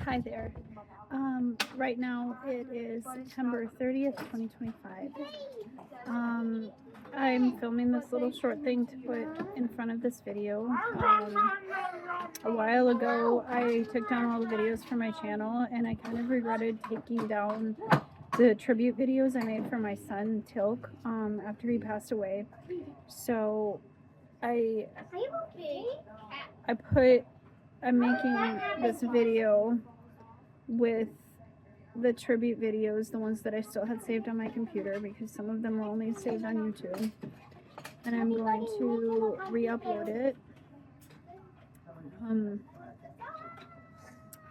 Hi there. Right now it is September 30th, 2025. I'm filming this little short thing to put in front of this video. A while ago, I took down all the videos from my channel, and I kind of regretted taking down the tribute videos I made for my son, Teal'c, after he passed away. So I'm making this video with the tribute videos, the ones that I still had saved on my computer, because some of them were only saved on YouTube, and I'm going to re-upload it.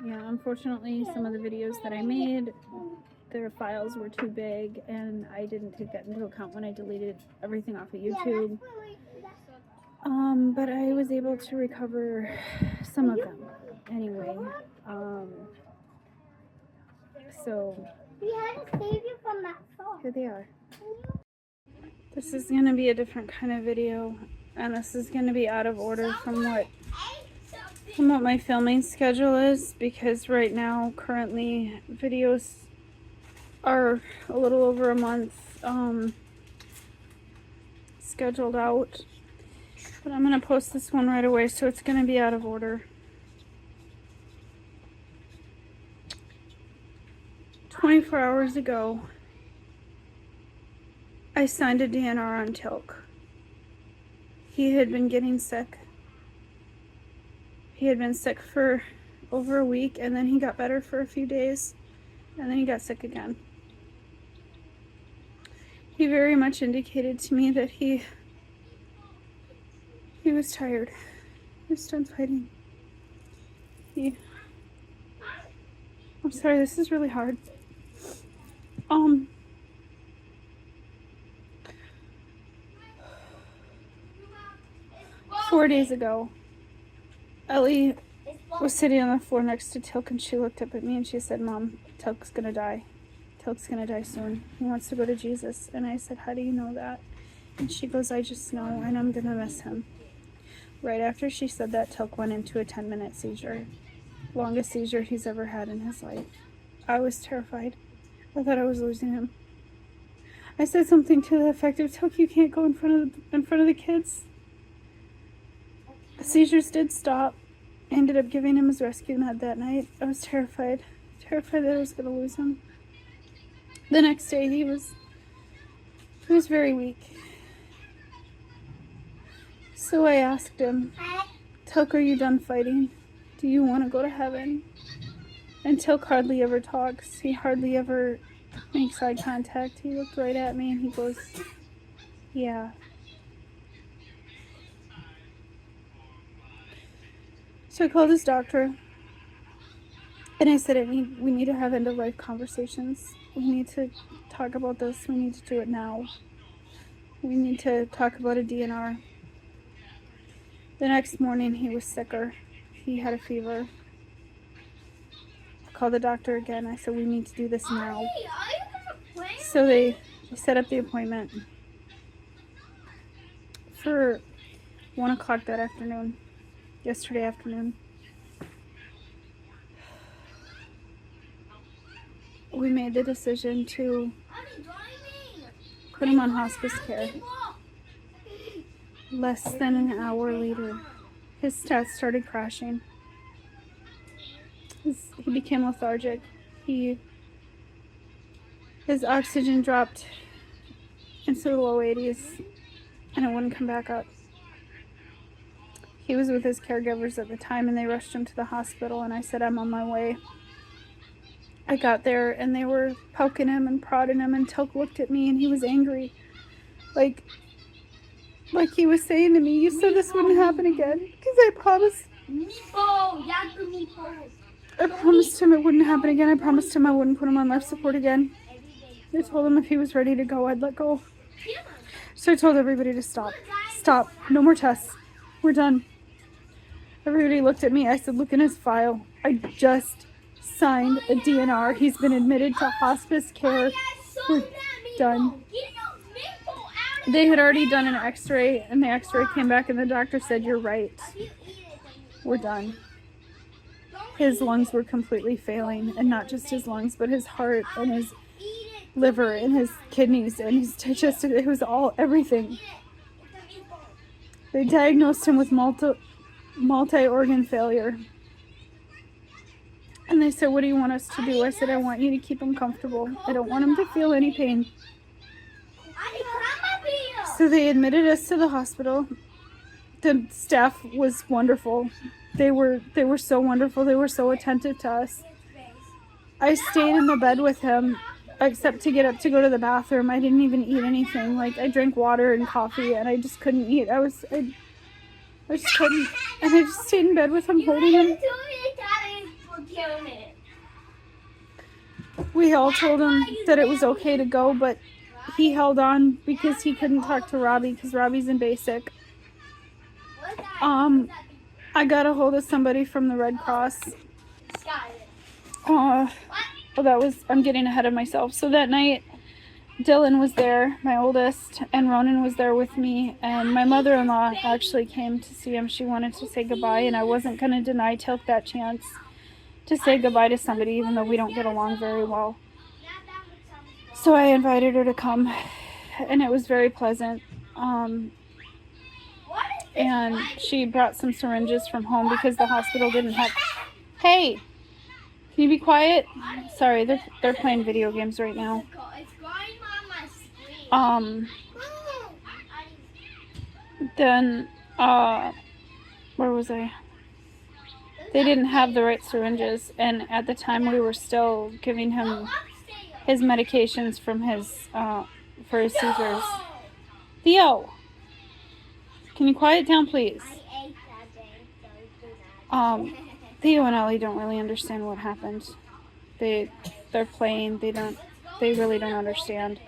Yeah, unfortunately, some of the videos that I made, their files were too big, and I didn't take that into account when I deleted everything off of YouTube. But I was able to recover some of them anyway. So here they are. This is going to be a different kind of video, and this is going to be out of order from what my filming schedule is, because right now currently videos are a little over a month scheduled out, but I'm going to post this one right away, so it's going to be out of order. 24 hours ago, I signed a DNR on Teal'c. He had been getting sick. He had been sick for over a week, and then he got better for a few days, and then he got sick again. He very much indicated to me that he was tired. He was done fighting. I'm sorry, this is really hard. 4 days ago, Ellie was sitting on the floor next to Teal'c, and she looked up at me and she said, "Mom, Teal'c's gonna die. Teal'c's gonna die soon. He wants to go to Jesus." And I said, "How do you know that?" And she goes, "I just know, and I'm gonna miss him." Right after she said that, Teal'c went into a 10-minute seizure. Longest seizure he's ever had in his life. I was terrified. I thought I was losing him. I said something to the effect of, "Teal'c, you can't go in front of the kids." The seizures did stop. I ended up giving him his rescue med that night. I was terrified that I was going to lose him. The next day, he was very weak. So I asked him, "Teal'c, are you done fighting? Do you want to go to heaven?" And Teal'c hardly ever talks. He hardly ever makes eye contact. He looked right at me and he goes, "Yeah." So I called his doctor, and I said, we need to have end-of-life conversations. We need to talk about this. We need to do it now. We need to talk about a DNR. The next morning, he was sicker. He had a fever. I called the doctor again. I said, we need to do this now. So they set up the appointment for 1 o'clock that afternoon. Yesterday afternoon. We made the decision to put him on hospice care. Less than an hour later, his stats started crashing. He became lethargic. His oxygen dropped into the low 80s, and it wouldn't come back up. He was with his caregivers at the time, and they rushed him to the hospital, and I said, "I'm on my way." I got there, and they were poking him and prodding him, and Teal'c looked at me, and he was angry. Like he was saying to me, "You said this wouldn't happen again." Because I promised him it wouldn't happen again. I promised him I wouldn't put him on life support again. I told him if he was ready to go, I'd let go. So I told everybody to stop. Stop. No more tests. We're done. Everybody looked at me. I said, "Look in his file. I just signed a DNR. He's been admitted to hospice care. We're done." They had already done an x-ray, and the x-ray came back, and the doctor said, "You're right. We're done." his lungs were completely failing, and not just his lungs, but his heart and his liver and his kidneys and his digestive. It was all everything. They diagnosed him with multi-organ failure. And they said, what do you want us to do? I said, I want you to keep him comfortable. I don't want him to feel any pain. So they admitted us to the hospital. The staff was wonderful. They were so wonderful. They were so attentive to us. I stayed in the bed with him, except to get up to go to the bathroom. I didn't even eat anything. Like, I drank water and coffee, and I just couldn't eat. I just couldn't. And I just stayed in bed with him, holding him. We all told him that it was okay to go, but he held on because he couldn't talk to Robbie because Robbie's in basic. I got a hold of somebody from the Red Cross. I'm getting ahead of myself. So that night, Dylan was there, my oldest, and Ronan was there with me, and my mother-in-law actually came to see him. She wanted to say goodbye, and I wasn't going to deny Teal'c that chance to say goodbye to somebody, even though we don't get along very well. So I invited her to come, and it was very pleasant. And she brought some syringes from home because the hospital didn't have... Hey! Can you be quiet? Sorry, they're playing video games right now. Then, where was I? They didn't have the right syringes, and at the time we were still giving him his medications from his, for his seizures. Theo! Can you quiet down, please? Theo and Ellie don't really understand what happened. They're playing. They really don't understand.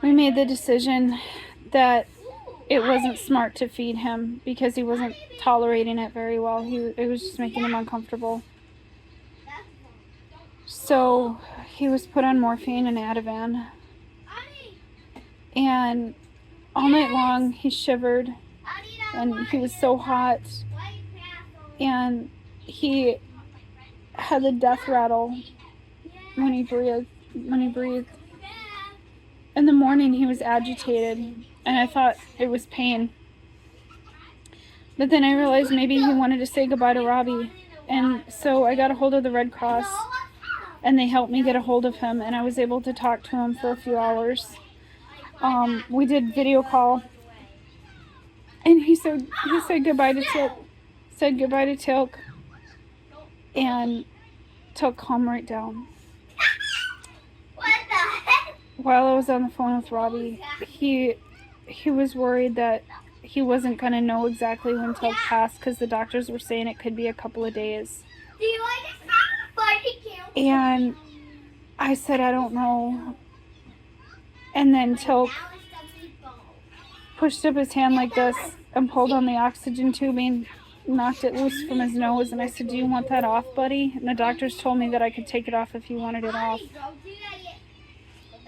We made the decision that it wasn't smart to feed him because he wasn't tolerating it very well. It was just making him uncomfortable. So he was put on morphine and Ativan. And all night long he shivered and he was so hot. And he had the death rattle when he breathed. In the morning he was agitated, and I thought it was pain. But then I realized maybe he wanted to say goodbye to Robbie. And so I got a hold of the Red Cross, and they helped me get a hold of him, and I was able to talk to him for a few hours. We did video call, and he said goodbye to Teal'c, and Teal'c calmed right down. While I was on the phone with Robbie, he was worried that he wasn't going to know exactly when Teal'c passed because the doctors were saying it could be a couple of days. And I said, I don't know. And then Teal'c pushed up his hand like this and pulled on the oxygen tubing, knocked it loose from his nose, and I said, do you want that off, buddy? And the doctors told me that I could take it off if he wanted it off.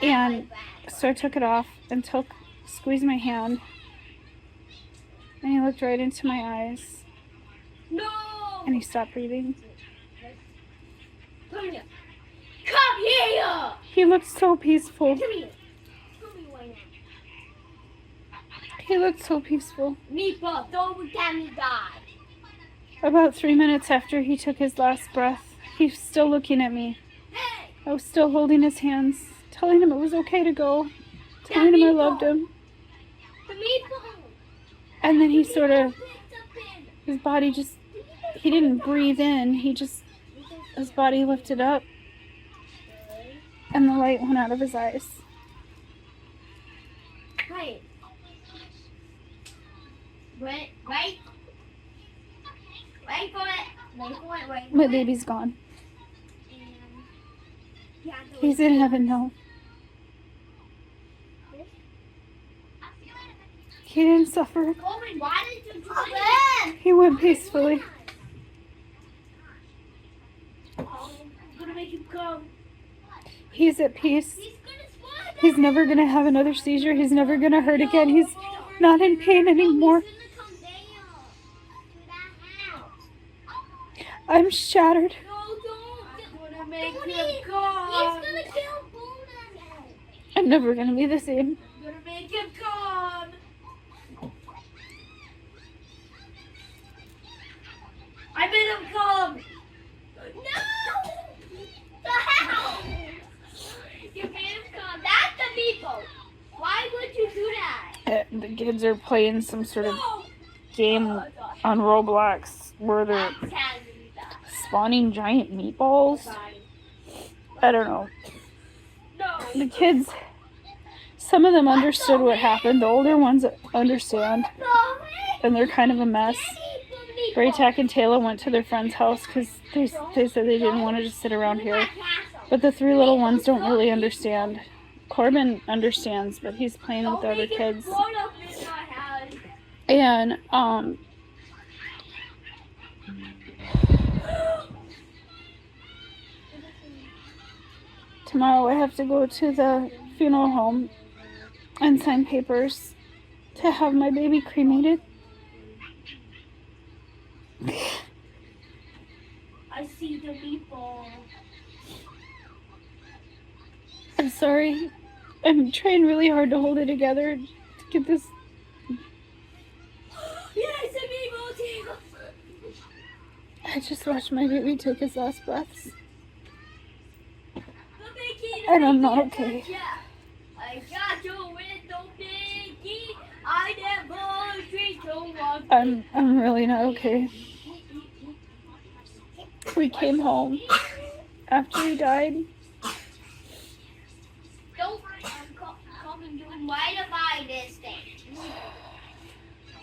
And so I took it off, and Teal'c squeezed my hand, and he looked right into my eyes. No! And he stopped breathing. Come here! Come here! He looked so peaceful. Come here. He looked so peaceful. About 3 minutes after he took his last breath, he was still looking at me. I was still holding his hands, telling him it was okay to go, telling him I loved him. And then he sort of, his body just, he didn't breathe in, his body lifted up, and the light went out of his eyes. Wait for it. My baby's gone. He's in heaven now. He didn't suffer. He went peacefully. He's at peace. He's never going to have another seizure. He's never going to hurt again. not in pain anymore. I'm shattered. I'm never gonna be the same. I'm gonna make him come. I made him come. No! The hell? You made him come. That's the meatball. Why would you do that? The kids are playing some sort of game on Roblox where they're spawning giant meatballs. I don't know. The kids, some of them understood what happened. The older ones understand, and they're kind of a mess. Braytac and Teal'c went to their friend's house because they said they didn't want to just sit around here. But the three little ones don't really understand. Corbin understands, but he's playing with the other kids. And, tomorrow I have to go to the funeral home and sign papers to have my baby cremated. I see the meatball. I'm sorry. I'm trying really hard to hold it together to get this. Yes, a meatball table. I just watched my baby take his last breaths. And I'm not okay. I got your window, Mickey. I never treat you wrong. I'm really not okay. We came home after he died. Don't come and do right about this thing.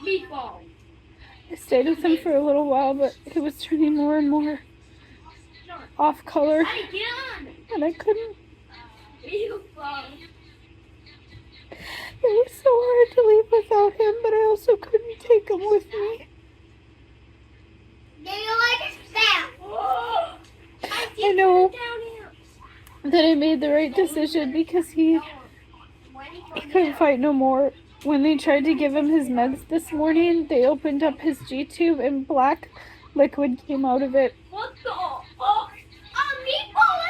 Meatball. I stayed with him for a little while, but he was turning more and more off color. And I couldn't. It was so hard to leave without him, but I also couldn't take him with me. I know that I made the right decision because he couldn't fight no more. When they tried to give him his meds this morning, they opened up his G-tube and black liquid came out of it. What the? Oh, a meatball!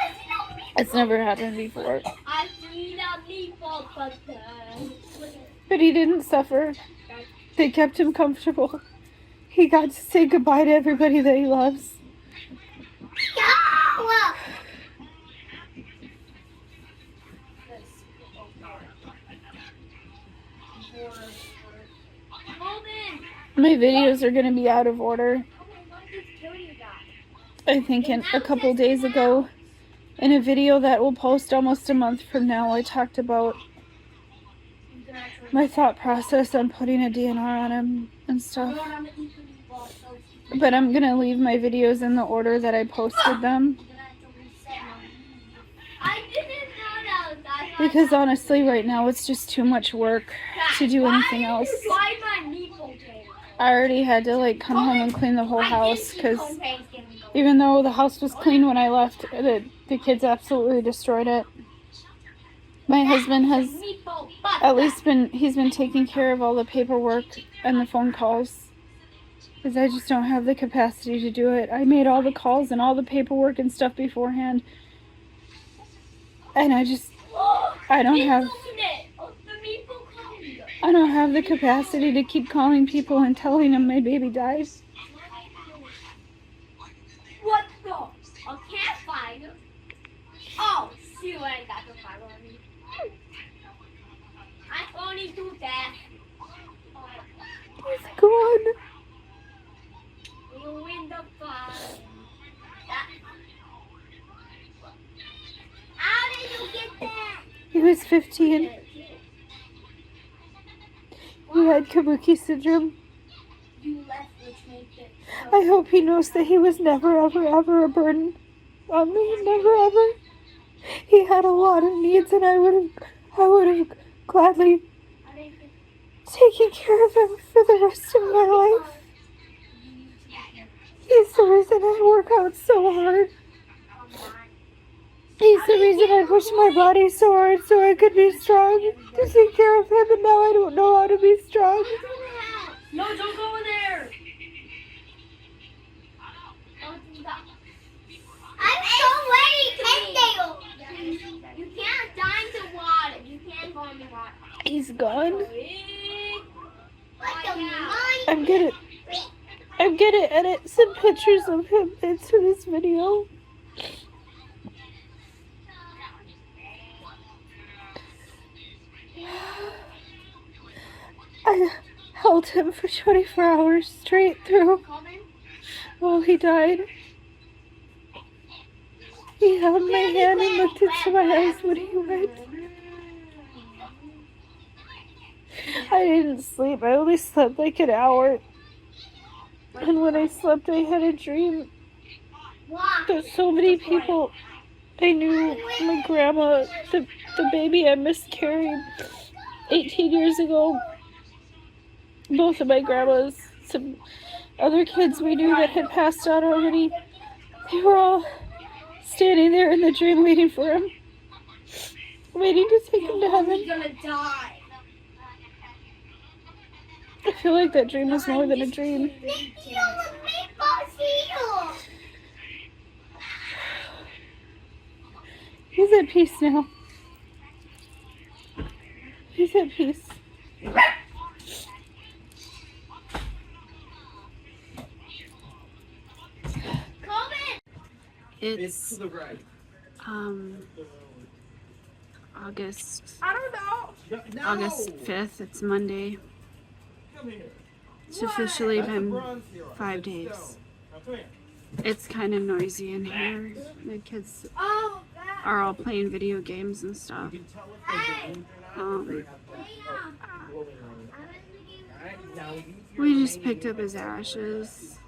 It's never happened before. I've seen a meatball, but he didn't suffer. They kept him comfortable. He got to say goodbye to everybody that he loves. My videos are going to be out of order. I think a couple days ago, in a video that will post almost a month from now, I talked about my thought process on putting a DNR on him and stuff. But I'm going to leave my videos in the order that I posted them. Because honestly, right now, it's just too much work to do anything else. I already had to come home and clean the whole house because even though the house was clean when I left, the kids absolutely destroyed it. My husband has at least he's been taking care of all the paperwork and the phone calls because I just don't have the capacity to do it. I made all the calls and all the paperwork and stuff beforehand, and I don't have the capacity to keep calling people and telling them my baby died. What the? A campfire? Oh, shoot, I ain't got the fire on me. I only do that. He's gone. You win the fire. How did you get that? He was 15. He had Kabuki syndrome. You left, which made it. I hope he knows that he was never, ever, ever a burden on me. Never, ever. He had a lot of needs, and I would have gladly taken care of him for the rest of my life. He's the reason I work out so hard. He's the reason I pushed my body so hard so I could be strong to take care of him, and now I don't know how to be strong. No, don't go in there. I'm so ready. You can't dive into water. You can't go in the water. He's gone. Like I'm gonna edit some pictures of him into this video. I held him for 24 hours straight through while he died. He held my hand and looked into my eyes when he went. I didn't sleep. I only slept like an hour. And when I slept, I had a dream that so many people I knew, my grandma, the baby I miscarried 18 years ago, both of my grandmas, some other kids we knew that had passed out already, they were all standing there in the dream waiting for him, waiting to take him to heaven. I feel like that dream was more than a dream. He's at peace now. He's at peace. It's August 5th. It's Monday. It's officially been 5 days. It's kind of noisy in here. The kids are all playing video games and stuff. We just picked up his ashes.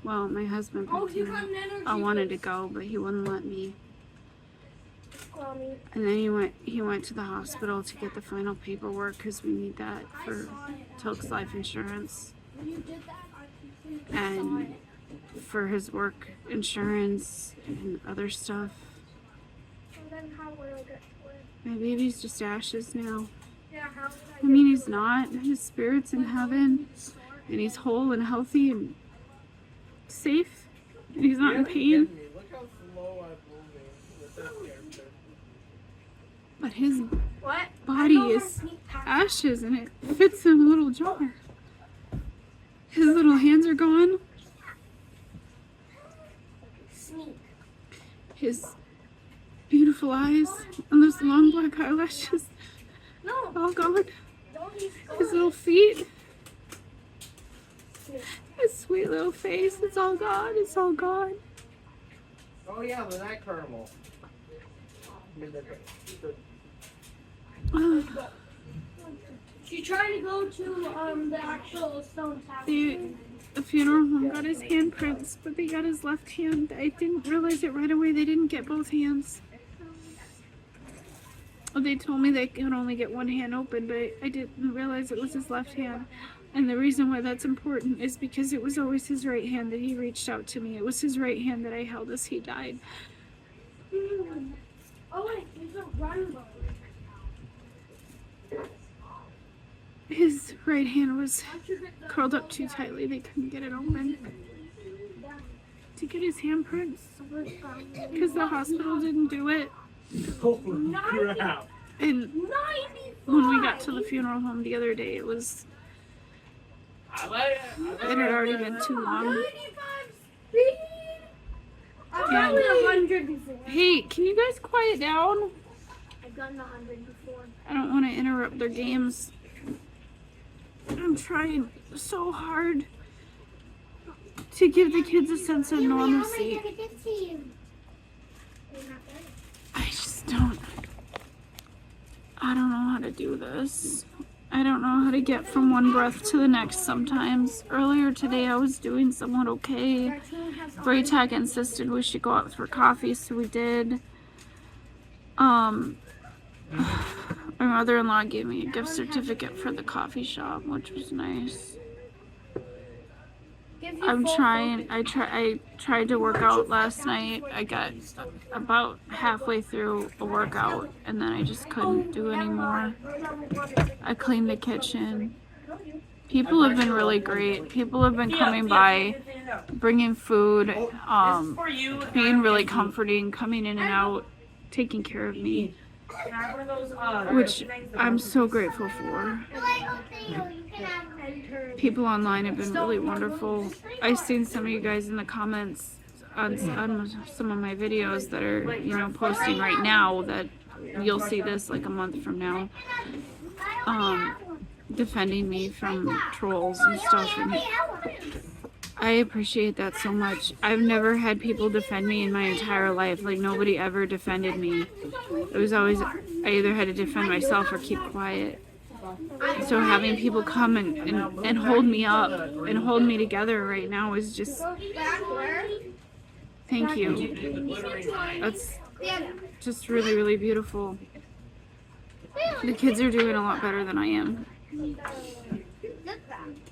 Well, my husband picked him up. I wanted to go, but he wouldn't let me. And then he went to the hospital to get the final paperwork because we need that for Teal'c's life insurance and for his work insurance and other stuff. My baby's just ashes now. I mean, he's not. His spirit's in heaven, and he's whole and healthy and safe, and he's not in pain. But his body is ashes and it fits in a little jar. His little hands are gone. His beautiful eyes and those long black eyelashes, all gone. His little feet. His sweet little face, it's all gone. It's all gone. Oh yeah, the night caramel. She tried to go to the actual stone tower. The funeral home got his handprints, but they got his left hand. I didn't realize it right away. They didn't get both hands. They told me they could only get one hand open, but I didn't realize it was his left hand. And the reason why that's important is because it was always his right hand that he reached out to me. It was his right hand that I held as he died. Oh wait, there's a rainbow. His right hand was curled up too tightly. They couldn't get it open to get his handprints because the hospital didn't do it. Holy crap. And when we got to the funeral home the other day, it had already been too long. I've gotten 100 before. Hey, can you guys quiet down? I've gotten 100 before. I don't want to interrupt their games. I'm trying so hard to give the kids a sense of normalcy. I don't know how to do this. I don't know how to get from one breath to the next sometimes. Earlier today I was doing somewhat okay. Braytag insisted we should go out for coffee, so we did. My mother-in-law gave me a gift certificate for the coffee shop, which was nice. I tried to work out last night. I got about halfway through a workout and then I just couldn't do anymore. I cleaned the kitchen. People have been really great. People have been coming by, bringing food, being really comforting, coming in and out, taking care of me, which I'm so grateful for. People online have been really wonderful. I've seen some of you guys in the comments on some of my videos that are, you know, posting right now that you'll see this like a month from now, defending me from trolls and stuff, and I appreciate that so much. I've never had people defend me in my entire life. Like, nobody ever defended me. It was always, I either had to defend myself or keep quiet. So having people come and hold me up and hold me together right now is just, thank you. That's just really, really beautiful. The kids are doing a lot better than I am.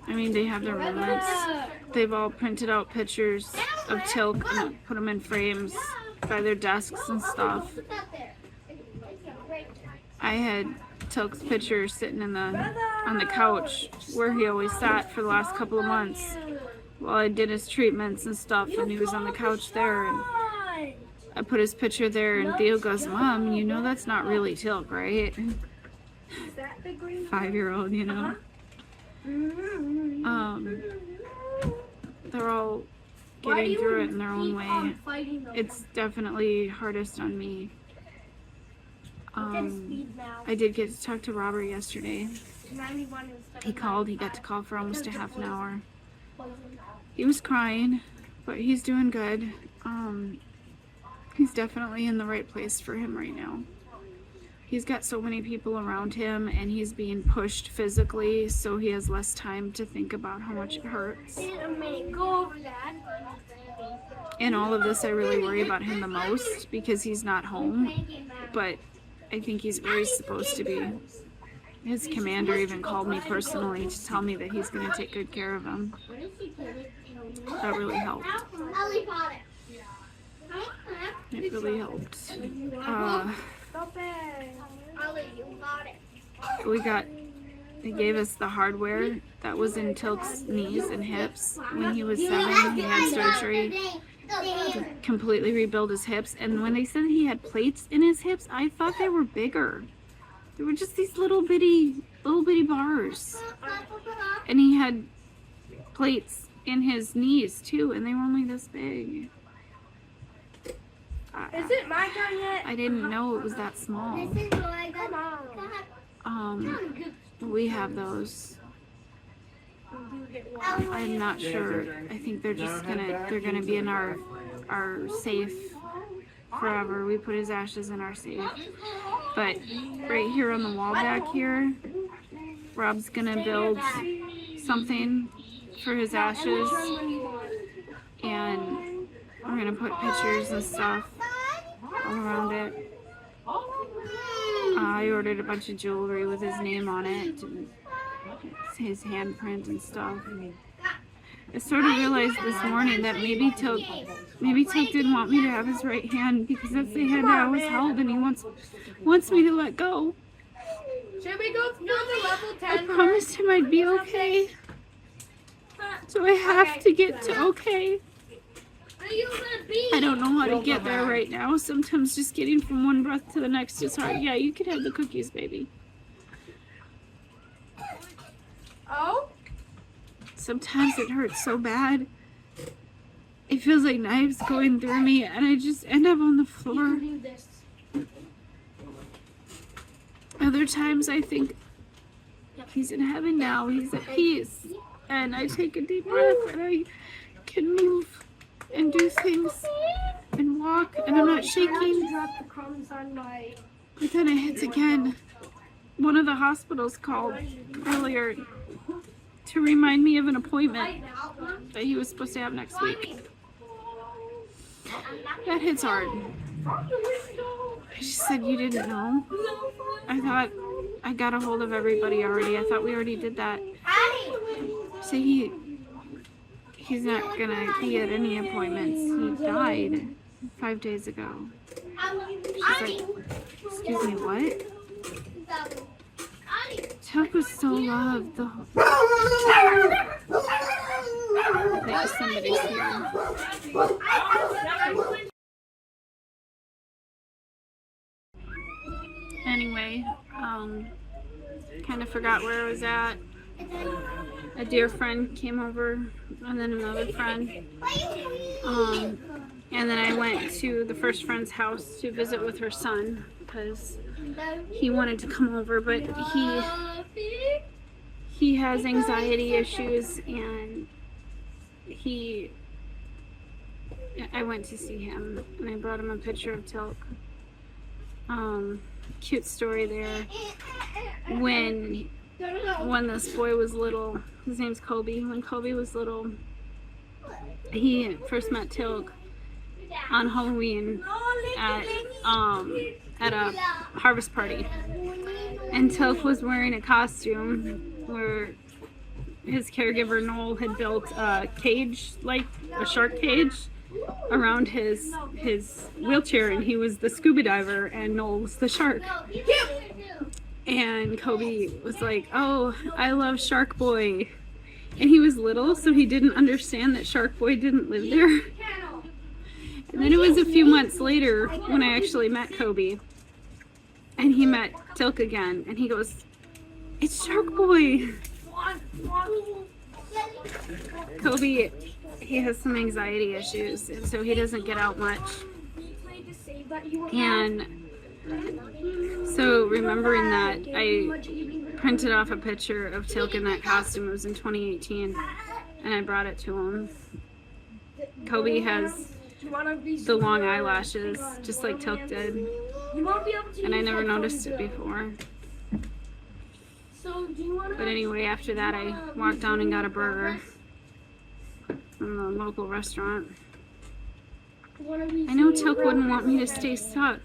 I mean, they have their moments. They've all printed out pictures of Teal'c and put them in frames by their desks and stuff. I had Teal'c's picture sitting on the couch where he always sat for the last couple of months while I did his treatments and stuff, and he was on the couch there, and I put his picture there, and Theo goes, "Mom, you know that's not really Teal'c, right?" 5-year-old, you know. They're all getting through it in their own way. It's definitely hardest on me. I did get to talk to Robert yesterday. He called. He got to call for almost a half an hour. He was crying, but he's doing good. He's definitely in the right place for him right now. He's got so many people around him, and he's being pushed physically, so he has less time to think about how much it hurts. In all of this, I really worry about him the most because he's not home, but I think he's where he's supposed to be. His commander even called me personally to tell me that he's going to take good care of him. That really helped. It really helped. They gave us the hardware that was in Teal'c's knees and hips. When he was 7, he had surgery to completely rebuild his hips. And when they said he had plates in his hips, I thought they were bigger. They were just these little bitty bars. And he had plates in his knees too, and they were only this big. Is it my turn yet? I didn't know it was that small. We have those. I'm not sure. I think they're gonna be in our safe forever. We put his ashes in our safe. But right here on the wall back here, Rob's gonna build something for his ashes, and we're gonna put pictures and stuff all around it. I ordered a bunch of jewelry with his name on it, and his handprint and stuff. I sort of realized this morning that maybe Teal'c didn't want me to have his right hand because that's the hand I always held, and he wants me to let go. Should we go through the level 10? I promised him I'd be okay. So I have to get to okay. I don't know how to get there right now. Sometimes just getting from one breath to the next is hard. Yeah, you can have the cookies, baby. Oh? Sometimes it hurts so bad. It feels like knives going through me, and I just end up on the floor. Other times I think he's in heaven now. He's at peace. And I take a deep breath, and I can move and do things and walk, and I'm not shaking. But then it hits again. One of the hospitals called earlier to remind me of an appointment that he was supposed to have next week. That hits hard. She said, "You didn't know?" I thought I got a hold of everybody already. I thought we already did that. So he he's not gonna be at any appointments. He died 5 days ago. She's like, excuse me, what? Teal'c was so loved. The whole... I think somebody's here. Anyway, kind of forgot where I was at. A dear friend came over, and then another friend. And then I went to the first friend's house to visit with her son because he wanted to come over, but he has anxiety issues, and I went to see him, and I brought him a picture of Teal'c. Cute story there. When this boy was little, his name's Kobe. When Kobe was little, he first met Teal'c on Halloween at a harvest party, and Teal'c was wearing a costume where his caregiver Noel had built a cage, like a shark cage, around his wheelchair, and he was the scuba diver and Noel was the shark. And Kobe was like, "Oh, I love Shark Boy," and he was little, so he didn't understand that Shark Boy didn't live there. And then it was a few months later when I actually met Kobe, and he met Teal'c again, and he goes, "It's Shark Boy." Kobe, he has some anxiety issues, and so he doesn't get out much. And so remembering that, I printed off a picture of Teal'c in that costume. It was in 2018, and I brought it to him. Kobe has the long eyelashes, just like Teal'c did, and I never noticed it before. But anyway, after that, I walked down and got a burger from the local restaurant. I know Teal'c wouldn't want me to stay stuck.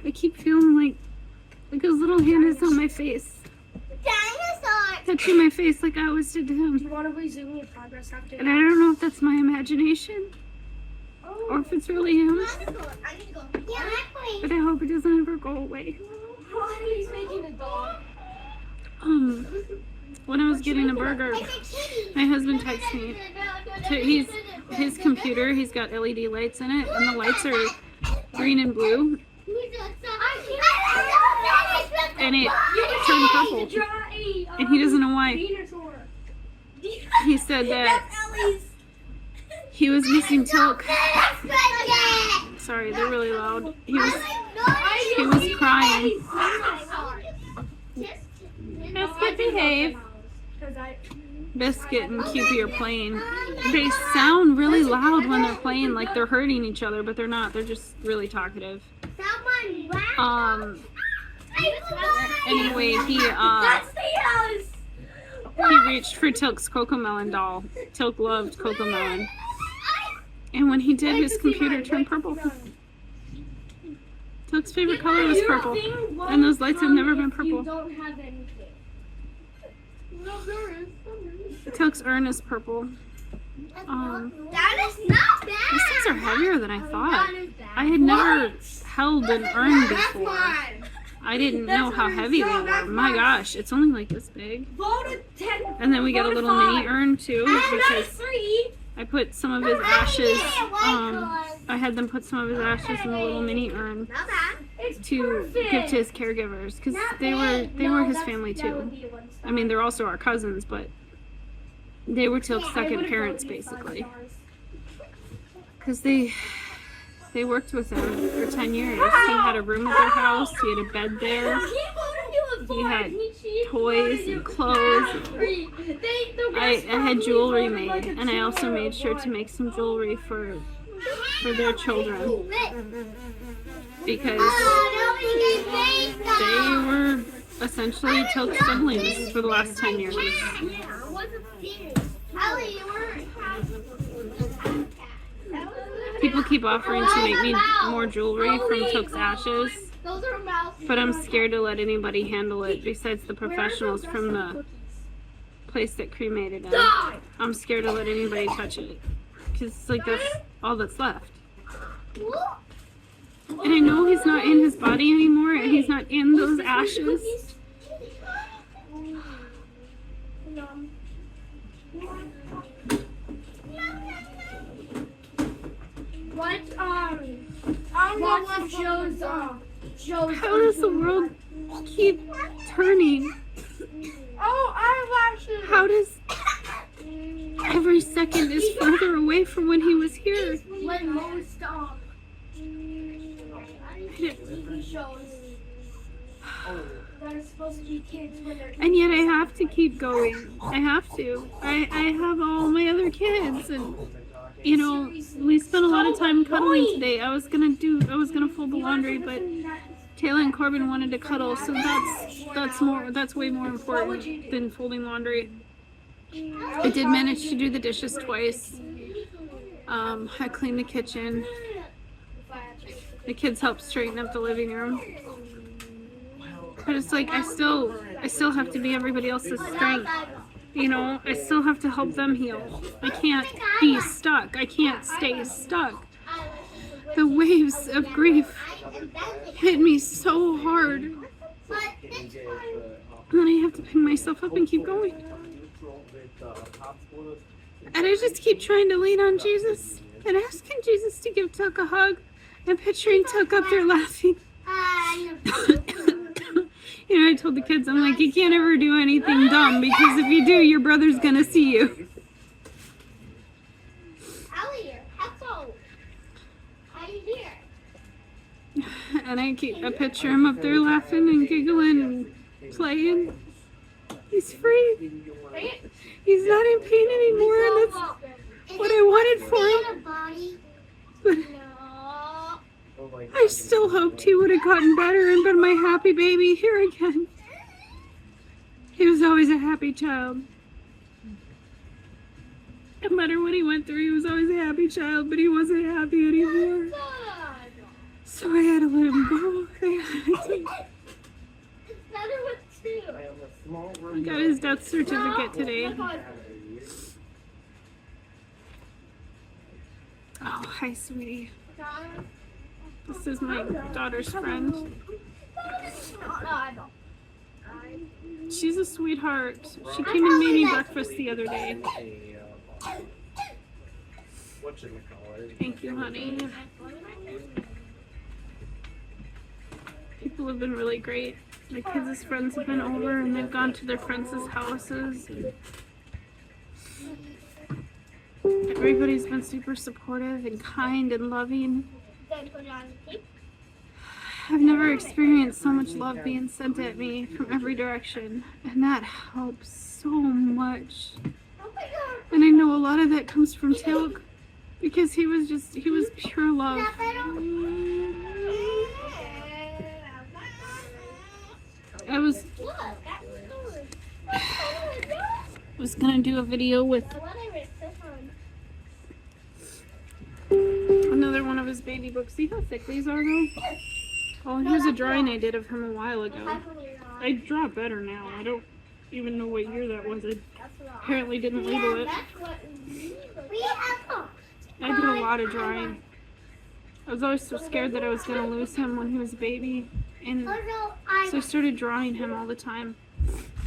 I keep feeling like his little hand is on my face. Dinosaur! Touching my face like I always did to him. Do you want to resume your progress after And I don't know if that's my imagination or if it's really him. I need to go. Yeah, I'm But I hope it doesn't ever go away. He's making a dog. When I was getting a burger, my husband texted me. His computer, he's got LED lights in it, and the lights are green and blue, and it turned purple, and he doesn't know why. He said that he was missing Teal'c. Sorry, they're really loud. He was crying. Biscuit, behave. Biscuit and Cupid are playing. They sound really loud when they're playing, like they're hurting each other, but they're not. They're just really talkative. Anyway, he reached for Teal'c's Cocomelon doll. Teal'c loved Cocomelon. And when he did, his computer turned purple. Teal'c's favorite color was purple. And those lights have never been purple. Teal'c's urn is purple. That is not bad. These things are heavier than I thought. I had never held an urn before. I didn't know how heavy they were. My gosh, it's only like this big. And then we got a little mini urn too, because I put some of his ashes, I had them put some of his ashes in the little mini urn to give to his caregivers, because they were his family too. I mean, they're also our cousins, but they were Teal'c's second parents basically, because they worked with him for 10 years. He had a room at their house, he had a bed there, he had toys and clothes. I had jewelry made, and I also made sure to make some jewelry for their children, because they were essentially Teal'c's siblings for the last 10 years. People keep offering to make me more jewelry from Teal'c's ashes, but I'm scared to let anybody handle it besides the professionals from the place that cremated him. Die! I'm scared to let anybody touch it. Because, like, that's all that's left. And I know he's not in his body anymore, and he's not in those ashes. What, what shows, How does the world keep turning? Oh, eyelashes! How does every second is further away from when he was here? When most, TV shows that are supposed to be kids when they're... And yet I have to keep going. I have to. I have all my other kids, and you know, we spent a lot of time cuddling today. I was gonna fold the laundry, but Taylor and Corbin wanted to cuddle, so that's way more important than folding laundry. I did manage to do the dishes twice. I cleaned the kitchen. The kids helped straighten up the living room. But it's like I still have to be everybody else's strength. You know, I still have to help them heal. I can't be stuck. I can't stay stuck. The waves of grief hit me so hard. And then I have to pick myself up and keep going. And I just keep trying to lean on Jesus and asking Jesus to give Teal'c a hug and picturing Teal'c up there laughing. You know, I told the kids, I'm like, you can't ever do anything dumb because if you do, your brother's gonna see you. And I picture him up there laughing and giggling and playing. He's free. He's not in pain anymore, and that's what I wanted for him. But I still hoped he would have gotten better and been my happy baby here again. He was always a happy child. No matter what he went through, he was always a happy child, but he wasn't happy anymore. So I had to let him go. I got his death certificate today. Oh, hi, sweetie. This is my daughter's friend. She's a sweetheart. She came and made me breakfast the other day. Thank you, honey. People have been really great. My kids' friends have been over and they've gone to their friends' houses. Everybody's been super supportive and kind and loving. I've never experienced so much love being sent at me from every direction, and that helps so much. And I know a lot of that comes from Teal'c because he was pure love. I was gonna do a video with another one of his baby books. See how thick these are though? Oh, and here's a drawing I did of him a while ago. I draw better now. I don't even know what year that was. I apparently didn't label it. I did a lot of drawing. I was always so scared that I was gonna lose him when he was a baby. And so I started drawing him all the time.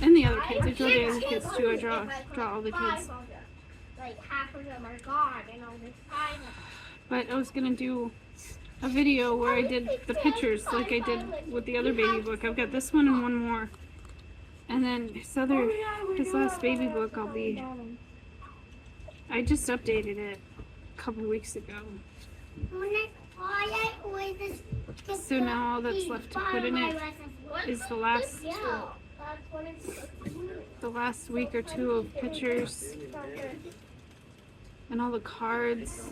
And the other kids. I draw the other kids too. I draw all the kids. Like half of them are gone and all this time. But I was gonna do a video where I did the pictures like I did with the other baby book. I've got this one and one more. And then his last baby book I just updated it a couple weeks ago. So now all that's left to put in it is the last week or two of pictures and all the cards.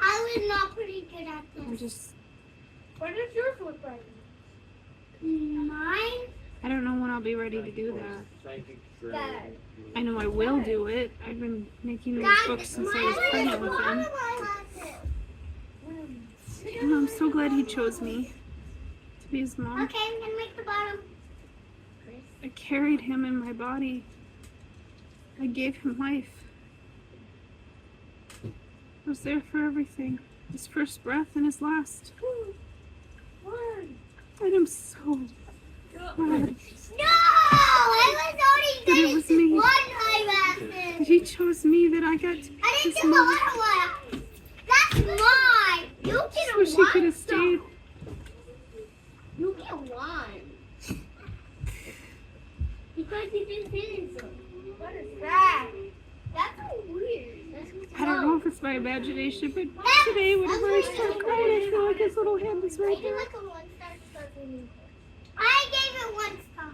I was not pretty good at this. What does yours look like? Mine? I don't know when I'll be ready to do that. I know I will do it. I've been making these books since I was pregnant with him. And I'm so glad he chose me to be his mom. Okay, I'm gonna make the bottom. I carried him in my body I gave him life. I was there for everything. His first breath and his last. And I'm so glad No! I was only that it getting was me. one high That he chose me, that I got to pick I didn't this do a moment. lot of That's mine. You I get wish he could have stayed. You get one. Because you didn't finish it. What is that? That's so weird. I don't know if it's my imagination, but today whenever I start crying, I feel like his little hand is right there. I gave it 1 star.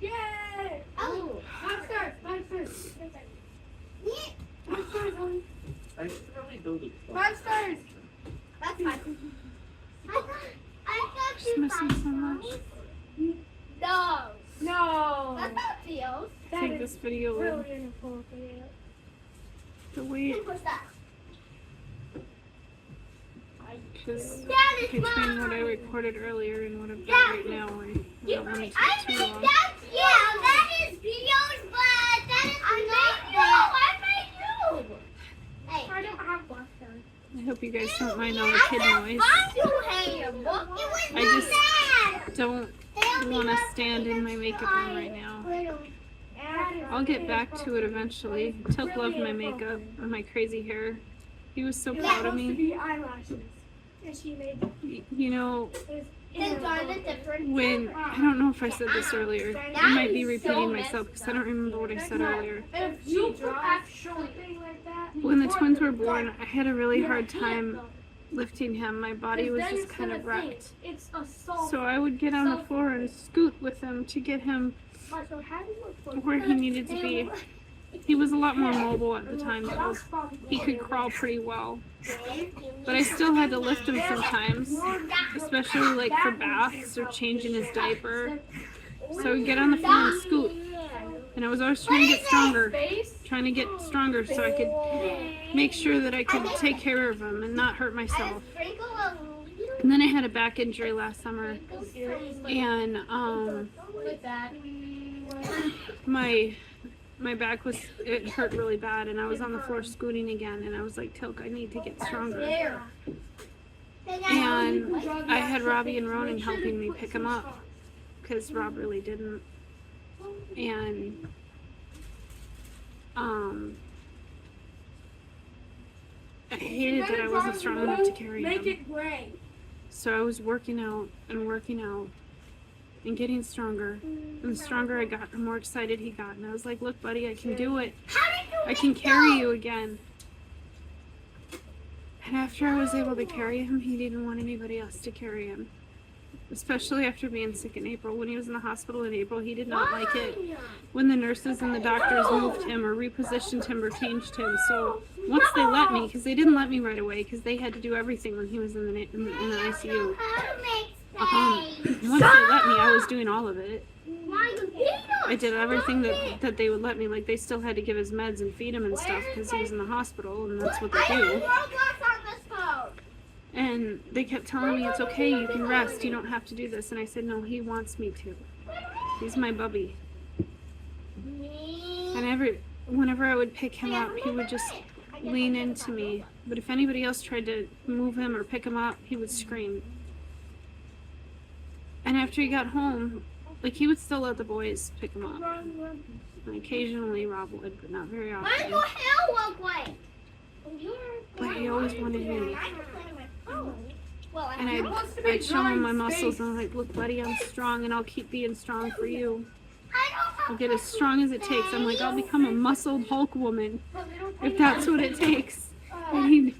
Yay! Oh. 5 stars. 5 stars. Yeah. 5 stars, honey. I really do this. 5 stars. That's fine. I thought Just miss him so much. No. No. That's not Teal'c. I think this video will really inappropriate. the weight What's that? because That is between what I mine. recorded earlier and what I've got right now, I don't want to I take too made long. that. Yeah, that is Teal'c, but that is not that. I made you. Hey. I don't have black stars. I hope you guys don't mind all the kid noise. I just don't want to stand in my makeup room right now. I'll get back to it eventually. Teal'c loved my makeup and my crazy hair. He was so proud of Supposed to me. be eyelashes. And she made them. You know, Different. when, I don't know if I said this earlier. I might be repeating myself because I don't remember what I said earlier. If you draw something like that, When the twins were born, I had a really hard time lifting him. My body was just kind of wrecked. it's assault. So I would get on the floor and scoot with him to get him So how do you look where he needed to be. He was a lot more mobile at the time, so he could crawl pretty well. But I still had to lift him sometimes, especially like for baths or changing his diaper. So I would get on the floor and scoot. And I was always trying to get stronger, so I could make sure that I could take care of him and not hurt myself. And then I had a back injury last summer, and my back it hurt really bad, and I was on the floor scooting again, and I was like, Teal'c, I need to get stronger. And I had Robbie and Ronan helping me pick him up, because Rob really didn't. And I hated that I wasn't strong enough to carry Make him. it gray. So I was working out and getting stronger. And the stronger I got, the more excited he got. And I was like, look, buddy, I can do it. I can carry you again. And after I was able to carry him, he didn't want anybody else to carry him. Especially after being sick in April. When he was in the hospital in April, he did not like it when the nurses and the doctors moved him or repositioned him or changed him. So once they let me, because they didn't let me right away, because they had to do everything when he was in the ICU. Once they let me, I was doing all of it. I did everything that they would let me. Like, they still had to give his meds and feed him and stuff because he was in the hospital, and that's what they do. And they kept telling me, it's okay, you can rest, you don't have to do this. And I said, no, he wants me to. He's my bubby. And whenever I would pick him up, he would just lean into me. But if anybody else tried to move him or pick him up, he would scream. And after he got home, like, he would still let the boys pick him up. And occasionally Rob would, but not very often. But he always wanted me. And I'd show him my muscles and I'm like, look, buddy, I'm strong and I'll keep being strong for you. I'll get as strong as it takes. I'm like, I'll become a muscled Hulk woman if that's what it takes. And he'd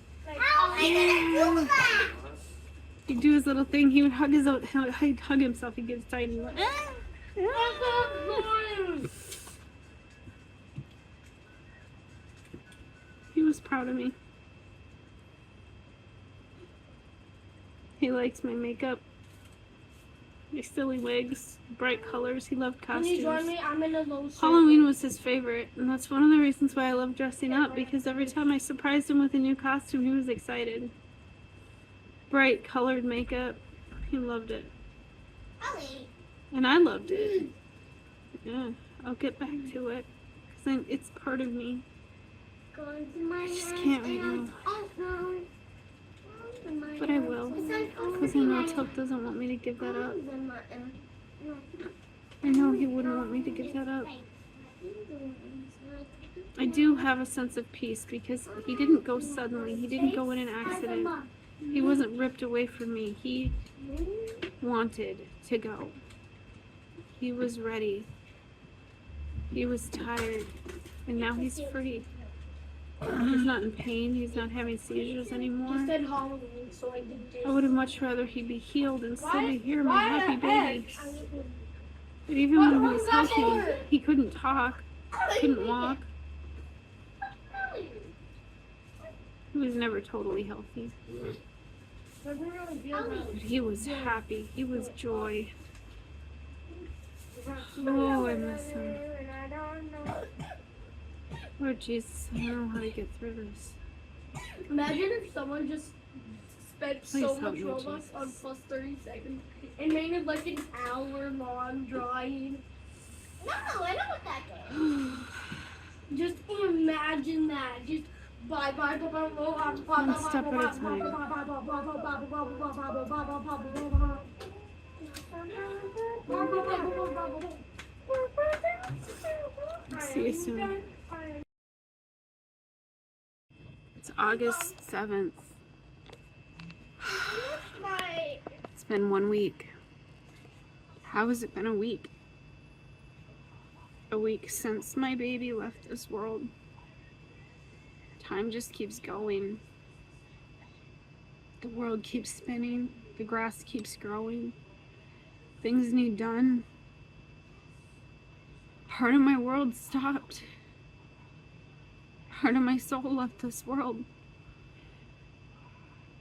do his little thing. He would he'd hug himself. He'd get excited. He'd like, He was proud of me. He likes my makeup, my silly wigs, bright colors. He loved Can you join costumes. me? I'm in a low Halloween was his favorite, and that's one of the reasons why I love dressing up, because every time I surprised him with a new costume, he was excited. Bright colored makeup. He loved it. And I loved it. Yeah, I'll get back to it. doesn't, it's part of me. I just can't right now. But I will. Because I know Teal'c doesn't want me to give that up. I know he wouldn't want me to give that up. I do have a sense of peace because he didn't go suddenly. He didn't go in an accident. He wasn't ripped away from me. He wanted to go. He was ready. He was tired. And now he's free. He's not in pain. He's not having seizures anymore. You said Halloween, so I did this. I would have much rather he be healed and still be here, my happy baby. But even when he was healthy, he couldn't talk, couldn't walk. He was never totally healthy. But he was happy. He was joy. Oh, I miss him. Lord Jesus, I don't know how to get through this. Imagine if someone just spent Please so help much me, Robux Jesus. on plus 30 seconds and made it like an hour long drawing. No, I know what that is. Just imagine that. Just bye. One step at a time. See you soon. It's August 7th. It's been 1 week. How has it been a week? A week since my baby left this world. Time just keeps going. The world keeps spinning. The grass keeps growing. Things need done. Part of my world stopped. Part of my soul left this world.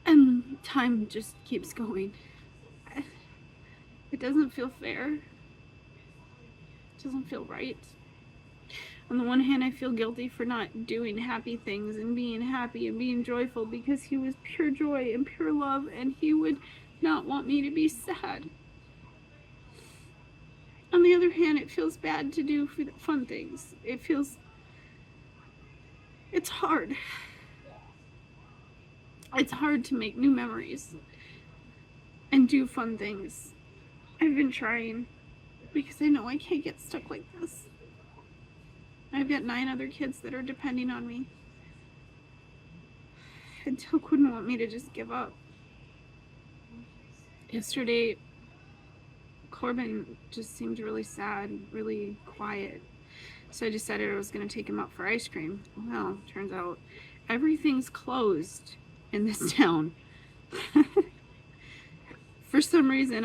And time just keeps going. It doesn't feel fair. It doesn't feel right. On the one hand, I feel guilty for not doing happy things and being happy and being joyful because he was pure joy and pure love and he would not want me to be sad. On the other hand, it feels bad to do fun things. It's hard. It's hard to make new memories and do fun things. I've been trying because I know I can't get stuck like this. I've got 9 other kids that are depending on me. And Teal'c wouldn't want me to just give up. Yesterday, Corbin just seemed really sad, really quiet. So I decided I was going to take him out for ice cream. Well, turns out everything's closed in this town. For some reason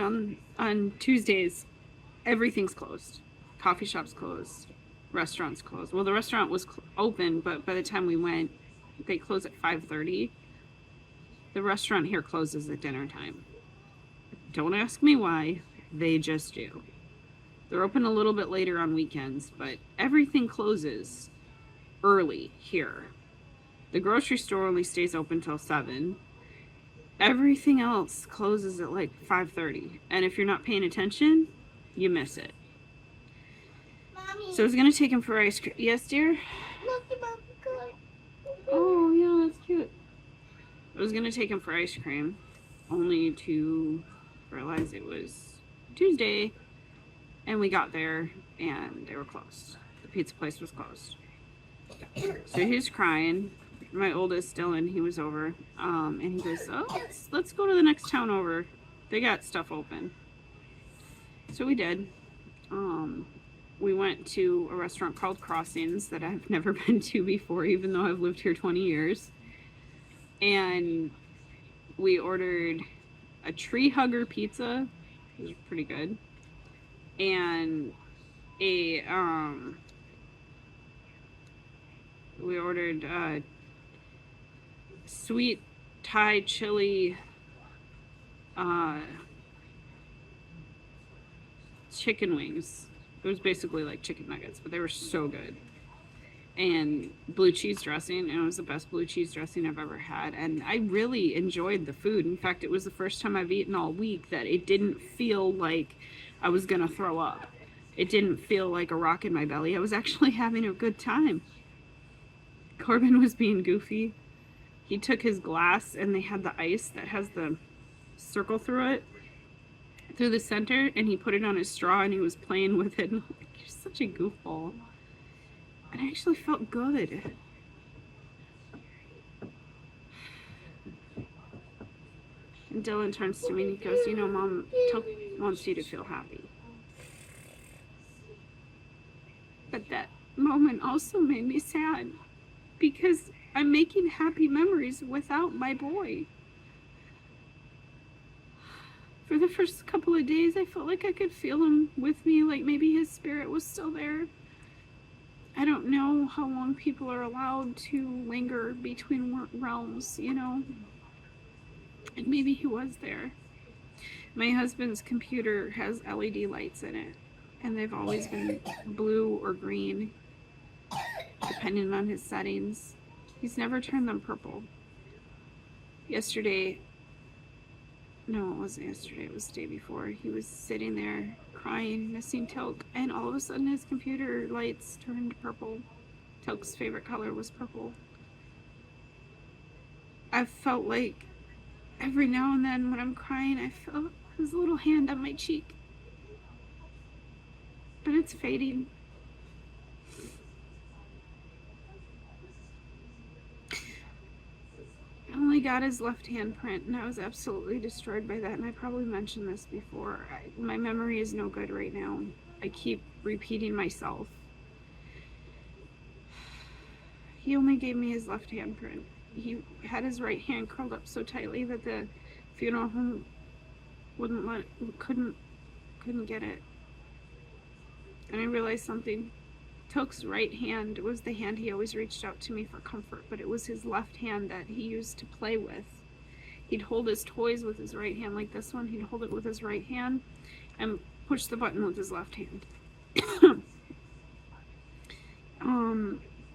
on Tuesdays, everything's closed. Coffee shop's closed. Restaurant's closed. Well, the restaurant was open, but by the time we went, they close at 5:30. The restaurant here closes at dinner time. Don't ask me why. They just do. They're open a little bit later on weekends, but everything closes early here. The grocery store only stays open till 7. Everything else closes at like 5:30. And if you're not paying attention, you miss it. Mommy, So I was going to take him for ice cream. Yes, dear? look at my good. Oh, yeah, that's cute. I was going to take him for ice cream, only to realize it was Tuesday, and we got there, and they were closed. The pizza place was closed. So he was crying. My oldest, Dylan, he was over, and he goes, oh, let's go to the next town over. They got stuff open. So we did. We went to a restaurant called Crossings that I've never been to before, even though I've lived here 20 years. And we ordered a tree hugger pizza. It was pretty good. And we ordered sweet Thai chili chicken wings. It was basically like chicken nuggets, but they were so good. And blue cheese dressing, and it was the best blue cheese dressing I've ever had. And I really enjoyed the food. In fact, it was the first time I've eaten all week that it didn't feel like I was gonna throw up. It didn't feel like a rock in my belly. I was actually having a good time. Corbin was being goofy. He took his glass and they had the ice that has the circle through it, through the center, and he put it on his straw and he was playing with it. And like, you're such a goofball. And I actually felt good. And Dylan turns to me and he goes, you know, Mom wants you to feel happy. But that moment also made me sad because I'm making happy memories without my boy. For the first couple of days, I felt like I could feel him with me, like maybe his spirit was still there. I don't know how long people are allowed to linger between realms, you know? And maybe he was there. My husband's computer has LED lights in it, and they've always been blue or green, depending on his settings. He's never turned them purple. Yesterday, no, it wasn't yesterday, it was the day before, he was sitting there crying, missing Teal'c, and all of a sudden his computer lights turned purple. Teal'c's favorite color was purple. I felt like every now and then when I'm crying, I feel his little hand on my cheek. But it's fading. I only got his left hand print, and I was absolutely destroyed by that, and I probably mentioned this before. My memory is no good right now. I keep repeating myself. He only gave me his left hand print. He had his right hand curled up so tightly that the funeral home couldn't get it. And I realized something. Teal'c's right hand was the hand he always reached out to me for comfort, but it was his left hand that he used to play with. He'd hold his toys with his right hand, like this one. He'd hold it with his right hand and push the button with his left hand.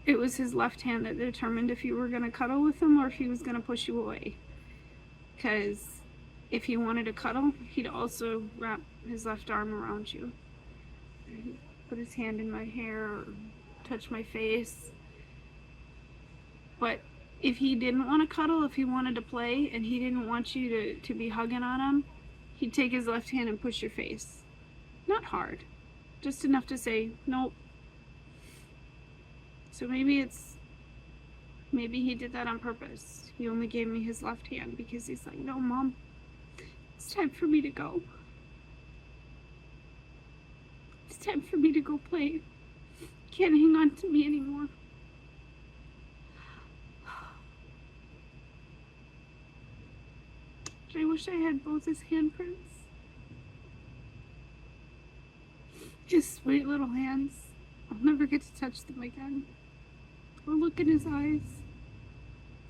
It was his left hand that determined if you were going to cuddle with him or if he was going to push you away. Because if he wanted to cuddle, he'd also wrap his left arm around you. He'd put his hand in my hair or touch my face. But if he didn't want to cuddle, if he wanted to play and he didn't want you to be hugging on him, he'd take his left hand and push your face. Not hard, just enough to say, nope. So maybe he did that on purpose. He only gave me his left hand because he's like, no, Mom, it's time for me to go. It's time for me to go play. Can't hang on to me anymore. I wish I had both his handprints. His sweet little hands. I'll never get to touch them again. Or look in his eyes.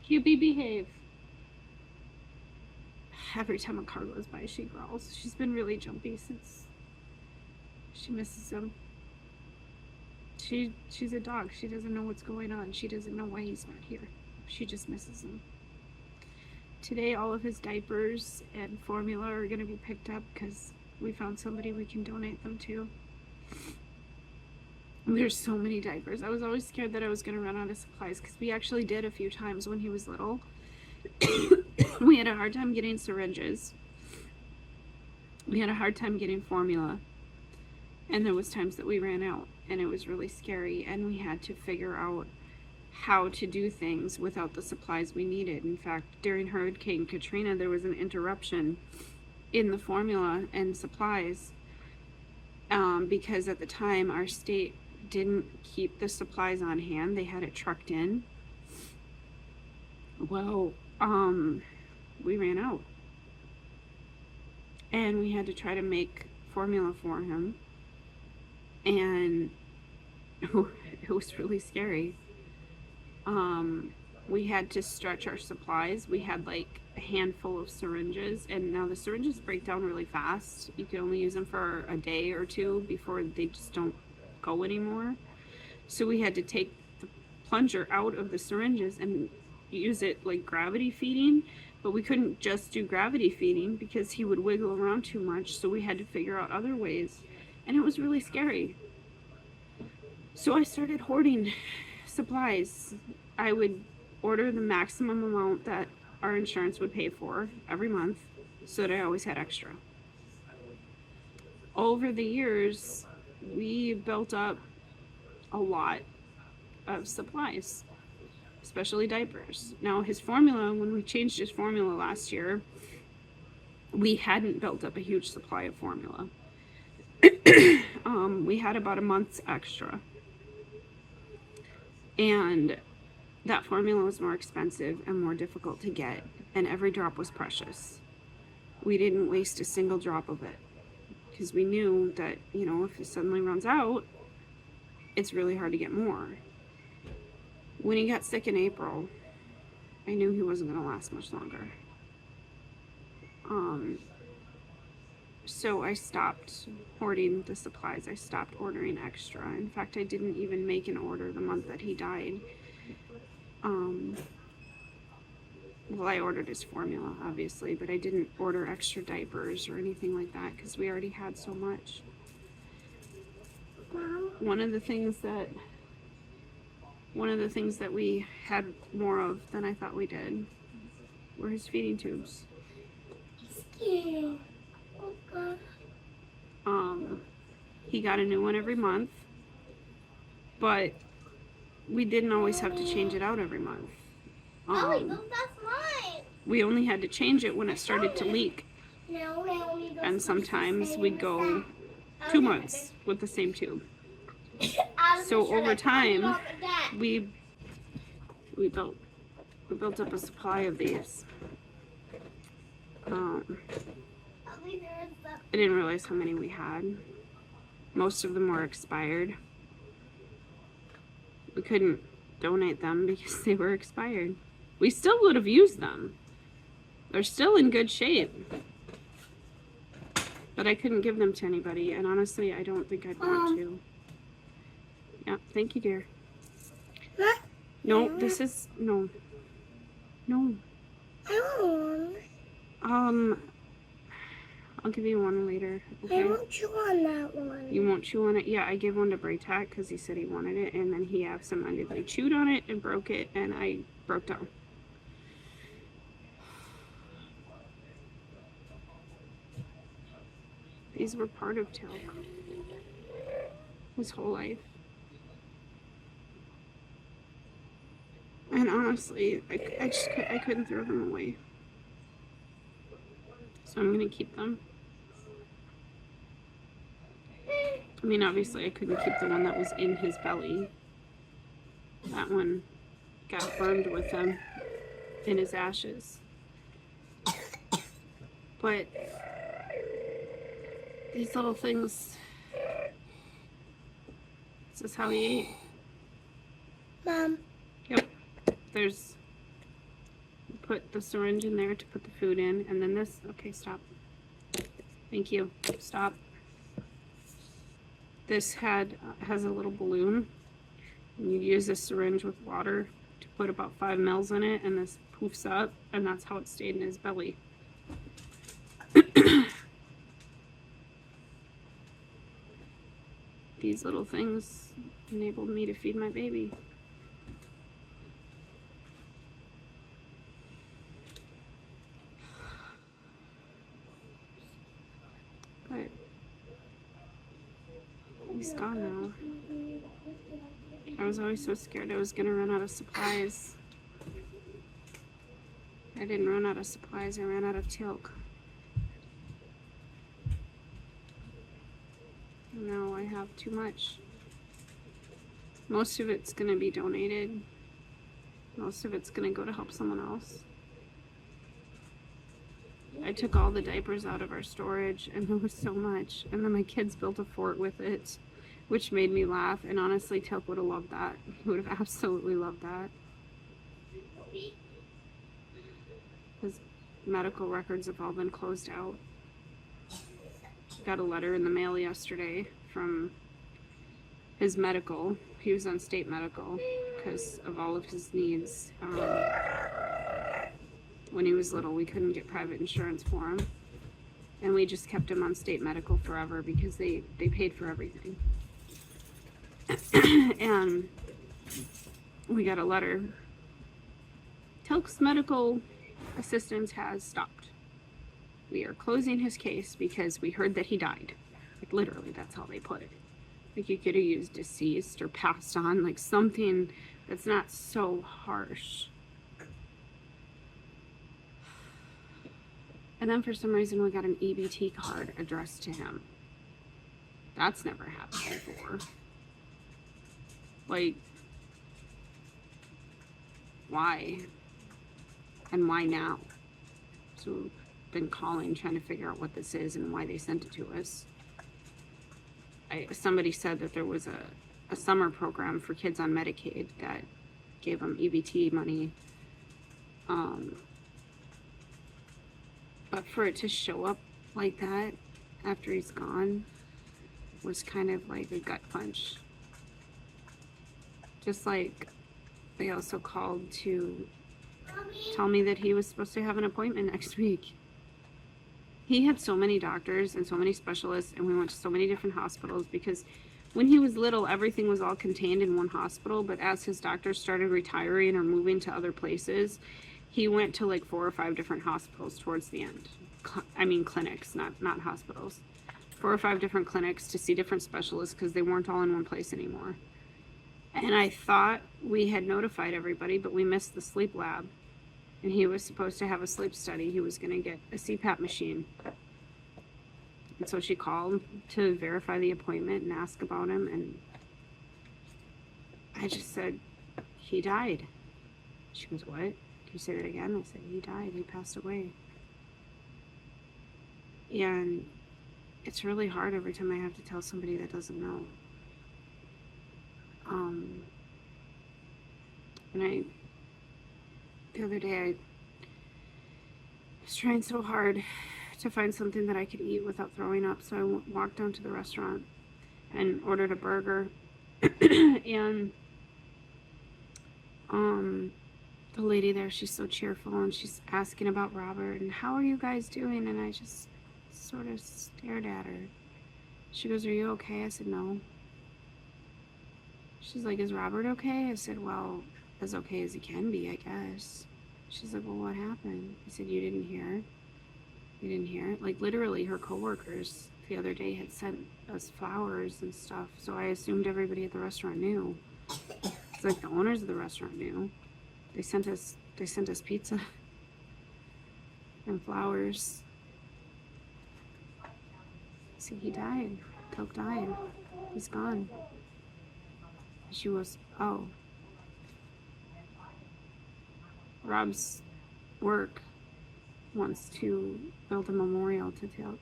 QB, behave. Every time a car goes by, she growls. She's been really jumpy since she misses him. She's a dog. She doesn't know what's going on. She doesn't know why he's not here. She just misses him. Today, all of his diapers and formula are going to be picked up because we found somebody we can donate them to. There's so many diapers. I was always scared that I was going to run out of supplies because we actually did a few times when he was little. We had a hard time getting syringes. We had a hard time getting formula. And there was times that we ran out and it was really scary and we had to figure out how to do things without the supplies we needed. In fact, during Hurricane Katrina, there was an interruption in the formula and supplies because at the time our state didn't keep the supplies on hand. They had it trucked in. Well, we ran out and we had to try to make formula for him, and it was really scary. We had to stretch our supplies. We had like a handful of syringes, and now the syringes break down really fast. You can only use them for a day or two before they just don't go anymore. So we had to take the plunger out of the syringes and use it like gravity feeding, but we couldn't just do gravity feeding because he would wiggle around too much. So we had to figure out other ways And it was really scary. So I started hoarding supplies. I would order the maximum amount that our insurance would pay for every month so that I always had extra. Over the years, we built up a lot of supplies, especially diapers. Now his formula, when we changed his formula last year, we hadn't built up a huge supply of formula. We had about a month's extra. And that formula was more expensive and more difficult to get, and every drop was precious. We didn't waste a single drop of it because we knew that, you know, if it suddenly runs out, it's really hard to get more. When he got sick in April, I knew he wasn't going to last much longer. So I stopped hoarding the supplies. I stopped ordering extra. In fact, I didn't even make an order the month that he died. Well, I ordered his formula, obviously, but I didn't order extra diapers or anything like that because we already had so much. One of the things that we had more of than I thought we did were his feeding tubes. He got a new one every month, but we didn't always have to change it out every month. That's mine. We only had to change it when it started to leak, and sometimes we'd go 2 months with the same tube. So over time, we built up a supply of these. I didn't realize how many we had. Most of them were expired. We couldn't donate them because they were expired. We still would have used them. They're still in good shape. But I couldn't give them to anybody, and honestly, I don't think I'd want to. Yeah, thank you, dear. No, this is... No. No. I'll give you one later. Okay? I won't chew on that one. You won't chew on it? Yeah, I gave one to Braytac because he said he wanted it, and then he absentmindedly chewed on it and broke it, and I broke down. These were part of Teal'c his whole life. And honestly, I couldn't throw them away. So I'm gonna keep them. I mean, obviously I couldn't keep the one that was in his belly. That one got burned with him in his ashes. But these little things, this is how he ate. Mom. Yep. There's, put the syringe in there to put the food in, and then this, okay, stop. Thank you. Stop. This has a little balloon, and you use this syringe with water to put about 5 mils in it, and this poofs up, and that's how it stayed in his belly. These little things enabled me to feed my baby. But he's gone now. I was always so scared I was gonna run out of supplies. I didn't run out of supplies, I ran out of Teal'c. No, I have too much. Most of it's gonna be donated. Most of it's gonna go to help someone else. I took all the diapers out of our storage, and there was so much. And then my kids built a fort with it, which made me laugh. And honestly, Teal'c would have loved that. He would have absolutely loved that. His medical records have all been closed out. Got a letter in the mail yesterday from his medical. He was on state medical because of all of his needs. When he was little, we couldn't get private insurance for him. And we just kept him on state medical forever because they paid for everything. And we got a letter. Teal'c's medical assistance has stopped. We are closing his case because we heard that he died. Like, literally, that's how they put it. Like, you could have used deceased or passed on, like something that's not so harsh. And then for some reason we got an EBT card addressed to him. That's never happened before. Like, why? And why now? So we've been calling, trying to figure out what this is and why they sent it to us. Somebody said that there was a summer program for kids on Medicaid that gave them EBT money. But for it to show up like that after he's gone was kind of like a gut punch. Just like they also called to tell me that he was supposed to have an appointment next week. He had so many doctors and so many specialists, and we went to so many different hospitals because when he was little, everything was all contained in one hospital. But as his doctors started retiring or moving to other places, he went to like 4 or 5 different hospitals towards the end. I mean clinics, not hospitals. 4 or 5 different clinics to see different specialists because they weren't all in one place anymore. And I thought we had notified everybody, but we missed the sleep lab. And he was supposed to have a sleep study. He was going to get a CPAP machine. And so she called to verify the appointment and ask about him. And I just said, he died. She goes, what? Can you say that again? I said, he died. He passed away. And it's really hard every time I have to tell somebody that doesn't know. And the other day, I was trying so hard to find something that I could eat without throwing up. So I walked down to the restaurant and ordered a burger. And the lady there, she's so cheerful, and she's asking about Robert and how are you guys doing? And I just sort of stared at her. She goes, are you okay? I said, no. She's like, is Robert okay? I said, well, as okay as he can be, I guess. She's like, well, what happened? I said, you didn't hear? You didn't hear? Like, literally, her coworkers the other day had sent us flowers and stuff, so I assumed everybody at the restaurant knew. It's like the owners of the restaurant knew. They sent us pizza and flowers. See, he died. Teal'c died. He's gone. She was, oh. Rob's work wants to build a memorial to Teal'c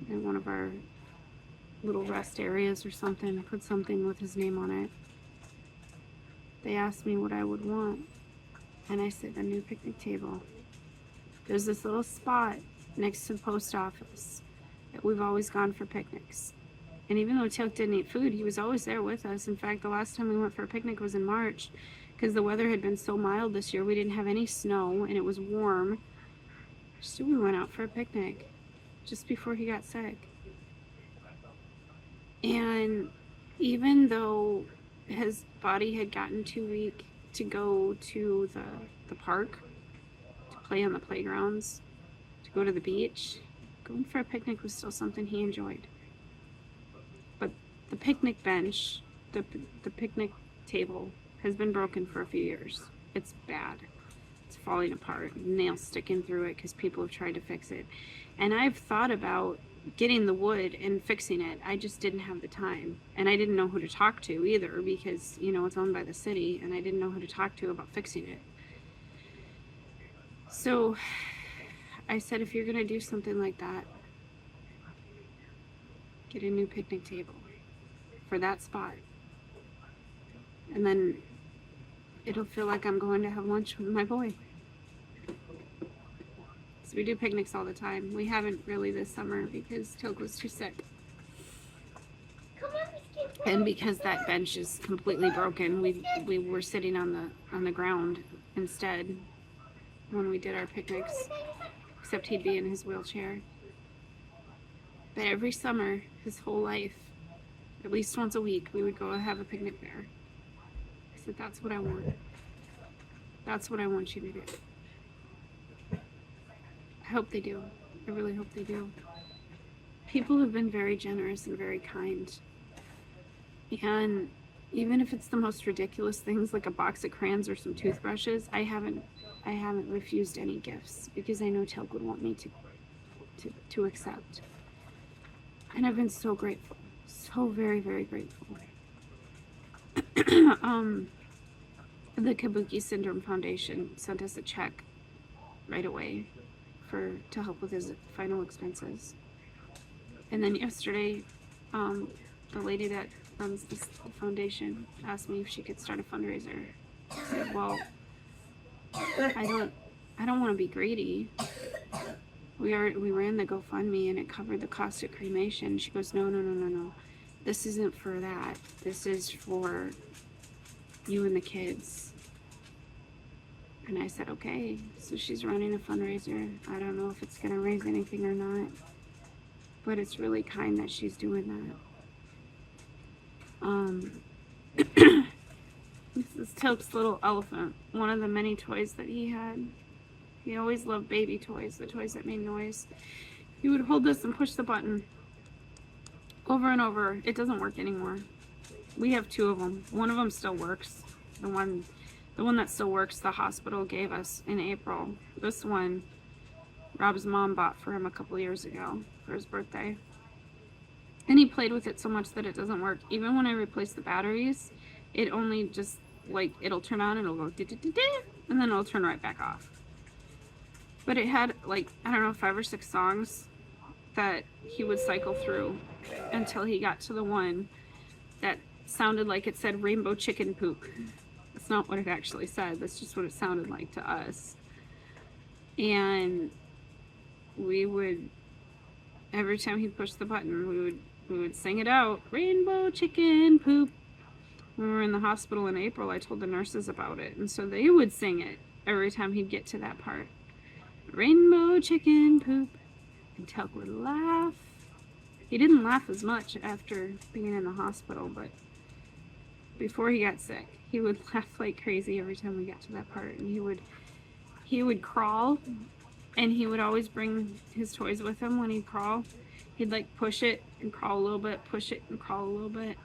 in one of our little rest areas or something. Put something with his name on it. They asked me what I would want, and I said a new picnic table. There's this little spot next to the post office that we've always gone for picnics. And even though Teal'c didn't eat food, he was always there with us. In fact, the last time we went for a picnic was in March, because the weather had been so mild this year. We didn't have any snow, and it was warm. So we went out for a picnic just before he got sick. And even though his body had gotten too weak to go to the park, to play on the playgrounds, to go to the beach, going for a picnic was still something he enjoyed. But the picnic bench, the picnic table has been broken for a few years. It's bad. It's falling apart, nails sticking through it because people have tried to fix it. And I've thought about getting the wood and fixing it. I just didn't have the time. And I didn't know who to talk to either because, you know, it's owned by the city, and I didn't know who to talk to about fixing it. So I said, if you're going to do something like that, get a new picnic table for that spot. And then it'll feel like I'm going to have lunch with my boy. So we do picnics all the time. We haven't really this summer because Teal'c was too sick. And because that bench is completely broken, we were sitting on the ground instead when we did our picnics. except he'd be in his wheelchair. But every summer, his whole life, at least once a week, we would go have a picnic there. I said, that's what I want. That's what I want you to do. I hope they do. I really hope they do. People have been very generous and very kind. And even if it's the most ridiculous things like a box of crayons or some toothbrushes, I haven't refused any gifts because I know Teal'c would want me to accept. And I've been so grateful. So very, very grateful. The Kabuki Syndrome Foundation sent us a check right away to help with his final expenses. And then yesterday, the lady that runs the foundation asked me if she could start a fundraiser. I said, well, I don't want to be greedy. We ran the GoFundMe and it covered the cost of cremation. She goes, no. This isn't for that. This is for you and the kids. And I said, okay. So she's running a fundraiser. I don't know if it's going to raise anything or not. But it's really kind that she's doing that. This is Teal'c's little elephant. One of the many toys that he had. He always loved baby toys, the toys that made noise. He would hold this and push the button over and over. It doesn't work anymore. We have two of them. One of them still works. The one that still works, the hospital gave us in April. This one, Rob's mom bought for him a couple years ago for his birthday. And he played with it so much that it doesn't work. Even when I replace the batteries, it only just, like, it'll turn on and it'll go da-da-da-da, and then it'll turn right back off. But it had, like, I don't know, 5 or 6 songs that he would cycle through until he got to the one that sounded like it said rainbow chicken poop. That's not what it actually said. That's just what it sounded like to us. And we would, every time he pushed the button, we would sing it out, rainbow chicken poop. When we were in the hospital in April, I told the nurses about it, and so they would sing it every time he'd get to that part. Rainbow chicken poop. And Teal'c would laugh. He didn't laugh as much after being in the hospital, but before he got sick, he would laugh like crazy every time we got to that part. And he would crawl, and he would always bring his toys with him when he'd crawl. He'd like push it and crawl a little bit, push it and crawl a little bit.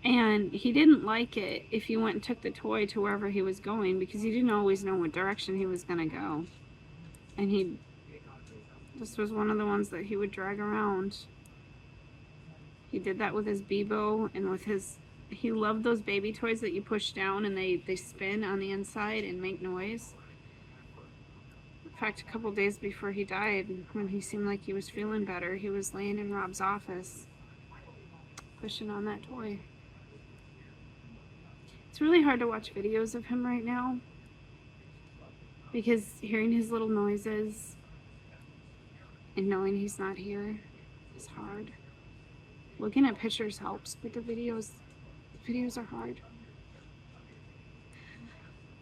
And he didn't like it if you went and took the toy to wherever he was going, because he didn't always know what direction he was going to go. And this was one of the ones that he would drag around. He did that with his Bebo and with he loved those baby toys that you push down and they spin on the inside and make noise. In fact, a couple days before he died, when he seemed like he was feeling better, he was laying in Rob's office pushing on that toy. It's really hard to watch videos of him right now because hearing his little noises and knowing he's not here is hard. Looking at pictures helps, but the videos are hard.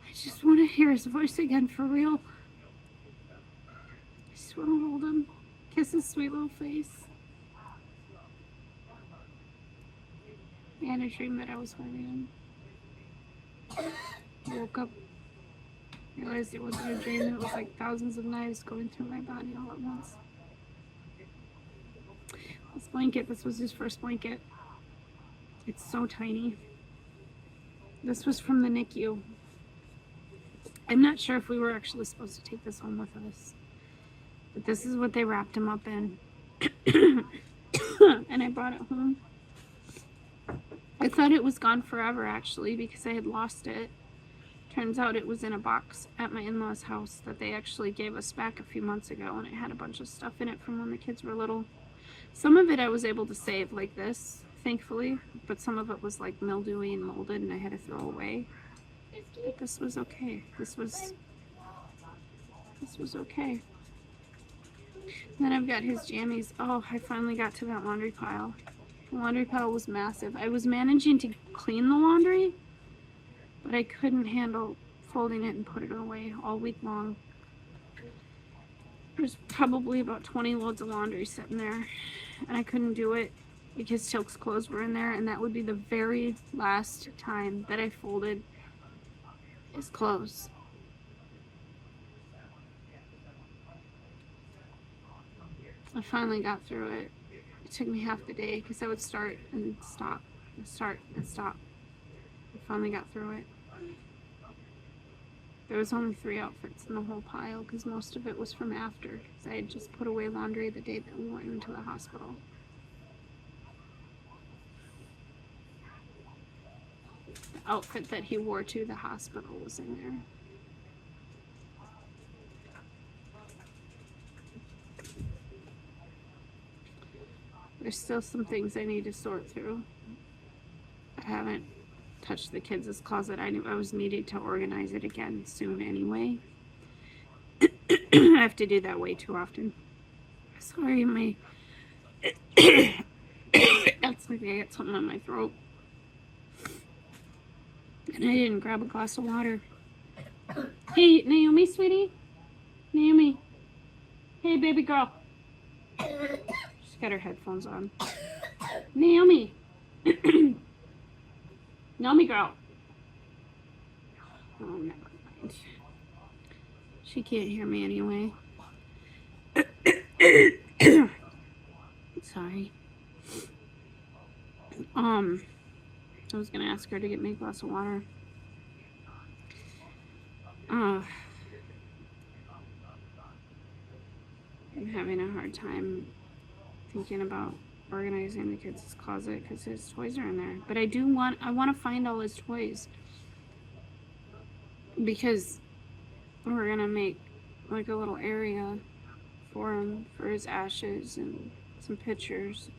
I just want to hear his voice again for real. I just want to hold him, kiss his sweet little face. I had a dream that I was holding him. I woke up, realized it wasn't a dream. It was like thousands of knives going through my body all at once. This blanket, this was his first blanket. It's so tiny. This was from the NICU. I'm not sure if we were actually supposed to take this home with us, but this is what they wrapped him up in. And I brought it home. I thought it was gone forever, actually, because I had lost it. Turns out it was in a box at my in-laws' house that they actually gave us back a few months ago, and it had a bunch of stuff in it from when the kids were little. Some of it I was able to save, like this, thankfully, but some of it was like mildewy and molded and I had to throw away. But this was okay. This was okay. And then I've got his jammies. Oh, I finally got to that laundry pile. The laundry pile was massive. I was managing to clean the laundry, but I couldn't handle folding it and put it away all week long. There's probably about 20 loads of laundry sitting there, and I couldn't do it because Teal'c's clothes were in there, and that would be the very last time that I folded his clothes. I finally got through it. It took me half the day because I would start and stop, and start and stop. I finally got through it. There was only 3 outfits in the whole pile because most of it was from after, because I had just put away laundry the day that we went into the hospital. The outfit that he wore to the hospital was in there. There's still some things I need to sort through. I haven't touched the kids' closet. I knew I was needing to organize it again soon anyway. I have to do that way too often. Sorry, my that's like I got something on my throat. And I didn't grab a glass of water. Hey, Naomi, sweetie. Naomi. Hey, baby girl. She's got her headphones on. Naomi. Naomi girl. Oh, never mind. She can't hear me anyway. Sorry. I was gonna ask her to get me a glass of water. I'm having a hard time thinking about organizing the kids' closet because his toys are in there. But I want to find all his toys because we're gonna make like a little area for him for his ashes and some pictures.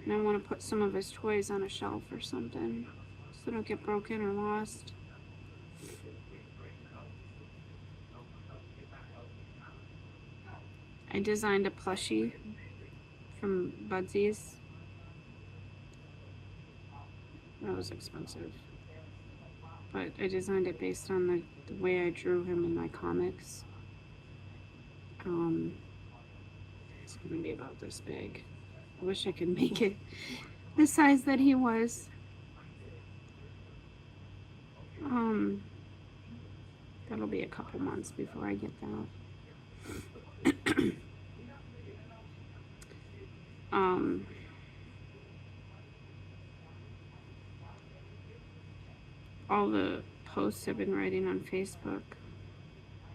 And I want to put some of his toys on a shelf or something so they don't get broken or lost. I designed a plushie from Budsies. That was expensive. But I designed it based on the way I drew him in my comics. It's gonna be about this big. I wish I could make it the size that he was. That'll be a couple months before I get that. All the posts I've been writing on Facebook,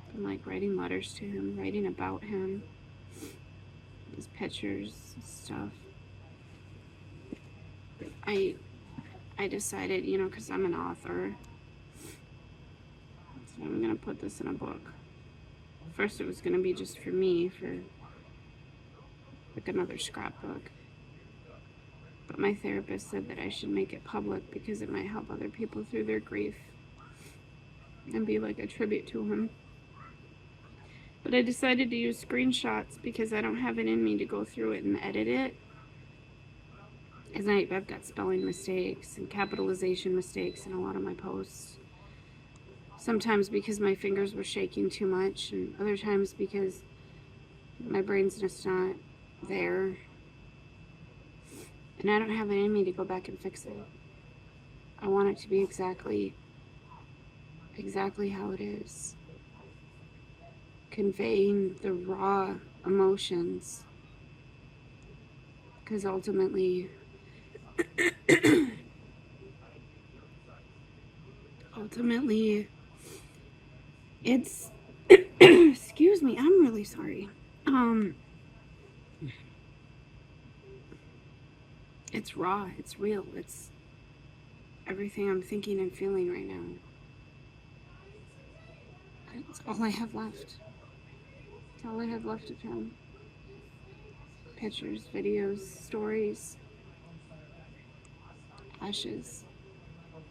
I've been like writing letters to him, writing about him, his pictures and stuff. I decided, you know, because I'm an author, so I'm gonna put this in a book. First it was gonna be just for me, for like another scrapbook. But my therapist said that I should make it public because it might help other people through their grief and be like a tribute to him. But I decided to use screenshots because I don't have it in me to go through it and edit it. As I've got spelling mistakes and capitalization mistakes in a lot of my posts. Sometimes because my fingers were shaking too much, and other times because my brain's just not there. And I don't have it in me to go back and fix it. I want it to be exactly how it is. Conveying the raw emotions. Because ultimately, it's, excuse me, I'm really sorry. It's raw, it's real, it's everything I'm thinking and feeling right now. It's all I have left. It's all I have left of him. Pictures, videos, stories, ashes.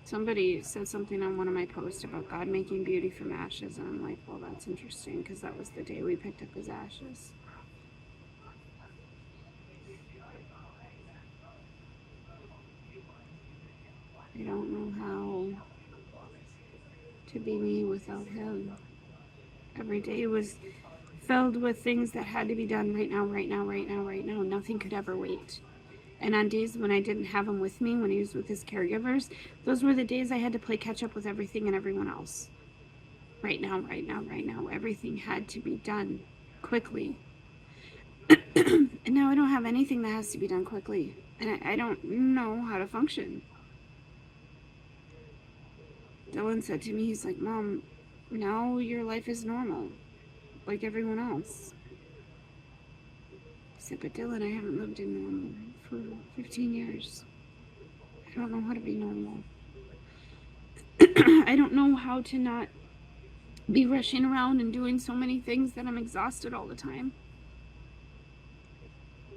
Somebody said something on one of my posts about God making beauty from ashes, and I'm like, well, that's interesting, because that was the day we picked up his ashes. I don't know how to be me without him. Every day was filled with things that had to be done right now, right now, right now, right now. Nothing could ever wait. And on days when I didn't have him with me, when he was with his caregivers, those were the days I had to play catch up with everything and everyone else. Right now, right now, right now. Everything had to be done quickly. And now I don't have anything that has to be done quickly. And I don't know how to function. Dylan said to me, he's like, Mom, now your life is normal, like everyone else. I said, but Dylan, I haven't lived in normal for 15 years. I don't know how to be normal. I don't know how to not be rushing around and doing so many things that I'm exhausted all the time.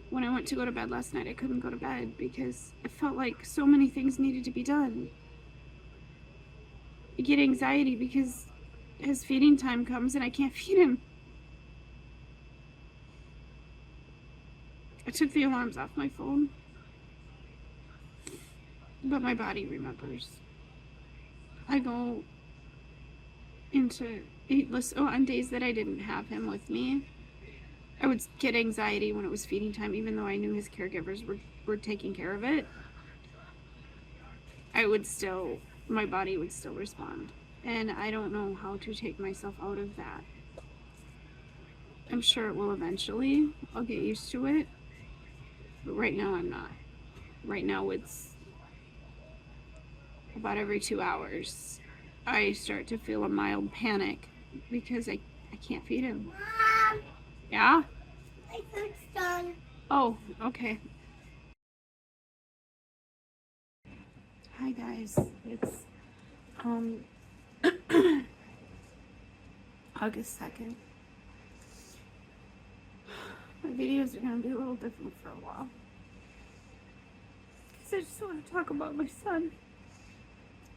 When I went to go to bed last night, I couldn't go to bed because it felt like so many things needed to be done. I get anxiety because his feeding time comes and I can't feed him. I took the alarms off my phone, but my body remembers. I go into on days that I didn't have him with me. I would get anxiety when it was feeding time, even though I knew his caregivers were taking care of it. My body would still respond. And I don't know how to take myself out of that. I'm sure it will eventually. I'll get used to it. But right now I'm not. Right now it's about every 2 hours. I start to feel a mild panic because I can't feed him. Mom, Yeah? my food's done. Oh, okay. Hi guys. It's August 2nd. My videos are going to be a little different for a while. Because I just want to talk about my son.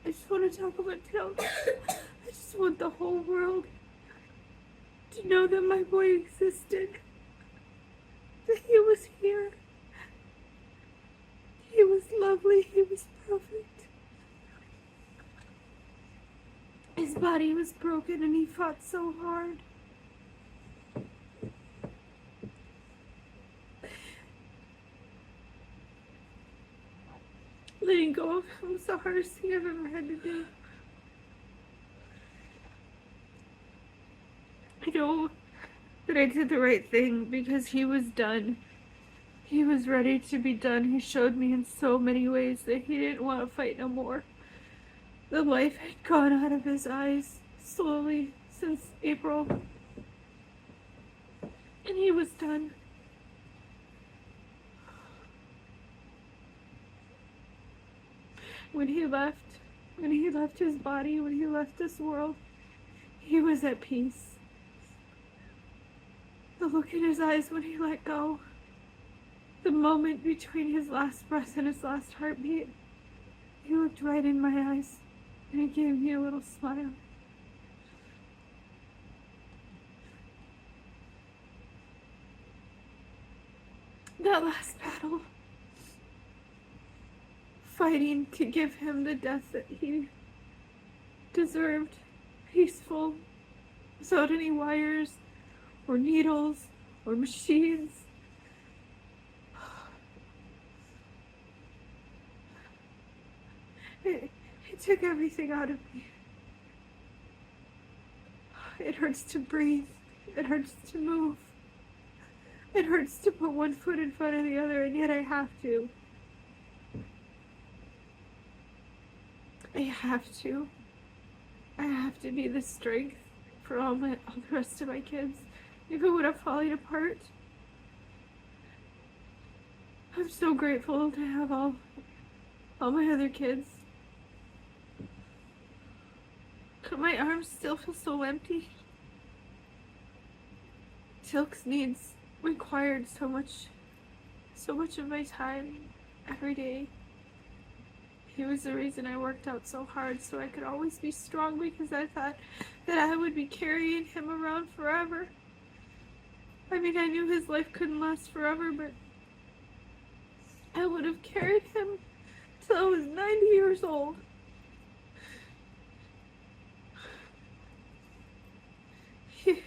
I just want to talk about Teal'c. I just want the whole world to know that my boy existed. That he was here. He was lovely. He was perfect. His body was broken and he fought so hard. Letting go of him was the hardest thing I've ever had to do. I know that I did the right thing because he was done. He was ready to be done. He showed me in so many ways that he didn't want to fight no more. The life had gone out of his eyes slowly since April. And he was done. When he left his body, when he left this world, he was at peace. The look in his eyes when he let go, the moment between his last breath and his last heartbeat, he looked right in my eyes and he gave me a little smile. That last battle, fighting to give him the death that he deserved, peaceful, without any wires or needles or machines. It took everything out of me. It hurts to breathe. It hurts to move. It hurts to put one foot in front of the other, and yet I have to. I have to. I have to be the strength for all the rest of my kids. If it would have fallen apart. I'm so grateful to have all my other kids. But my arms still feel so empty. Teal'c's needs required so much of my time every day. He was the reason I worked out so hard, so I could always be strong, because I thought that I would be carrying him around forever. I mean, I knew his life couldn't last forever, but I would have carried him till I was 90 years old. He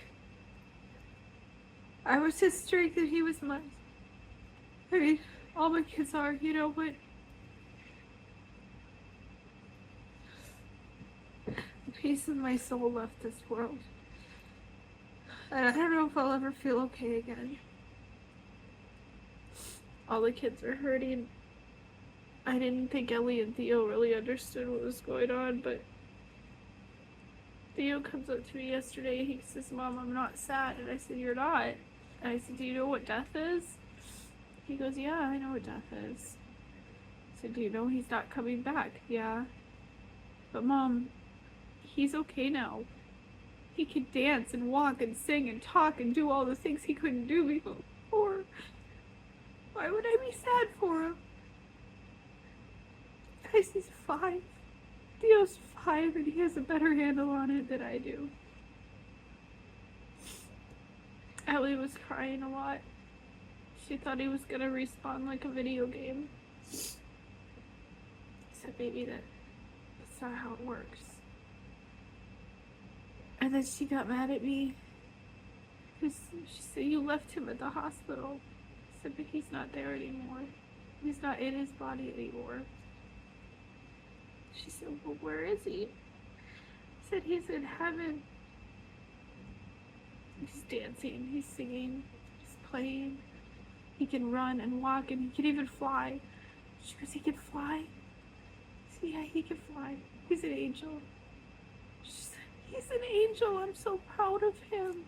I was his strength and he was mine. I mean, all my kids are, but a piece of my soul left this world. And I don't know if I'll ever feel okay again. All the kids are hurting. I didn't think Ellie and Theo really understood what was going on, but Theo comes up to me yesterday. He says, "Mom, I'm not sad." And I said, "You're not." And I said, "Do you know what death is?" He goes, "Yeah, I know what death is." I said, "Do you know he's not coming back?" "Yeah." "But Mom, he's okay now. He can dance and walk and sing and talk and do all the things he couldn't do before. Why would I be sad for him?" Guys, he's 5. Theo's 5 and he has a better handle on it than I do. Ellie was crying a lot. She thought he was gonna respawn like a video game. I said, "Baby, that's not how it works." And then she got mad at me because she said, "You left him at the hospital." I said, "But he's not there anymore. He's not in his body anymore." She said, "Well, where is he?" I said, "He's in heaven. He's dancing, he's singing, he's playing. He can run and walk and he can even fly." She goes, "He can fly?" I said, "Yeah, he can fly. He's an angel." She said, "He's an angel. I'm so proud of him."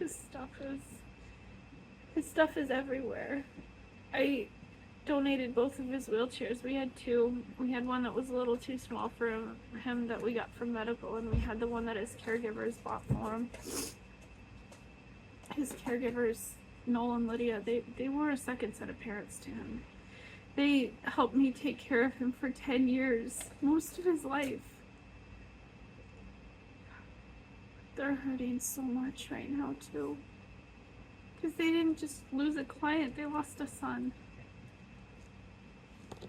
His stuff is everywhere. I donated both of his wheelchairs. We had 2. We had one that was a little too small for him that we got from medical, and we had the one that his caregivers bought for him. His caregivers, Noel and Lydia, they were a second set of parents to him. They helped me take care of him for 10 years, most of his life. They're hurting so much right now too, because they didn't just lose a client, they lost a son.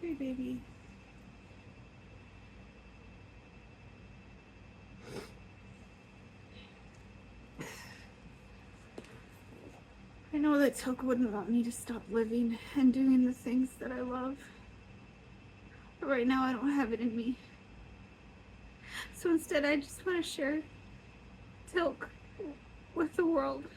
Hey, baby. I know that Teal'c wouldn't want me to stop living and doing the things that I love. But right now I don't have it in me. So instead I just want to share Teal'c with the world.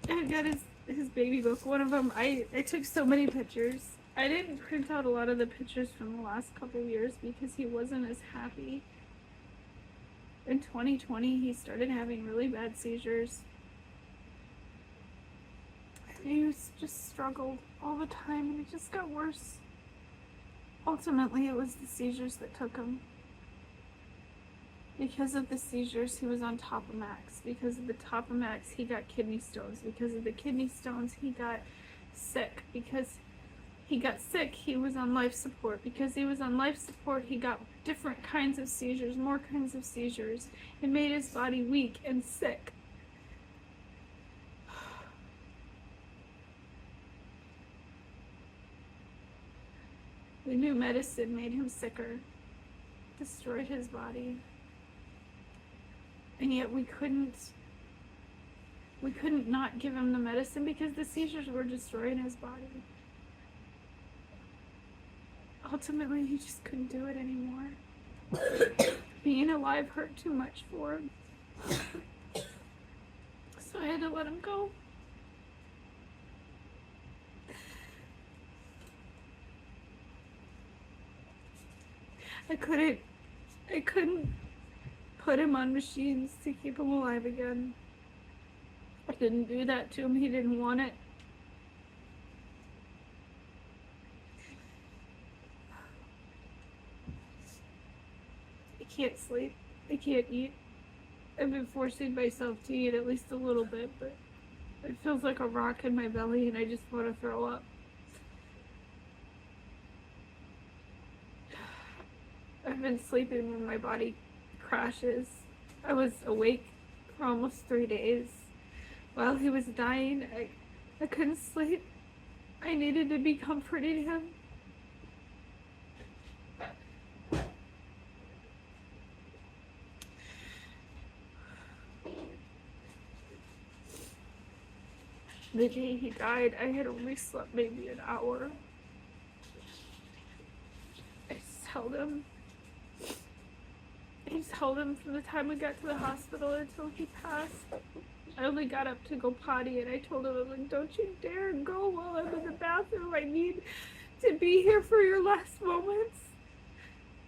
I got his baby book. One of them, I took so many pictures. I didn't print out a lot of the pictures from the last couple of years because he wasn't as happy. In 2020, he started having really bad seizures. And he just struggled all the time, and it just got worse. Ultimately, it was the seizures that took him. Because of the seizures, he was on Topomax. Because of the Topomax, he got kidney stones. Because of the kidney stones, he got sick. Because he got sick, he was on life support. Because he was on life support, he got different kinds of seizures, more kinds of seizures. It made his body weak and sick. The new medicine made him sicker, destroyed his body. And yet we couldn't not give him the medicine because the seizures were destroying his body. Ultimately, he just couldn't do it anymore. Being alive hurt too much for him. So I had to let him go. I couldn't put him on machines to keep him alive again. I didn't do that to him. He didn't want it. I can't sleep. I can't eat. I've been forcing myself to eat at least a little bit, but it feels like a rock in my belly and I just want to throw up. I've been sleeping when my body crashes. I was awake for almost 3 days. While he was dying, I couldn't sleep. I needed to be comforting him. The day he died, I had only slept maybe an hour. I just held him. I just held him from the time we got to the hospital until he passed. I only got up to go potty, and I told him, I was like, don't you dare go while I'm in the bathroom. I need to be here for your last moments.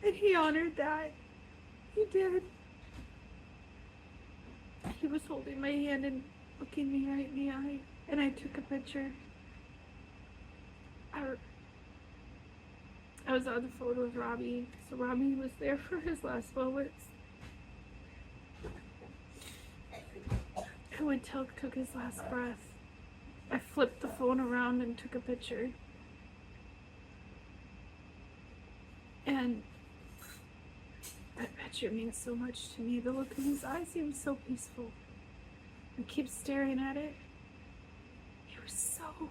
And he honored that. He did. He was holding my hand and looking me right in the eye, and I took a picture. I was on the phone with Robbie, so Robbie was there for his last moments. And when Teal'c took his last breath, I flipped the phone around and took a picture. And that picture means so much to me. The look in his eyes, he was so peaceful. I keep staring at it. He was so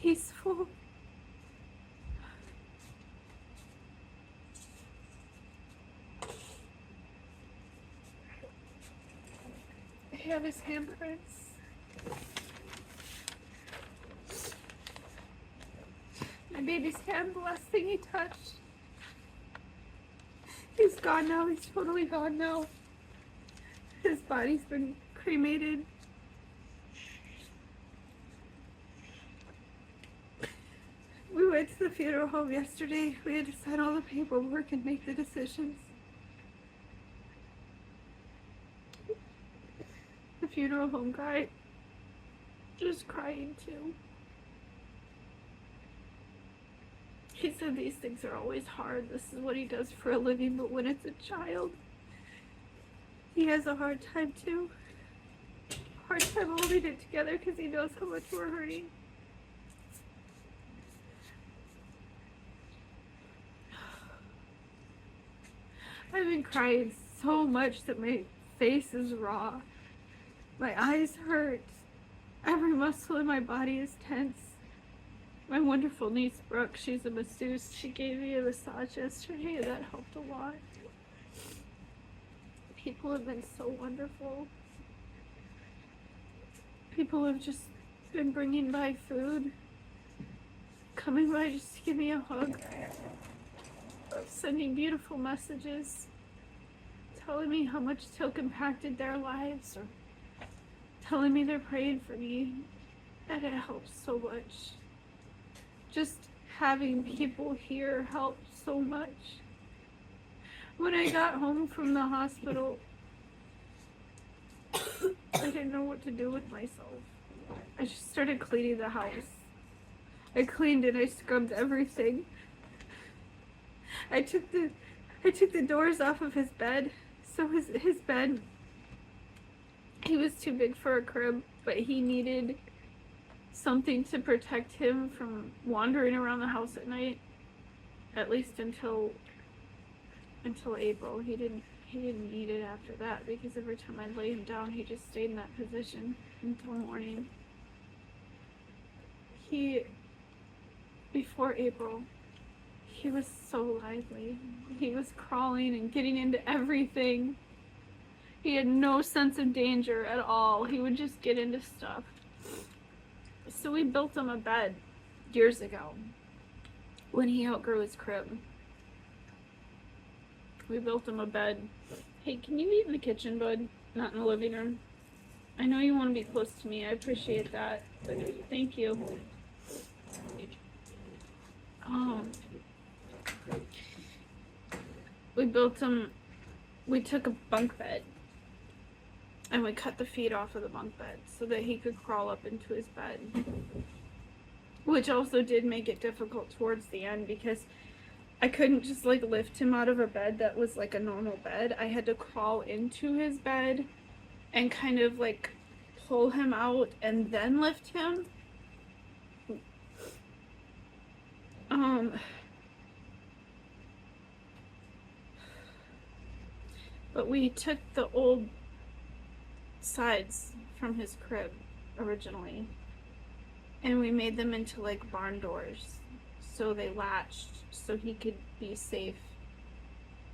peaceful. I have his handprints. My baby's hand, the last thing he touched. He's gone now. He's totally gone now. His body's been cremated. We went to the funeral home yesterday. We had to sign all the paperwork and make the decisions. The funeral home guy was crying too. He said these things are always hard. This is what he does for a living, but when it's a child, he has a hard time too. Hard time holding it together because he knows how much we're hurting. I've been crying so much that my face is raw. My eyes hurt. Every muscle in my body is tense. My wonderful niece Brooke, she's a masseuse. She gave me a massage yesterday, and that helped a lot. People have been so wonderful. People have just been bringing by food, coming by just to give me a hug, sending beautiful messages, telling me how much Teal'c impacted their lives, or telling me they're praying for me, and it helps so much. Just having people here helped so much. When I got home from the hospital, I didn't know what to do with myself. I just started cleaning the house. I cleaned it, I scrubbed everything. I took the doors off of his bed. So his bed, he was too big for a crib, but he needed something to protect him from wandering around the house at night, at least until April. He didn't need it after that, because every time I lay him down, he just stayed in that position until morning. Before April, he was so lively. He was crawling and getting into everything. He had no sense of danger at all. He would just get into stuff. So we built him a bed years ago when he outgrew his crib. We built him a bed. Hey, can you eat in the kitchen, bud? Not in the living room. I know you want to be close to me. I appreciate that. But thank you. We took a bunk bed and we cut the feet off of the bunk bed so that he could crawl up into his bed, which also did make it difficult towards the end because I couldn't just like lift him out of a bed that was like a normal bed. I had to crawl into his bed and kind of like pull him out and then lift him. But we took the old sides from his crib originally and we made them into like barn doors, so they latched so he could be safe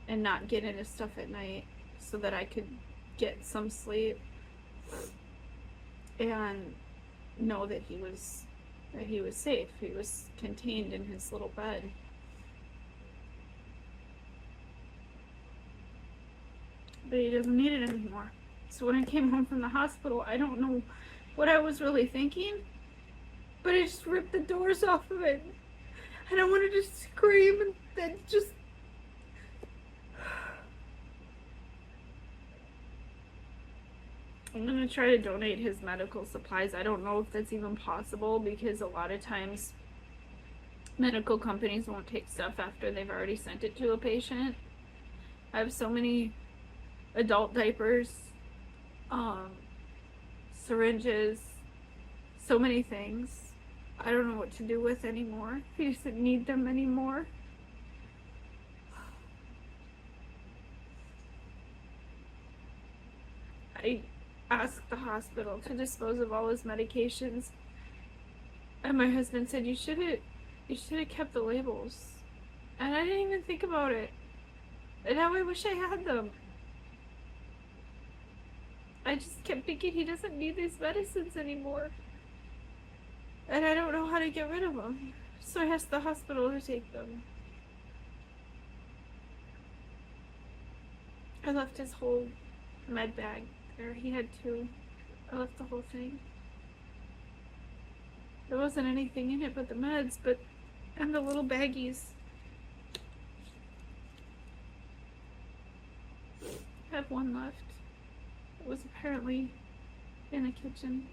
and not get into stuff at night, so that I could get some sleep. And know that he was safe. He was contained in his little bed. But he doesn't need it anymore. So when I came home from the hospital, I don't know what I was really thinking, but I just ripped the doors off of it. And I wanted to scream and then just... I'm going to try to donate his medical supplies. I don't know if that's even possible because a lot of times medical companies won't take stuff after they've already sent it to a patient. I have so many adult diapers, syringes, so many things. I don't know what to do with anymore. He doesn't need them anymore. I asked the hospital to dispose of all his medications, and my husband said, you should have kept the labels. And I didn't even think about it. And now I wish I had them. I just kept thinking he doesn't need these medicines anymore. And I don't know how to get rid of them. So I asked the hospital to take them. I left his whole med bag there. He had 2. I left the whole thing. There wasn't anything in it but the meds, and the little baggies. I have 1 left. It was apparently in the kitchen.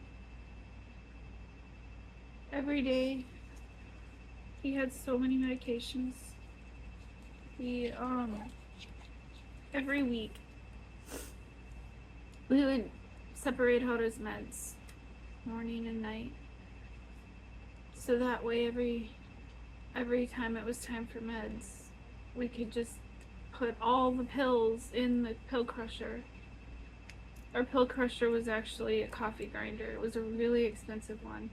Every day he had so many medications. He every week we would separate out his meds morning and night, so that way every time it was time for meds we could just put all the pills in the pill crusher. Our pill crusher was actually a coffee grinder. It was a really expensive one.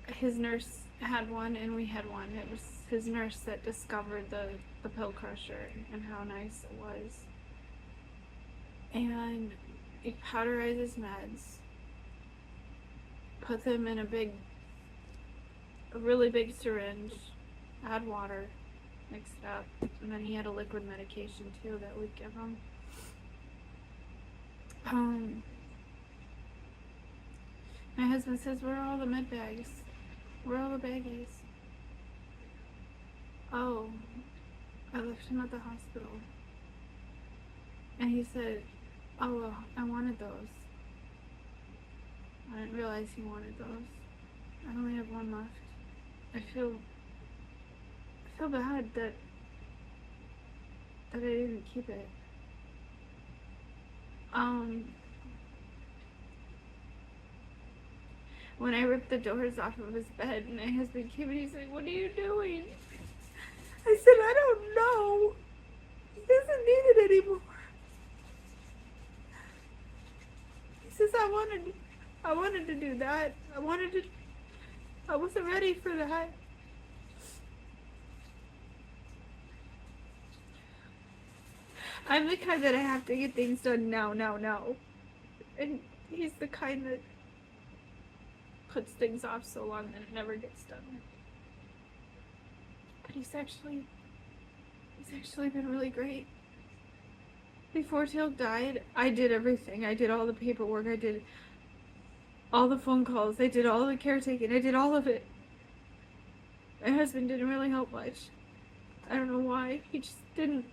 His nurse had one and we had one. It was his nurse that discovered the pill crusher and how nice it was. And he powderizes meds, put them in a really big syringe, add water, mix it up, and then he had a liquid medication too that we'd give him. My husband says, where are all the med bags? Where are all the baggies? Oh, I left him at the hospital. And he said, oh, well, I wanted those. I didn't realize he wanted those. I only have 1 left. I feel bad that I didn't keep it. When I ripped the doors off of his bed and my husband came and he's like, what are you doing? I said, I don't know. He doesn't need it anymore. He says, I wanted to do that. I wasn't ready for that. I'm the kind that I have to get things done now. And he's the kind that puts things off so long that it never gets done. But he's actually been really great. Before Teal'c died, I did everything. I did all the paperwork. I did all the phone calls. I did all the caretaking. I did all of it. My husband didn't really help much. I don't know why. He just didn't.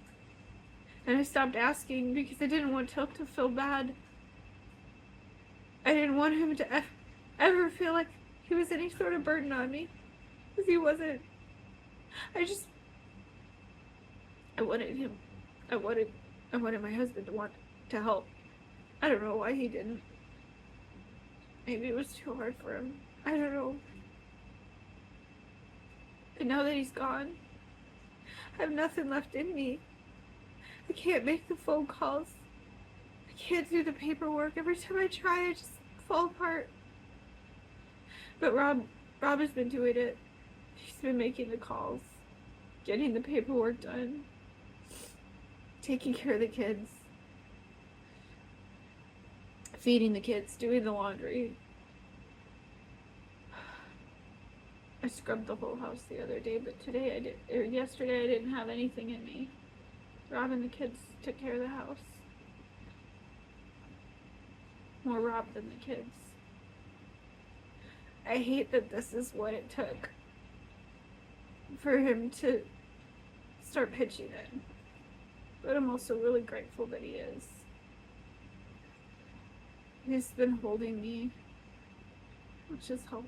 And I stopped asking because I didn't want Teal'c to feel bad. I didn't want him to ever feel like he was any sort of burden on me. Because he wasn't. I wanted my husband to want to help. I don't know why he didn't. Maybe it was too hard for him. I don't know. And now that he's gone, I have nothing left in me. I can't make the phone calls. I can't do the paperwork. Every time I try, I just fall apart. But Rob has been doing it. He's been making the calls, getting the paperwork done, taking care of the kids. feeding the kids, doing the laundry. I scrubbed the whole house the other day, but yesterday I didn't have anything in me. Rob and the kids took care of the house. More Rob than the kids. I hate that this is what it took for him to start pitching in. But I'm also really grateful that he is. He's been holding me, which has helped.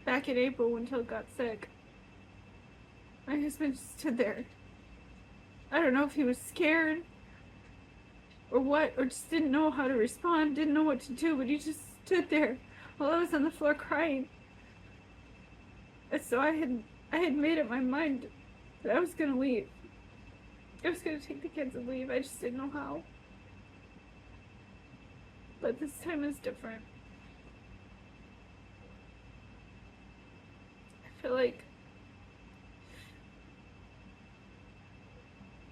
Back in April when Teal'c got sick, my husband just stood there. I don't know if he was scared or what, or just didn't know how to respond, didn't know what to do, but he just stood there while I was on the floor crying. And so I had made up my mind that I was gonna leave. I was gonna take the kids and leave. I just didn't know how. But this time is different. I feel like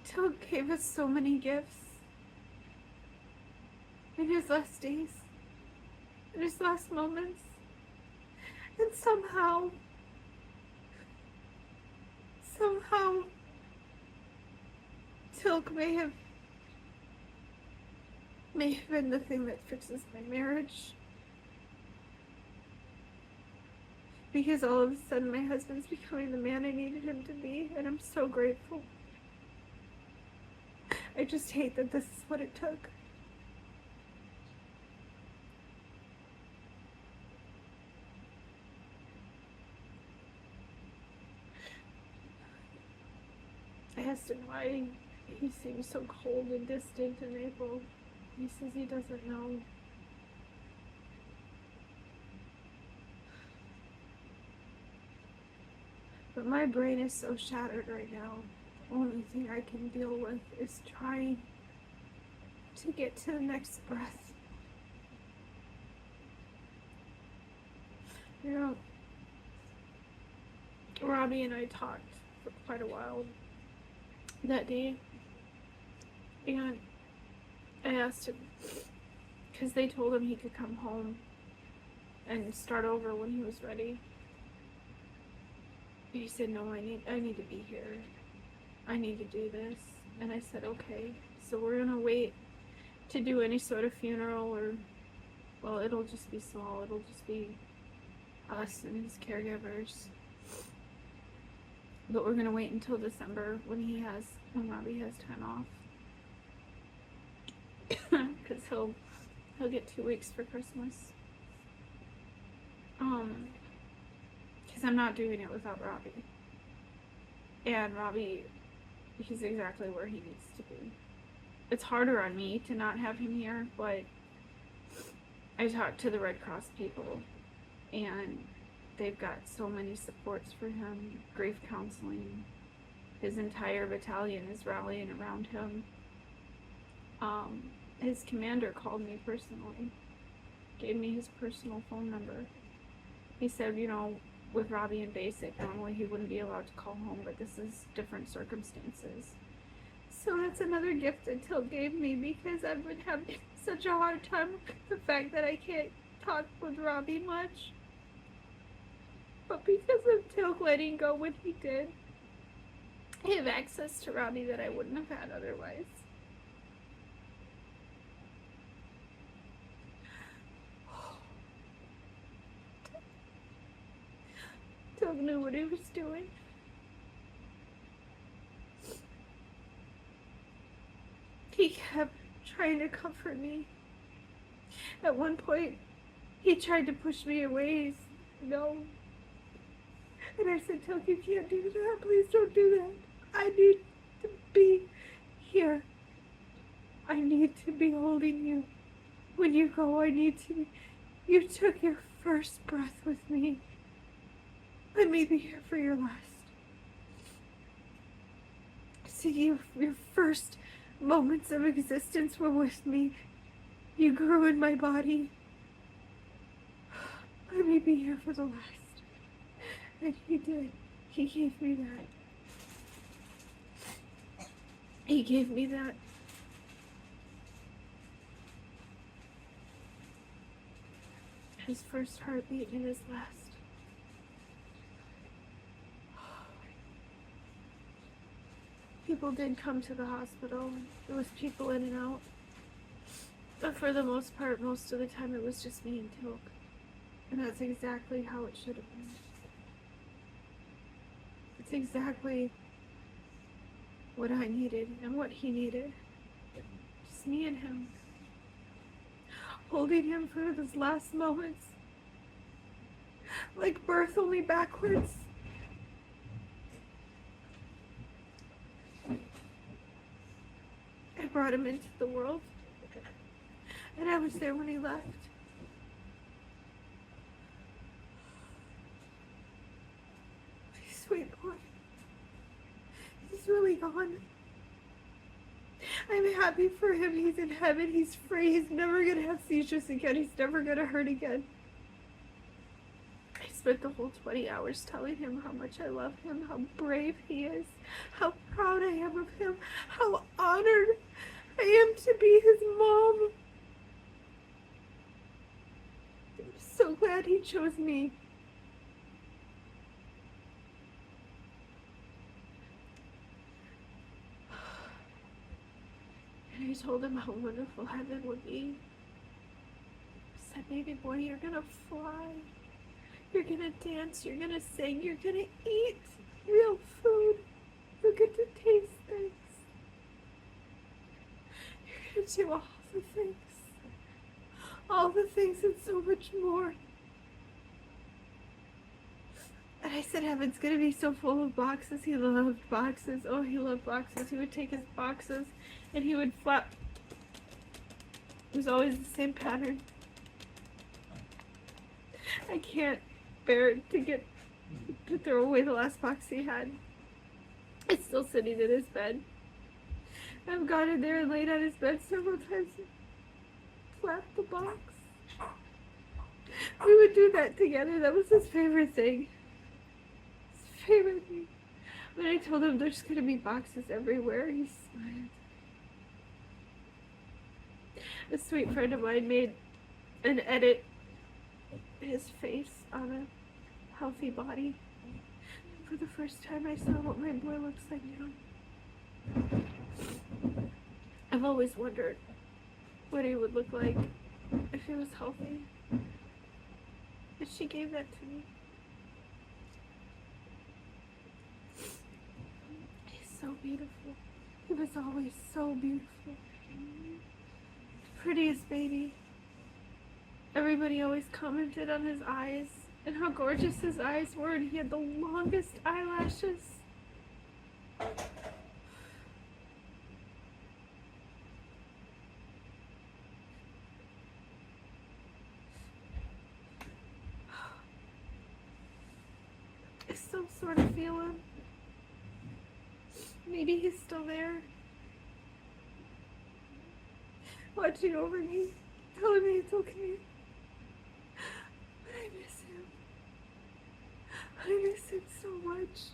Teal'c gave us so many gifts in his last days, in his last moments, and somehow Teal'c may have been the thing that fixes my marriage. Because all of a sudden my husband's becoming the man I needed him to be, and I'm so grateful. I just hate that this is what it took. I asked him why he seems so cold and distant in April. He says he doesn't know. But my brain is so shattered right now. The only thing I can deal with is trying to get to the next breath. You know, Robbie and I talked for quite a while that day, and I asked him, because they told him he could come home and start over when he was ready. He said, no, I need to be here. I need to do this. And I said, okay. So we're gonna wait to do any sort of funeral, or, well, it'll just be small. It'll just be us and his caregivers. But we're gonna wait until December when Robbie has time off. Because he'll get 2 weeks for Christmas. Because I'm not doing it without Robbie. And Robbie, he's exactly where he needs to be. It's harder on me to not have him here, but I talked to the Red Cross people, and they've got so many supports for him. Grief counseling. His entire battalion is rallying around him. His commander called me personally, gave me his personal phone number. He said, you know, with Robbie in basic, normally he wouldn't be allowed to call home, but this is different circumstances. So that's another gift that Teal'c gave me, because I've been having such a hard time with the fact that I can't talk with Robbie much. But because of Teal'c letting go when he did, I have access to Robbie that I wouldn't have had otherwise. Teal'c knew what he was doing. He kept trying to comfort me. At one point, he tried to push me away. No. And I said, Teal'c, you can't do that. Please don't do that. I need to be here. I need to be holding you. When you go, I need to be. You took your first breath with me. Let me be here for your last. See, your first moments of existence were with me. You grew in my body. Let me be here for the last. And he did. He gave me that. He gave me that. his first heartbeat and his last. People did come to the hospital. There was people in and out. But for the most part, most of the time it was just me and Teal'c. And that's exactly how it should have been. It's exactly what I needed and what he needed. Just me and him. Holding him for his last moments. Like birth, only backwards. I brought him into the world. And I was there when he left. My sweet boy. He's really gone. I'm happy for him. He's in heaven. He's free. He's never gonna have seizures again. He's never gonna hurt again. I spent the whole 20 hours telling him how much I love him, how brave he is, how proud I am of him, how honored I am to be his mom. I'm so glad he chose me. And I told him how wonderful heaven would be. I said, baby boy, you're gonna fly. You're gonna dance, you're gonna sing, you're gonna eat real food. You'll get to taste things. You're gonna do all the things. All the things and so much more. And I said, heaven's gonna be so full of boxes. He loved boxes. Oh, he loved boxes. He would take his boxes and he would flap. It was always the same pattern. I can't bear to throw away the last box he had. It's still sitting in his bed. I've gone in there and laid on his bed several times and flapped the box. We would do that together. That was his favorite thing. His favorite thing. When I told him there's gonna be boxes everywhere, he smiled. A sweet friend of mine made an edit his face on a healthy body. For the first time I saw what my boy looks like now. I've always wondered what he would look like if he was healthy. And she gave that to me. He's so beautiful. He was always so beautiful. Prettiest baby. Everybody always commented on his eyes and how gorgeous his eyes were, and he had the longest eyelashes. I still sort of feel him. Maybe he's still there. Watching over me, telling me it's okay. But I miss him. I miss him so much.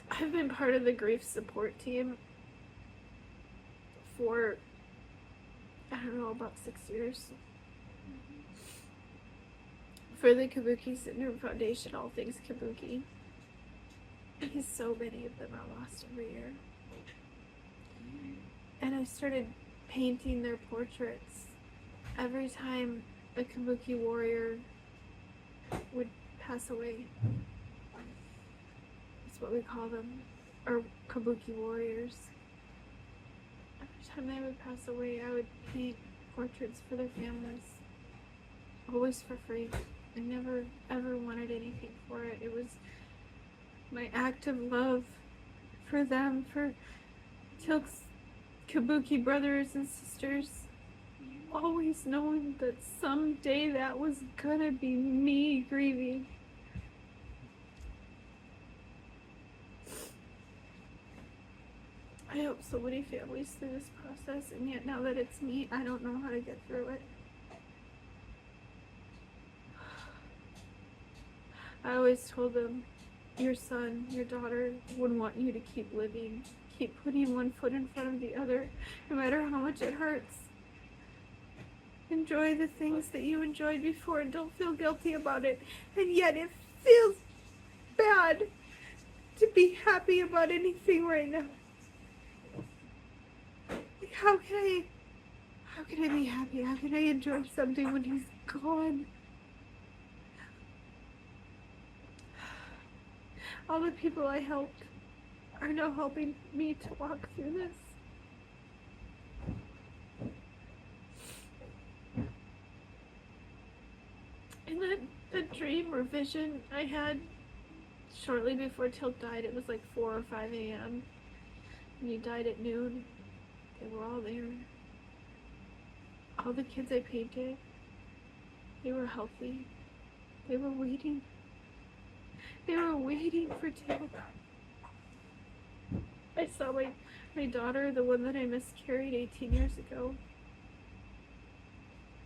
I've been part of the grief support team for, I don't know, about 6 years. For the Kabuki Syndrome Foundation, all things Kabuki. Because so many of them are lost every year. And I started painting their portraits every time a Kabuki warrior would pass away. That's what we call them, or Kabuki warriors. Every time they would pass away, I would paint portraits for their families. Always for free. I never ever wanted anything for it. It was my act of love for them, for Teal'c's Kabuki brothers and sisters. Always knowing that someday that was gonna be me grieving. I helped so many families through this process, and yet now that it's me, I don't know how to get through it. I always told them, your son, your daughter would want you to keep living, keep putting one foot in front of the other, no matter how much it hurts. Enjoy the things that you enjoyed before and don't feel guilty about it. And yet it feels bad to be happy about anything right now. Like, how can I be happy? How can I enjoy something when he's gone? All the people I helped are now helping me to walk through this. And the dream or vision I had shortly before Teal'c died, it was like 4 or 5 a.m. and he died at noon. They were all there. All the kids I painted, they were healthy. They were waiting. They were waiting for Teal'c. I saw my daughter, the one that I miscarried 18 years ago.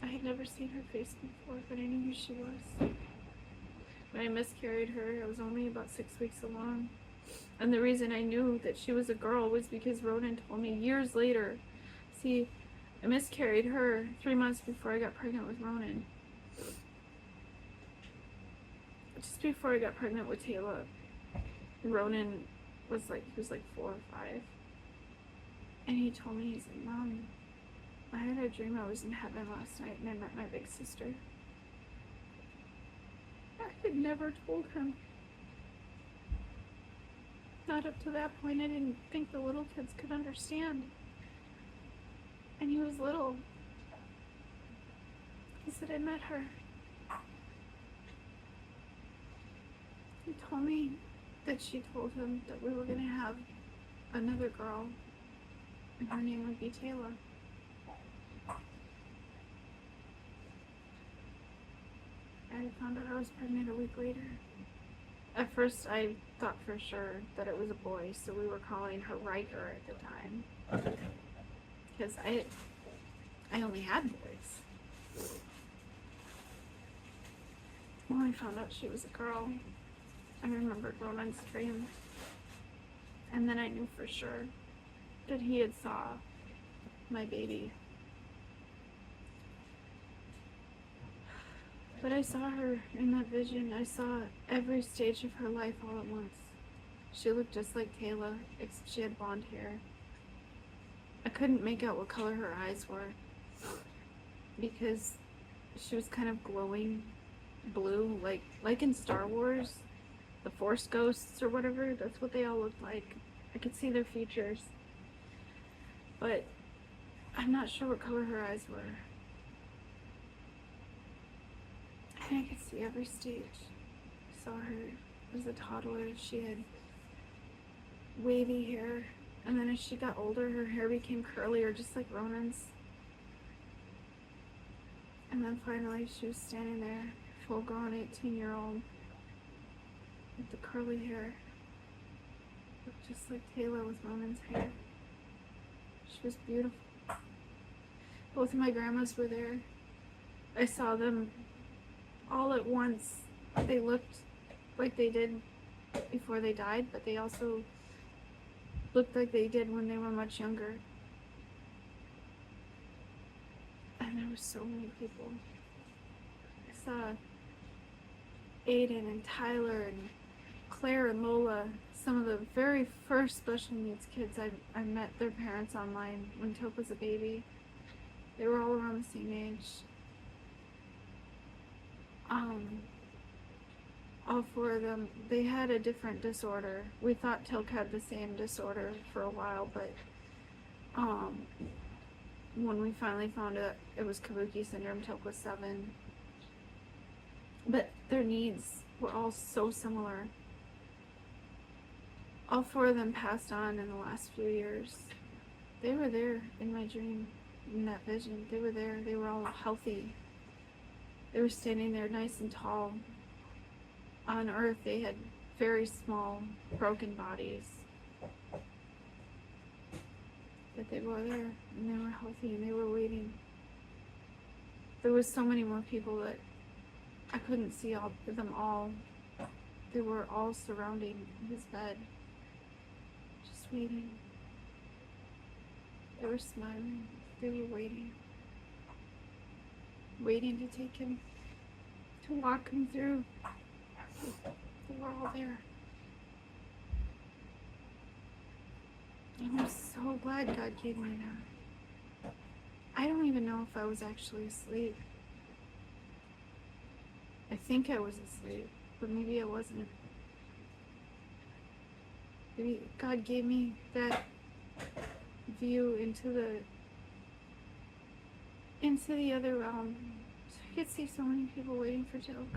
I had never seen her face before, but I knew who she was. When I miscarried her, I was only about 6 weeks along. And the reason I knew that she was a girl was because Ronan told me years later. See, I miscarried her 3 months before I got pregnant with Ronan. Just before I got pregnant with Teal'c, Ronan was like 4 or 5. And he told me, he said, Mom, I had a dream I was in heaven last night and I met my big sister. I had never told him. Not up to that point, I didn't think the little kids could understand. And he was little. He said, I met her. He told me that she told him that we were going to have another girl, and her name would be Teal'c. I found out I was pregnant a week later. At first, I thought for sure that it was a boy, so we were calling her Riker at the time. Because I only had boys. When I found out she was a girl, I remembered Ronan's dream. And then I knew for sure that he had saw my baby. But I saw her in that vision. I saw every stage of her life all at once. She looked just like Teal'c, except she had blonde hair. I couldn't make out what color her eyes were because she was kind of glowing blue, like in Star Wars, the Force Ghosts or whatever. That's what they all looked like. I could see their features, but I'm not sure what color her eyes were. And I could see every stage. I saw her as a toddler. She had wavy hair, and then as she got older, her hair became curlier, just like Ronan's. And then finally, she was standing there, full-grown 18-year-old, with the curly hair, looked just like Teal'c with Ronan's hair. She was beautiful. Both of my grandmas were there. I saw them all at once. They looked like they did before they died, but they also looked like they did when they were much younger. And there were so many people. I saw Aiden and Tyler and Claire and Lola, some of the very first special needs kids I met their parents online when Teal'c was a baby. They were all around the same age. All 4 of them, they had a different disorder. We thought Teal'c had the same disorder for a while, but when we finally found out it was Kabuki syndrome, Teal'c was 7. But their needs were all so similar. All 4 of them passed on in the last few years. They were there in my dream, in that vision. They were there. They were all healthy. They were standing there nice and tall. On Earth, they had very small, broken bodies. But they were there, and they were healthy, and they were waiting. There was so many more people that I couldn't see them all. They were all surrounding his bed, just waiting. They were smiling. They were waiting. Waiting to take him, to walk him through. They were all there. And I'm so glad God gave me that. I don't even know if I was actually asleep. I think I was asleep, but maybe I wasn't. Maybe God gave me that view into the other realm, so I could see so many people waiting for Teal'c.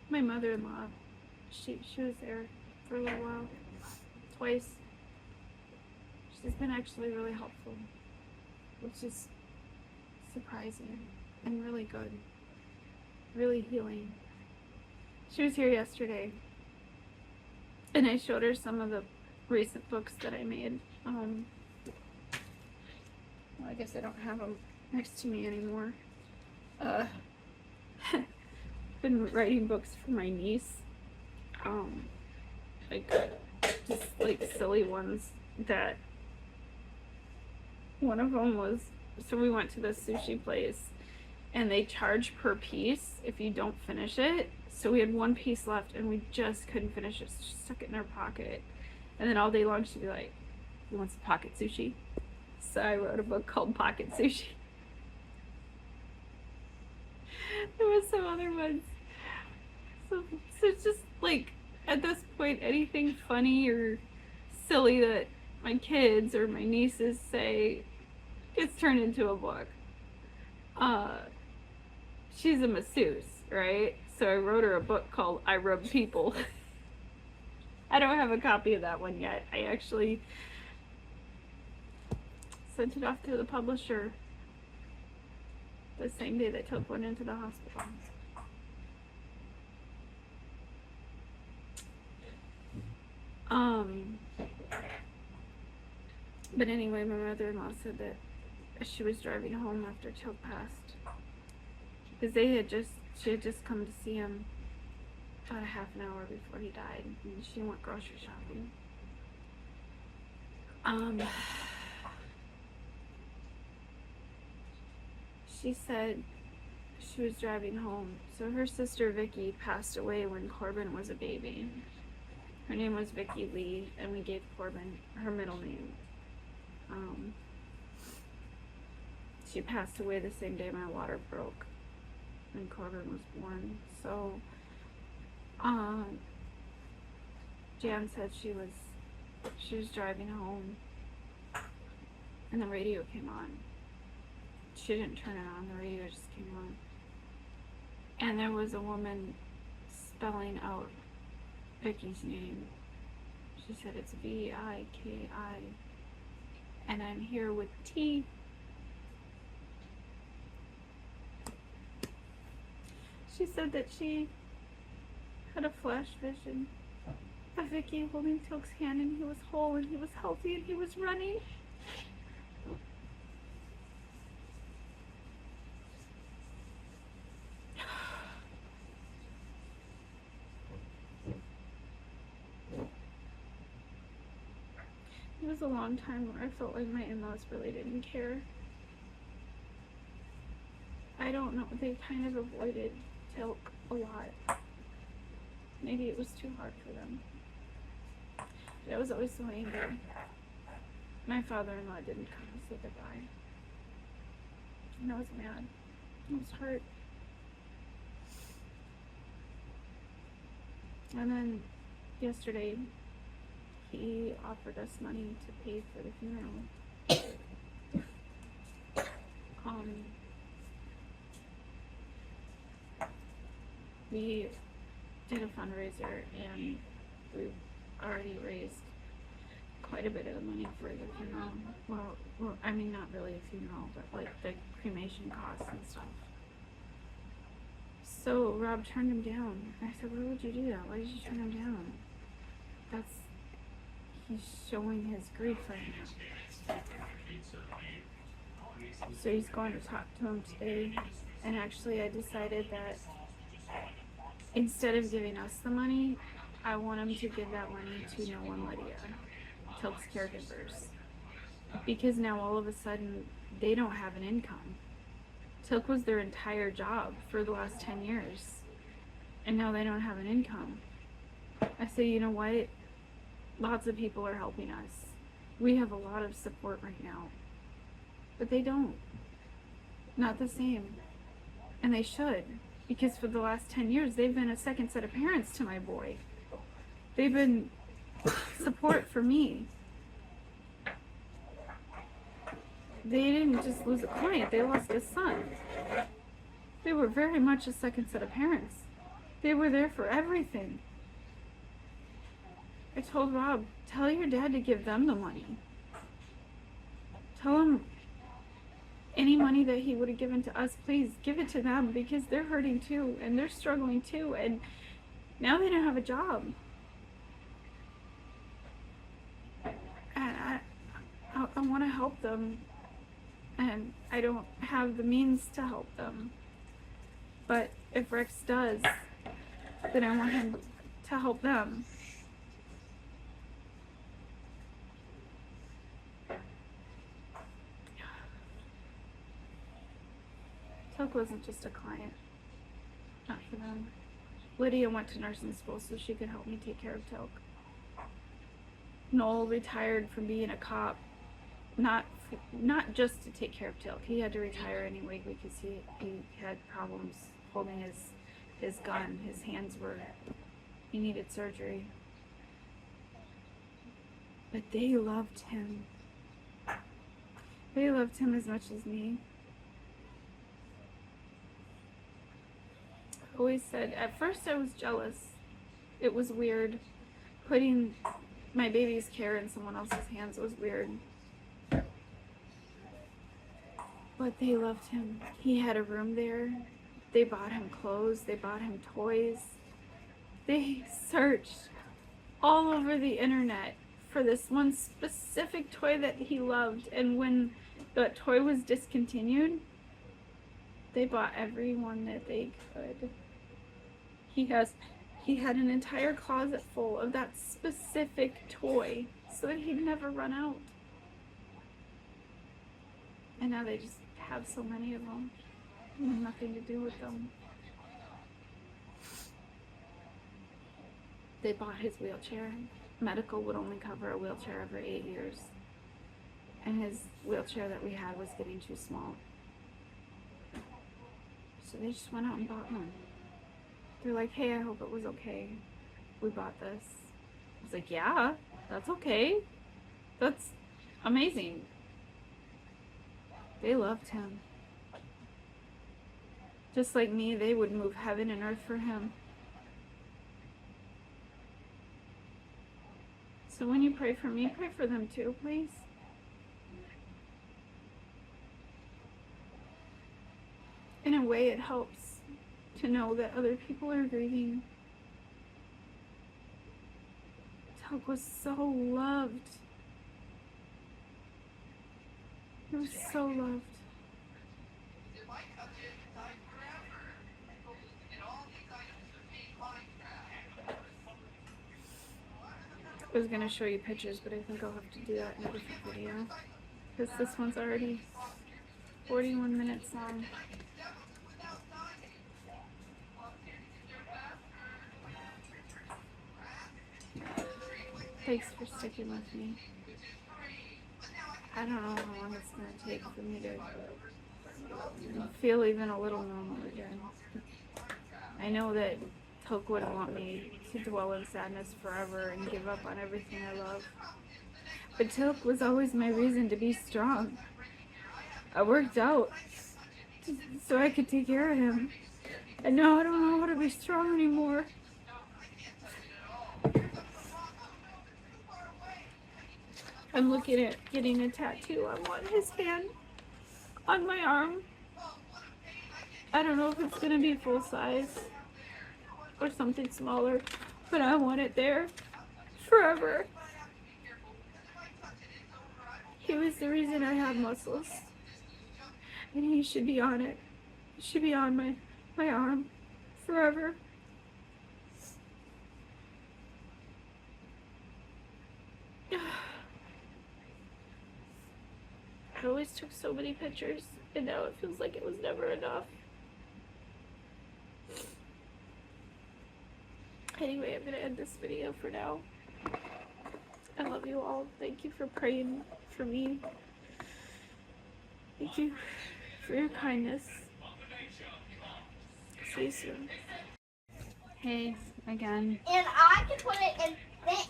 My mother-in-law, she was there for a little while, twice. She's been actually really helpful, which is surprising and really good, really healing. She was here yesterday, and I showed her some of the recent books that I made. Well, I guess I don't have them next to me anymore. Been writing books for my niece, like just like silly ones. That one of them was, so we went to this sushi place and they charge per piece if you don't finish it. So we had one piece left and we just couldn't finish it. So she stuck it in her pocket, and then all day long she'd be like, "You want some pocket sushi?" So I wrote a book called Pocket Sushi. There was some other ones. So it's just like, at this point, anything funny or silly that my kids or my nieces say gets turned into a book. She's a masseuse, right? So I wrote her a book called I Rub People. I don't have a copy of that one yet. I actually sent it off to the publisher the same day that Teal'c went into the hospital. But anyway, my mother-in-law said that she was driving home after Teal'c passed, because she had just come to see him about a half an hour before he died, and she went grocery shopping. She said she was driving home. So her sister Vicky passed away when Corbin was a baby. Her name was Vicky Lee, and we gave Corbin her middle name. She passed away the same day my water broke when Corbin was born. So Jan said she was driving home and the radio came on. She didn't turn it on, the radio just came on. And there was a woman spelling out Vicky's name. She said it's V-I-K-I. And I'm here with T. She said that she had a flash vision of Vicky holding Teal'c's hand, and he was whole and he was healthy and he was running. It was a long time where I felt like my in-laws really didn't care. I don't know, they kind of avoided Teal'c a lot. Maybe it was too hard for them. But I was always so angry. My father-in-law didn't come to say goodbye. And I was mad. I was hurt. And then yesterday, he offered us money to pay for the funeral. We did a fundraiser and we've already raised quite a bit of the money for the funeral. Well, I mean, not really a funeral, but like the cremation costs and stuff. So Rob turned him down. I said, "Why would you do that? Why did you turn him down?" He's showing his grief right now. So he's going to talk to him today. And actually I decided that instead of giving us the money, I want him to give that money to Noah and Lydia. Teal'c's caregivers. Because now all of a sudden they don't have an income. Teal'c was their entire job for the last 10 years. And now they don't have an income. I say, you know what? Lots of people are helping us. We have a lot of support right now. But they don't. Not the same. And they should. Because for the last 10 years, they've been a second set of parents to my boy. They've been support for me. They didn't just lose a client, they lost a son. They were very much a second set of parents. They were there for everything. I told Rob, tell your dad to give them the money. Tell him any money that he would have given to us, please give it to them, because they're hurting too and they're struggling too, and now they don't have a job. And I want to help them, and I don't have the means to help them. But if Rex does, then I want him to help them. Teal'c wasn't just a client. Not for them. Lydia went to nursing school so she could help me take care of Teal'c. Noel retired from being a cop, not just to take care of Teal'c. He had to retire anyway because he had problems holding his gun. His hands were, he needed surgery. But they loved him. They loved him as much as me. I always said, at first I was jealous. It was weird. Putting my baby's care in someone else's hands was weird. But they loved him. He had a room there. They bought him clothes. They bought him toys. They searched all over the internet for this one specific toy that he loved. And when that toy was discontinued, they bought every one that they could. He had an entire closet full of that specific toy so that he'd never run out. And now they just have so many of them and nothing to do with them. They bought his wheelchair. Medical would only cover a wheelchair every 8 years. And his wheelchair that we had was getting too small. So they just went out and bought one. They're like, hey, I hope it was okay. We bought this. I was like, yeah, that's okay. That's amazing. They loved him. Just like me, they would move heaven and earth for him. So when you pray for me, pray for them too, please. In a way, it helps to know that other people are grieving. Teal'c was so loved. He was so loved. I was going to show you pictures, but I think I'll have to do that in a different video. Because this one's already 41 minutes long. Thanks for sticking with me. I don't know how long it's going to take for me to feel even a little normal again. I know that Teal'c wouldn't want me to dwell in sadness forever and give up on everything I love. But Teal'c was always my reason to be strong. I worked out so I could take care of him. And now I don't know how to be strong anymore. I'm looking at getting a tattoo. I want his hand on my arm. I don't know if it's going to be full size or something smaller, but I want it there forever. He was the reason I have muscles, and he should be on it. He should be on my arm forever. I always took so many pictures, and now it feels like it was never enough. Anyway, I'm gonna end this video for now. I love you all. Thank you for praying for me. Thank you for your kindness. See you soon. Hey, again. And I can put it in this.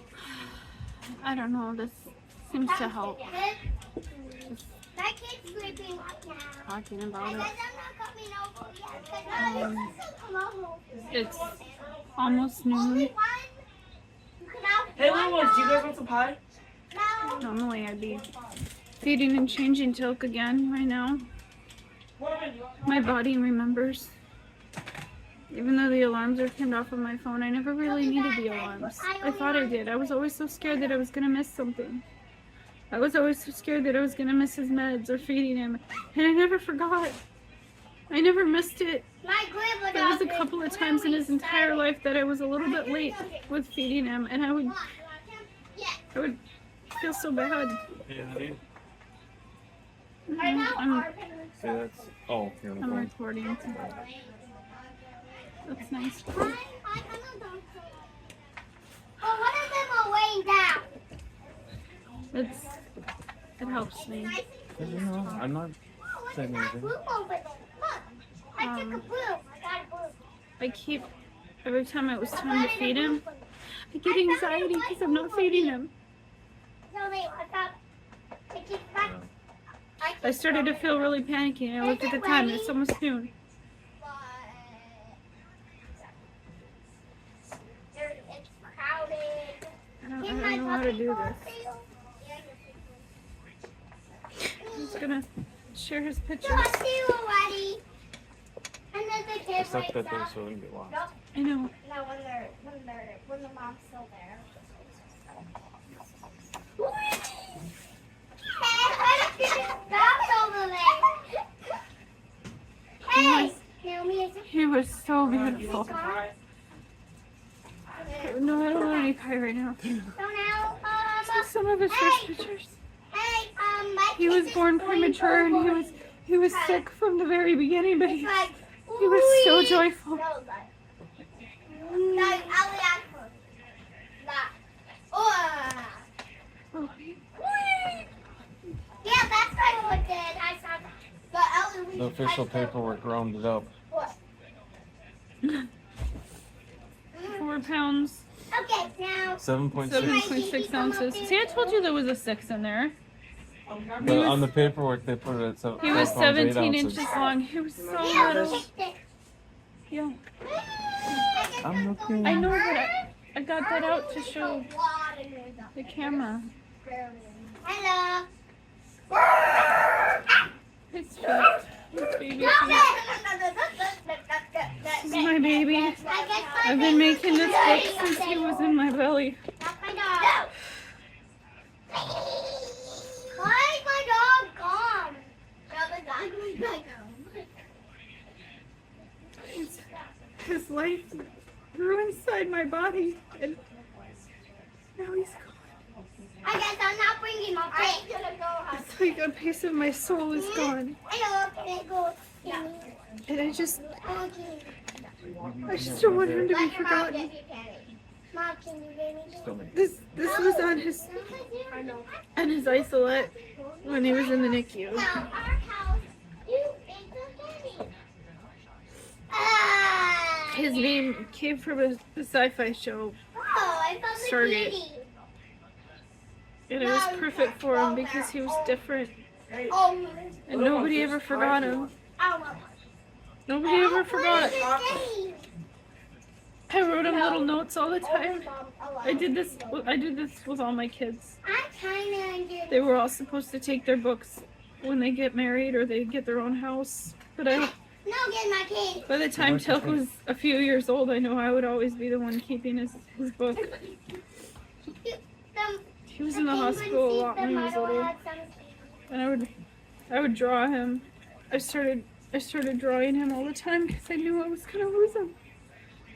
I don't know, this seems to help. My kid's sleeping right now. Talking about I it. said I'm not coming over yet. It's almost noon. Only one. You can have Hey, one little ones, do you guys dog. want some pie? No. Normally I'd be feeding and changing Teal'c again right now. My body remembers. Even though the alarms are turned off on my phone, I never really needed the alarms. I thought I did. I was always so scared that I was gonna miss something. I was always so scared that I was gonna miss his meds or feeding him. And I never forgot. I never missed it. My grandma There was a dog is couple of times in his entire really life that I was a little bit late with feeding him, and I would feel so bad. Yeah, honey. Right now, I'm our parents See, that's. Oh, you're on the I'm phone. recording. That's nice. But one of them are laying down. It helps me. No, I'm not Look saying at that anything. blue over there. Look. I took a blue. I got a blue. I keep every time it was time to feed him, I get anxiety because I'm not feeding him. No, wait, I got. I keep back. I started to feel really panicky, and I looked at the time. It's almost noon. It's crowded. I don't know how to do this. He's gonna share his pictures. I see you already. And then the I kids sucked that wakes thing up. so it didn't get lost. Nope. I know. No, when the mom's still there. That's over there. Hey, He was so beautiful. No, I don't want any pie right now. So now, Some of his first pictures. hey, my He was kids born is going premature, and purple. he was sick from the very beginning, but It's like, he was so wee. joyful. No, like, I'll react first. Like, oh. Oh, Yeah, that's what I did. I saw that. The Ellie The official paperwork rounded up. What? 4 pounds, Okay, now. 7.6. 7.6 ounces. See, I told you there was a 6 in there. But on the paperwork, they put it at 7 He was 4 pounds, 8 17 ounces. inches long. He was so Yeah, little. take this. Yeah. I'm looking. I know, but I got that out to show the camera. Hello. His feet. His baby feet. This is my baby. I've been making this book since he was in my belly. Not my dog. Why is my dog gone? No, the dog was gone. His life grew inside my body, and now he's gone. I guess I'm not bringing my plate. I'm gonna go. It's like a piece of my soul is gone. I know. Can I go? And I just Okay. don't want him to be Let your mom forgotten. get you candy. Mom, can you give me this? Still me. This was on his isolate when he was in the NICU. No, our house. You ate the candy. His name came from the sci-fi show, Oh, I found the Stargate. candy. and it was perfect for him because he was different, Oh, and nobody ever forgot him. oh. Nobody ever forgot. Candy. I wrote him little notes all the time. I did this with all my kids. I'm trying to They were all supposed to take their books when they get married or they get their own house. But No, get my candy. by the time Teal'c was a few years old, I know I would always be the one keeping his book. He was in the hospital a lot when he was little, and I would draw him. I started drawing him all the time because I knew I was gonna lose him.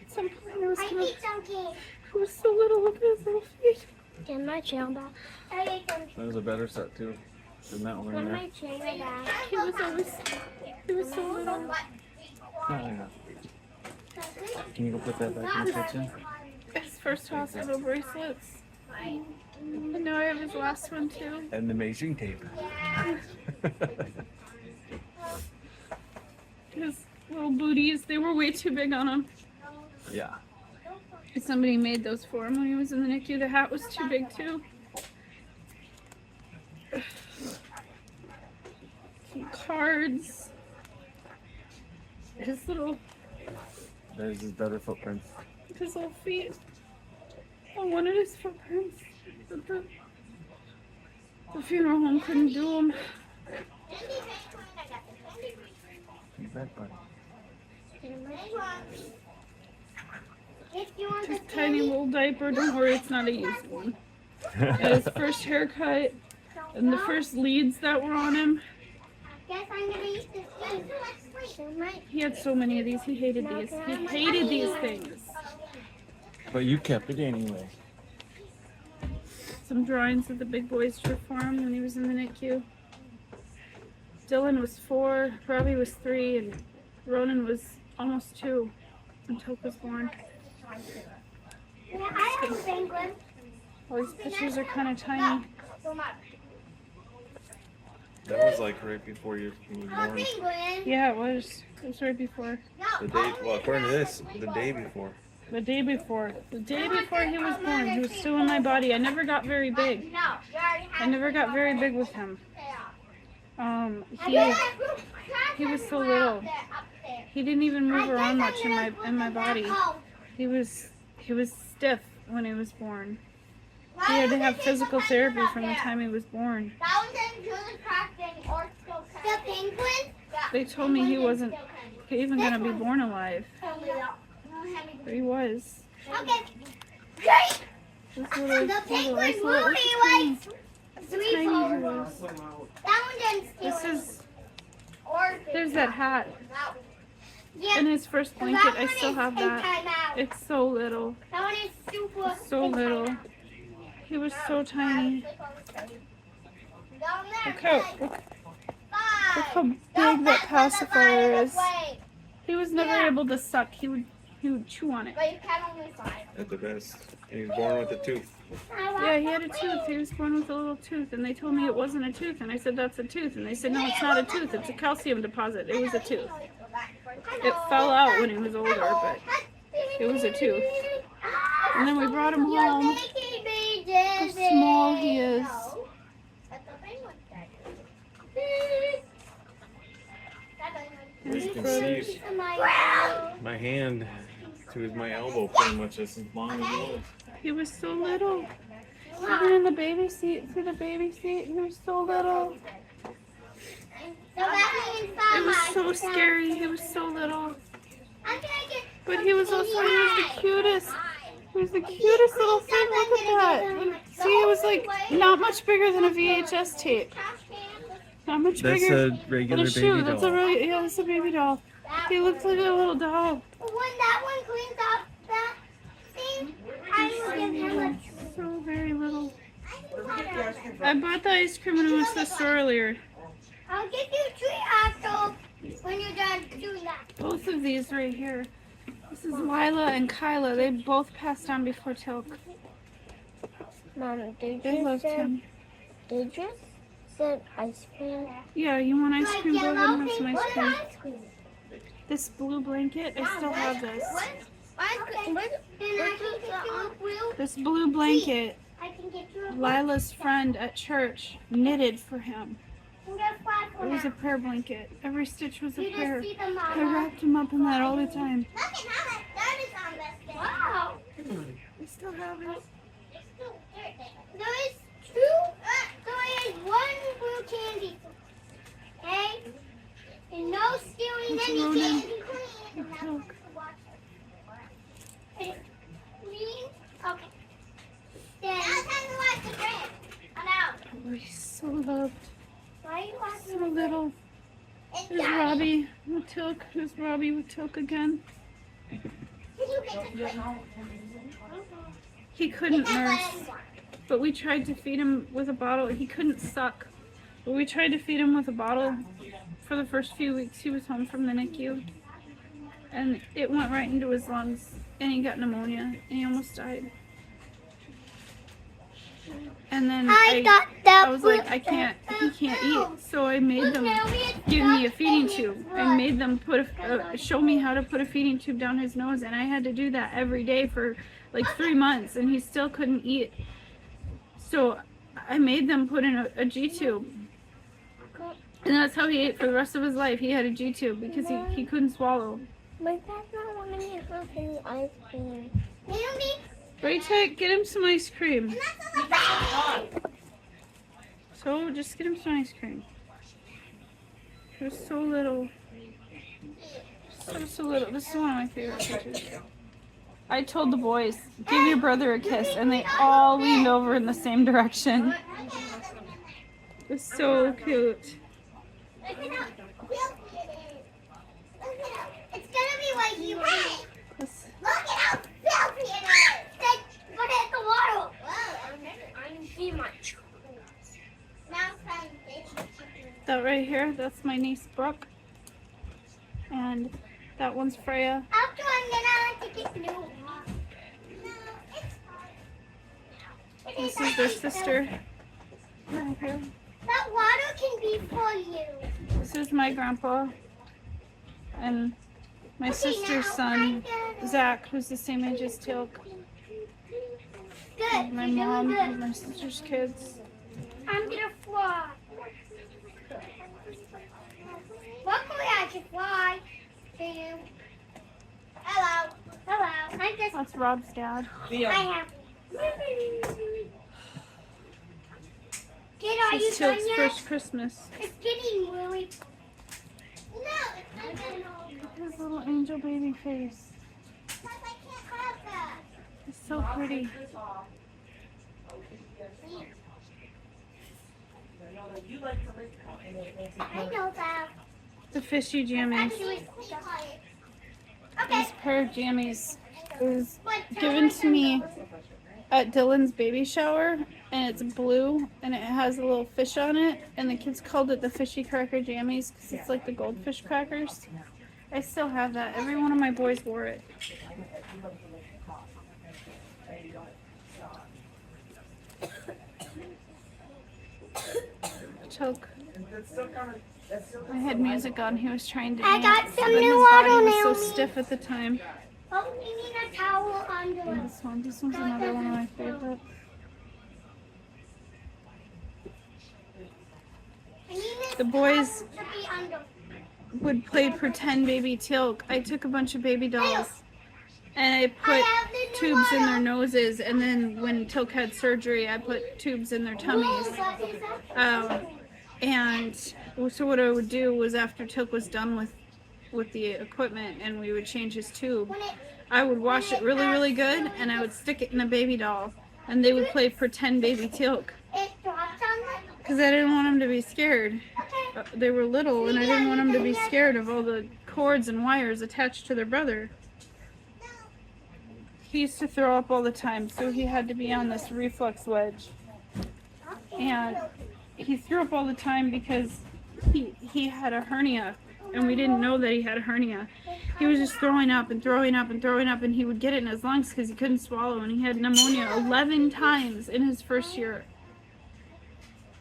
At some point, I was I gonna. need some candy. He was so little. Look at his little feet. Get my chair back. I need some That was a better set, too. Isn't that over Put there? my chain back. He was so little. Yeah. Can you go put that back in the kitchen? His first hospital bracelets. And now I have his last one too. And the measuring tape. His little booties, they were way too big on him. Yeah. Somebody made those for him when he was in the NICU. The hat was too big too. Some cards. His little There's his better footprints. little feet. I wanted his footprints, but the funeral home couldn't do them. You bet, buddy. Just tiny little diaper. Don't worry, it's not a used one. And his first haircut and the first leads that were on him. Guess I'm gonna eat this too. He had so many of these. He hated these. He hated these things. But you kept it anyway. Some drawings that the big boys drew for him when he was in the NICU. Dylan was 4, Robbie was 3, and Ronan was almost 2 when Teal'c was born. Yeah, I have a penguin. All these pictures are kind of tiny. That was like right before you were A born. penguin. Yeah, it was. It was right before. The day, well, according to this, the day before. The day before. The day before he was born, he was still in my body. I never got very big. No, you already I have never got very big with him. He was so little. He didn't even move around much in my body. He was stiff when he was born. He had to have physical therapy from the time he was born. The penguin? They told me he wasn't even gonna be born alive, but he was. Okay. This little, The penguin's this little, moving tiny, like three tiny he photos. was. That one didn't steal This it. is. Or There's that hat yeah, and his first blanket. I still have that. That It's so little, one is super. so little. He was so tiny. Look how big that pacifier is. He was never able to suck. He would chew on it. But you can only five. At the best. And he was born with a tooth. Yeah, he had a tooth. He was born with a little tooth, and they told me it wasn't a tooth, and I said that's a tooth, and they said no, it's not a tooth. It's a calcium deposit. It was a tooth. It fell out when he was older, but it was a tooth. And then we brought him home. Look how small he is. As you can see, my hand to my elbow pretty much is as long as it was. He was so little. Even in the baby seat, see the baby seat? He was so little. It was so scary. He was so little. But he was also the cutest. He was the cutest little thing. Look at that. See, it was like not much bigger than a VHS tape. Not much That's bigger a than regular a baby shoe. That's a doll. really, yeah, that's a baby doll. He looked like a little doll. When that one cleans up that thing, I will give him a So very little. I bought the ice cream when I went to the store earlier. I'll give you a treat after when you're done doing that. Both of these right here. This is Lila and Kyla. They both passed on before Teal'c. Mama, They loved him. They just said ice cream. Yeah, you want ice cream? Go ahead and have some ice cream. ice cream. This blue blanket, I still have this. This blue blanket, I can get you a Lila's friend at church knitted for him. You get five for It was now. a prayer blanket. Every stitch was a You prayer. just see the I mama. wrapped him up in that all the time. Look at how that is on this thing. Wow. I still have it. There is there is one blue candy. Okay? And no stealing What's any wrong now? candy clean. Teal'c. Green? Okay. Then now time to watch the green. Oh, he's so loved. Why are you watching So the little. It's There's Daddy. Robbie with Teal'c. There's Robbie with Teal'c again. Did you get the green? He couldn't Get that nurse, last one. but we tried to feed him with a bottle. He couldn't suck. But we tried to feed him with a bottle for the first few weeks he was home from the NICU. And it went right into his lungs. And he got pneumonia. And he almost died. And then I was like, he can't eat. So I made them give me a feeding tube. I made them show me how to put a feeding tube down his nose. And I had to do that every day for like 3 months. And he still couldn't eat. So I made them put in a G-tube. And that's how he ate for the rest of his life. He had a G-tube because he couldn't swallow. But that's not one of me having ice cream. Raytech, get him some ice cream. So just get him some ice cream. He was so little. So little. This is one of my favorite pictures. I told the boys, give your brother a kiss, and they all leaned over in the same direction. It was so cute. It's gonna be like you want. Look at how filthy it is. Put it in the water. I didn't see much. Now it's time to fish. That right here, that's my niece Brooke. And that one's Freya. After I'm gonna take it new. This is their sister. Right here. That water can be for you. This is my grandpa. And my sister's son, Zach, who's the same age as Teal'c. Good. My You're mom, doing good. and my sister's kids. I'm gonna fly. Luckily, I can fly. To you. Hello. Hello. I just. That's Rob's dad. I have. Kid, are you It's done Teal'c's yet? first Christmas. It's getting really. No, it's not getting old. His little angel baby face. Because I can't have that. It's so pretty. I know that. The fishy jammies. Actually, This okay. pair of jammies was But given to me at Dylan's baby shower, and it's blue, and it has a little fish on it, and the kids called it the fishy cracker jammies because it's like the goldfish crackers. I still have that. Every one of my boys wore it. Choke. I had music on. He was trying to I dance, got some but new his body water was so nails. stiff at the time. Oh, you need a towel under it. This one's another one of my favorites. I need this The boys towel to be under. would play pretend baby Teal'c. I took a bunch of baby dolls and I put tubes in their noses, and then when Teal'c had surgery, I put tubes in their tummies. And so what I would do was, after Teal'c was done with the equipment and we would change his tube, I would wash it really, really good, and I would stick it in a baby doll, and they would play pretend baby Teal'c. It drops on the. Because I didn't want them to be scared. They were little, and I didn't want them to be scared of all the cords and wires attached to their brother. He used to throw up all the time, so he had to be on this reflux wedge. And he threw up all the time because he had a hernia, and we didn't know that he had a hernia. He was just throwing up and throwing up and throwing up, and he would get it in his lungs because he couldn't swallow, and he had pneumonia 11 times in his first year.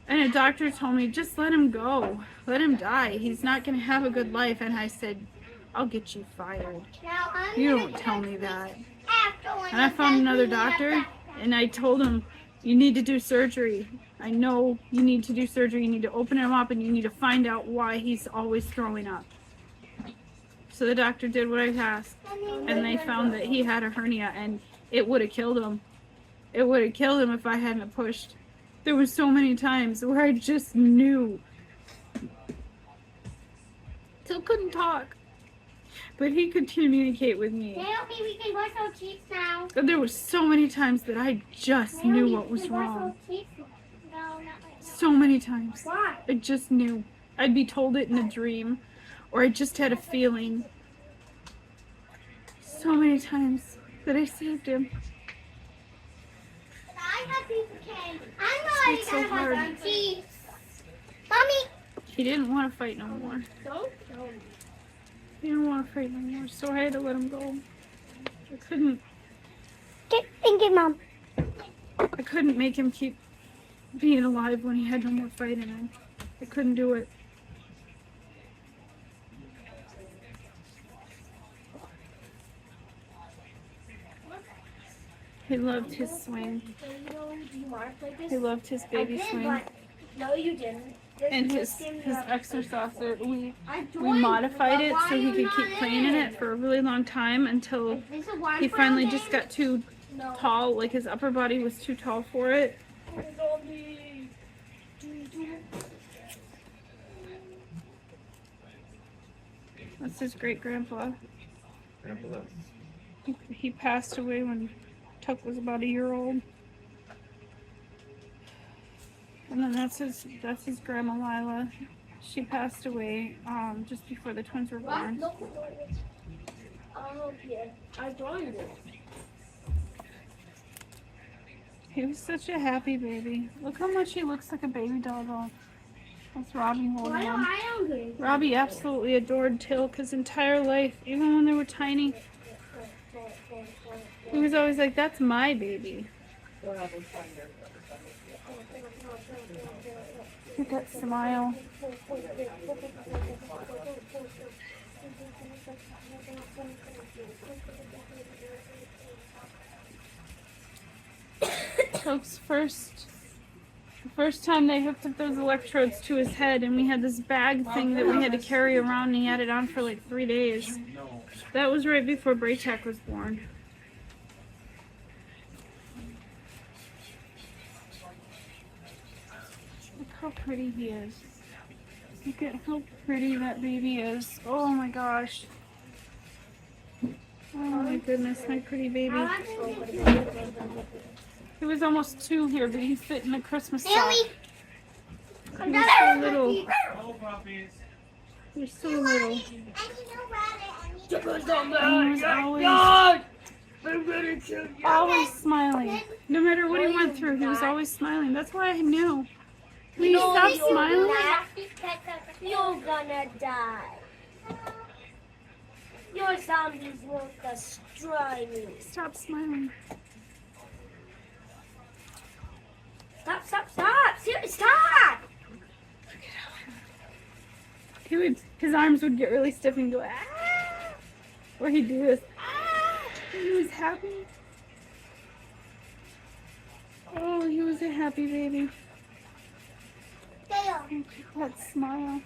And a doctor told me, just let him go. Let him die. He's not going to have a good life. And I said, I'll get you fired. Now I'm You gonna don't tell me that. after when And I the found another vaccine doctor, has and I told him, you need to do surgery. I know you need to do surgery. You need to open him up, and you need to find out why he's always throwing up. So the doctor did what I asked, and they found that he had a hernia, and it would have killed him. It would have killed him if I hadn't pushed. There were so many times where I just knew. Still couldn't talk, but he could communicate with me. Naomi, we can brush our teeth now. And there were so many times that I just knew Naomi, what we was can brush wrong. our teeth. No, not right now. So many times. Why? I just knew. I'd be told it in a dream, or I just had a feeling. So many times that I saved him. I have piece of candy. I'm already It's so gonna brush hard. our teeth. Mommy. He didn't want to fight no more. Don't. He didn't want to fight no more, so I had to let him go. I couldn't Thank you, Mom. make him keep being alive when he had no more fight in him. I couldn't do it. He loved his swing. He loved his baby swing. No, you didn't. And his exerciser, we modified it so he could keep playing in it for a really long time until he finally just got too tall, like his upper body was too tall for it. That's his great grandpa. Grandpa left. He passed away when Teal'c was about a year old. And then that's his grandma Lila. She passed away just before the twins were born. Oh, yeah. I joined it. He was such a happy baby. Look how much he looks like a baby doggo. That's Robbie holding Why am him. I hungry? Robbie absolutely adored Teal'c his entire life, even when they were tiny. He was always like, "That's my baby." Look at that smile. Teal'c's the first time they hooked up those electrodes to his head, and we had this bag thing that we had to carry around, and he had it on for like 3 days. That was right before Braytac was born. Look how pretty he is. Look at how pretty that baby is. Oh my gosh. Oh my goodness, my pretty baby. He was almost 2 here, but he fit in a Christmas sock. He was so little. He was so little. He was always smiling. No matter what he went through, he was always smiling. That's why I knew. Will you stop smiling? You're gonna die. Your zombies won't destroy me. Stop smiling. Stop! Stop! His arms would get really stiff and go, ah! Or he'd do this, ah! He was happy. Oh, he was a happy baby. Look at that smile.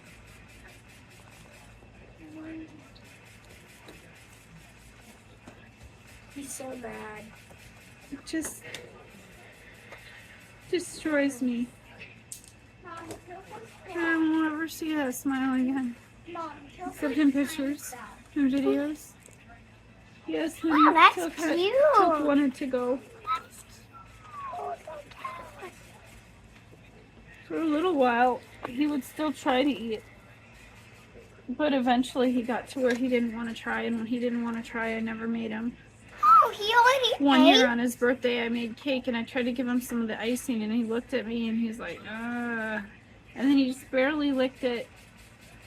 He's so mad. It just destroys me. I won't ever see that smile again. Except in pictures and videos. Yes, when Wow, that's Teal'c wanted to go. For a little while, he would still try to eat. But eventually he got to where he didn't want to try, and when he didn't want to try, I never made him. Oh, he already One year on his birthday, I made cake, and I tried to give him some of the icing, and he looked at me, and he's like, ugh. And then he just barely licked it,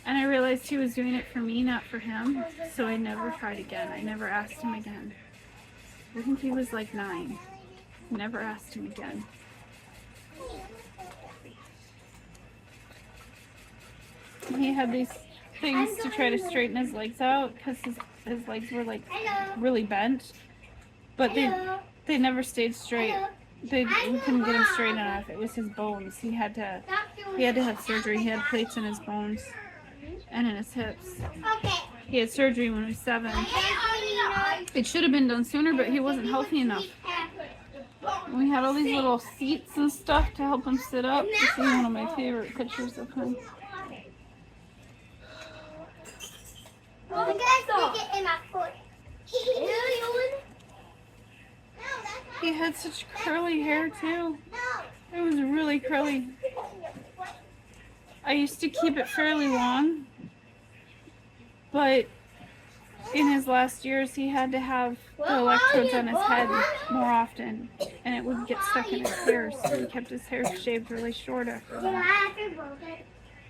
and I realized he was doing it for me, not for him, so I never tried again. I never asked him again. I think he was like 9. Never asked him again. He had these things to try to straighten his legs out, because his legs were like really bent, but they never stayed straight. We couldn't get him straight enough. It was his bones. He had to have surgery. He had plates in his bones and in his hips. He had surgery when he was 7. It should have been done sooner, but he wasn't healthy enough. We had all these little seats and stuff to help him sit up. This is one of my favorite pictures of him. He had such curly hair too. It was really curly. I used to keep it fairly long, but in his last years he had to have the electrodes on his head more often, and it would get stuck in his hair, so he kept his hair shaved really short after that.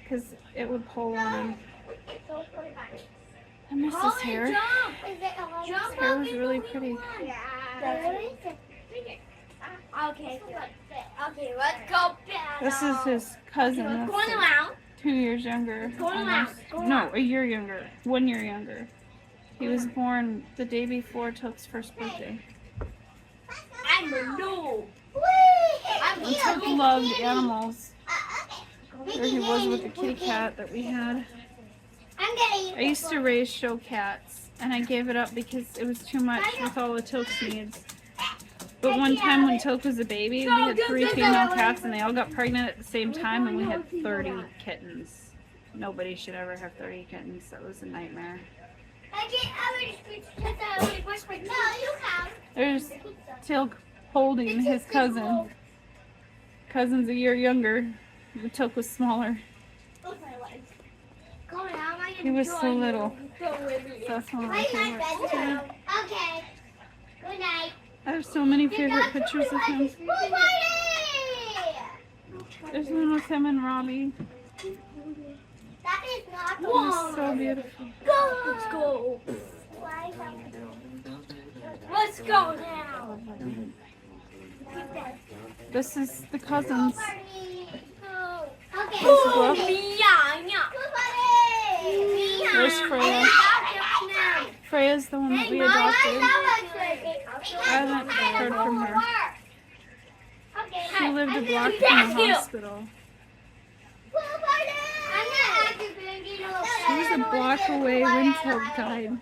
because it would pull on him. So put it back. I miss his Colin, hair. jump! Is it a His jump hair up was in really the pretty. one? Yeah. Okay. Okay, let's go back. This is his cousin. Let's That's go like around. 2 years younger. Going around. almost. Going No, around. a year younger. 1 year younger. He was born the day before Teal'c's first birthday. I'm a noob. And Teal'c loved animals. There he was with the kitty cat that we had. I used to raise show cats, and I gave it up because it was too much with all of Teal'c's needs. But one time when Teal'c was a baby, we had 3 female cats, and they all got pregnant at the same time, and we had 30 kittens. Nobody should ever have 30 kittens. That was a nightmare. There's Teal'c holding his cousin. Cousin's a year younger, but Teal'c was smaller. He was so little. That's one of my favorites too. Okay. Good night. I have so many favorite pictures of him. There's one with him and Robbie. That is not He was so beautiful. Go. Let's go. Let's go now. This is the cousins. Okay. There's Brooke. There's Freya. Freya's the one that we adopted. I haven't heard from her. She lived a block from the hospital. She was a block away when Teal'c died.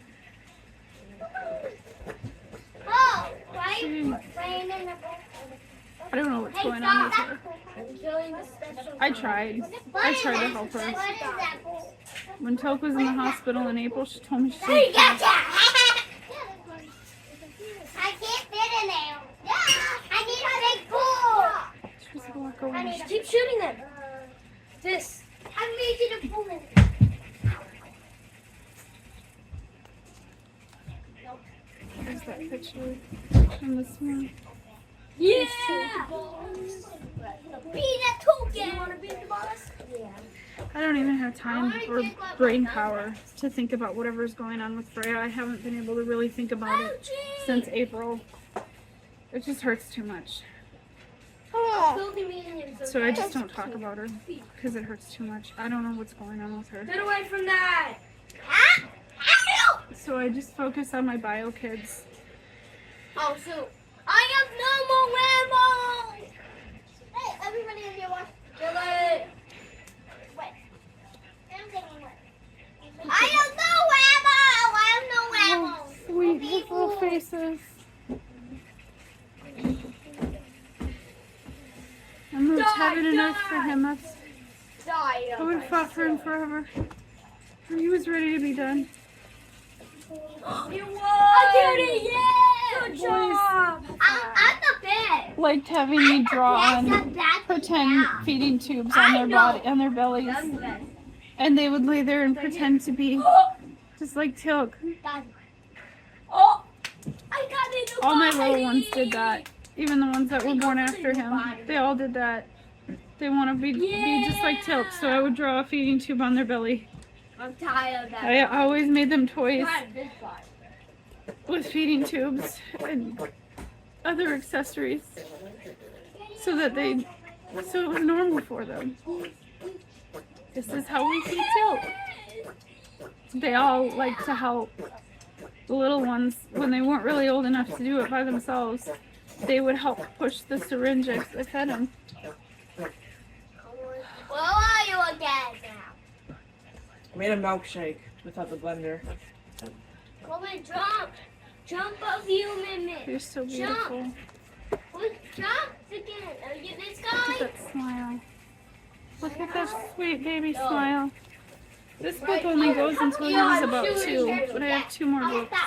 She, I don't know what's going on with her. I tried to help her. When Teal'c was in the hospital in April, she told me she Hey, gotcha! I can't fit in there. I need a big pool. she was a block away. Keep shooting them. This. I need you to pull it. There's that picture from this one. Yeah. Be the token. You want to be the boss? Yeah. I don't even have time or brain power to think about whatever's going on with Freya. I haven't been able to really think about it since April. It just hurts too much. So I just don't talk about her because it hurts too much. I don't know what's going on with her. Get away from that. So I just focus on my bio kids. Oh, so I have no more ammo. Hey, everybody in here wants kill it. Wait. I'm taking one. I have no ammo. I have no ammo. Oh, sweet, his little faces. I moved heaven and earth for him. I would have fought for him forever. He was ready to be done. You won! I did it! Yeah! Good job! I'm the best. Liked having me draw on pretend feeding tubes on their body, on their bellies, and they would lay there and pretend to be just like Teal'c. Oh! I got it! All my little ones did that. Even the ones that were born after him, they all did that. They want to be just like Teal'c, so I would draw a feeding tube on their belly. I'm tired of that. I always made them toys with feeding tubes and other accessories so it was normal for them. This is how we feed Teal'c. They all like to help the little ones when they weren't really old enough to do it by themselves. They would help push the syringe I fed them. Where are you again now? I made a milkshake without the blender. Come and jump! Jump a few minutes! You're so beautiful. Jump again! Are you this Look at guy? that smile. Look at that sweet baby smile. This book only goes until he was about 2, but I have 2 more books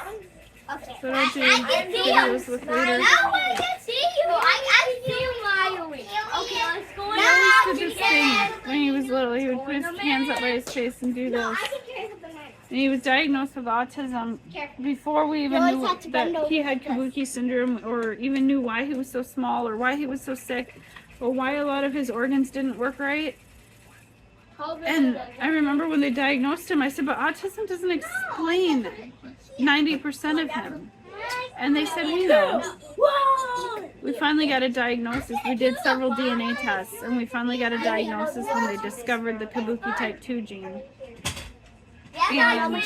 Okay. that I do can see videos you. with Now later. I can see you! I see you smiling. Okay, let's go He always did this thing when he was little. He would put his hands up by his face and do this. And he was diagnosed with autism before we even knew that he had Kabuki syndrome or even knew why he was so small or why he was so sick or why a lot of his organs didn't work right. And I remember when they diagnosed him, I said, but autism doesn't explain 90% of him. And they said, we know. We finally got a diagnosis. We did several DNA tests, and we finally got a diagnosis when they discovered the Kabuki type 2 gene. And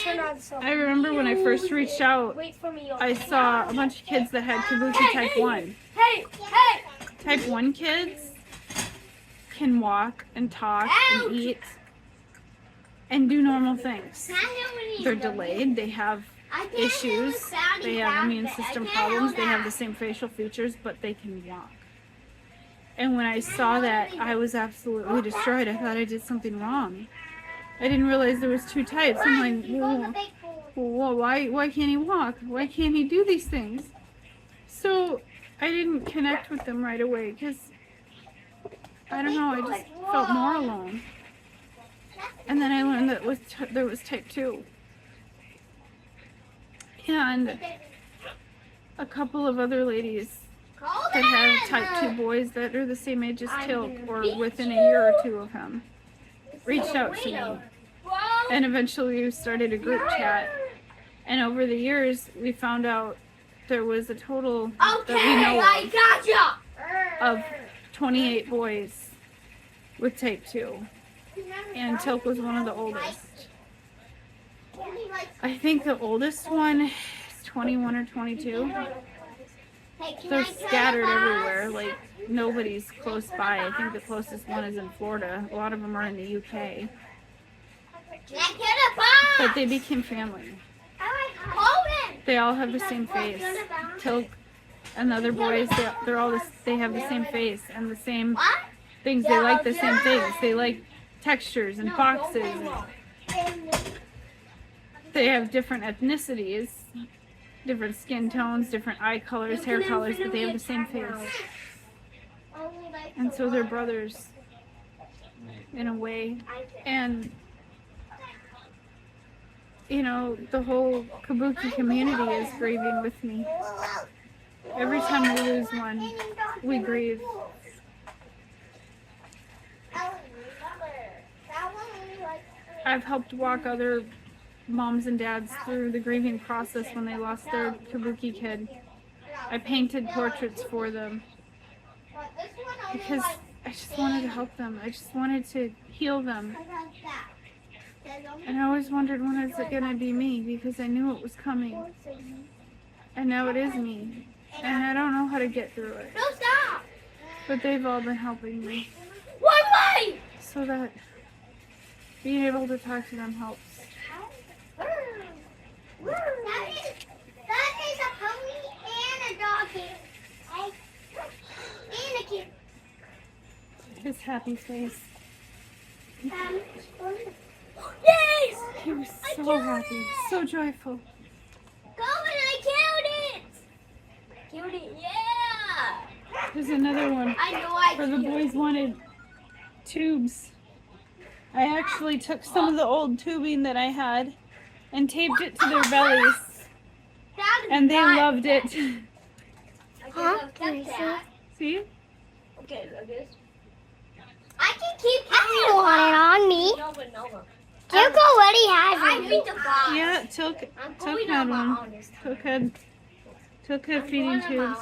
I remember when I first reached out, I saw a bunch of kids that had Kabuki type 1. Type 1 kids can walk and talk and eat and do normal things. They're delayed, they have issues, they have immune system problems, they have the same facial features, but they can walk. And when I saw that, I was absolutely destroyed. I thought I did something wrong. I didn't realize there was 2 types. I'm like, well, why can't he walk? Why can't he do these things? So I didn't connect with them right away because, I don't know, I just felt more alone. And then I learned that there was type 2. And a couple of other ladies that have type 2 boys that are the same age as Teal'c, or within a year or 2 of him, reached out to me. And eventually we started a group chat. And over the years, we found out there was a total that we know of 28 boys with type 2. And Teal'c was one of the oldest. I think the oldest one is 21 or 22. They're scattered everywhere, like nobody's close by. I think the closest one is in Florida. A lot of them are in the UK. But they became family. They all have the same face. Teal'c and the other boys, they have the same face and the same things. They like the same things. They like textures and boxes. They have different ethnicities, different skin tones, different eye colors, hair colors, but they have the same face. And so they're brothers in a way. And you know, the whole Kabuki community is grieving with me. Every time we lose one, we grieve. I've helped walk other moms and dads through the grieving process when they lost their Kabuki kid. I painted portraits for them because I just wanted to help them. I just wanted to heal them. And I always wondered, when is it going to be me? Because I knew it was coming. And now it is me. And I don't know how to get through it. But they've all been helping me. So that being able to talk to them helps. That is a pony and a doggy. And a kid. His happy face. Yes! He was so happy, so joyful. Go and I killed it! Killed it, yeah! There's another one I know I where the boys wanted tubes. I actually took some of the old tubing that I had and taped it to their bellies. And they loved it. Huh? See? Okay, I can keep I don't want it on me. Teal'c already has it. Yeah, Teal'c had one. Teal'c had feeding tubes.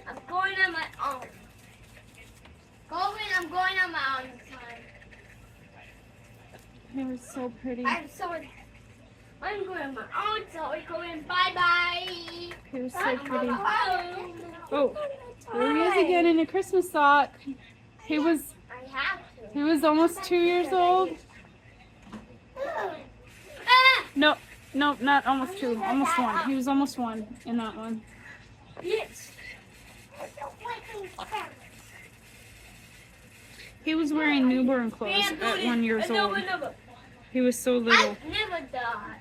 I'm going on my own. I'm going on my own. He was so pretty. I'm going on my own, so we're going bye-bye. He was so pretty. Oh, there he is again in a Christmas sock. He was almost 2 years old. No, not almost 2. Almost 1. He was almost 1 in that one. Yes. He was wearing newborn clothes at 1 year old. He was so little. I never died.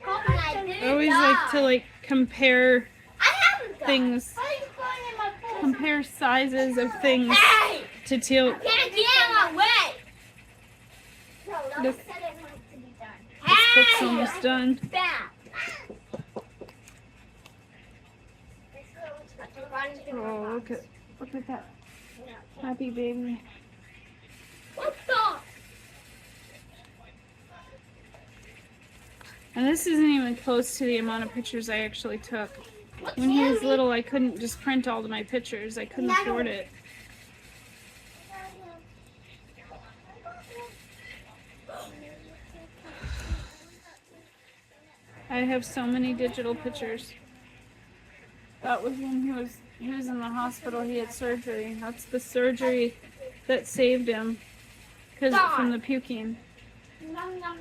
I always like to compare things, compare sizes of things to Teal'c. This book's almost done. Oh, look at that happy baby. What the? And this isn't even close to the amount of pictures I actually took. When he was little, I couldn't just print all of my pictures. I couldn't afford it. I have so many digital pictures. That was when he was in the hospital. He had surgery. That's the surgery that saved him from the puking.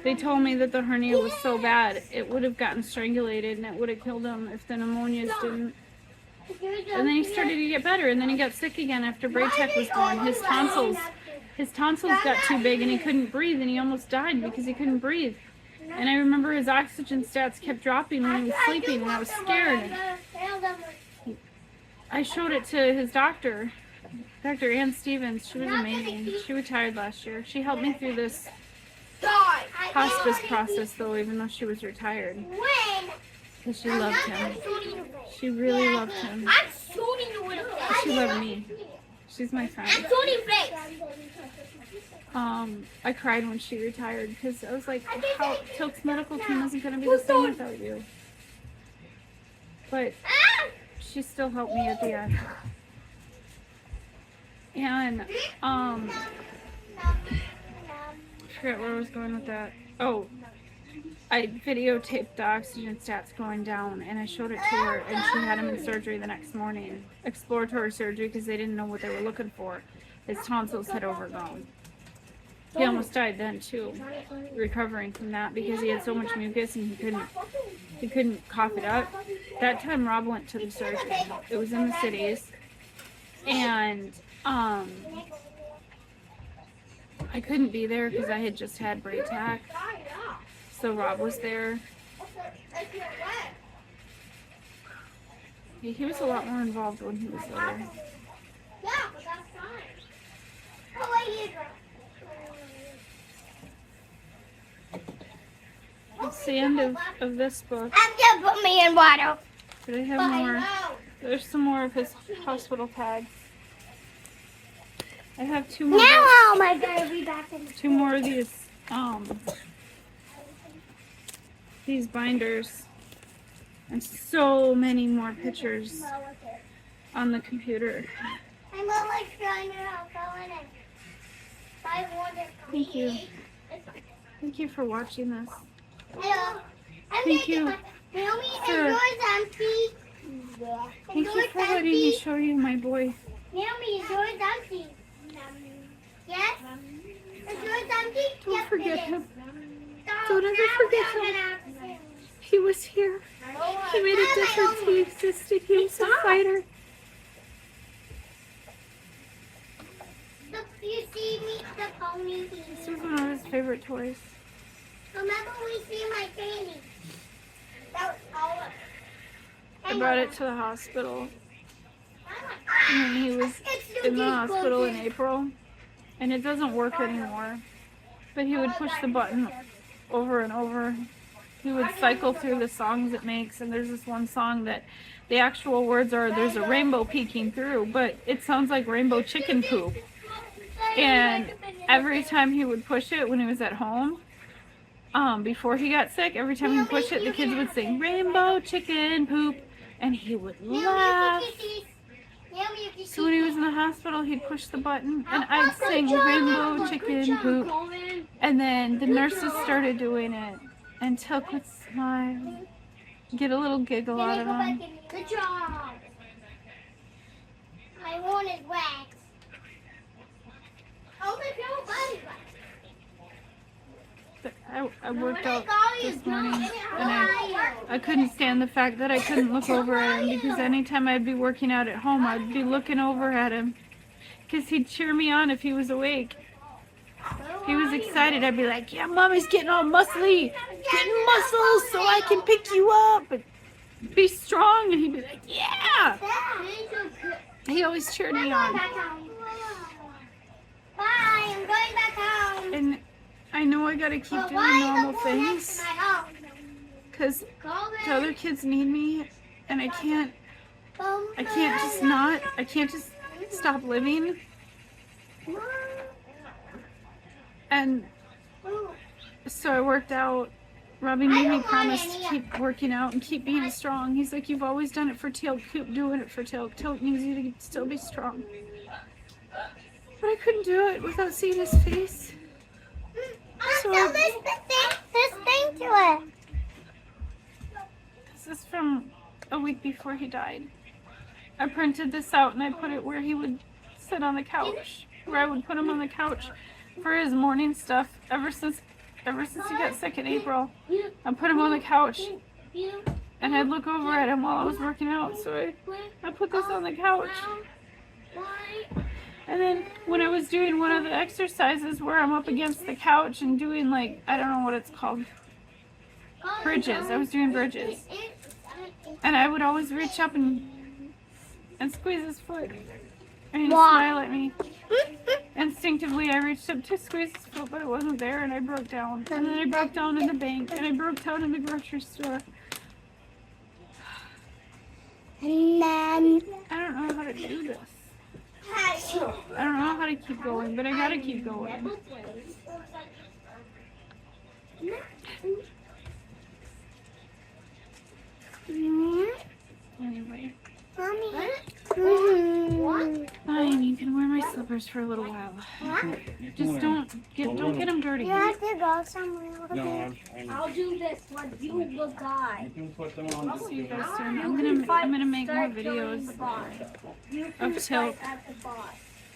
They told me that the hernia was so bad it would have gotten strangulated and it would have killed him if the pneumonias didn't. And then he started to get better, and then he got sick again after Braytech was gone. His tonsils got too big and he couldn't breathe, and he almost died because he couldn't breathe. And I remember his oxygen stats kept dropping when he was sleeping, and I was scared. I showed it to his doctor, Dr. Ann Stevens. She was amazing. She retired last year. She helped me through this hospice process, though, even though she was retired. Because she loved him. She really loved him. She loved me. She's my friend. I cried when she retired because I was like, how Teal'c's medical team isn't going to be the same without you. But she still helped me at the end. And I forget where I was going with that. Oh, I videotaped the oxygen stats going down, and I showed it to her, and she had him in surgery the next morning. Exploratory surgery, because they didn't know what they were looking for. His tonsils had overgrown. He almost died then too, recovering from that because he had so much mucus and he couldn't cough it up. That time Rob went to the surgery. It was in the cities, and I couldn't be there because I had just had Braytech. So Rob was there. He was a lot more involved when he was there. That's the end of this book. I'm gonna put me in water. But I have more. There's some more of his hospital tags. I have two more. Now how am I gonna be back in? Two more of these binders, and so many more pictures on the computer. I'm always trying to help in it. Thank you. Thank you for watching this. Hello. Thank you. Naomi, For- is yours empty? Thank you for letting me show you my boy. Naomi, is yours empty? Yes? Is yours empty? Don't Yes, forget it is. him. Don't ever forget him. He was here. He made a difference. He existed. He was a fighter. Look, you see me, the pony. This was one of his favorite toys. Remember we see my candy? That was all of it. I brought it to the hospital. And then he was in the hospital in April. And it doesn't work anymore. But he would push the button over and over. He would cycle through the songs it makes. And there's this one song that the actual words are, there's a rainbow peeking through. But it sounds like rainbow chicken poop. And every time he would push it when he was at home, before he got sick, every time he pushed it, the kids would sing rainbow chicken poop. And he would laugh. So when he was in the hospital, he'd push the button and I'd sing rainbow chicken poop. And then the nurses started doing it. And Teal'c would smile. Get a little giggle out of him. Good job. My horn is wax. Oh, there's no body wax. But I worked out this morning and I couldn't stand the fact that I couldn't look over at him because anytime I'd be working out at home, I'd be looking over at him because he'd cheer me on if he was awake. If he was excited, I'd be like, yeah, Mommy's getting all muscly, getting muscles so I can pick you up and be strong. And he'd be like, yeah. He always cheered me on. Bye, I'm going back home. And I know I gotta keep doing normal things because the other kids need me and I can't just stop living. And so I worked out. Robbie made me promise to keep working out and keep being strong. He's like, you've always done it for Teal'c. Keep doing it for Teal'c. Teal'c needs you to still be strong. But I couldn't do it without seeing his face. So There's thing to it. this is from a week before he died. I printed this out and I put it where he would sit on the couch. Where I would put him on the couch for his morning stuff ever since he got sick in April. I put him on the couch and I'd look over at him while I was working out. So I put this on the couch. And then when I was doing one of the exercises where I'm up against the couch and doing like, I don't know what it's called, bridges. I was doing bridges. And I would always reach up and squeeze his foot. And he'd smile at me. Instinctively, I reached up to squeeze his foot, but it wasn't there, and I broke down. And then I broke down in the bank, and I broke down in the grocery store. And then I don't know how to do this. I don't know how to keep going, but I gotta keep going. Anyway. Fine, you can wear my slippers for a little while. Just don't get them dirty. You have to go somewhere. No, I'll do this when you the guy. you can put them on. See you guys soon. I'm gonna make more videos of Teal'c.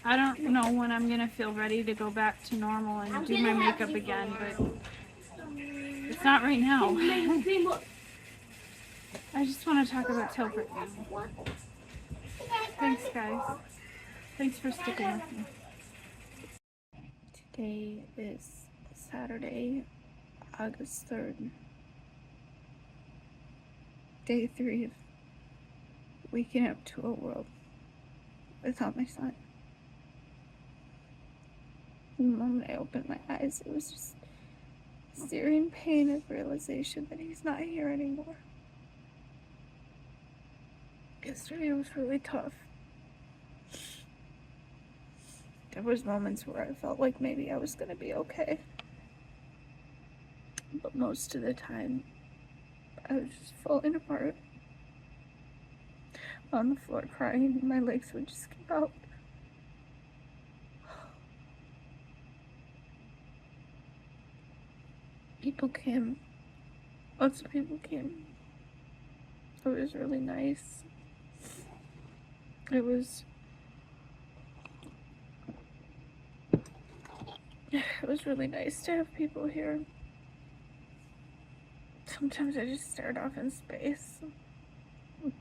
I don't know when I'm gonna feel ready to go back to normal and do my makeup again, but it's not right now. I just want to talk about Teal'c right now. Thanks, guys. Thanks for sticking with me. Today is Saturday, August 3rd. Day 3 of waking up to a world without my son. The moment I opened my eyes, it was just searing pain of realization that he's not here anymore. Yesterday was really tough. There was moments where I felt like maybe I was gonna be okay. But most of the time, I was just falling apart. On the floor crying, and my legs would just give out. People came. Lots of people came. It was really nice. It was really nice to have people here. Sometimes I just stared off in space.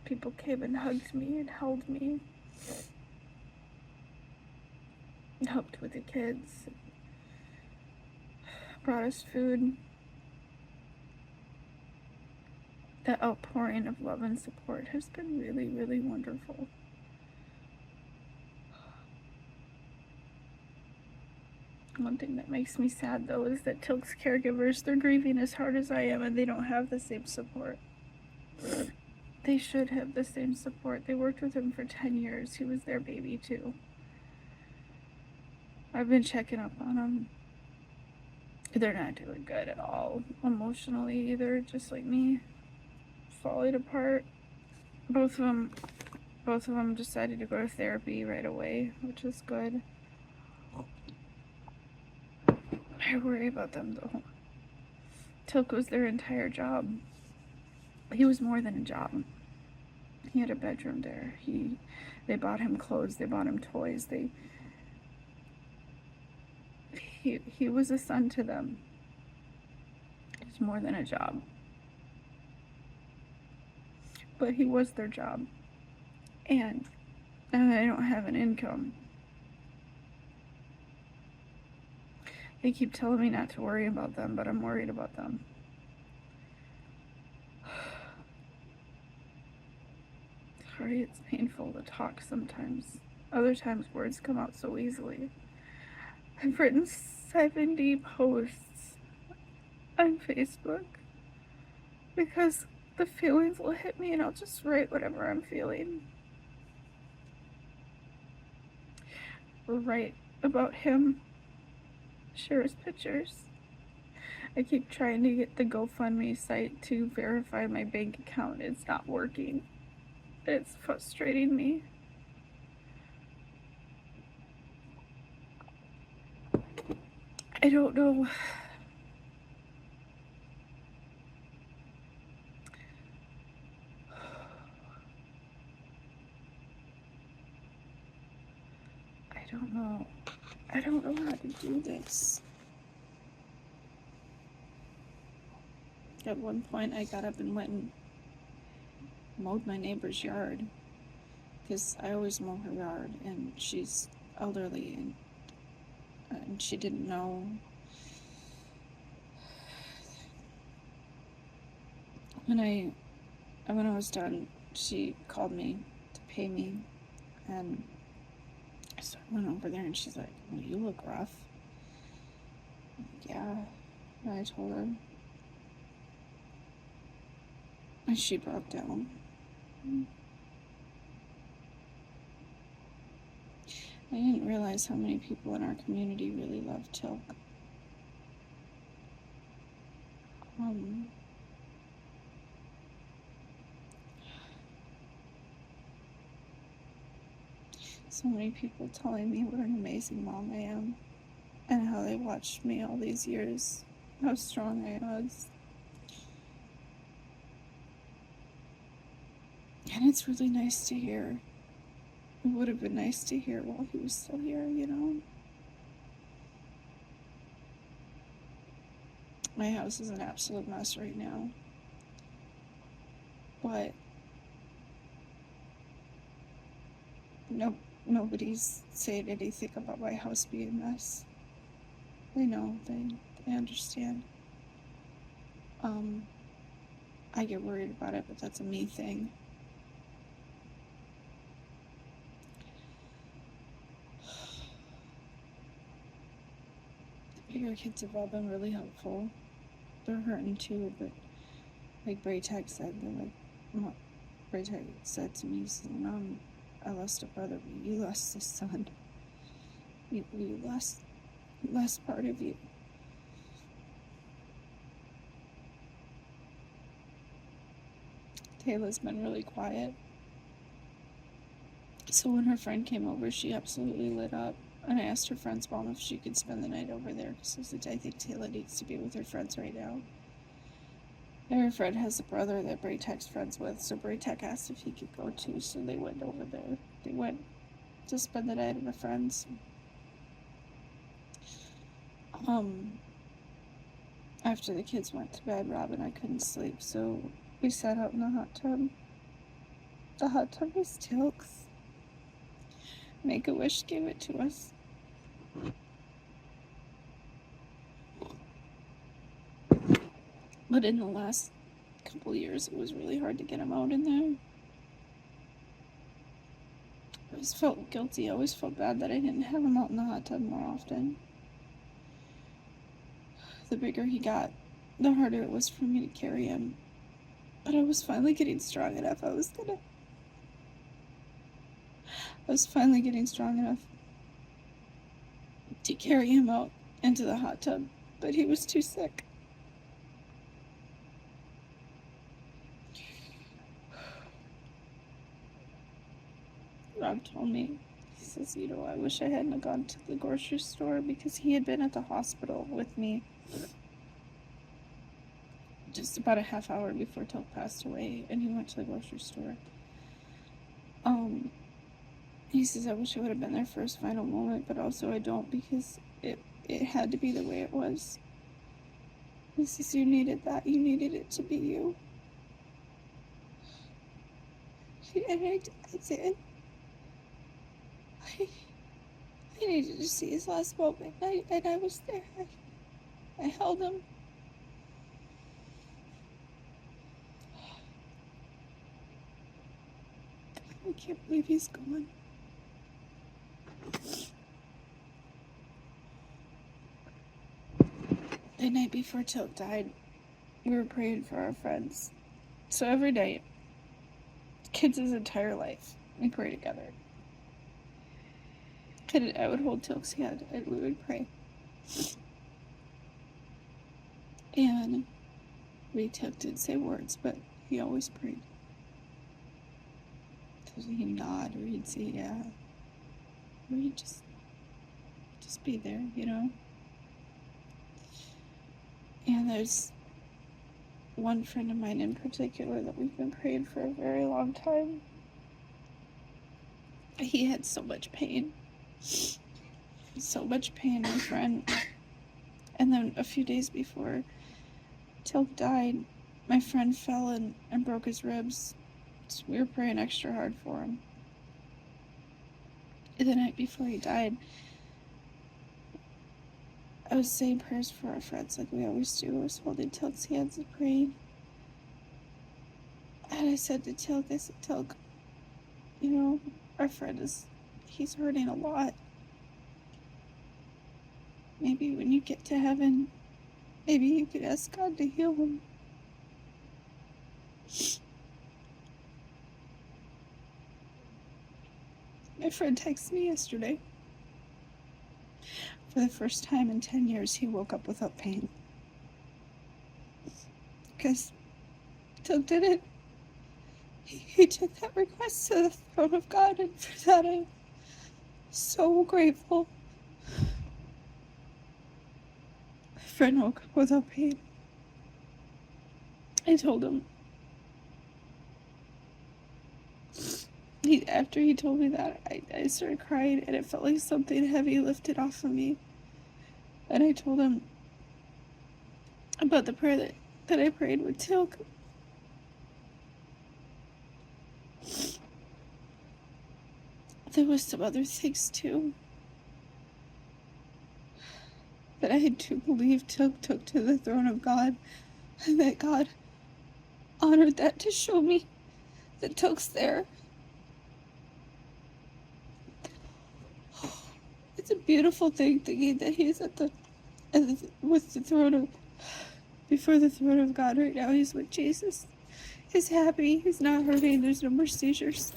People came and hugged me and held me. And helped with the kids. Brought us food. The outpouring of love and support has been really, really wonderful. One thing that makes me sad, though, is that Teal'c's caregivers, they're grieving as hard as I am, and they don't have the same support. They should have the same support. They worked with him for 10 years. He was their baby, too. I've been checking up on them. They're not doing good at all, emotionally either, just like me. Falling apart. Both of them decided to go to therapy right away, which is good. I worry about them, though. Teal'c was their entire job. He was more than a job. He had a bedroom there. They bought him clothes. They bought him toys. He was a son to them. It was more than a job. But he was their job. And now I don't have an income. They keep telling me not to worry about them, but I'm worried about them. Sorry, it's painful to talk sometimes. Other times words come out so easily. I've written 70 posts on Facebook because the feelings will hit me and I'll just write whatever I'm feeling. Or write about him share his pictures. I keep trying to get the GoFundMe site to verify my bank account. It's not working. It's frustrating me. I don't know. I don't know how to do this. At one point, I got up and went and mowed my neighbor's yard, because I always mow her yard, and she's elderly, and she didn't know. When I was done, she called me to pay me, and so I went over there, and she's like, "Well, you look rough." I'm like, "Yeah," and I told her, and she broke down. I didn't realize how many people in our community really love Teal'c. So many people telling me what an amazing mom I am, and how they watched me all these years, how strong I was. And it's really nice to hear. It would have been nice to hear while he was still here, you know? My house is an absolute mess right now. But nobody's saying anything about my house being a mess. They know, they understand. I get worried about it, but that's a me thing. The bigger kids have all been really helpful. They're hurting too, but like Braytech said, Braytech said to me, he said, "Mom, I lost a brother, but you lost a son. You lost part of you." Taylor's been really quiet. So when her friend came over, she absolutely lit up. And I asked her friend's mom if she could spend the night over there, because I think Taylor needs to be with her friends right now. And her friend has a brother that Braytech's friends with, so Braytech asked if he could go too, so they went over there. They went to spend the night with her friends. After the kids went to bed, Rob and I couldn't sleep, so we sat out in the hot tub. The hot tub was Teal'c's. Make-A-Wish gave it to us. But in the last couple years, it was really hard to get him out in there. I always felt guilty. I always felt bad that I didn't have him out in the hot tub more often. The bigger he got, the harder it was for me to carry him. But I was finally getting strong enough. I was finally getting strong enough to carry him out into the hot tub, but he was too sick. Rob told me, he says, "You know, I wish I hadn't gone to the grocery store," because he had been at the hospital with me just about a half hour before Teal'c passed away, and he went to the grocery store. He says, "I wish I would have been there for his final moment, but also I don't, because it had to be the way it was." He says, "You needed that. You needed it to be you." And I did. I needed to see his last moment, and I was there. I held him. I can't believe he's gone. The night before Teal'c died, we were praying for our friends. So every night, kids' entire life, we pray together. And I would hold Teal'c's hand and we would pray. And Teal'c didn't say words, but he always prayed. So he'd nod, or he'd say yeah, or he'd just be there, you know. And there's one friend of mine in particular that we've been praying for a very long time. He had so much pain, my friend. And then a few days before Teal'c died, my friend fell and broke his ribs. So we were praying extra hard for him. And the night before he died, I was saying prayers for our friends like we always do. I was holding Teal'c's hands and praying. And I said to Teal'c, Teal'c, you know, our friend he's hurting a lot. Maybe when you get to heaven, maybe you could ask God to heal him. My friend texted me yesterday. For the first time in 10 years, he woke up without pain. Because Teal'c did it. He took that request to the throne of God, and for that I'm so grateful. My friend woke up without pain. I told him. After he told me that, I started crying, and it felt like something heavy lifted off of me. And I told him about the prayer that I prayed with Teal'c. There was some other things too that I had to believe Teal'c took to the throne of God, and that God honored that to show me that Teal'c's there. It's a beautiful thing thinking that he's with the throne of, before the throne of God right now. He's with Jesus. He's happy. He's not hurting. There's no more seizures.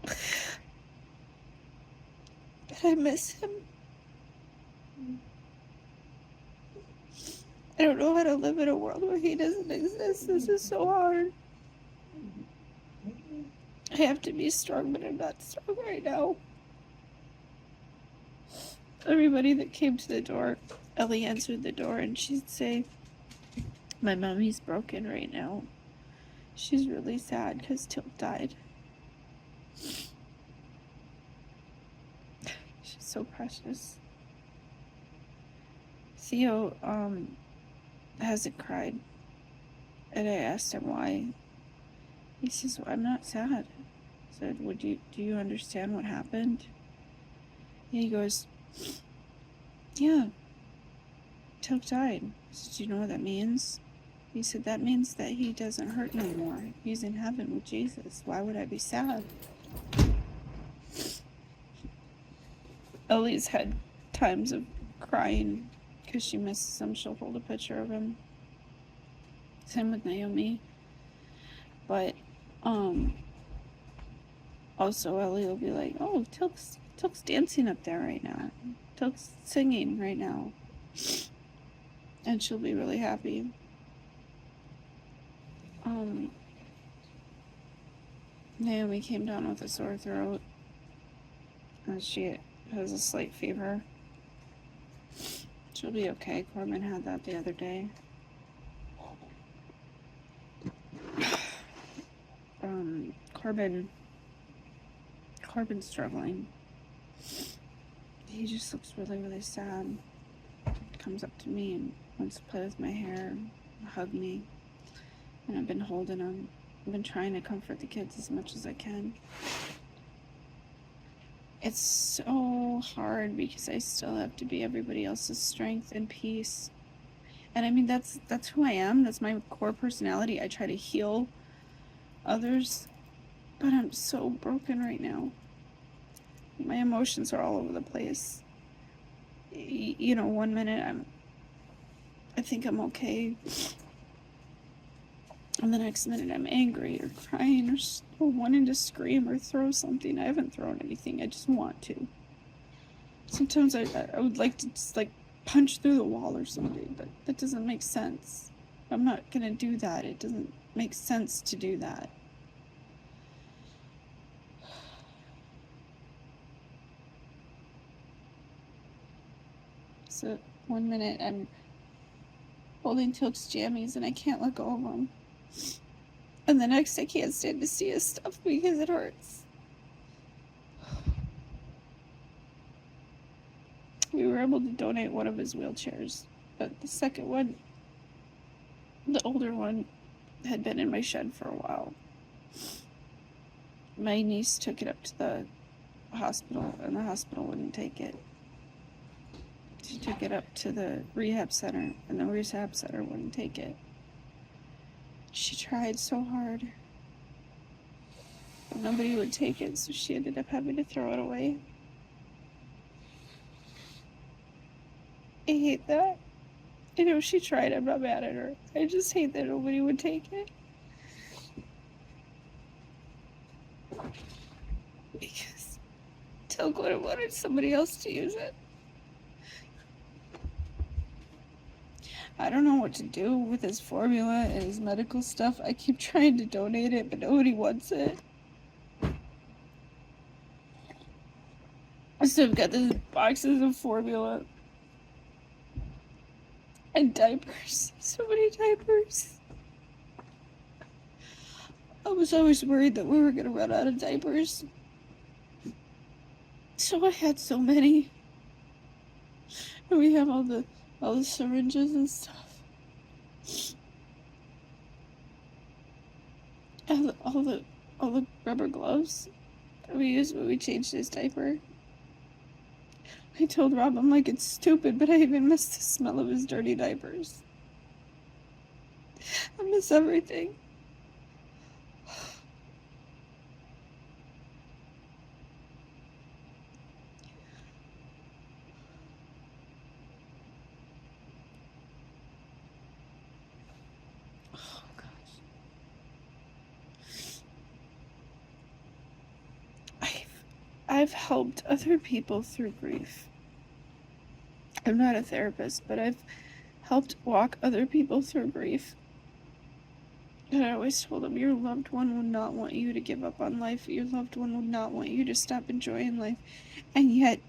But I miss him. I don't know how to live in a world where he doesn't exist. This is so hard. I have to be strong, but I'm not strong right now. Everybody that came to the door, Ellie answered the door, and she'd say, my mommy's broken right now. She's really sad because Teal'c died. She's so precious. Theo, hasn't cried. And I asked him why. He says, well, I'm not sad. I said, do you understand what happened? And he goes, yeah, Teal'c died. I said, do you know what that means? He said, that means that he doesn't hurt no more. He's in heaven with Jesus. Why would I be sad? Ellie's had times of crying because she misses him. She'll hold a picture of him. Same with Naomi. But also Ellie will be like, oh, Teal'c's dancing up there right now. Teal'c's singing right now. And she'll be really happy. Naomi came down with a sore throat. She has a slight fever. She'll be okay. Corbin had that the other day. Corbin's struggling. He just looks really, really sad. Comes up to me and wants to play with my hair, hug me. And I've been holding him. I've been trying to comfort the kids as much as I can. It's so hard because I still have to be everybody else's strength and peace. And I mean, that's who I am. That's my core personality. I try to heal others, but I'm so broken right now. My emotions are all over the place. You know, one minute I think I'm okay. And the next minute I'm angry or crying or wanting to scream or throw something. I haven't thrown anything. I just want to. Sometimes I would like to just like punch through the wall or something, but that doesn't make sense. I'm not gonna do that. It doesn't make sense to do that. So 1 minute I'm holding Teal'c's jammies and I can't let go of them. And the next I can't stand to see his stuff because it hurts. We were able to donate one of his wheelchairs, but the second one, the older one, had been in my shed for a while. My niece took it up to the hospital and the hospital wouldn't take it. She took it up to the rehab center and the rehab center wouldn't take it. She tried so hard, but nobody would take it, so she ended up having to throw it away. I hate that. I know she tried, I'm not mad at her. I just hate that nobody would take it. Because Teal'c would have wanted somebody else to use it. I don't know what to do with his formula and his medical stuff. I keep trying to donate it, but nobody wants it. So I've got these boxes of formula and diapers. So many diapers. I was always worried that we were gonna run out of diapers. So I had so many. And we have all the syringes and stuff. And all the rubber gloves that we used when we changed his diaper. I told Rob, I'm like, it's stupid, but I even miss the smell of his dirty diapers. I miss everything. Oh, gosh. I've helped other people through grief. I'm not a therapist, but I've helped walk other people through grief. And I always told them, your loved one would not want you to give up on life. Your loved one would not want you to stop enjoying life. And yet,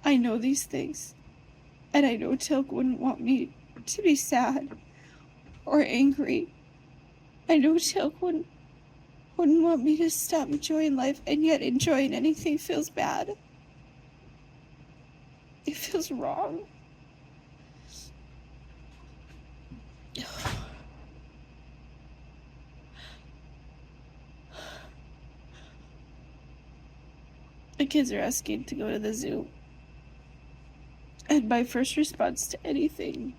I know these things. And I know Teal'c wouldn't want me to be sad or angry. I know Teal'c wouldn't want me to stop enjoying life, and yet enjoying anything feels bad. It feels wrong. The kids are asking to go to the zoo. And my first response to anything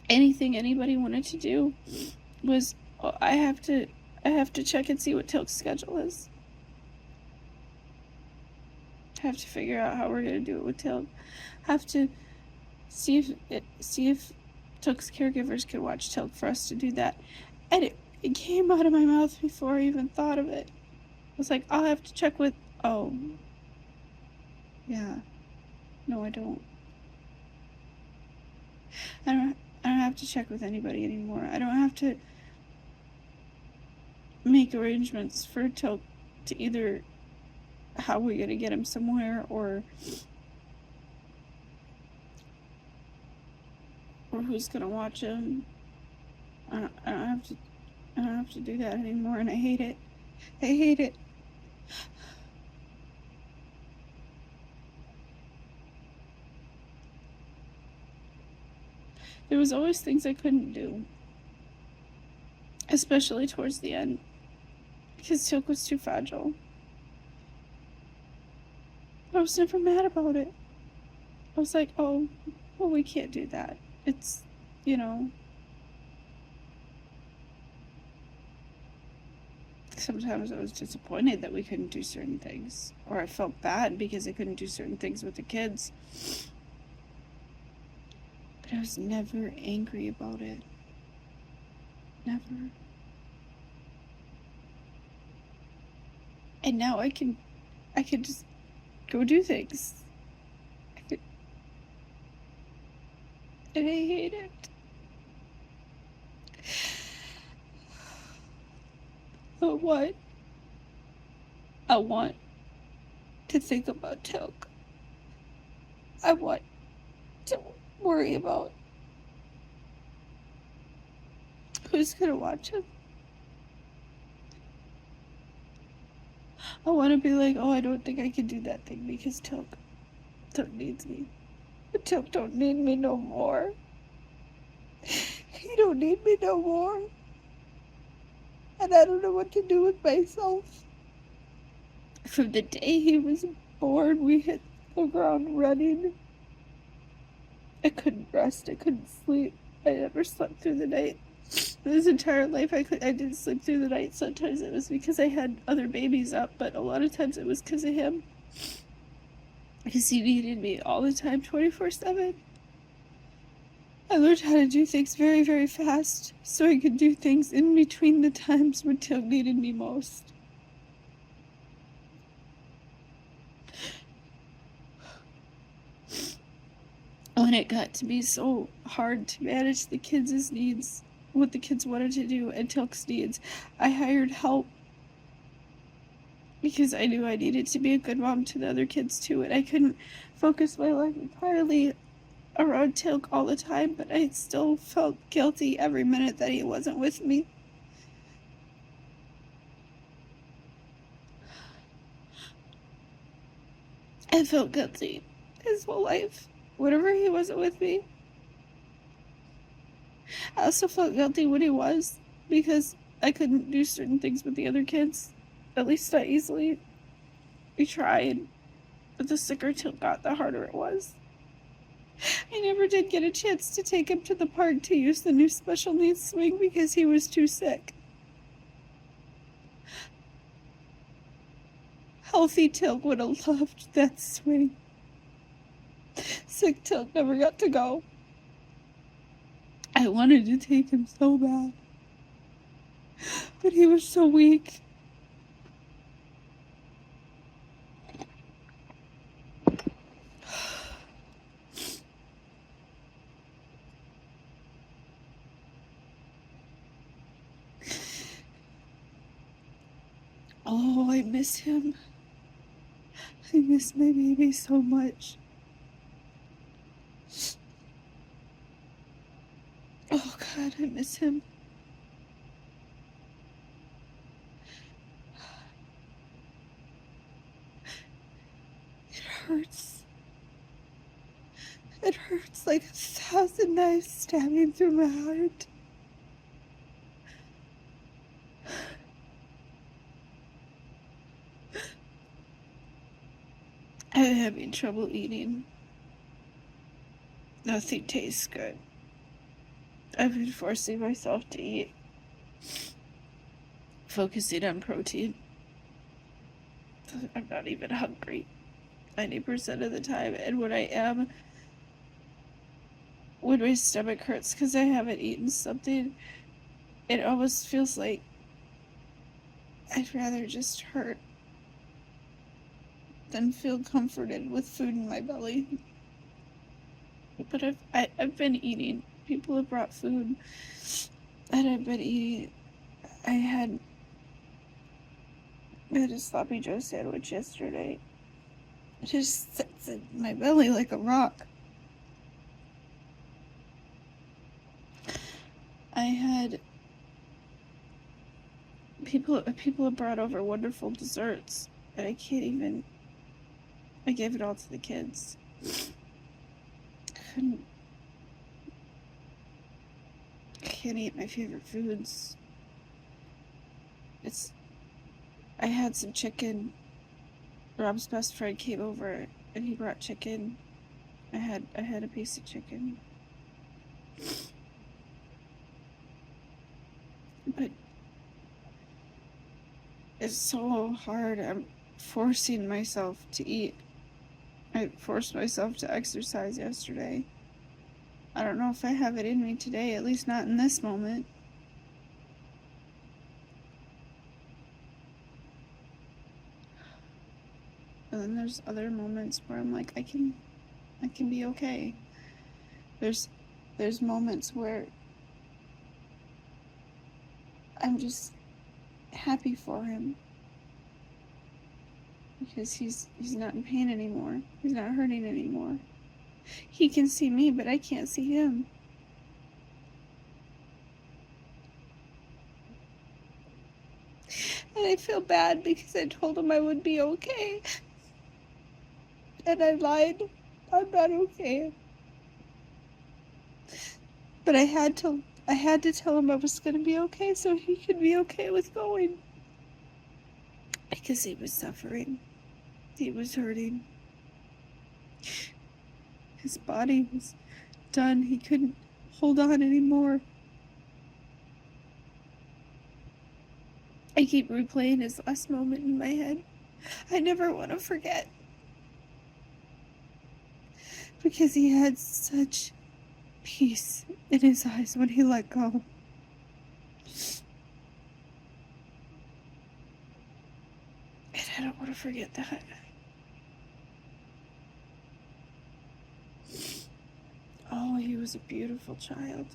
anybody wanted to do was, oh, I have to check and see what Teal'c's schedule is. I have to figure out how we're gonna do it with Teal'c. Have to see if Teal'c's caregivers could watch Teal'c for us to do that. And it came out of my mouth before I even thought of it. I was like, I'll have to check with, oh, yeah, no, I don't. I don't have to check with anybody anymore. I don't have to make arrangements for Teal'c to either how we're gonna get him somewhere or who's gonna watch him. I don't have to do that anymore, and I hate it. I hate it. There was always things I couldn't do, especially towards the end, because Teal'c was too fragile. But I was never mad about it. I was like, oh, well, we can't do that. It's, you know. Sometimes I was disappointed that we couldn't do certain things, or I felt bad because I couldn't do certain things with the kids. But I was never angry about it. Never. And now I can just go do things. And I hate it. But what? I want to think about Teal'c. I want to worry about who's gonna watch him. I want to be like, oh, I don't think I can do that thing because Teal'c needs me. But Teal'c don't need me no more. He don't need me no more. And I don't know what to do with myself. From the day he was born, we hit the ground running. I couldn't rest. I couldn't sleep. I never slept through the night. This entire life, I didn't sleep through the night. Sometimes it was because I had other babies up, but a lot of times it was because of him. Because he needed me all the time, 24/7. I learned how to do things very, very fast, so I could do things in between the times when Teal'c needed me most. When it got to be so hard to manage the kids' needs, what the kids wanted to do, and Teal'c's needs, I hired help. Because I knew I needed to be a good mom to the other kids too, and I couldn't focus my life entirely around Teal'c all the time, but I still felt guilty every minute that he wasn't with me. I felt guilty his whole life, whenever he wasn't with me. I also felt guilty when he was, because I couldn't do certain things with the other kids, at least not easily. We tried, but the sicker Teal'c got, the harder it was. I never did get a chance to take him to the park to use the new special needs swing because he was too sick. Healthy Teal'c would have loved that swing. Sick Teal'c never got to go. I wanted to take him so bad, but he was so weak. Oh, I miss him. I miss my baby so much. Oh God, I miss him. It hurts. It hurts like 1,000 knives stabbing through my heart. I'm having trouble eating. Nothing tastes good. I've been forcing myself to eat. Focusing on protein. I'm not even hungry 90% of the time, and when I am, when my stomach hurts because I haven't eaten something, it almost feels like I'd rather just hurt than feel comforted with food in my belly. But I've been eating. People have brought food, and I've been eating. I had a sloppy Joe sandwich yesterday. It just sits in my belly like a rock. I had people have brought over wonderful desserts, and I can't even. I gave it all to the kids. I can't eat my favorite foods. I had some chicken. Rob's best friend came over and he brought chicken. I had a piece of chicken. But it's so hard. I'm forcing myself to eat. I forced myself to exercise yesterday. I don't know if I have it in me today, at least not in this moment. And then there's other moments where I'm like, I can be okay. There's moments where I'm just happy for him. Because he's not in pain anymore. He's not hurting anymore. He can see me, but I can't see him. And I feel bad because I told him I would be okay. And I lied. I'm not okay. But I had to tell him I was gonna be okay so he could be okay with going. Because he was suffering. He was hurting. His body was done. He couldn't hold on anymore. I keep replaying his last moment in my head. I never want to forget. Because he had such peace in his eyes when he let go. And I don't want to forget that. Oh, he was a beautiful child.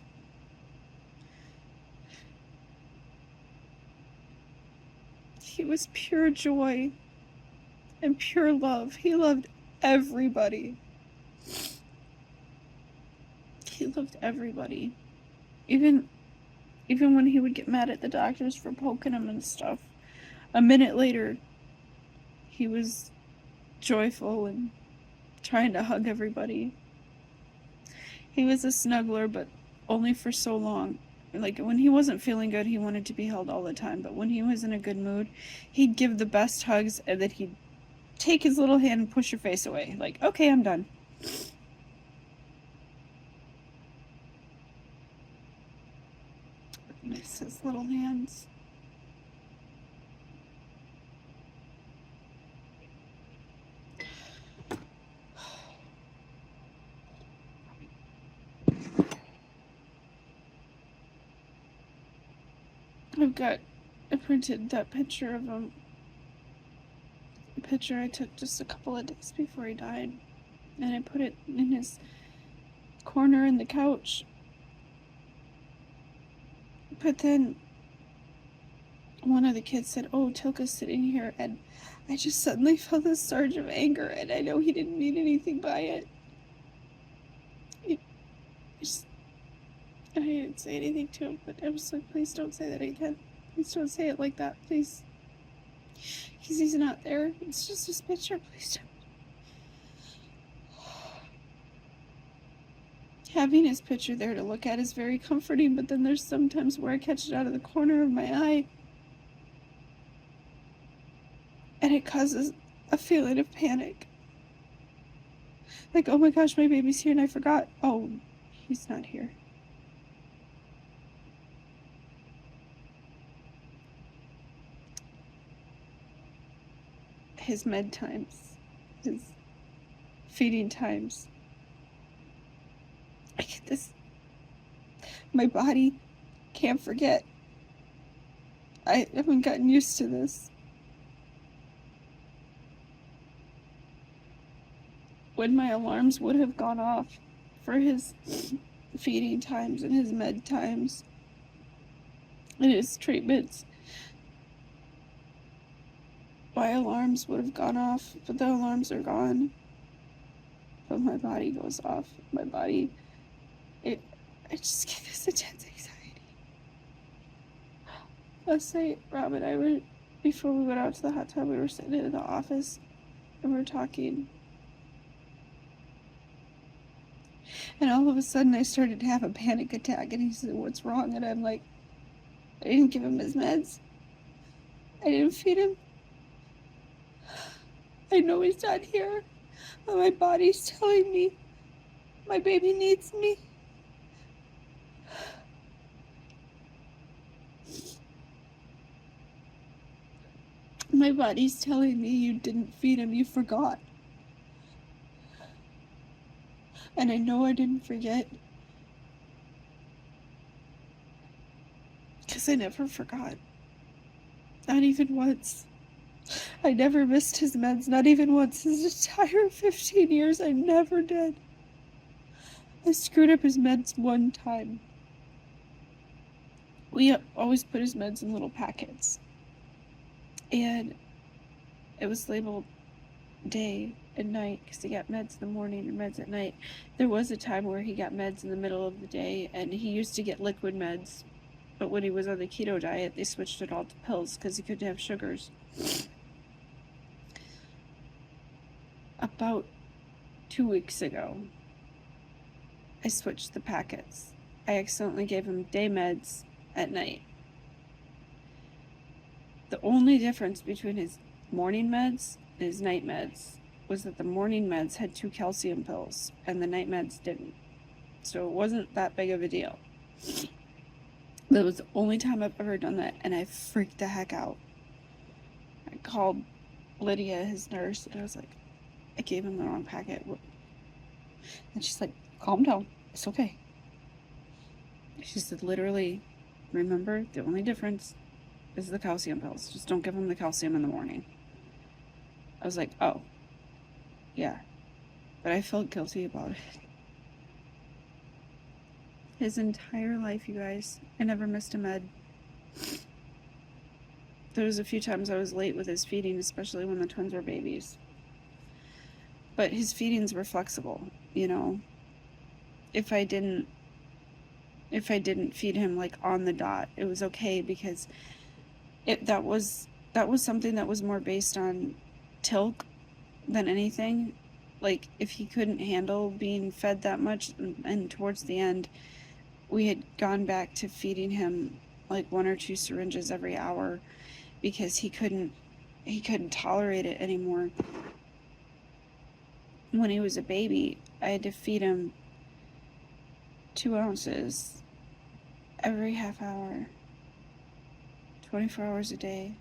He was pure joy and pure love. He loved everybody. He loved everybody. Even when he would get mad at the doctors for poking him and stuff, a minute later, he was joyful and trying to hug everybody. He was a snuggler, but only for so long. Like, when he wasn't feeling good, he wanted to be held all the time. But when he was in a good mood, he'd give the best hugs, and then he'd take his little hand and push your face away. Like, okay, I'm done. Miss his little hands. I printed that picture of him. A picture I took just a couple of days before he died. And I put it in his corner in the couch. But then one of the kids said, "Oh, Teal'c's sitting here," and I just suddenly felt this surge of anger, and I know he didn't mean anything by it. I didn't say anything to him, but I was like, please don't say that again. Please don't say it like that, please. Because he's not there. It's just his picture, please don't. Having his picture there to look at is very comforting, but then there's sometimes where I catch it out of the corner of my eye. And it causes a feeling of panic. Like, oh my gosh, my baby's here and I forgot. Oh, he's not here. His med times, his feeding times. I get this. My body can't forget. I haven't gotten used to this. When my alarms would have gone off for his feeding times and his med times and his treatments, my alarms would have gone off, but the alarms are gone. But my body goes off. My body, I just get this intense anxiety. Last night, Rob and I were, before we went out to the hot tub, we were sitting in the office and we were talking. And all of a sudden I started to have a panic attack and he said, "What's wrong?" And I'm like, I didn't give him his meds. I didn't feed him. I know he's not here, but my body's telling me my baby needs me. My body's telling me you didn't feed him, you forgot. And I know I didn't forget. Because I never forgot. Not even once. I never missed his meds, not even once. His entire 15 years, I never did. I screwed up his meds one time. We always put his meds in little packets. And it was labeled day and night because he got meds in the morning and meds at night. There was a time where he got meds in the middle of the day, and he used to get liquid meds. But when he was on the keto diet, they switched it all to pills because he couldn't have sugars. About 2 weeks ago, I switched the packets. I accidentally gave him day meds at night. The only difference between his morning meds and his night meds was that the morning meds had 2 calcium pills and the night meds didn't. So it wasn't that big of a deal. That was the only time I've ever done that, and I freaked the heck out. I called Lydia, his nurse, and I was like, I gave him the wrong packet. And she's like, calm down. It's okay. She said, literally, remember, the only difference is the calcium pills. Just don't give him the calcium in the morning. I was like, oh, yeah. But I felt guilty about it. His entire life, you guys, I never missed a med. There was a few times I was late with his feeding, especially when the twins were babies. But his feedings were flexible, you know. If I didn't feed him like on the dot, it was okay because that was something that was more based on Teal'c than anything. Like, if he couldn't handle being fed that much, and towards the end, we had gone back to feeding him like 1 or 2 syringes every hour because he couldn't tolerate it anymore. When he was a baby, I had to feed him 2 ounces every half hour, 24 hours a day.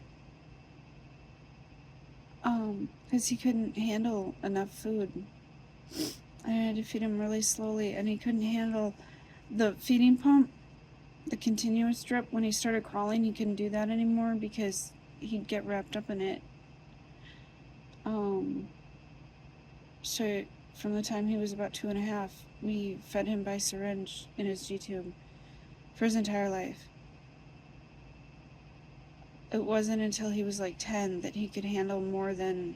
Because he couldn't handle enough food. I had to feed him really slowly, and he couldn't handle the feeding pump, the continuous drip. When he started crawling, he couldn't do that anymore because he'd get wrapped up in it. So from the time he was about 2.5, we fed him by syringe in his G-tube for his entire life. It wasn't until he was like 10 that he could handle more than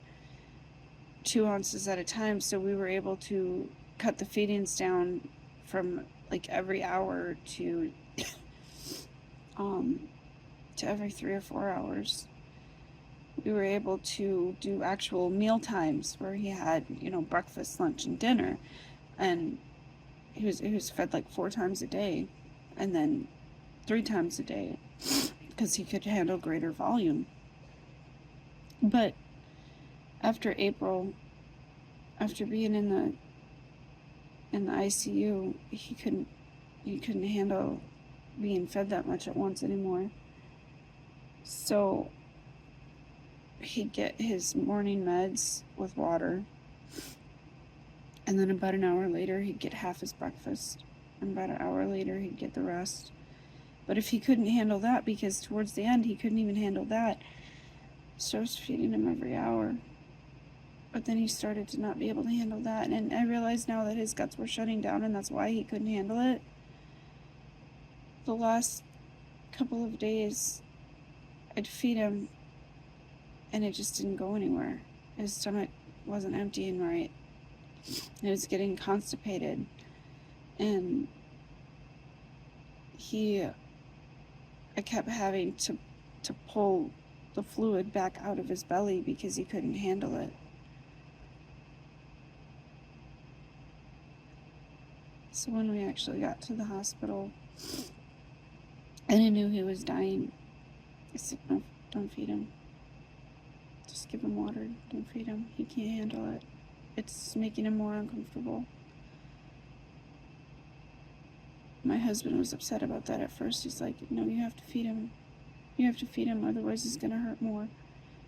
2 ounces at a time, so we were able to cut the feedings down from like every hour to every 3 or 4 hours. We were able to do actual meal times where he had, you know, breakfast, lunch, and dinner, and he was fed like 4 times a day, and then 3 times a day, because he could handle greater volume. But after April, after being in the ICU, he couldn't handle being fed that much at once anymore. So he'd get his morning meds with water, and then about an hour later he'd get half his breakfast, and about an hour later he'd get the rest. But if he couldn't handle that, because towards the end he couldn't even handle that, so I was feeding him every hour. But then he started to not be able to handle that, and I realized now that his guts were shutting down, and that's why he couldn't handle it. The last couple of days, I'd feed him, and it just didn't go anywhere. His stomach wasn't emptying right. It was getting constipated, and I kept having to pull the fluid back out of his belly because he couldn't handle it. So when we actually got to the hospital and I knew he was dying, I said, no, don't feed him. Just give him water. Don't feed him. He can't handle it. It's making him more uncomfortable. My husband was upset about that at first. He's like, no, you have to feed him. You have to feed him, otherwise he's going to hurt more.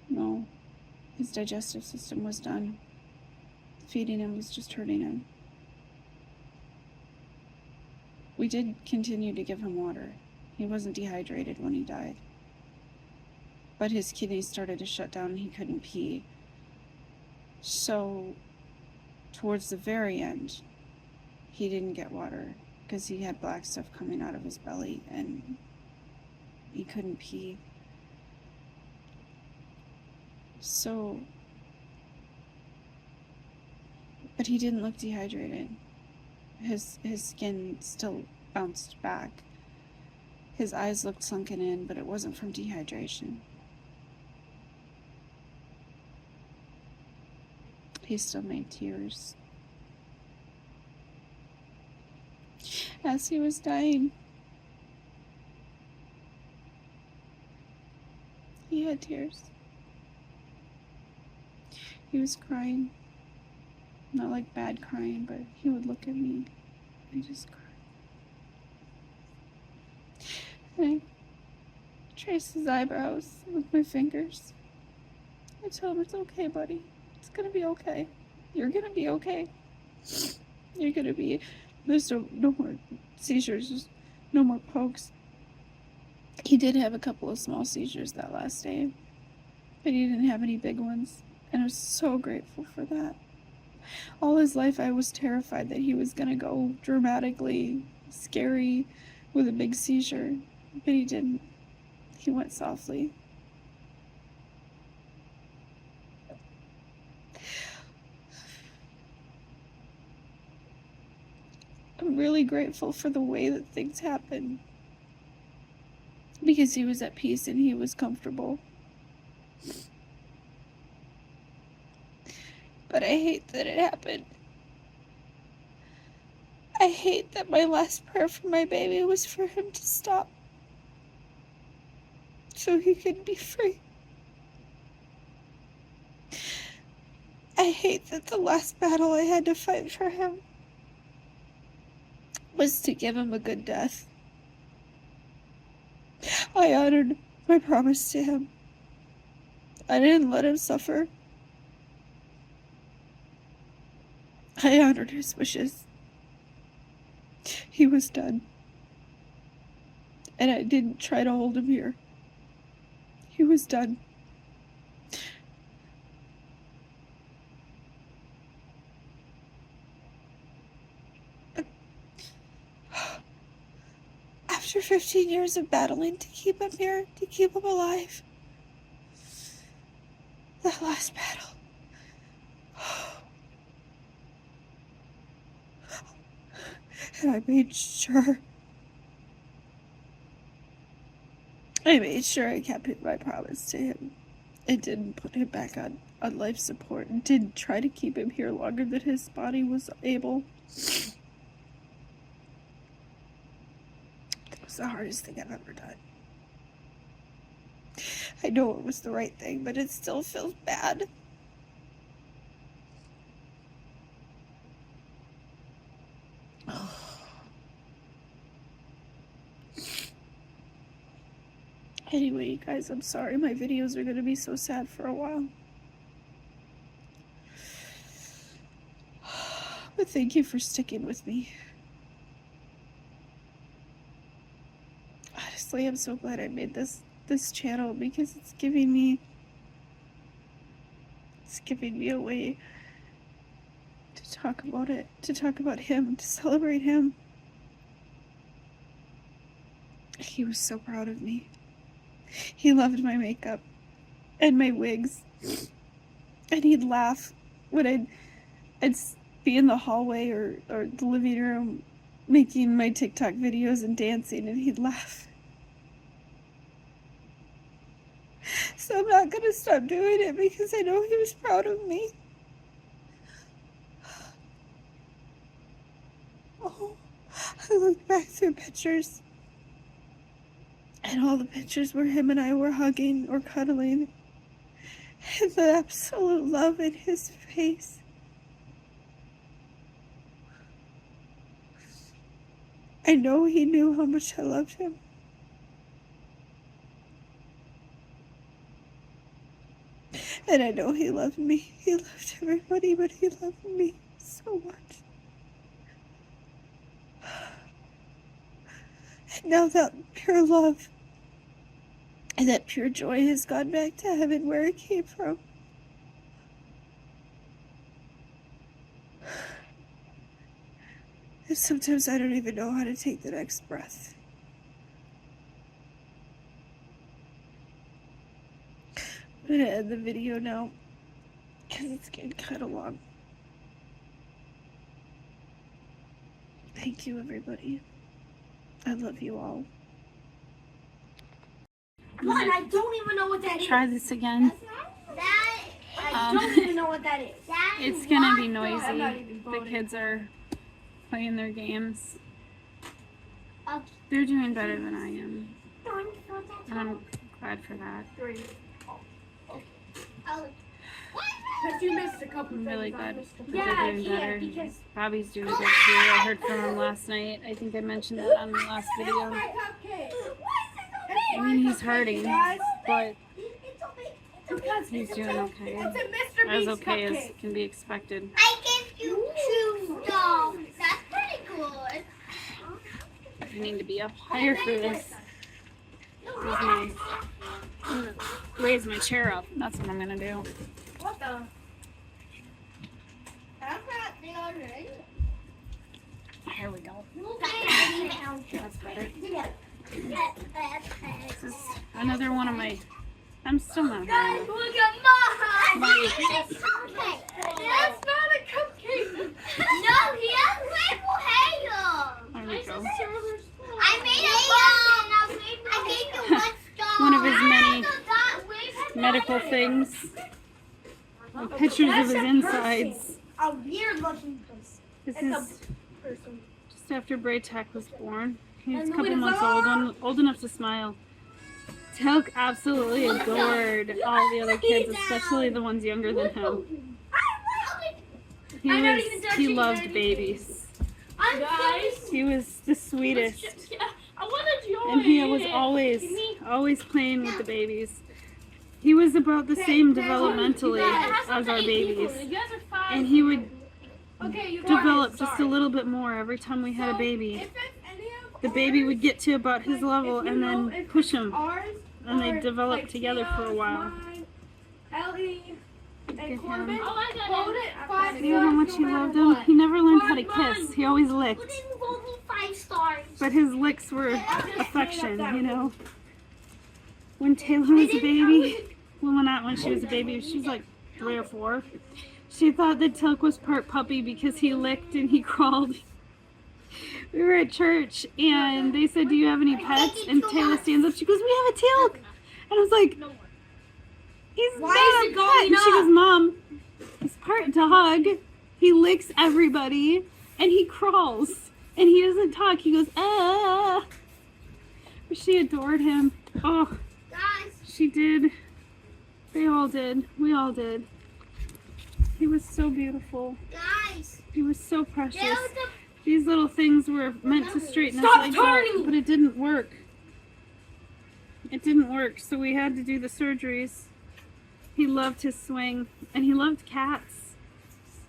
No, his digestive system was done. Feeding him was just hurting him. We did continue to give him water. He wasn't dehydrated when he died. but his kidneys started to shut down and he couldn't pee. So towards the very end, he didn't get water because he had black stuff coming out of his belly and he couldn't pee. So, but he didn't look dehydrated. His skin still bounced back. His eyes looked sunken in, but it wasn't from dehydration. He still made tears. As he was dying, he had tears. He was crying. Not like bad crying, but he would look at me and just cry. And I traced his eyebrows with my fingers. I told him, it's okay, buddy. It's gonna be okay. You're gonna be okay. You're gonna be... There's no more seizures. There's no more pokes. He did have a couple of small seizures that last day, but he didn't have any big ones. And I was so grateful for that. All his life I was terrified that he was gonna go dramatically scary with a big seizure, but he didn't. He went softly. I'm really grateful for the way that things happened, because he was at peace and he was comfortable. But I hate that it happened. I hate that my last prayer for my baby was for him to stop, so he could be free. I hate that the last battle I had to fight for him was to give him a good death. I honored my promise to him. I didn't let him suffer. I honored his wishes. He was done. And I didn't try to hold him here. He was done. After 15 years of battling to keep him here, to keep him alive, that last battle, and I made sure I kept my promise to him and didn't put him back on life support and didn't try to keep him here longer than his body was able. It was the hardest thing I've ever done. I know it was the right thing, but it still feels bad. Anyway, you guys, I'm sorry my videos are going to be so sad for a while. But thank you for sticking with me. Honestly, I'm so glad I made this channel, because it's giving me a way to talk about it, to talk about him, to celebrate him. He was so proud of me. He loved my makeup and my wigs, and he'd laugh when I'd be in the hallway or the living room making my TikTok videos and dancing, and he'd laugh. So I'm not gonna stop doing it, because I know he was proud of me. Oh, I looked back through pictures, and all the pictures where him and I were hugging or cuddling, and the absolute love in his face. I know he knew how much I loved him. And I know he loved me. He loved everybody, but he loved me so much. And now that pure love And that pure joy has gone back to heaven where it came from. And sometimes I don't even know how to take the next breath. I'm gonna end the video now because it's getting kind of long. Thank you, everybody. I love you all. What? I don't even know what that is. Try this again. I don't even know what that is. It's gonna be noisy. The kids are playing their games. They're doing better than I am. And I'm glad for that. But you missed a couple I'm really things. glad that Yeah, they're I doing can't better. because Bobby's doing good too. I heard from him last night. I think I mentioned that on the last video. my cupcake. I mean, he's hurting, but Because he's doing okay. it's a Mr. As Beast okay as cupcake. can be expected. I give you 2 dolls. That's pretty good. I need to be up higher for this. I'm gonna raise my chair up. That's what I'm gonna do. What the? I'm not the other. Here we go. That's better. This is another one of my. I'm still not Guys, hungry. look at mine. My- It's cupcake. That's not a cupcake. No, he has rainbow hair. There we go. I made a bomb. I gave you 1 star. One of his many medical things. Pictures of his insides. A weird looking place. This It's a is person. just after Braytek was born. He was a And couple look at months old enough to smile. Teal'c absolutely adored all the other kids, especially the ones younger than him. I'm not even touching He loved anything. babies. Guys, He was the sweetest. I want to join. And he was always playing with the babies. He was about the same developmentally as our babies. You guys are fine. And he would Okay, you develop just a little bit more every time we had a baby. The baby would get to about his level and then push him. And they'd develop together for a while. Ellie Look at and him. Corbin. See how much he loved him? He never learned how to kiss. He always licked. Didn't vote me 5 stars. But his licks were affection, you know. When Taylor was a baby, well, not when she was a baby, she was like 3 or 4. She thought that Teal'c was part puppy because he licked and he crawled. We were at church and they said, "Do you have any pets?" And Taylor stands up. She goes, "We have a Teal'c." And I was like, "He's Why not is a it pet." going And she up? goes, "Mom, he's part dog. He licks everybody and he crawls and he doesn't talk." He goes, "Ah." She adored him. Oh, Guys, she did. They all did. We all did. He was so beautiful. guys. He was so precious. There was a These little things were meant to straighten Stop his legs out, turning! but it didn't work. It didn't work, so we had to do the surgeries. He loved his swing, and he loved cats.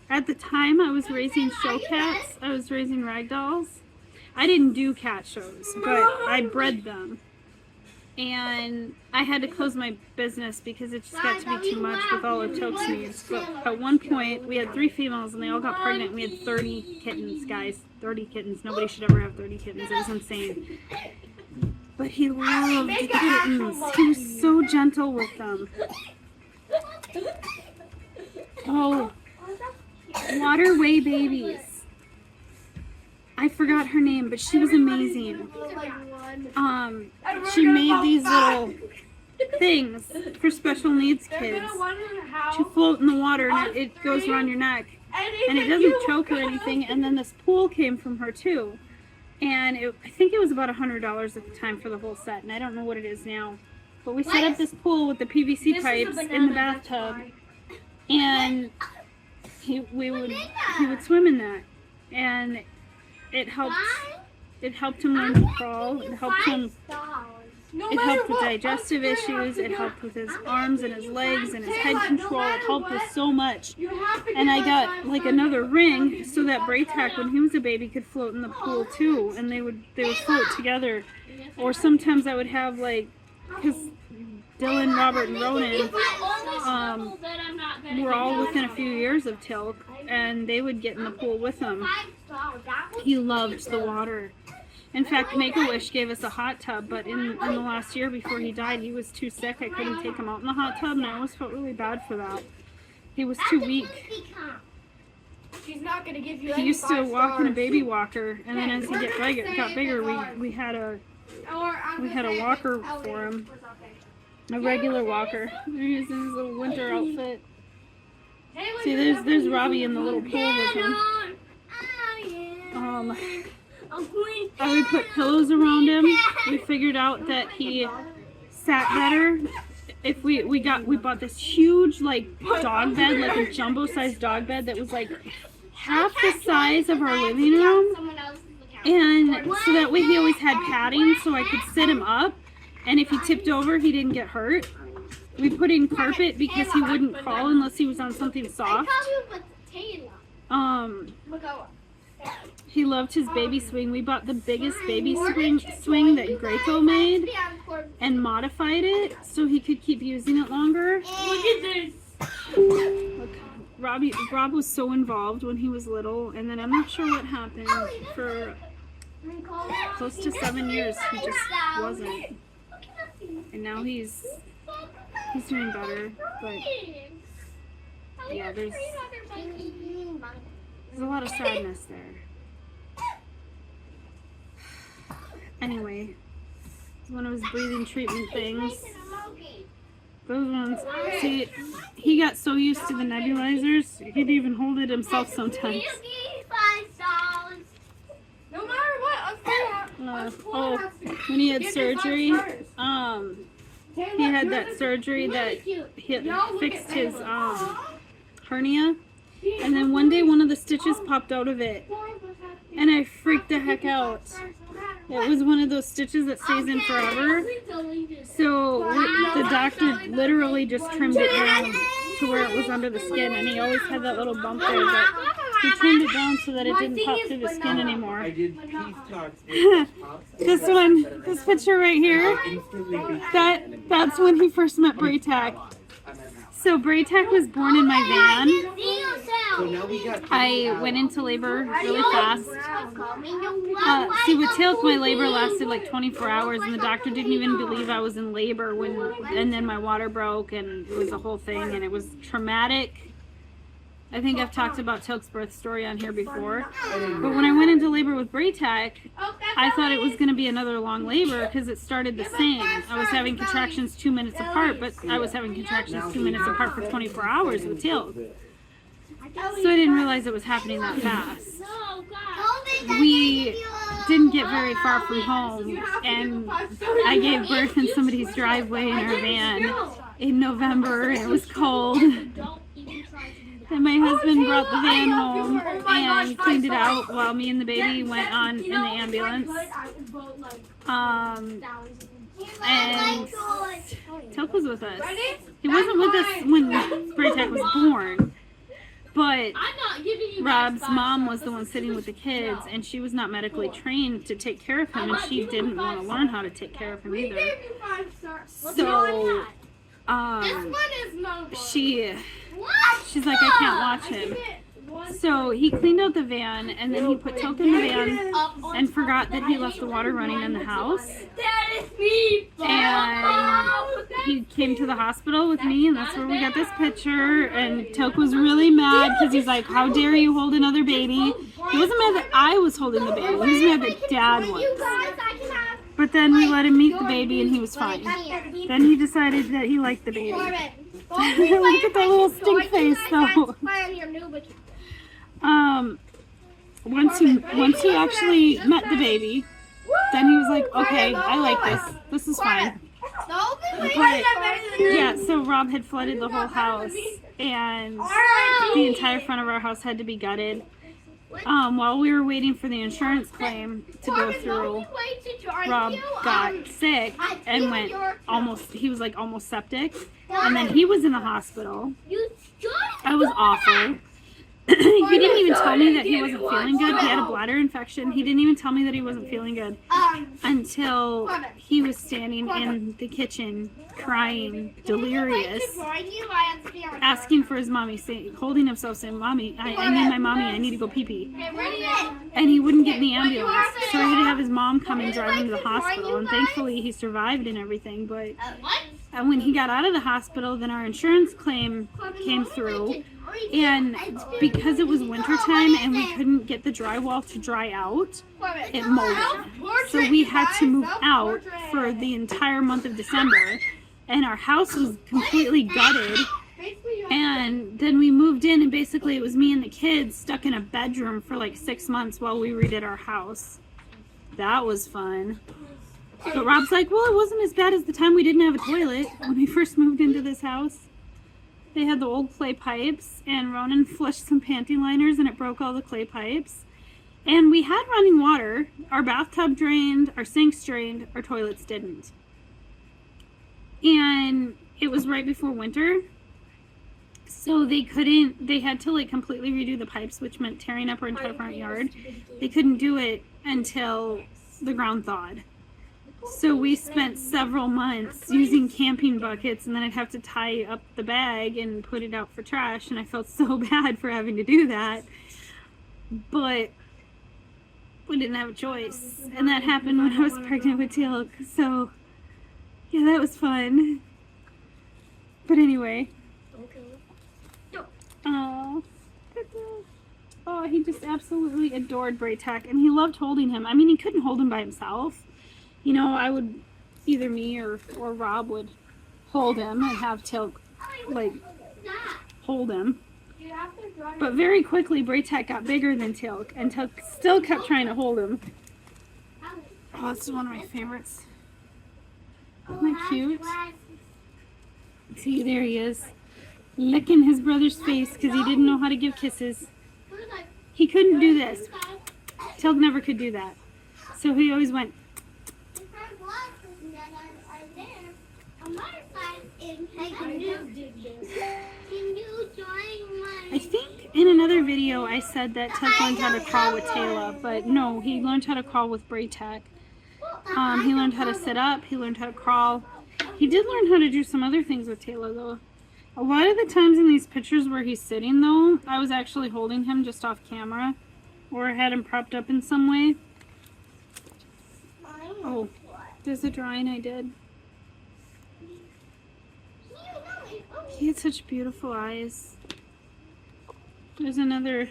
At the time, I was raising show cats. I was raising ragdolls. I didn't do cat shows, but I bred them. And I had to close my business because it just got to be too much with all of Teal'c's needs. But at one point, we had 3 females and they all got pregnant. We had 30 kittens, guys. 30 kittens. Nobody should ever have 30 kittens. It was insane. But he loved kittens. He was so gentle with them. Oh, Waterway Babies. I forgot her name, but she was amazing. She made these little things for special needs kids to float in the water, and it goes around your neck, and it doesn't choke or anything. And then this pool came from her too, and I think it was about $100 at the time for the whole set, and I don't know what it is now. But we set up this pool with the PVC pipes in the bathtub, and he would swim in that, and it helped him learn to crawl. It helped him. It helped with digestive issues. It helped with his arms and his legs and his head control. It helped with so much. And I got like another ring so that Braytek, when he was a baby, could float in the pool too, and they would float together. Or sometimes I would have like, because Dylan, Robert, and Ronan Um, were all within a few years of Teal'c, and they would get in the pool with him. He loved the water. In fact, Make-A-Wish gave us a hot tub, but in the last year before he died, he was too sick. I couldn't take him out in the hot tub, and I always felt really bad for that. He was too weak. she's not gonna give you He any used to 5 walk in a stars. baby walker, and then as he got bigger, we had a walker for him, a regular walker. He was in his little winter outfit. See, there's Robbie in the little pool with him. We put pillows around him. We figured out that he sat better if we bought this huge like dog bed, like a jumbo-sized dog bed that was like half the size of our living room, and so that way he always had padding so I could sit him up, and if he tipped over he didn't get hurt. We put in carpet because he wouldn't fall unless he was on something soft. He loved his baby swing. We bought the biggest baby swing that Graco made and modified it so he could keep using it longer. Look at this. Look, Rob was so involved when he was little, and then I'm not sure what happened for close to 7 years. He just wasn't, and now he's doing better. But yeah, there's a lot of sadness there. Anyway, it's one of his breathing treatment things. Those ones, see, he got so used to the nebulizers, he'd even hold it himself sometimes. No matter what, When he had surgery, he had that surgery that fixed his hernia, and then one day one of the stitches popped out of it, and I freaked the heck out. It was one of those stitches that stays in forever. So the doctor literally just trimmed it down to where it was under the skin, and he always had that little bump there, but he trimmed it down so that it didn't pop through the skin anymore. This picture right here, that's when he first met Teal'c. So Teal'c was born in my van. I went into labor really fast. See, with Teal'c, my labor lasted like 24 hours, and the doctor didn't even believe I was in labor and then my water broke, and it was a whole thing, and it was traumatic. I think I've talked about Teal'c's birth story on here before. But when I went into labor with Teal'c, I thought it was going to be another long labor because it started the same. I was having contractions 2 minutes apart, but I was having contractions 2 minutes apart for 24 hours with Teal'c. So I didn't realize it was happening that fast. We didn't get very far from home, and I gave birth in somebody's driveway in our van in November, and it was cold. And my husband brought the van home and cleaned it out while me and the baby went on in the ambulance. And Teal'c was with us. He wasn't with us when Teal'c was born, but Rob's mom was the one sitting with the kids, and she was not medically trained to take care of him, and she didn't want to learn how to take care of him either. So, she's like, I can't watch him. So he cleaned out the van, and then he put Teal'c in the van and forgot that he left the water running in the house. And he came to the hospital with me, and that's where we got this picture. And Teal'c was really mad because he's like, how dare you hold another baby? He wasn't mad that I was holding the baby. He was mad that Dad was. But then we let him meet the baby, and he was fine. Then he decided that he liked the baby. Look at that little stink face, though. Once he actually met the baby, then he was like, okay, I like this. This is fine. But, yeah, so Rob had flooded the whole house, and the entire front of our house had to be gutted. While we were waiting for the insurance claim to go through, Rob got sick and he was like almost septic, and then he was in the hospital. I was awful. he didn't even tell me that he wasn't feeling good. He had a bladder infection. He didn't even tell me that he wasn't feeling good until he was standing in the kitchen crying, delirious, asking for his mommy, holding himself, saying, "Mommy, I need my mommy. I need to go pee-pee." And he wouldn't get in the ambulance, so he had to have his mom come and drive him to the hospital. And thankfully, he survived and everything. But when he got out of the hospital, then our insurance claim came through. And because it was wintertime and we couldn't get the drywall to dry out, it molded. So we had to move out for the entire month of December. And our house was completely gutted. And then we moved in, and basically it was me and the kids stuck in a bedroom for like 6 months while we redid our house. That was fun. But Rob's like, well, it wasn't as bad as the time we didn't have a toilet when we first moved into this house. They had the old clay pipes, and Ronan flushed some panty liners and it broke all the clay pipes. And we had running water. Our bathtub drained, our sinks drained, our toilets didn't. And it was right before winter. So they had to like completely redo the pipes, which meant tearing up our entire front yard. They couldn't do it until the ground thawed. So we spent several months using camping buckets, and then I'd have to tie up the bag and put it out for trash, and I felt so bad for having to do that. But we didn't have a choice. And that happened when I was pregnant with Teal'c. So yeah, that was fun. But anyway. Oh, he just absolutely adored Braytech, and he loved holding him. I mean, he couldn't hold him by himself. You know, I would, either me or Rob would hold him and have Teal'c, like, hold him. But very quickly, Braytech got bigger than Teal'c, and Teal'c still kept trying to hold him. Oh, this is one of my favorites. Isn't that cute? See, there he is, licking his brother's face because he didn't know how to give kisses. He couldn't do this. Teal'c never could do that. So he always went. I think in another video I said that Teal'c learned how to crawl with Teal'c, but no, he learned how to crawl with Braytech. He learned how to sit up, he learned how to crawl. He did learn how to do some other things with Teal'c though. A lot of the times in these pictures where he's sitting though, I was actually holding him just off camera, or had him propped up in some way. Oh, there's a drawing I did. He had such beautiful eyes. There's another,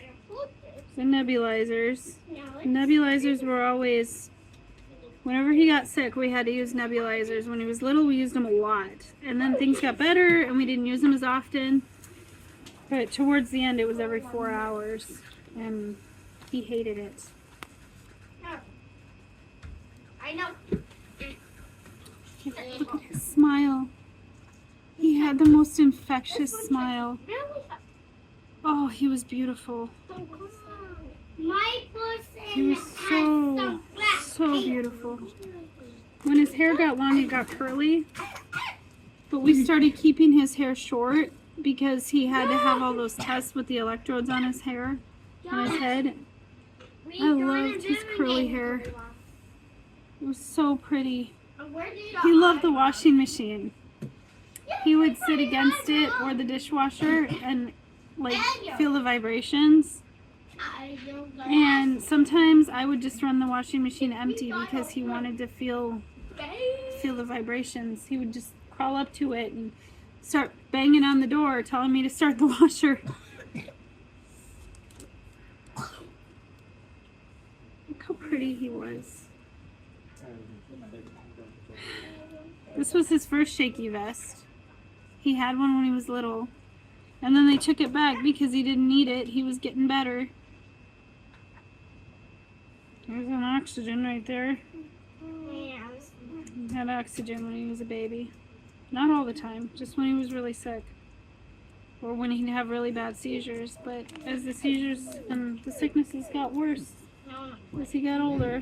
the nebulizers. Nebulizers were always, whenever he got sick, we had to use nebulizers. When he was little, we used them a lot. And then things got better, and we didn't use them as often. But towards the end, it was every 4 hours. And he hated it. I know. Look at his smile. He had the most infectious smile. Oh, he was beautiful. He was so beautiful. When his hair got long, it got curly. But we started keeping his hair short because he had to have all those tests with the electrodes on his hair, on his head. I loved his curly hair. It was so pretty. He loved the washing machine. He would sit against it or the dishwasher and like feel the vibrations. And sometimes I would just run the washing machine empty because he wanted to feel the vibrations. He would just crawl up to it and start banging on the door telling me to start the washer. Look how pretty he was. This was his first shaky vest. He had one when he was little. And then they took it back because he didn't need it. He was getting better. There's an oxygen right there. He had oxygen when he was a baby. Not all the time, just when he was really sick. Or when he'd have really bad seizures. But as the seizures and the sicknesses got worse, as he got older.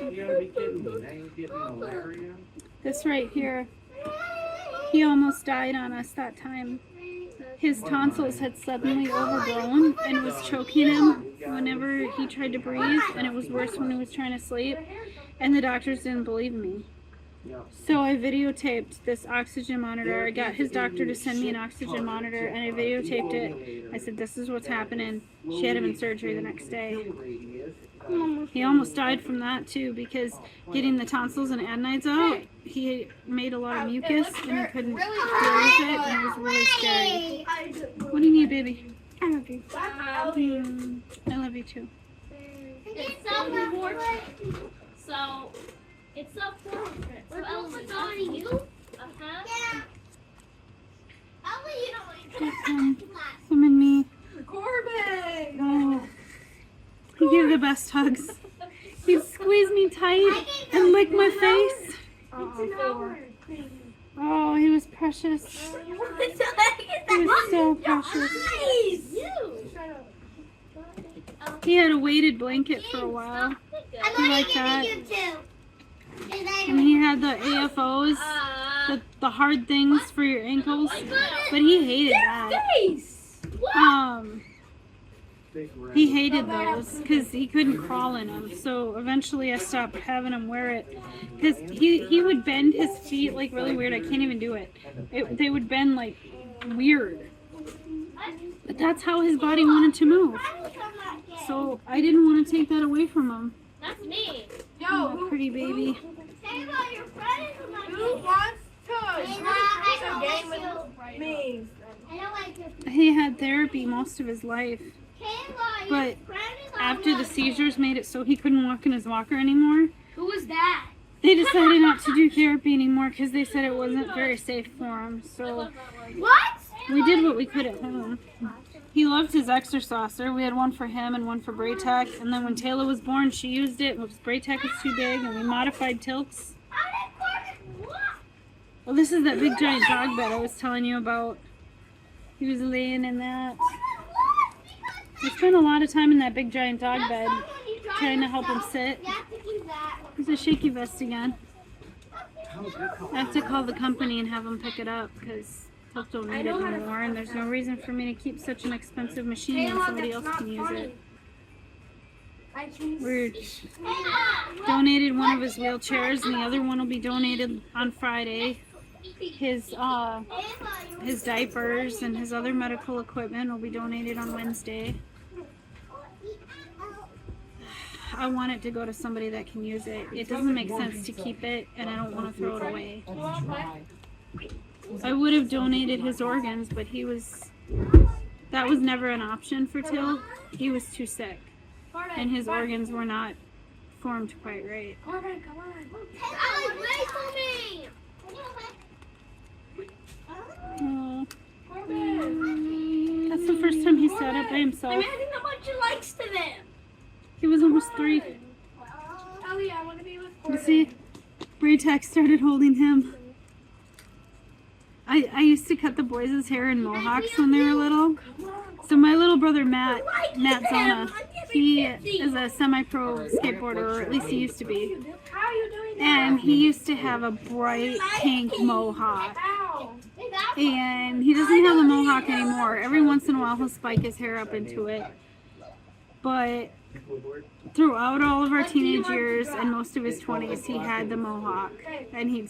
You gotta be kidding me. Now you're getting malaria? This right here. He almost died on us that time. his tonsils had suddenly overgrown and was choking him whenever he tried to breathe, and it was worse when he was trying to sleep, and the doctors didn't believe me. So I videotaped this oxygen monitor. I got his doctor to send me an oxygen monitor, and I videotaped it. I said, this is what's happening. She had him in surgery the next day. He almost died from that too, because getting the tonsils and adenites out, he made a lot of mucus and he couldn't deal with it, and it was really scary. What do you need, baby? I love you. I love you too. So, it's up for Ellie on you? Yeah. Ellie, you don't Just him and me. Corbin! Oh. He gave the best hugs. He'd squeeze me tight and lick my face. Oh, he was precious. He was so precious. He had a weighted blanket for a while. He liked that. And he had the AFOs, the hard things for your ankles, but he hated that. He hated those because he couldn't crawl in them. So eventually I stopped having him wear it because he would bend his feet like really weird. I can't even do it. They would bend like weird. But that's how his body wanted to move. So I didn't want to take that away from him. That's me. Oh, pretty baby. Who wants to game with me? He had therapy most of his life. But after the seizures made it so he couldn't walk in his walker anymore, Who was that? they decided not to do therapy anymore because they said it wasn't very safe for him. So What? we did what we could at home. He loved his exerciser. We had one for him and one for Braytech. And then when Teal'c was born, she used it. Braytech was too big, and we modified Teal'c's. Well, this is that big giant dog bed I was telling you about. He was laying in that. We spent a lot of time in that big giant dog bed trying to help him sit. He's a shaky vest again. I have to call the company and have them pick it up because Teal'c don't need it anymore, and there's no reason for me to keep such an expensive machine when somebody else can use it. We're donated one of his wheelchairs, and the other one will be donated on Friday. His diapers and his other medical equipment will be donated on Wednesday. I want it to go to somebody that can use it. It doesn't make sense to keep it, and I don't want to throw it away. I would have donated his organs, but that was never an option for Teal'c. He was too sick, and his organs were not formed quite right. Corbin, come on. Ellie, wait for me! Oh, Corbin. that's the first time he sat up by himself. Imagine how much he likes to them. He was almost 3. Ellie, I want to be with You Corbin. see, Braytech started holding him. I used to cut the boys' hair in mohawks when they were little. So my little brother Matt Zona, he is a semi-pro skateboarder, or at least he used to be. How are you doing that? And he used to have a bright pink mohawk. Ow. And he doesn't have the mohawk anymore. Every once in a while he'll spike his hair up into it. But throughout all of our teenage years and most of his 20s, he had the mohawk. And he'd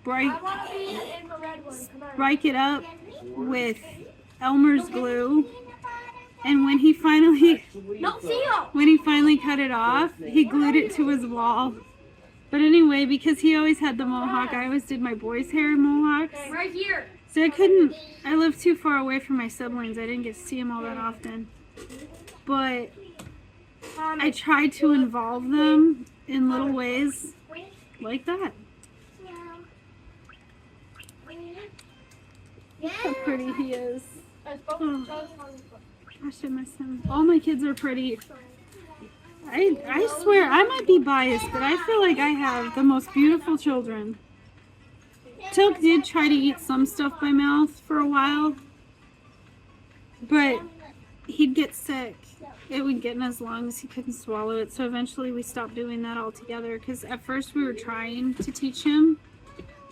I want to be in the red one. Come on. spike it up with Elmer's glue. And when he finally cut it off, he glued it to his wall. But anyway, because he always had the mohawk, I always did my boys' hair in mohawks. Right here. So I lived too far away from my siblings. I didn't get to see them all that often. But I tried to involve them in little ways like that. Look how pretty he is. Oh, gosh, I miss him. All my kids are pretty. I swear, I might be biased, but I feel like I have the most beautiful children. Teal'c did try to eat some stuff by mouth for a while, but he'd get sick. It would get in his lungs. He couldn't swallow it, so eventually we stopped doing that altogether, because at first we were trying to teach him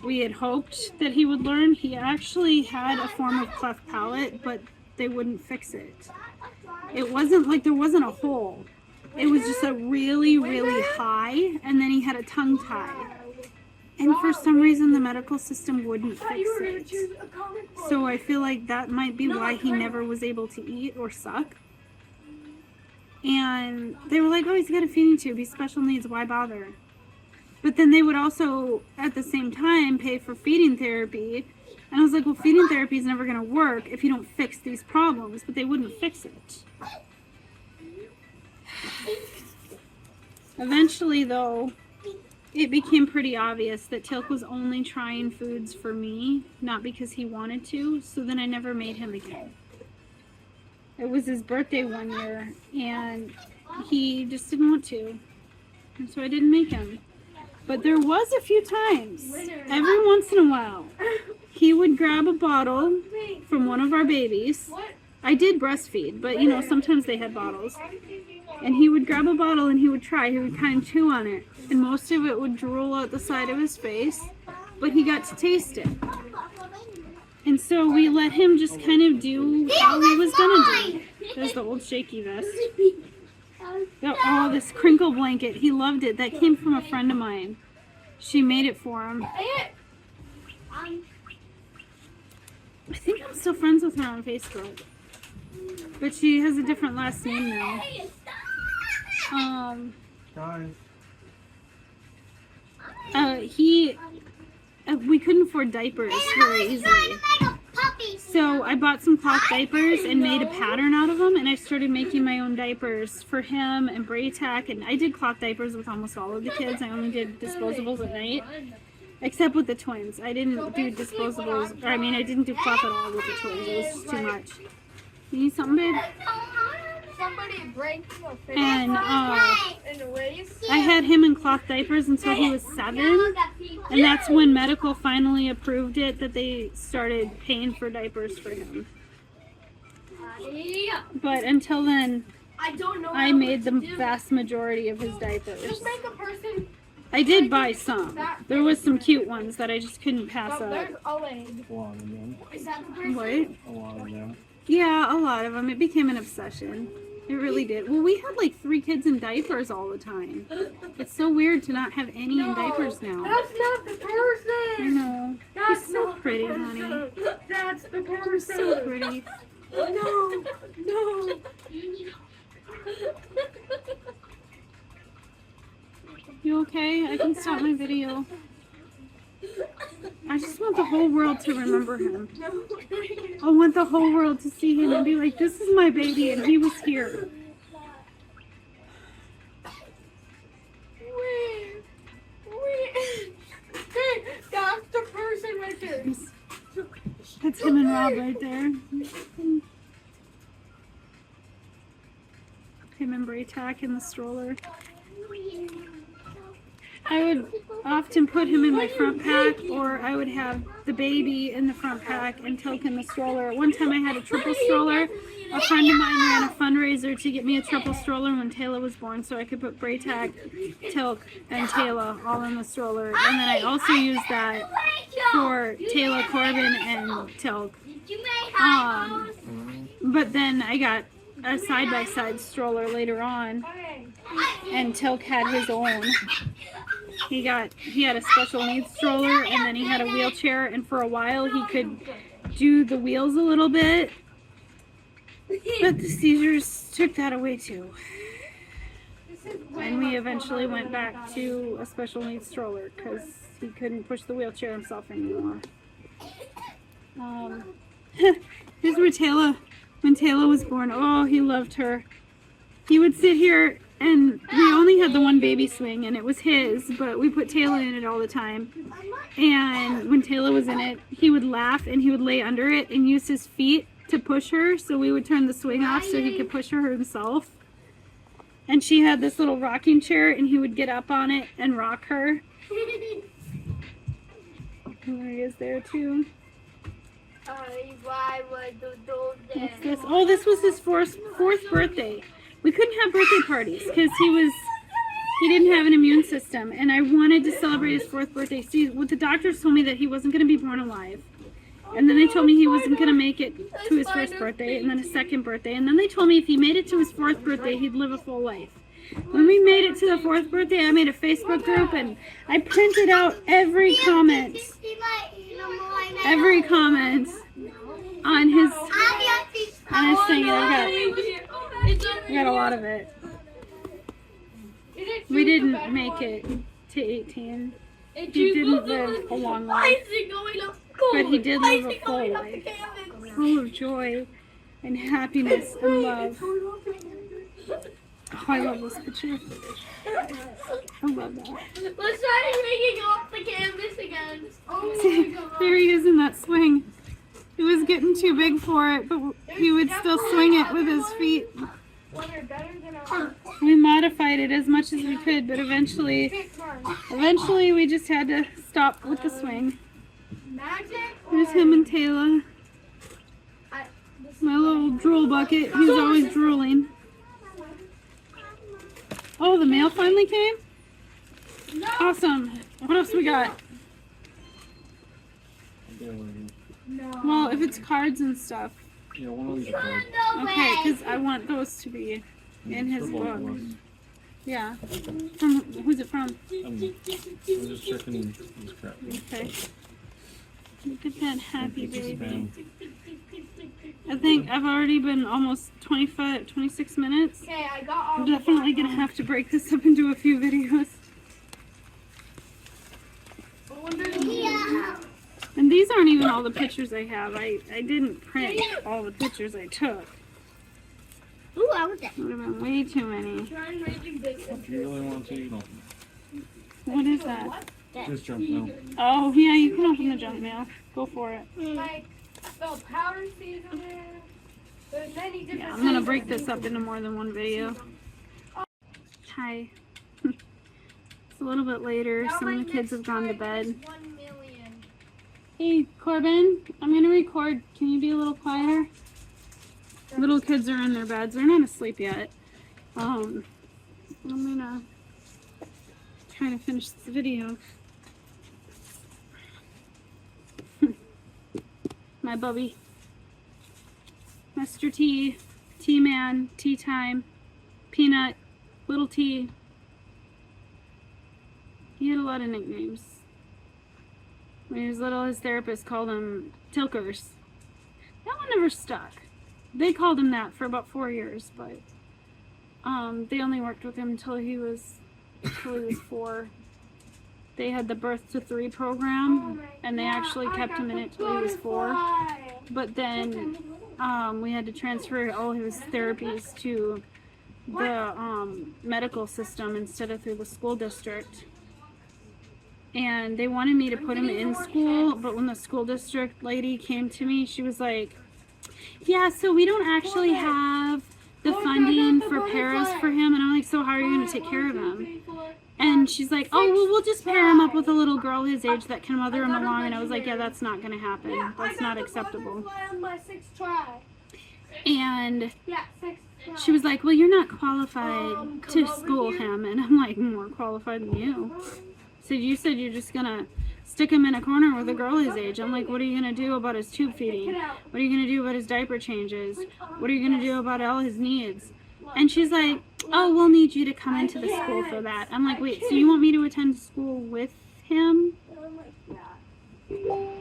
we had hoped that he would learn. He actually had a form of cleft palate, but they wouldn't fix it. It wasn't like there wasn't a hole. It was just a really, really high, and then he had a tongue tie. And for some reason, the medical system wouldn't fix it. So I feel like that might be why he never was able to eat or suck. And they were like, oh, he's got a feeding tube. He's special needs. Why bother? But then they would also, at the same time, pay for feeding therapy. And I was like, well, feeding therapy is never going to work if you don't fix these problems. But they wouldn't fix it. Eventually, though, it became pretty obvious that Teal'c was only trying foods for me, not because he wanted to. So then I never made him again. It was his birthday one year, and he just didn't want to. And so I didn't make him. But there was a few times, every once in a while, he would grab a bottle from one of our babies. I did breastfeed, but you know, sometimes they had bottles. And he would grab a bottle and he would try. He would kind of chew on it. And most of it would drool out the side of his face. But he got to taste it. And so we let him just kind of do how he was going to do. There's the old shaky vest. Oh, this crinkle blanket. He loved it. That came from a friend of mine. She made it for him. I think I'm still friends with her on Facebook. But she has a different last name now. We couldn't afford diapers very easily. So I bought some cloth diapers and made a pattern out of them, and I started making my own diapers for him and Braytac, and I did cloth diapers with almost all of the kids. I only did disposables at night, except with the twins. I didn't do disposables, or I mean I didn't do cloth at all with the twins. It was just too much. You need something, babe? Somebody break the face And in the waist. I had him in cloth diapers until he was 7, and that's when medical finally approved it, that they started paying for diapers for him. But until then, I made the vast majority of his diapers. Just make a person. I did buy some. There was some cute ones that I just couldn't pass up. There's a leg. A lot of them. Is that the person? What? A lot of them. Yeah, a lot of them. It became an obsession. It really did. Well, we had like 3 kids in diapers all the time. It's so weird to not have any in diapers now. That's not the person. I know. That's He's so not pretty, the honey. person. That's the person. He's so pretty. No, no. You okay? I can stop my video. I just want the whole world to remember him. I want the whole world to see him and be like, this is my baby and he was here. That's the person right there. That's him and Rob right there. Him and Braytac in the stroller. I would often put him in my front pack, or I would have the baby in the front pack and Teal'c in the stroller. One time I had a triple stroller. A friend of mine ran a fundraiser to get me a triple stroller when Taylor was born, so I could put Braytac, Teal'c, and Taylor all in the stroller. And then I also used that for Taylor, Corbin, and Teal'c. But then I got a side-by-side stroller later on, and Teal'c had his own. He had a special needs stroller, and then he had a wheelchair, and for a while he could do the wheels a little bit, but the seizures took that away too. And we eventually went back to a special needs stroller because he couldn't push the wheelchair himself anymore. Here's where Teal'c, when Teal'c was born, oh, he loved her. He would sit here, and we only had the one baby swing, and it was his, but we put Teal'c in it all the time. And when Teal'c was in it, he would laugh, and he would lay under it and use his feet to push her, so we would turn the swing off so he could push her himself. And she had this little rocking chair, and he would get up on it and rock her. And there he is there, too. What's this? Oh, this was his fourth birthday. We couldn't have birthday parties because he didn't have an immune system, and I wanted to celebrate his 4th birthday. See, what the doctors told me that he wasn't going to be born alive. And then they told me he wasn't going to make it to his 1st birthday, and then his 2nd birthday. And then they told me if he made it to his 4th birthday, he'd live a full life. When we made it to the 4th birthday, I made a Facebook group, and I printed out every comment on his thing, and I got a lot of it. We didn't make it to 18. He didn't live a long life, but he did live a full life, full of joy and happiness and love. Oh, I love this picture. I love that. Let's try making off the canvas again. See, there he is in that swing. It was getting too big for it, but he would still swing it with his feet. We modified it as much as we could, but eventually we just had to stop with the swing. There's him and Teal'c. My little drool bucket. He's always drooling. Oh, the mail finally came? Awesome. What else we got? Well, if it's cards and stuff. Yeah, one of these are cards. Okay, because I want those to be in his book. Yeah. From who's it from? I'm just checking this crap. Okay. Look at that happy It's a baby. spam. I think I've already been almost 26 minutes. Okay, I got all I'm definitely going to have to break this up into a few videos. Yeah. And these aren't even all the pictures I have. I didn't print all the pictures I took. Ooh, I want that. Would have been way too many. If you really want to, you know. What is that? Just jump now. Oh, yeah, you can open the junk mail. Go for it. Like, the powder season. There's many different. Yeah, I'm going to break this up into more than one video. Hi. It's a little bit later. Some of the kids have gone to bed. 1 million. Hey, Corbin, I'm going to record. Can you be a little quieter? Little kids are in their beds. They're not asleep yet. I'm going to try to finish this video. My bubby. Mr. T, T-Man, Tea Time, Peanut, Little T. He had a lot of nicknames. When he was little, his therapist called him Tilkers. That one never stuck. They called him that for about 4 years, but they only worked with him until he was 4. They had the Birth to 3 program, and they actually kept him in it till he was 4. But then we had to transfer all his therapies to the medical system instead of through the school district. And they wanted me to put him in school, but when the school district lady came to me, she was like, yeah, so we don't actually have the funding for Paris for him. And I'm like, so how are you going to take care of him? And she's like, oh, well, we'll just pair him up with a little girl his age that can mother him along. And I was like, yeah, that's not going to happen. That's not acceptable. And she was like, well, you're not qualified to school him. And I'm like, more qualified than you. So you said you're just going to stick him in a corner with a girl his age. I'm like, what are you going to do about his tube feeding? What are you going to do about his diaper changes? What are you going to do about all his needs? And she's like, oh, we'll need you to come into the school for that. I'm like, wait, so you want me to attend school with him?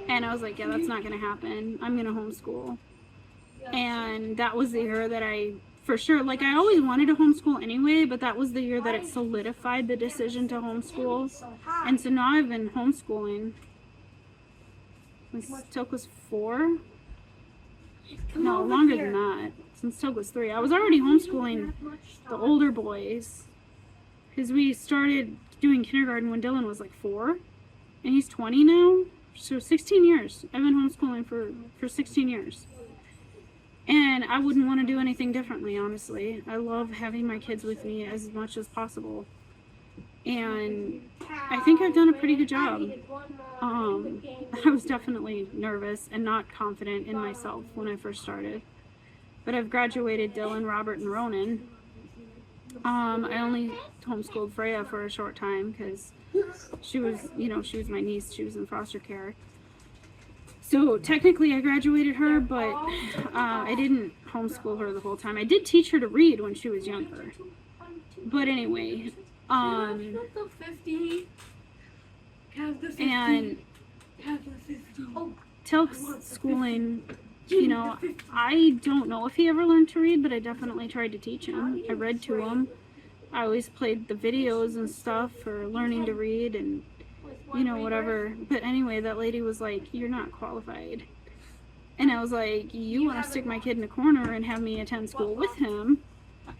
And I was like, yeah, that's not going to happen. I'm going to homeschool. And that was the year that I, for sure, like I always wanted to homeschool anyway, but that was the year that it solidified the decision to homeschool. And so now I've been homeschooling since Teal'c was 4. No, longer than that. Since Teal'c was 3. I was already homeschooling the older boys because we started doing kindergarten when Dylan was like 4, and he's 20 now. So 16 years. I've been homeschooling for 16 years. And I wouldn't want to do anything differently, honestly. I love having my kids with me as much as possible. And I think I've done a pretty good job. I was definitely nervous and not confident in myself when I first started. But I've graduated Dylan, Robert, and Ronan. I only homeschooled Freya for a short time because she was, she was my niece. She was in foster care. So technically I graduated her, but I didn't homeschool her the whole time. I did teach her to read when she was younger. But anyway, and Teal'c's schooling, I don't know if he ever learned to read, but I definitely tried to teach him. I read to him. I always played the videos and stuff for learning to read and, whatever. But anyway, that lady was like, "You're not qualified." And I was like, "You want to stick my kid in a corner and have me attend school with him?"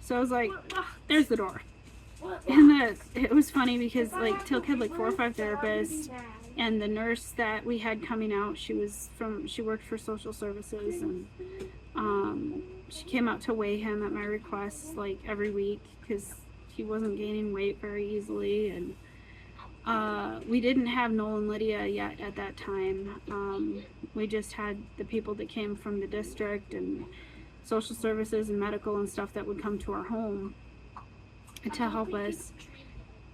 So I was like, "There's the door." And it was funny because Teal'c had 4 or 5 therapists, and the nurse that we had coming out, she worked for social services, and she came out to weigh him at my request every week because he wasn't gaining weight very easily. And we didn't have Noel and Lydia yet at that time. We just had the people that came from the district and social services and medical and stuff that would come to our home to help us.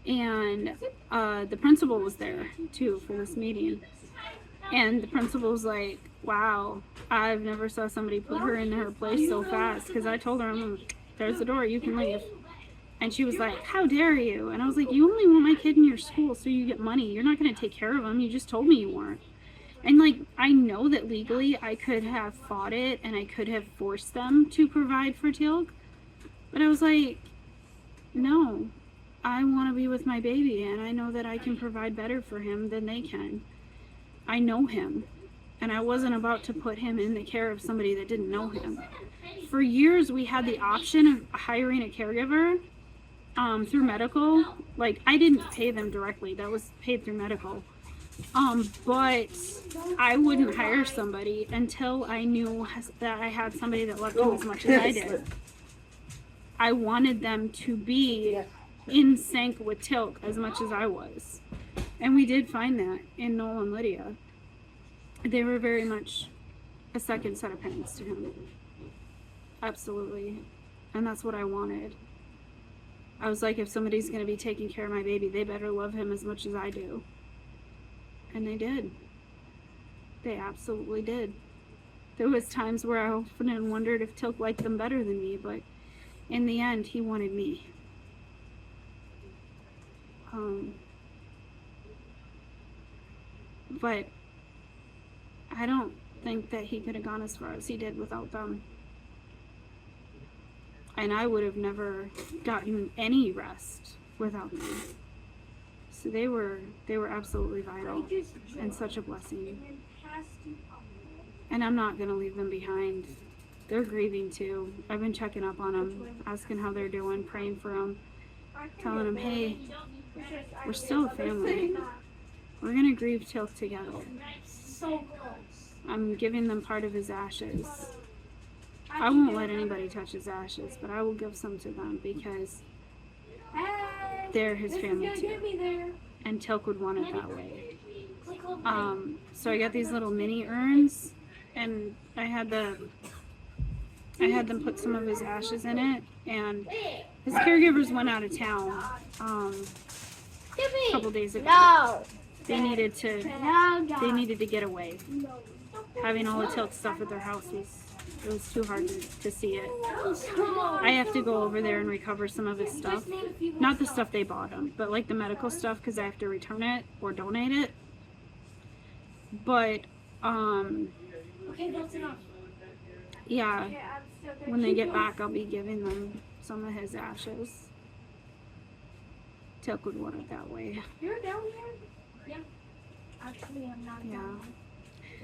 And the principal was there too for this meeting. And the principal was like, "Wow, I've never saw somebody put her in her place so fast." Because I told her, "There's the door, you can leave." And she was like, "How dare you?" And I was like, "You only want my kid in your school so you get money. You're not going to take care of him. You just told me you weren't." And I know that legally I could have fought it and I could have forced them to provide for Teal'c. But I was like, no, I want to be with my baby, and I know that I can provide better for him than they can. I know him, and I wasn't about to put him in the care of somebody that didn't know him. For years, we had the option of hiring a caregiver through medical. I didn't pay them directly. That was paid through medical. But I wouldn't hire somebody until I knew that I had somebody that loved him as much as I did. I wanted them to be in sync with Teal'c as much as I was. And we did find that in Noel and Lydia. They were very much a second set of parents to him. Absolutely. And that's what I wanted. I was like, if somebody's going to be taking care of my baby, they better love him as much as I do. And they did. They absolutely did. There was times where I often wondered if Teal'c liked them better than me, but in the end, he wanted me. But I don't think that he could have gone as far as he did without them. And I would have never gotten any rest without them. So they were absolutely vital and such a blessing. And I'm not going to leave them behind. They're grieving too. I've been checking up on them, asking how they're doing, praying for them, telling them, hey, we're still a family. We're going to grieve Teal'c together. I'm giving them part of his ashes. I won't let anybody touch his ashes, but I will give some to them because they're his family too. And Teal'c would want it that way. So I got these little mini urns, and I had them put some of his ashes in it, and his caregivers went out of town a couple days ago. No. They needed to get away. Having all the Teal'c stuff at their house was too hard to see it. I have to go over there and recover some of his stuff. Not the stuff they bought him, but the medical stuff, because I have to return it or donate it. But Okay, that's enough. yeah, when they get back, I'll be giving them some of his ashes. Teal'c would want it that way. You're down here? Yeah. Actually, I'm not Yeah. down.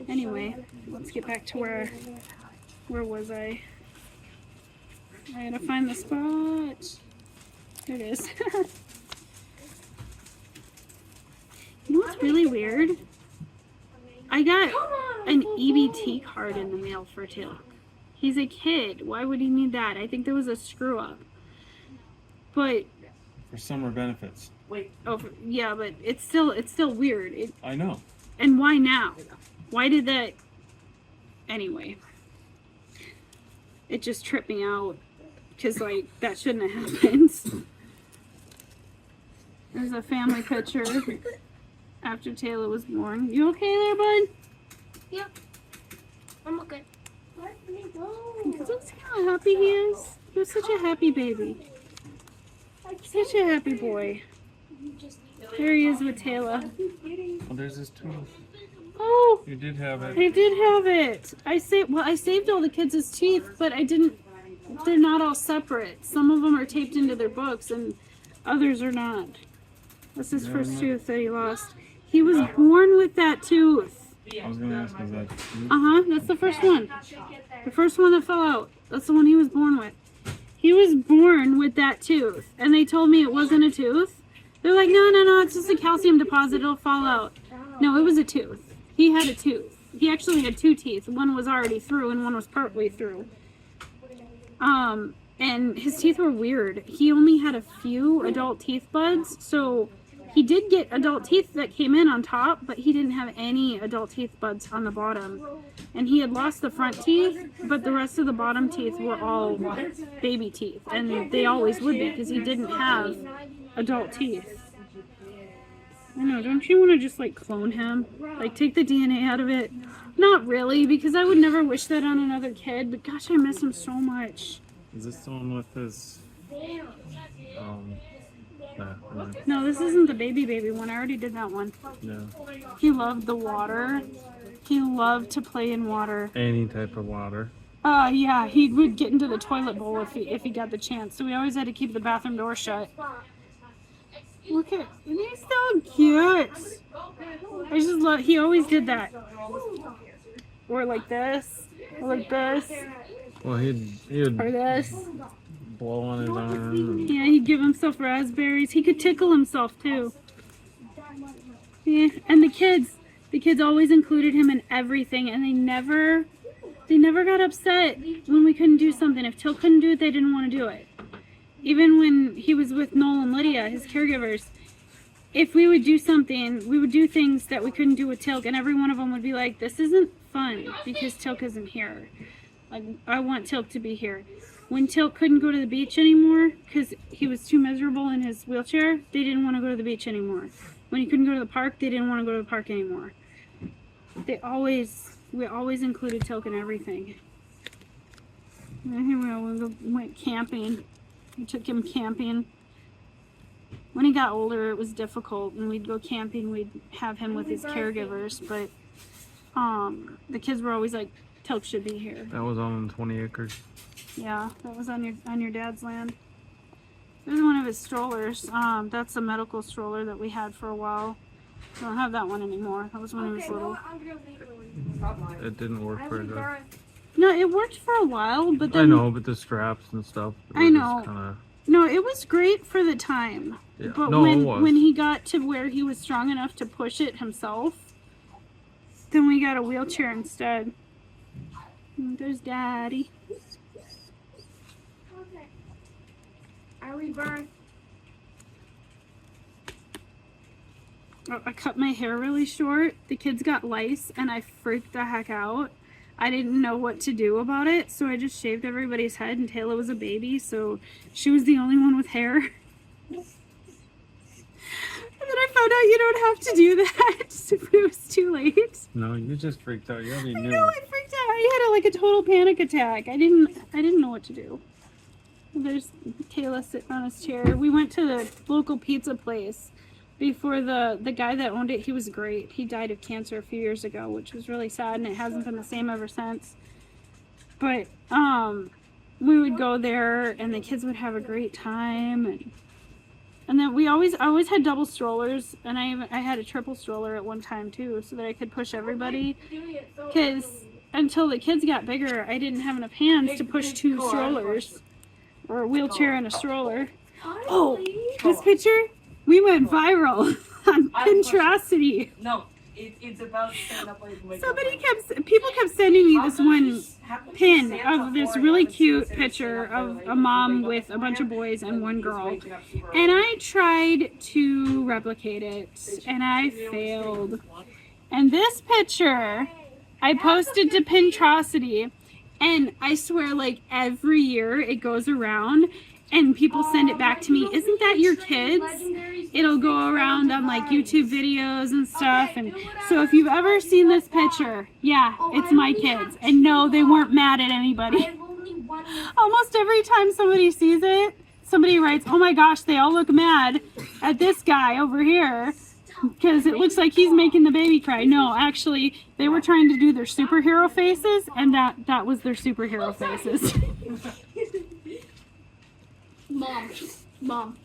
Anyway, let's get back to where was I? I gotta find the spot. There it is. You know what's really weird? I got an EBT card in the mail for Teal'c. He's a kid. Why would he need that? I think there was a screw up. But For summer benefits. yeah, but it's still weird. I know. And why now? Why did that? Anyway, it just tripped me out because, like, that shouldn't have happened. There's a family picture after Teal'c was born. You okay there, bud? Yep. I'm okay. Look how happy he is. He was such a happy baby. Such a happy boy. There he is with Teal'c. Well, there's his tooth. Oh, You did have it. I did have it. I saved all the kids' teeth, but I didn't. They're not all separate. Some of them are taped into their books, and others are not. That's his first tooth that he lost. He was born with that tooth. I was gonna ask, is that tooth? That's the first one. The first one that fell out. That's the one he was born with. He was born with that tooth, and they told me it wasn't a tooth. They're like, no, it's just a calcium deposit. It'll fall out. No, it was a tooth. He had a tooth. He actually had 2 teeth. One was already through, and one was partway through. And his teeth were weird. He only had a few adult teeth buds, so he did get adult teeth that came in on top, but he didn't have any adult teeth buds on the bottom. And he had lost the front teeth, but the rest of the bottom teeth were all baby teeth. And they always would be, because he didn't have adult teeth. I know, don't you want to just, like, clone him? Like, take the DNA out of it? Not really, because I would never wish that on another kid, but gosh, I miss him so much. Is this the one with his? No, this isn't the baby one. I already did that one. No. He loved the water. He loved to play in water. Any type of water. Yeah, he would get into the toilet bowl if he got the chance. So we always had to keep the bathroom door shut. Look at, he's so cute. I just love, he always did that. Or like this, or like this, Well, he'd or this. blow on his arm. Yeah, he'd give himself raspberries. He could tickle himself too. Yeah, and the kids always included him in everything, and they never got upset when we couldn't do something. If Teal'c couldn't do it, they didn't want to do it. Even when he was with Noel and Lydia, his caregivers, if we would do something, we would do things that we couldn't do with Teal'c, and every one of them would be like, this isn't fun because Teal'c isn't here. Like, I want Teal'c to be here. When Teal'c couldn't go to the beach anymore because he was too miserable in his wheelchair, they didn't want to go to the beach anymore. When he couldn't go to the park, they didn't want to go to the park anymore. We always included Teal'c in everything. And here we went camping. We took him camping. When he got older, it was difficult, and we'd go camping. We'd have him with his caregivers, but the kids were always like, Teal'c should be here. That was on 20 acres. Yeah, that was on your dad's land. There's one of his strollers. That's a medical stroller that we had for a while. I don't have that one anymore. That was when he was little. It didn't work very good. No, it worked for a while, but then... I know, but the straps and stuff. I know. Kinda... No, it was great for the time. Yeah. But No, it was. when he got to where he was strong enough to push it himself, then we got a wheelchair instead. And there's Daddy. I rebirth. Oh, I cut my hair really short. The kids got lice, and I freaked the heck out. I didn't know what to do about it, so I just shaved everybody's head, and Teal'c was a baby, so she was the only one with hair. And then I found out you don't have to do that, but it was too late. No, you just freaked out. You already knew. No, I freaked out. I had a total panic attack. I didn't know what to do. There's Teal'c sitting on his chair. We went to the local pizza place before the guy that owned it. He was great. He died of cancer a few years ago, which was really sad, and it hasn't been the same ever since. But we would go there, and the kids would have a great time, and then I always had double strollers, and I had a triple stroller at one time too, so that I could push everybody. Because until the kids got bigger, I didn't have enough hands to push 2 strollers, or a wheelchair and a stroller. Oh, this picture, we went viral on Pinterest. No, it's about stand up like People kept sending me this one pin of this really cute picture of a mom with a bunch of boys and one girl, and I tried to replicate it, and I failed. And this picture I posted to Pinterest, And I swear, like, every year it goes around and people send it back to me. Isn't that your kids? It'll go around on like YouTube videos and stuff. And so if you've ever seen this picture, yeah, it's my kids. And no, they weren't mad at anybody. Almost every time somebody sees it, somebody writes, oh my gosh, they all look mad at this guy over here because it looks like he's making the baby cry. No, actually, they were trying to do their superhero faces, and that was their superhero faces. Mom.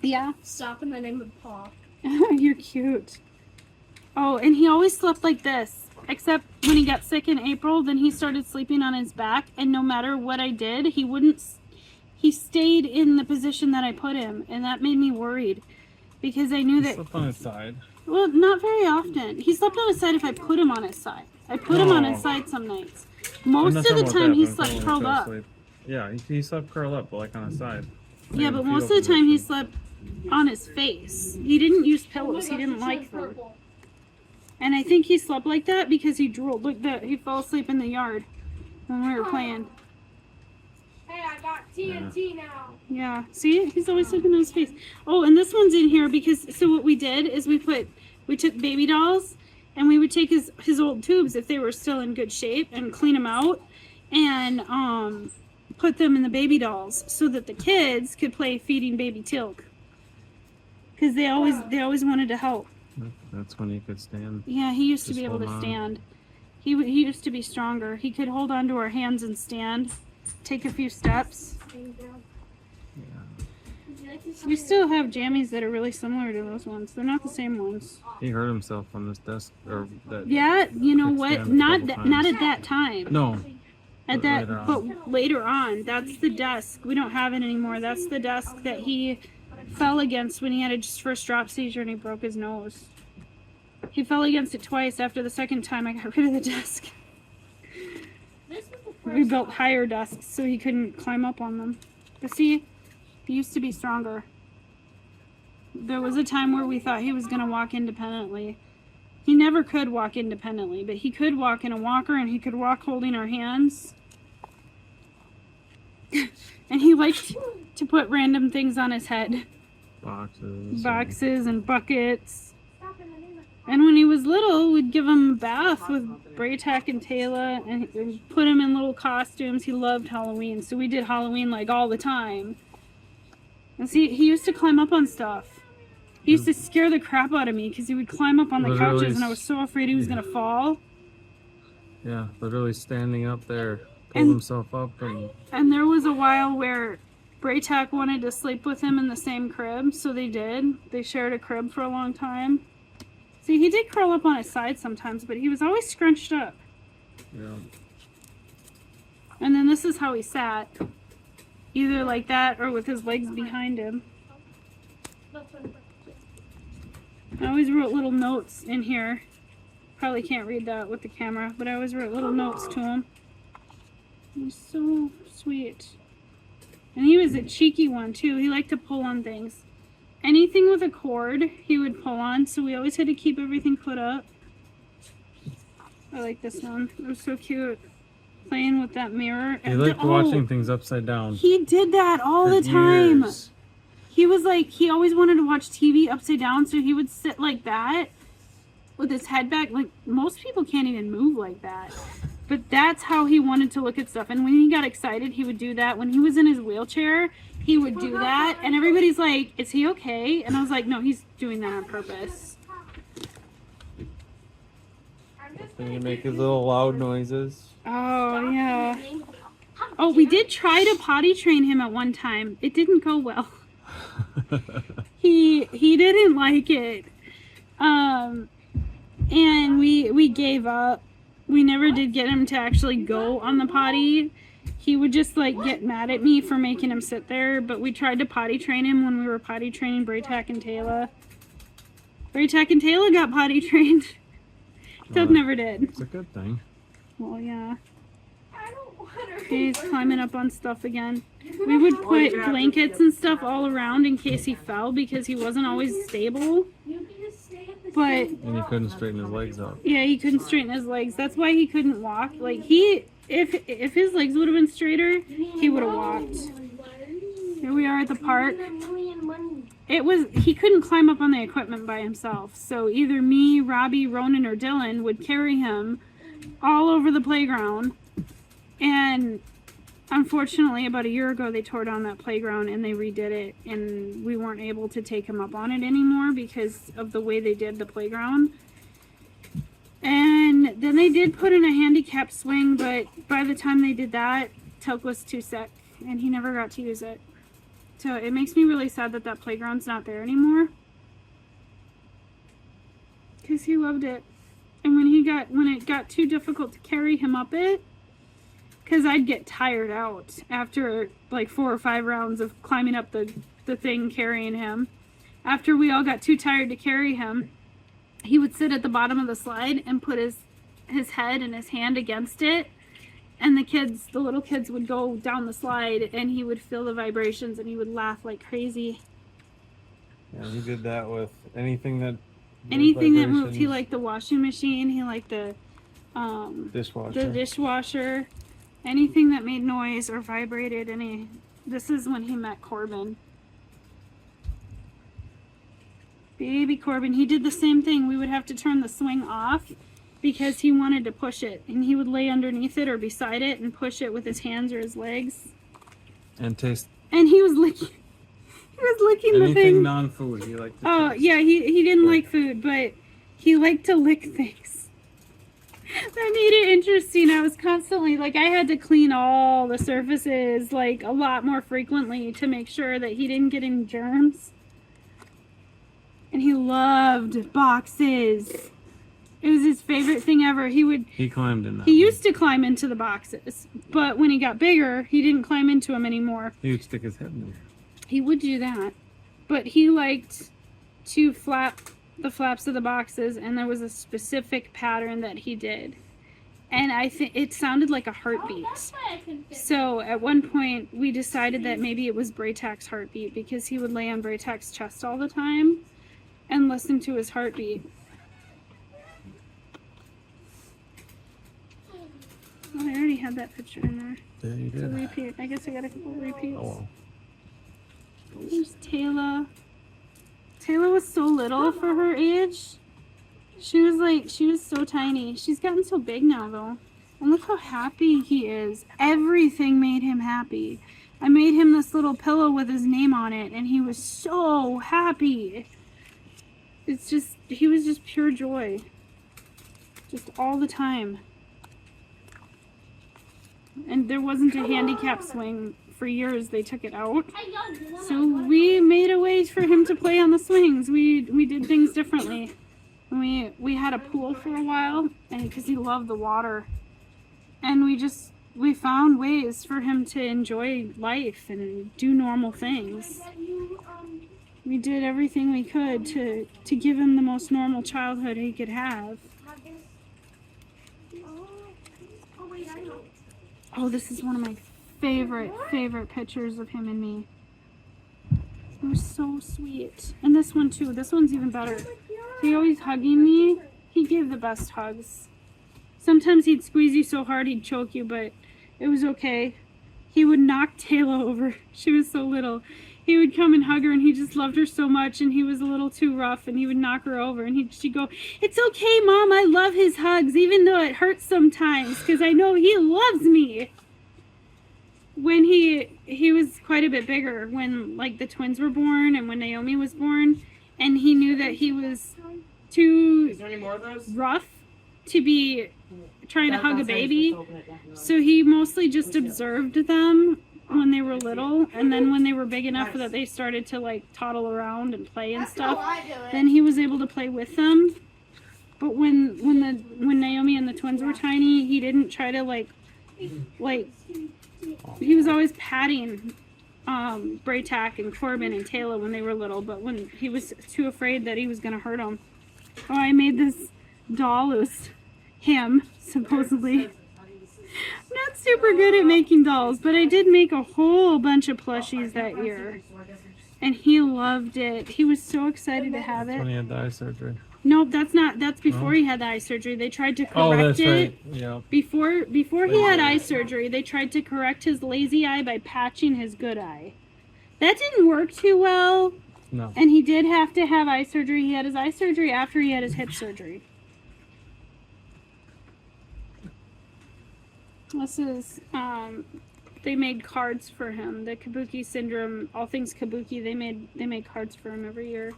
Yeah? Stop in the name of Paul. You're cute. Oh, and he always slept like this. Except when he got sick in April, then he started sleeping on his back, and no matter what I did, he stayed in the position that I put him, and that made me worried. Because I knew that... Slept on his side. Well, not very often. He slept on his side if I put him on his side. I put him on his side some nights. Most of the time he slept curled up. Yeah, he slept curled up, but like on his side. Yeah, but most of the time he slept on his face. He didn't use pillows. He didn't like them. And I think he slept like that because he drooled. Look, he fell asleep in the yard when we were playing. Hey, I got TNT now. Yeah, see? He's always sleeping on his face. Oh, and this one's in here because, so what we did is we took baby dolls and we would take his old tubes if they were still in good shape and clean them out and put them in the baby dolls so that the kids could play feeding baby Teal'c. Because they always wanted to help. That's when he could stand. Yeah, he used to be able to stand. He used to be stronger. He could hold on to our hands and stand, take a few steps. We still have jammies that are really similar to those ones. They're not the same ones. He hurt himself on this desk, or that. Yeah, you know what? Not at that time. No. At that, but later on, that's the desk. We don't have it anymore. That's the desk that he fell against when he had his first drop seizure and he broke his nose. He fell against it twice. After the second time, I got rid of the desk. We built higher desks so he couldn't climb up on them. But see, he used to be stronger. There was a time where we thought he was going to walk independently. He never could walk independently, but he could walk in a walker and he could walk holding our hands. And he liked to put random things on his head. Boxes and buckets. And when he was little, we'd give him a bath with Teal'c and Teal'c and put him in little costumes. He loved Halloween, so we did Halloween like all the time. And see, he used to climb up on stuff. He used to scare the crap out of me because he would climb up on the couches and I was so afraid he was going to fall. Yeah, literally standing up there, pulled himself up. And there was a while where Teal'c wanted to sleep with him in the same crib, so they did. They shared a crib for a long time. See, he did curl up on his side sometimes, but he was always scrunched up. Yeah. And then this is how he sat. Either like that or with his legs behind him. I always wrote little notes in here. Probably can't read that with the camera, but I always wrote little notes to him. He was so sweet. And he was a cheeky one too. He liked to pull on things. Anything with a cord, he would pull on, so we always had to keep everything put up. I like this one. It was so cute. Playing with that mirror. He liked watching things upside down. He did that all the time. He was like, he always wanted to watch TV upside down, so he would sit like that with his head back. Like, most people can't even move like that. But that's how he wanted to look at stuff. And when he got excited, he would do that. When he was in his wheelchair, he would do that. And everybody's like, is he okay? And I was like, no, he's doing that on purpose. Then you make his little loud noises. Oh, yeah. Oh, we did try to potty train him at one time. It didn't go well. He didn't like it. And we gave up. We never did get him to actually go on the potty. He would just like get mad at me for making him sit there, but we tried to potty train him when we were potty training Teal'c and Teal'c. Teal'c and Teal'c got potty trained. Teal'c never did. It's a good thing. Well, yeah. He's climbing up on stuff again. We would put blankets and stuff all around in case he fell because he wasn't always stable. But and he couldn't straighten his legs out. Yeah, he couldn't straighten his legs. That's why he couldn't walk. Like he if his legs would have been straighter, he would have walked. Here we are at the park. He couldn't climb up on the equipment by himself. So either me, Robbie, Ronan, or Dylan would carry him all over the playground. And unfortunately, about a year ago, they tore down that playground and they redid it. And we weren't able to take him up on it anymore because of the way they did the playground. And then they did put in a handicap swing, but by the time they did that, Teal'c was too sick and he never got to use it. So it makes me really sad that that playground's not there anymore. Because he loved it. And when it got too difficult to carry him up it, because I'd get tired out after like 4 or 5 rounds of climbing up the thing carrying him. After we all got too tired to carry him, he would sit at the bottom of the slide and put his head and his hand against it. And the little kids would go down the slide and he would feel the vibrations and he would laugh like crazy. Yeah, he did that with anything that moved. He liked the washing machine. He liked the dishwasher. Anything that made noise or vibrated. This is when he met Corbin. Baby Corbin. He did the same thing. We would have to turn the swing off because he wanted to push it, and he would lay underneath it or beside it and push it with his hands or his legs. And taste. And he was licking the thing. Anything non-food he liked to taste. Yeah, he didn't like food, but he liked to lick things. That made it interesting. I was constantly, I had to clean all the surfaces, a lot more frequently to make sure that he didn't get any germs. And he loved boxes. It was his favorite thing ever. He climbed in them. He used to climb into the boxes, but when he got bigger, he didn't climb into them anymore. He would stick his head in there. He would do that, but he liked to flap the flaps of the boxes, and there was a specific pattern that he did. And I think it sounded like a heartbeat. So at one point, we decided that maybe it was Braytac's heartbeat because he would lay on Braytac's chest all the time and listen to his heartbeat. Oh, I already had that picture in there. Yeah, you It's a did. repeat. I guess I got a couple repeats. Oh, well. There's Teal'c. Teal'c was so little for her age. She was so tiny. She's gotten so big now, though. And look how happy he is. Everything made him happy. I made him this little pillow with his name on it, and he was so happy. He was just pure joy. Just all the time. And there wasn't a handicap swing for years. They took it out. So we made a way for him to play on the swings. We did things differently. We had a pool for a while, and because he loved the water. And we found ways for him to enjoy life and do normal things. We did everything we could to give him the most normal childhood he could have. Oh, this is one of my favorite pictures of him and me. It was so sweet. And this one too. This one's even better. He always hugging me. He gave the best hugs. Sometimes he'd squeeze you so hard he'd choke you, but it was okay. He would knock Teal'c over. She was so little. He would come and hug her, and he just loved her so much, and he was a little too rough, and he would knock her over, and she'd go, "It's okay, Mom, I love his hugs, even though it hurts sometimes, because I know he loves me." When he was quite a bit bigger, when, the twins were born, and when Naomi was born, and he knew that he was too rough to be trying to hug a baby, so he mostly just observed them when they were little, and then when they were big enough that they started to toddle around and play and stuff, then he was able to play with them. But when Naomi and the twins were tiny, he didn't try to he was always patting Braytac and Corbin and Teal'c when they were little, but when he was too afraid that he was going to hurt them. Oh, I made this doll. It was him, supposedly. I'm not super good at making dolls, but I did make a whole bunch of plushies that year. And he loved it. He was so excited to have it. When he had the eye surgery. Nope, that's before he had the eye surgery. They tried to correct Oh, that's it. right. Yeah. Before he had eye surgery, they tried to correct his lazy eye by patching his good eye. That didn't work too well. No. And he did have to have eye surgery. He had his eye surgery after he had his hip surgery. This is, they made cards for him. The Kabuki syndrome, all things Kabuki, they made cards for him every year.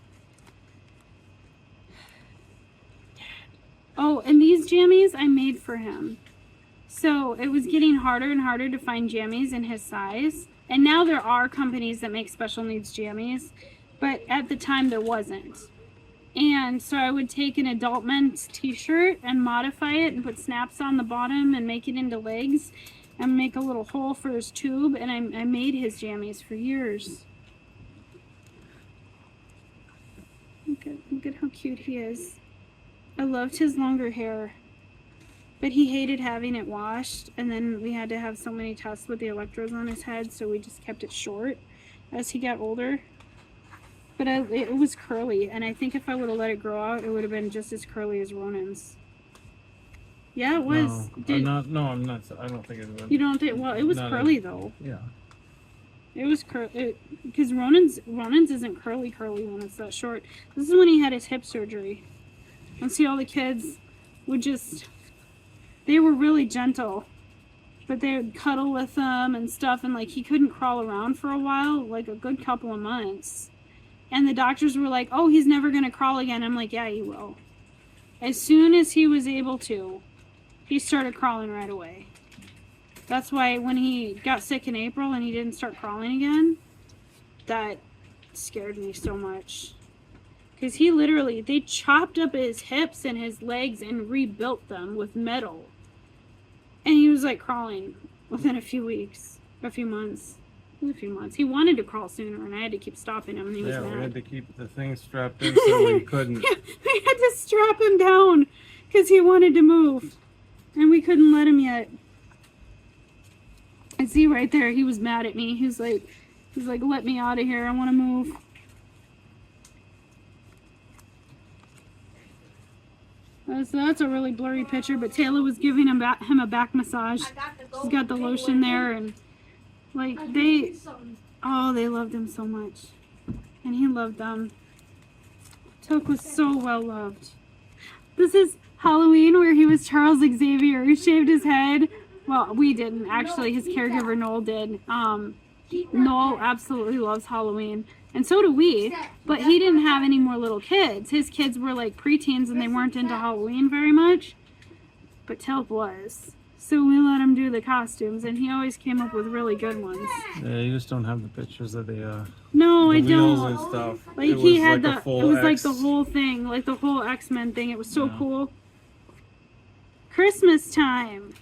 Oh, and these jammies I made for him. So it was getting harder and harder to find jammies in his size. And now there are companies that make special needs jammies, but at the time there wasn't. And so I would take an adult men's t-shirt and modify it and put snaps on the bottom and make it into legs and make a little hole for his tube. And I made his jammies for years. Look at how cute he is. I loved his longer hair, but he hated having it washed. And then we had to have so many tests with the electrodes on his head, so we just kept it short as he got older. But it was curly, and I think if I would have let it grow out, it would have been just as curly as Ronan's. Yeah, it was. No, I'm not. I don't think it was. You don't think? Well, it was curly though. Yeah. It was curly because Ronan's isn't curly when it's that short. This is when he had his hip surgery. And see, all the kids would they were really gentle, but they would cuddle with him and stuff, and like he couldn't crawl around for a while, like a good couple of months. And the doctors were like, oh, he's never going to crawl again. I'm like, yeah, he will. As soon as he was able to, he started crawling right away. That's why when he got sick in April and he didn't start crawling again, that scared me so much. Because they chopped up his hips and his legs and rebuilt them with metal. And he was like crawling within a few months. He wanted to crawl sooner, and I had to keep stopping him. And he was mad. We had to keep the thing strapped in so we couldn't. Yeah, we had to strap him down because he wanted to move, and we couldn't let him yet. I see right there, he was mad at me. He's like, let me out of here. I want to move. So that's a really blurry picture, but Taylor was giving him a back massage. He's got the lotion there, and like they loved him so much, and he loved them. Teal'c was so well loved. This is Halloween where he was Charles Xavier. He shaved his head. Well, we didn't actually. His caregiver Noel did. Noel absolutely loves Halloween, and so do we. But he didn't have any more little kids. His kids were like preteens, and they weren't into Halloween very much. But Teal'c was. So we let him do the costumes, and he always came up with really good ones. Yeah, you just don't have the pictures of the No, the I wheels don't. and stuff. Like it he was had like a full it was like X. the whole thing, like the whole X-Men thing. It was so Yeah. cool. Christmas time.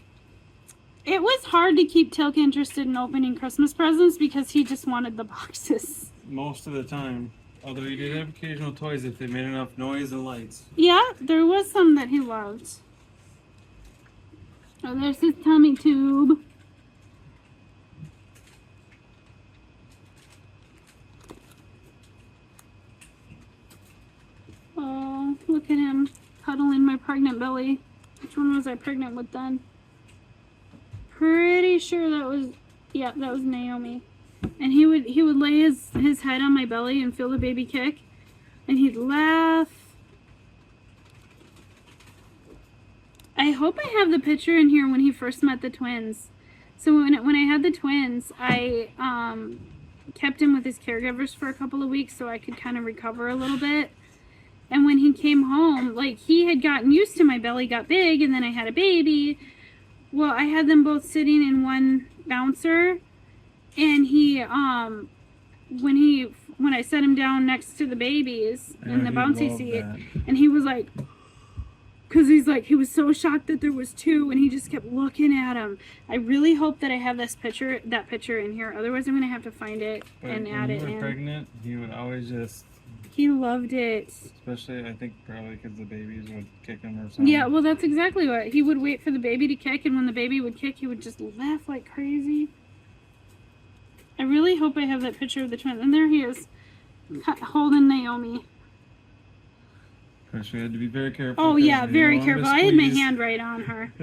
It was hard to keep Teal'c interested in opening Christmas presents because he just wanted the boxes. Most of the time. Although he did have occasional toys if they made enough noise and lights. Yeah, there was some that he loved. Oh, there's his tummy tube. Oh, look at him cuddling my pregnant belly. Which one was I pregnant with then? Pretty sure that was Naomi. And he would lay his head on my belly and feel the baby kick, and he'd laugh. I hope I have the picture in here when he first met the twins. So when I had the twins, I kept him with his caregivers for a couple of weeks so I could kind of recover a little bit. And when he came home, like he had gotten used to my belly got big, and then I had a baby. Well, I had them both sitting in one bouncer, and he when I set him down next to the babies in the bouncy seat, and he was like, because he was so shocked that there was two, and he just kept looking at him. I really hope that I have that picture in here. Otherwise, I'm gonna have to find it and add it in. When you were pregnant, he would always just. He loved it. Especially, I think, probably because the babies would kick him or something. Yeah, well, that's exactly what. He would wait for the baby to kick, and when the baby would kick, he would just laugh like crazy. I really hope I have that picture of the twins. And there he is, holding Naomi. Gosh, we had to be very careful. Oh 'cause yeah, we very didn't want careful. him to I had my squeeze. hand right on her,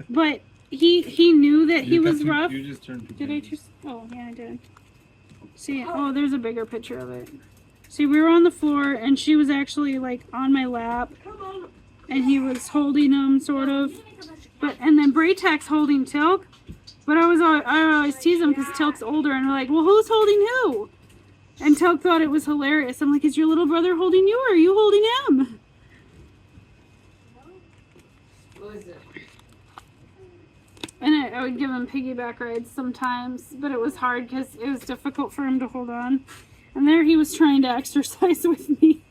but he knew that he You got was two- rough. You just turned two Did I pages. just? Oh yeah, I did. See, oh, there's a bigger picture of it. See, we were on the floor, and she was actually like on my lap, and he was holding him, sort of. But and then Braytek's holding Teal'c, but I always tease him because Teal'c's older, and we're like, well, who's holding who? And Teal'c thought it was hilarious. I'm like, is your little brother holding you, or are you holding him? What was it? And I would give him piggyback rides sometimes, but it was hard because it was difficult for him to hold on. And there he was trying to exercise with me.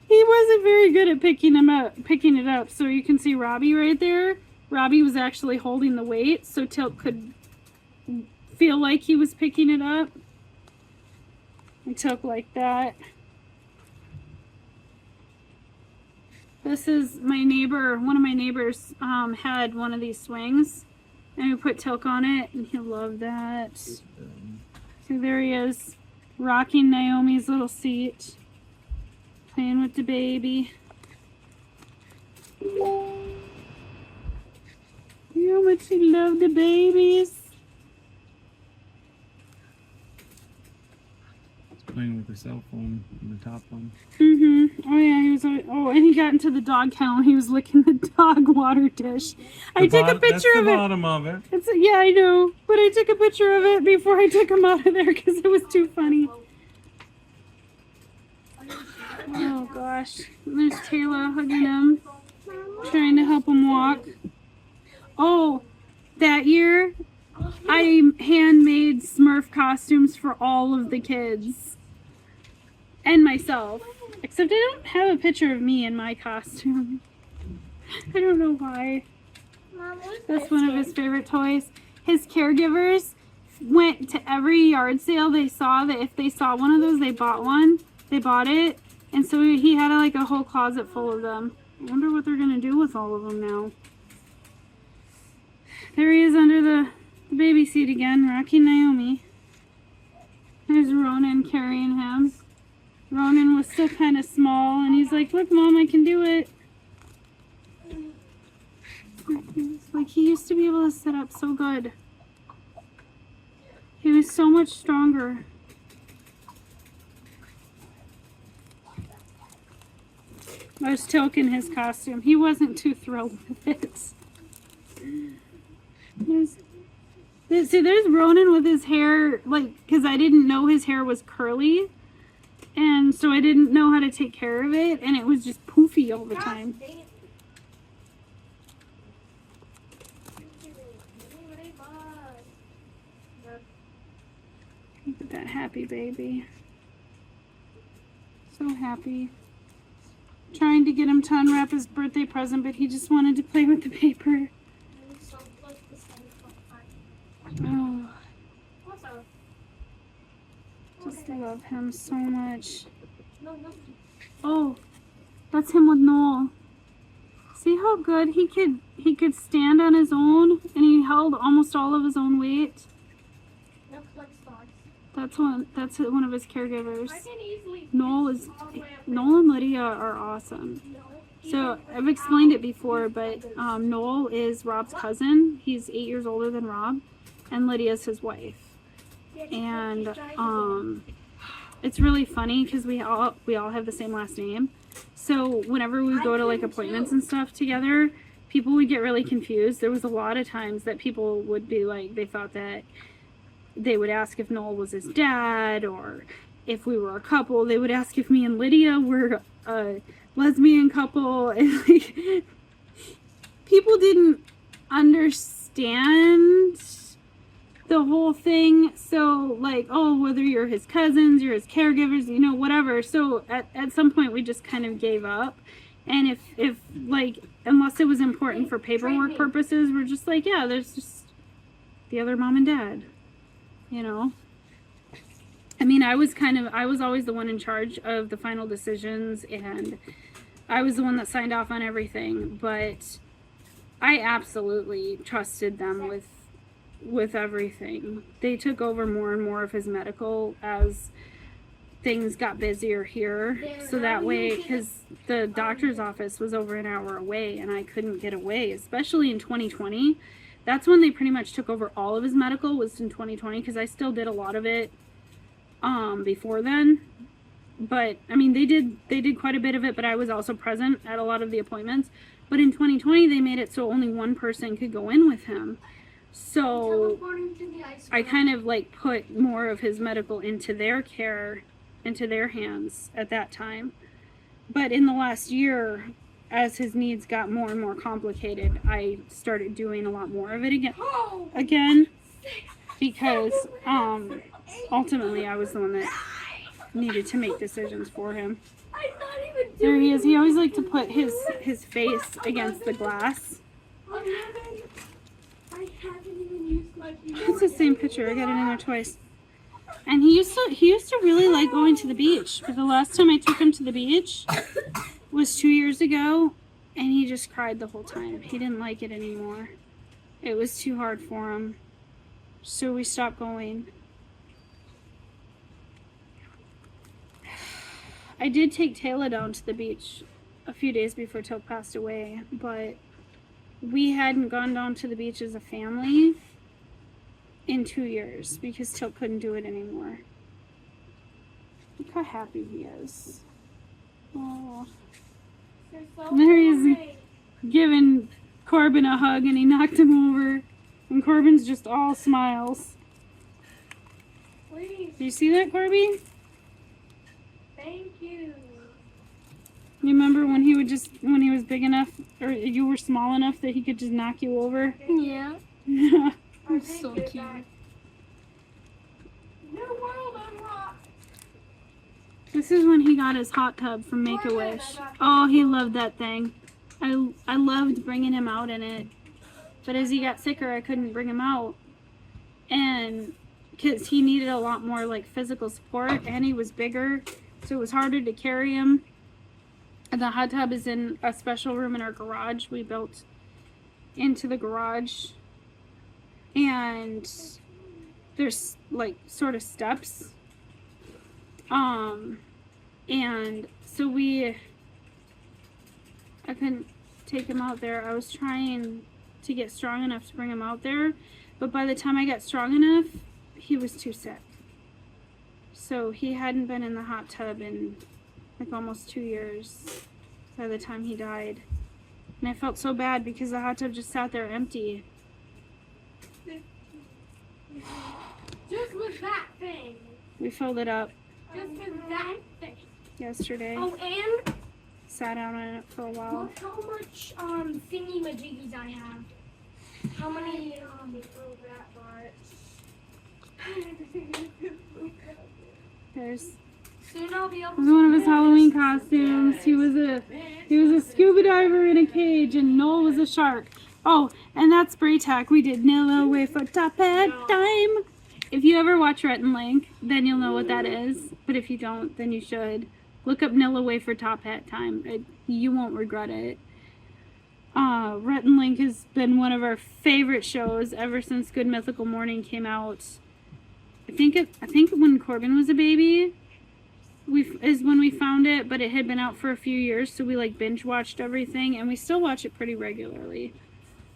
He wasn't very good at picking it up. So you can see Robbie right there. Robbie was actually holding the weight, so Teal'c could feel like he was picking it up. And Teal'c like that. This is my neighbor. One of my neighbors had one of these swings, and we put Teal'c on it, and he loved that. So there he is, rocking Naomi's little seat, playing with the baby. You know how much he loved the babies. Playing with the cell phone on the top one. Oh yeah, he was. Oh, and he got into the dog kennel. He was licking the dog water dish. I took a picture That's the of it. bottom of it. Yeah, I know, but I took a picture of it before I took him out of there because it was too funny. Oh gosh, there's Taylor hugging him, trying to help him walk. Oh, that year I handmade Smurf costumes for all of the kids and myself, except I don't have a picture of me in my costume. I don't know why. Mom, what's That's this one of kid? his favorite toys. His caregivers went to every yard sale they saw, that if they saw one of those, they bought one. They bought it. And so he had like a whole closet full of them. I wonder what they're going to do with all of them now. There he is under the baby seat again, rocking Naomi. There's Ronan carrying him. Ronan was still kind of small, and he's like, look, Mom, I can do it. Like, he used to be able to sit up so good. He was so much stronger. I was Teal'c in his costume. He wasn't too thrilled with it. There's Ronan with his hair, like, because I didn't know his hair was curly. And so I didn't know how to take care of it. And it was just poofy all the time. Look at that happy baby. So happy. Trying to get him to unwrap his birthday present, but he just wanted to play with the paper. Oh, just love him so much. Oh, that's him with Noel. See how good he could stand on his own, and he held almost all of his own weight. That's one of his caregivers. Noel and Lydia are awesome. So I've explained it before, but Noel is Rob's cousin. He's 8 years older than Rob, and Lydia's his wife. And it's really funny because we all have the same last name. So whenever we go to like appointments and stuff together, people would get really confused. There was a lot of times that people would be like, they thought that they would ask if Noel was his dad, or if we were a couple. They would ask if me and Lydia were a lesbian couple, and like, people didn't understand the whole thing. So like, oh, whether you're his cousins, you're his caregivers, you know, whatever. So at some point we just kind of gave up. And if like, unless it was important for paperwork purposes, we're just like, yeah, there's just the other mom and dad, you know. I mean, I was always the one in charge of the final decisions, and I was the one that signed off on everything, but I absolutely trusted them with everything. They took over more and more of his medical as things got busier here. So that way, because the doctor's office was over an hour away and I couldn't get away, especially in 2020. That's when they pretty much took over all of his medical, was in 2020, because I still did a lot of it before then. But I mean, they did quite a bit of it, but I was also present at a lot of the appointments. But in 2020, they made it so only one person could go in with him. So I kind of like put more of his medical into their care, into their hands at that time. But in the last year, as his needs got more and more complicated, I started doing a lot more of it again, because ultimately I was the one that needed to make decisions for him. There he is. He always liked to put his face against the glass. It's the same picture. I got it in there twice. And he used to really like going to the beach. But the last time I took him to the beach was 2 years ago, and he just cried the whole time. He didn't like it anymore. It was too hard for him. So we stopped going. I did take Teal'c down to the beach a few days before Teal'c passed away, but we hadn't gone down to the beach as a family in 2 years because Teal'c couldn't do it anymore. Look how happy he is. Oh. And there he is giving Corbin a hug, and he knocked him over, and Corbin's just all smiles. Please, Do you see that, Corby? thank you. You remember when he was big enough, or you were small enough that he could just knock you over? Yeah. Yeah. I So take it cute. back. New world unlocked. This is when he got his hot tub from Make-A-Wish. Oh, he loved that thing. I loved bringing him out in it. But as he got sicker, I couldn't bring him out. And because he needed a lot more like physical support, and he was bigger, so it was harder to carry him. And the hot tub is in a special room in our garage. We built into the garage. And there's like sort of steps. And so I couldn't take him out there. I was trying to get strong enough to bring him out there, but by the time I got strong enough, he was too sick. So he hadn't been in the hot tub in like almost 2 years by the time he died. And I felt so bad because the hot tub just sat there empty. Just with that thing. We filled it up Just with that thing. yesterday. Oh, and Sat out on it for a while. look how much thingy majiggies I have. How many There's soon I'll be able It was one of his Halloween costumes. He was a scuba diver in a cage, and Noel was a shark. Oh, and that spray tack we did Nilla away for top hat time. If you ever watch Rhett and Link, then you'll know what that is. But if you don't, then you should. Look up Nilla away for top hat time. You won't regret it. Rhett and Link has been one of our favorite shows ever since Good Mythical Morning came out. I think when Corbin was a baby is when we found it, but it had been out for a few years, so we like binge watched everything, and we still watch it pretty regularly.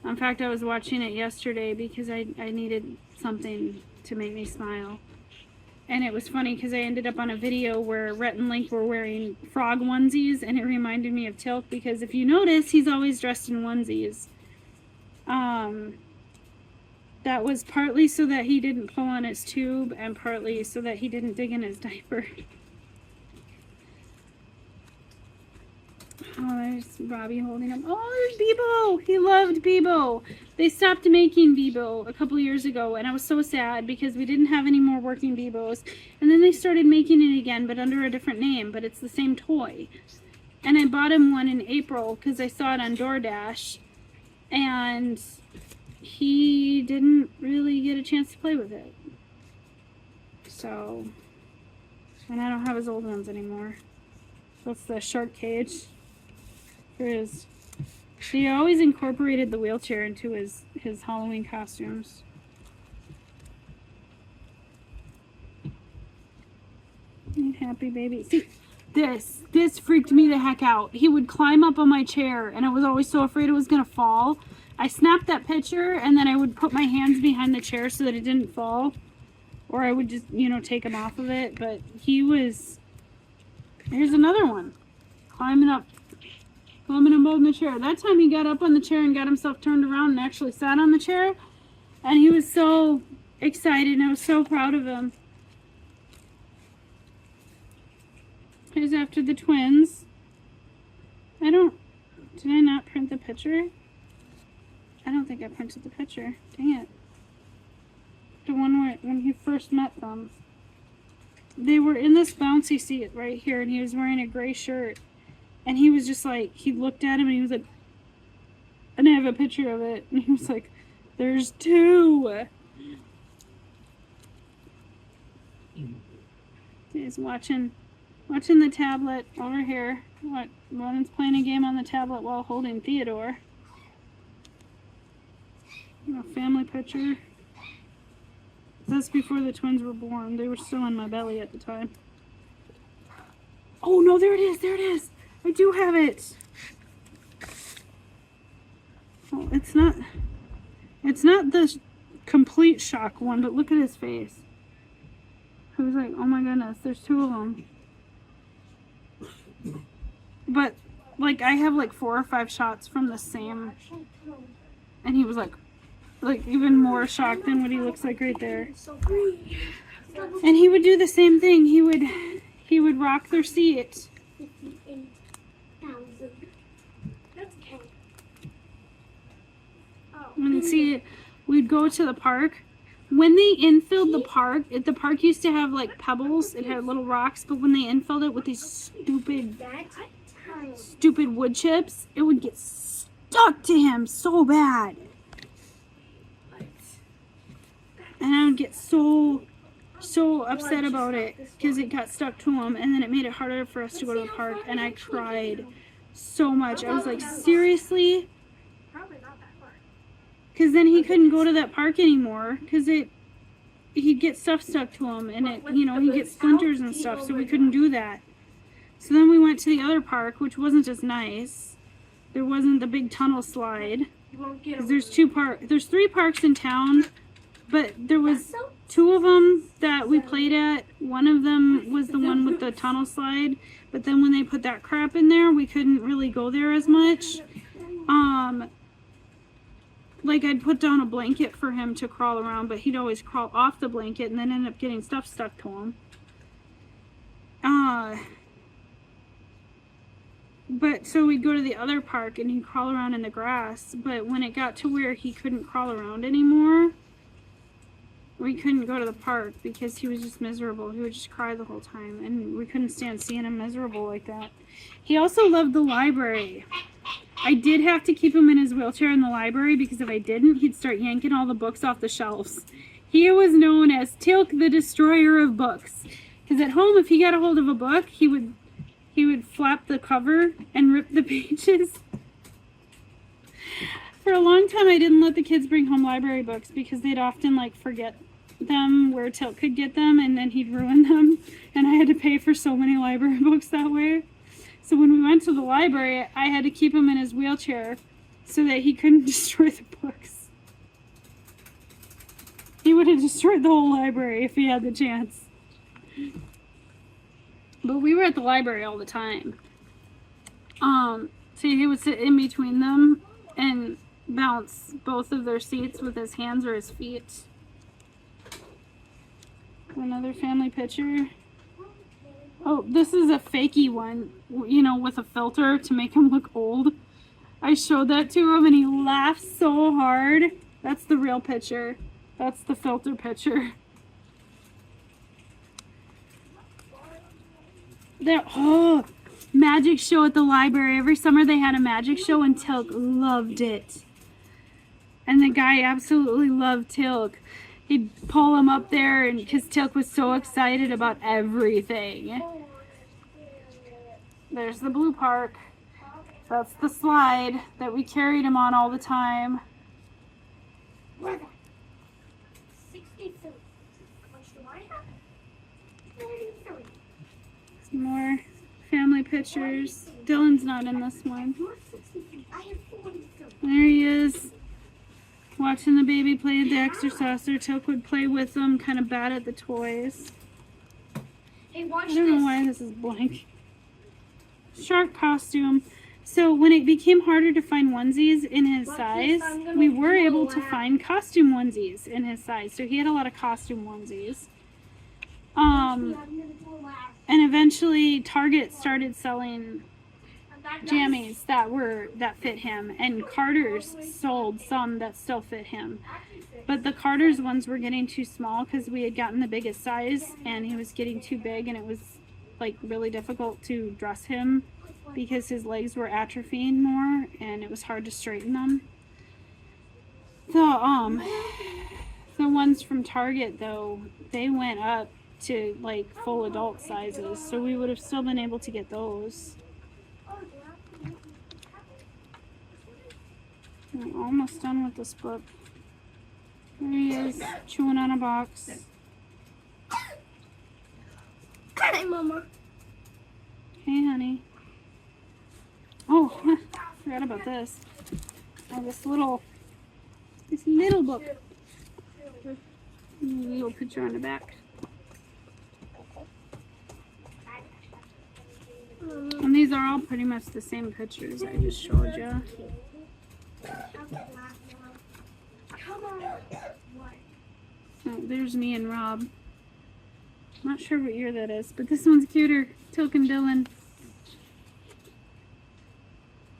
In fact, I was watching it yesterday because I needed something to make me smile. And it was funny because I ended up on a video where Rhett and Link were wearing frog onesies, and it reminded me of Teal'c because if you notice, he's always dressed in onesies. That was partly so that he didn't pull on his tube, and partly so that he didn't dig in his diaper. Oh, there's Robbie holding him. Oh, there's Bebo! He loved Bebo. They stopped making Bebo a couple years ago, and I was so sad because we didn't have any more working Bebos. And then they started making it again, but under a different name, but it's the same toy. And I bought him one in April because I saw it on DoorDash, and he didn't really get a chance to play with it. So, and I don't have his old ones anymore. That's the shark cage. Here it is. He always incorporated the wheelchair into his Halloween costumes. You happy baby. See, this freaked me the heck out. He would climb up on my chair, and I was always so afraid it was gonna fall. I snapped that picture, and then I would put my hands behind the chair so that it didn't fall. Or I would just, take him off of it. But he was... Here's another one. Climbing above the chair. That time he got up on the chair and got himself turned around and actually sat on the chair. And he was so excited, and I was so proud of him. Here's after the twins. Did I not print the picture? I don't think I printed the picture. Dang it. The one where, when he first met them. They were in this bouncy seat right here, and he was wearing a gray shirt. And he was just like, he looked at him and he was like, and I have a picture of it. And he was like, there's two. He's watching the tablet over here. Ronan's playing a game on the tablet while holding Theodore. A family picture. That's before the twins were born. They were still in my belly at the time. Oh no, there it is. I do have it. Oh, it's not the complete shock one, but look at his face. He was like, oh my goodness, there's two of them. But, like, I have like 4 or 5 shots from the same, and he was like even more shocked than what he looks like right there. And he would do the same thing. He would rock their seat. And see, we'd go to the park. When they infilled the park used to have like pebbles. It had little rocks, but when they infilled it with these stupid wood chips, it would get stuck to him so bad. And I would get so upset about it because it got stuck to him, and then it made it harder for us to go to the park, and I cried so much. I was like, seriously? Because then he couldn't go to that park anymore because he'd get stuff stuck to him, and he'd get splinters and stuff, so we couldn't do that. So then we went to the other park, which wasn't as nice. There wasn't the big tunnel slide. There's 3 parks in town. But there was 2 of them that we played at. One of them was the one with the tunnel slide. But then when they put that crap in there, we couldn't really go there as much. Like I'd put down a blanket for him to crawl around, but he'd always crawl off the blanket and then end up getting stuff stuck to him. But so we'd go to the other park and he'd crawl around in the grass. But when it got to where he couldn't crawl around anymore, we couldn't go to the park because he was just miserable. He would just cry the whole time, and we couldn't stand seeing him miserable like that. He also loved the library. I did have to keep him in his wheelchair in the library because if I didn't, he'd start yanking all the books off the shelves. He was known as Teal'c, the destroyer of books. Because at home, if he got a hold of a book, he would flap the cover and rip the pages. For a long time, I didn't let the kids bring home library books because they'd often forget them where Teal'c could get them, and then he'd ruin them, and I had to pay for so many library books that way. So when we went to the library, I had to keep him in his wheelchair so that he couldn't destroy the books. He would have destroyed the whole library if he had the chance. But we were at the library all the time. So he would sit in between them and bounce both of their seats with his hands or his feet. Another family picture. Oh, this is a fakey one, with a filter to make him look old. I showed that to him and he laughed so hard. That's the real picture. That's the filter picture. Magic show at the library. Every summer they had a magic show and Teal'c loved it. And the guy absolutely loved Teal'c. He'd pull him up there, and because Teal'c was so excited about everything. There's the blue park. That's the slide that we carried him on all the time. 63. How much do I have? 33. Some more family pictures. Dylan's not in this one. There he is, watching the baby play with the exerciser. Teal'c would play with them, kind of bad at the toys. Hey, watch I don't know this. why this is blank. Shark costume. So when it became harder to find onesies in his size, we were able to find costume onesies in his size. So he had a lot of costume onesies. And eventually Target started selling jammies that fit him, and Carter's sold some that still fit him. But the Carter's ones were getting too small because we had gotten the biggest size, and he was getting too big, and it was like really difficult to dress him because his legs were atrophying more, and it was hard to straighten them. The ones from Target though, they went up to like full adult sizes, so we would have still been able to get those. I'm almost done with this book. There he is, chewing on a box. Hi, Mama. Hey, honey. Oh, forgot about this. Oh, this little book. Little picture on the back. And these are all pretty much the same pictures I just showed you. Come on. Oh, there's me and Rob. Not sure what year that is, but this one's cuter. Teal'c and Dylan.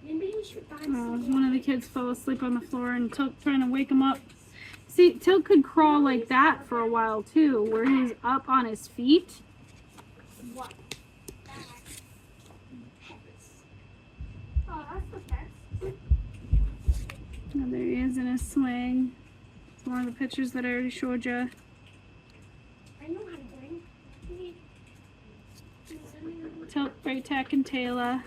Maybe we should find One of the kids fell asleep on the floor, and Teal'c trying to wake him up. See, Teal'c could crawl like that for a while too, where he's up on his feet. what? Oh, that's the best. And there he is in his swing. It's one of the pictures that I already showed you. I know how to bring. Teal'c, Teal'c, and Teal'c.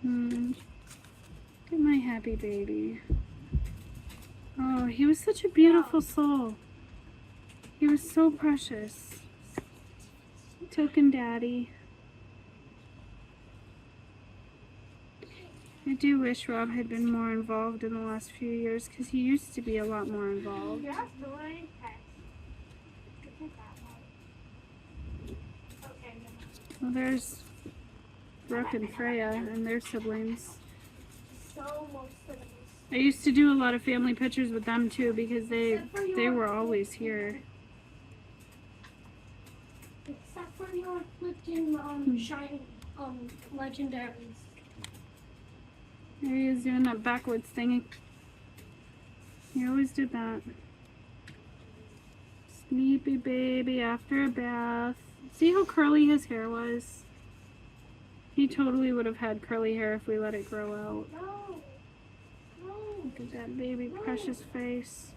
Look at my happy baby. Oh, he was such a beautiful soul. He was so precious. Teal'c and Daddy. I do wish Rob had been more involved in the last few years, because he used to be a lot more involved. Yeah, the way. Okay. Well, there's Brooke and Freya and their siblings. So most of them. I used to do a lot of family pictures with them too, because they were always here. Except for your Lipton shiny legendaries. There he is doing that backwards thingy. He always did that. Sleepy baby after a bath. See how curly his hair was? He totally would have had curly hair if we let it grow out. No. No. Look at that baby precious face.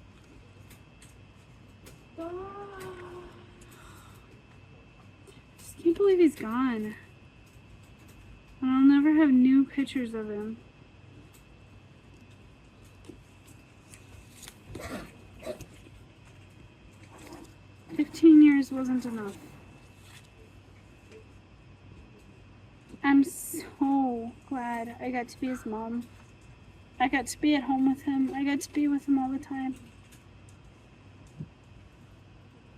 No. Just can't believe he's gone. And I'll never have new pictures of him. $15 wasn't enough. I'm so glad I got to be his mom. I got to be at home with him. I got to be with him all the time.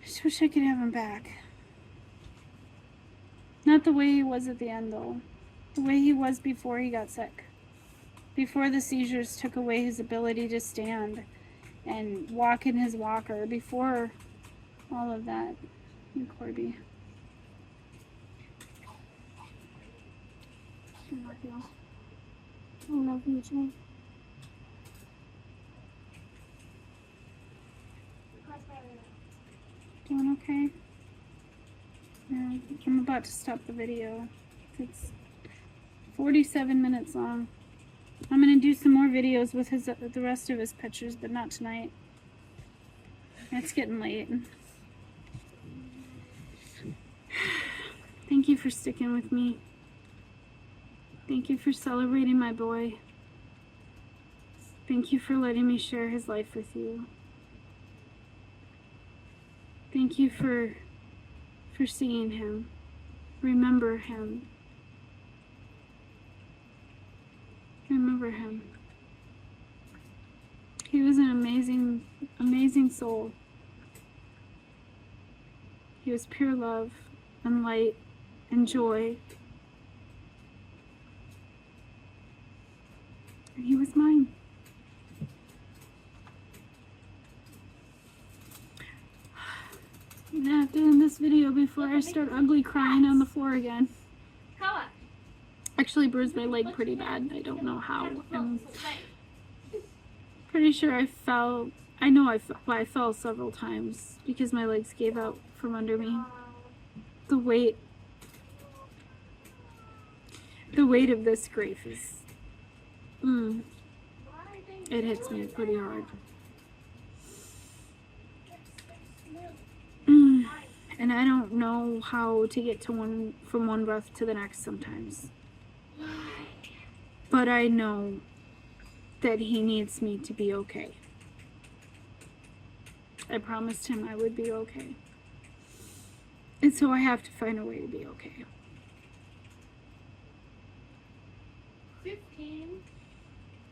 I just wish I could have him back. Not the way he was at the end, though. The way he was before he got sick. Before the seizures took away his ability to stand and walk in his walker. Before all of that. And Corby. I love you, Jay. Doing okay? Yeah, I'm about to stop the video. It's 47 minutes long. I'm gonna do some more videos with the rest of his pictures, but not tonight. It's getting late. Thank you for sticking with me. Thank you for celebrating my boy. Thank you for letting me share his life with you. Thank you for seeing him. Remember him. Remember him. He was an amazing, amazing soul. He was pure love and light and joy. And he was mine. I'm gonna have to end this video before I start ugly crying on the floor again. Actually bruised my leg pretty bad. I don't know how. I'm pretty sure I fell. I know I fell several times because my legs gave out from under me. The weight of this grief is, it hits me pretty hard. And I don't know how to get to from one breath to the next sometimes. But I know that he needs me to be okay. I promised him I would be okay. And so I have to find a way to be okay. 15.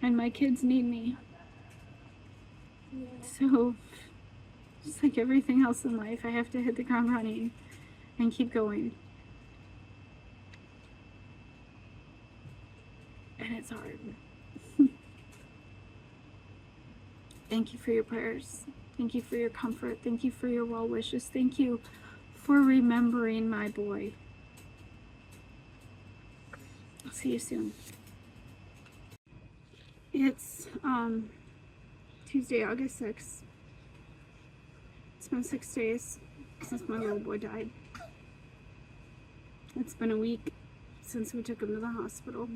And my kids need me. So, just like everything else in life, I have to hit the ground running and keep going. And it's hard. Thank you for your prayers. Thank you for your comfort. Thank you for your well wishes. Thank you for remembering my boy. I'll see you soon. It's Tuesday, August 6th. It's been 6 days since my little boy died. It's been a week since we took him to the hospital.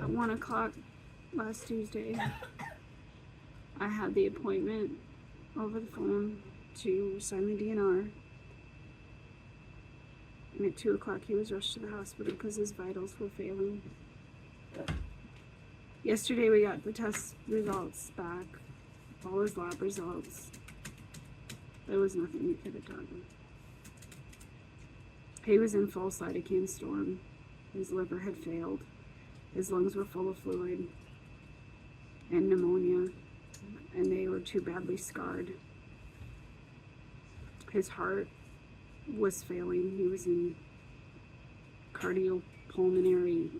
At 1 o'clock last Tuesday, I had the appointment over the phone to sign the DNR. And at 2 o'clock, he was rushed to the hospital because his vitals were failing. Yesterday, we got the test results back, all his lab results. There was nothing we could have done. He was in full cytokine storm. His liver had failed. His lungs were full of fluid and pneumonia, and they were too badly scarred. His heart was failing. He was in cardiopulmonary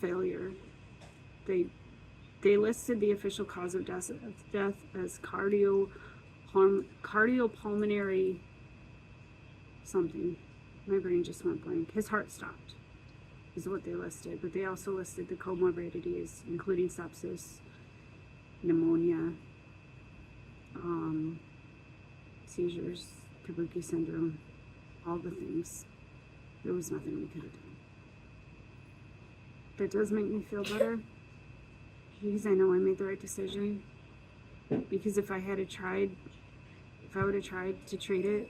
failure. They listed the official cause of death as cardiopulmonary something. My brain just went blank. His heart stopped is what they listed, but they also listed the comorbidities, including sepsis, pneumonia, seizures, Kabuki syndrome, all the things. There was nothing we could have done. That does make me feel better, because I know I made the right decision. Because if I would have tried to treat it,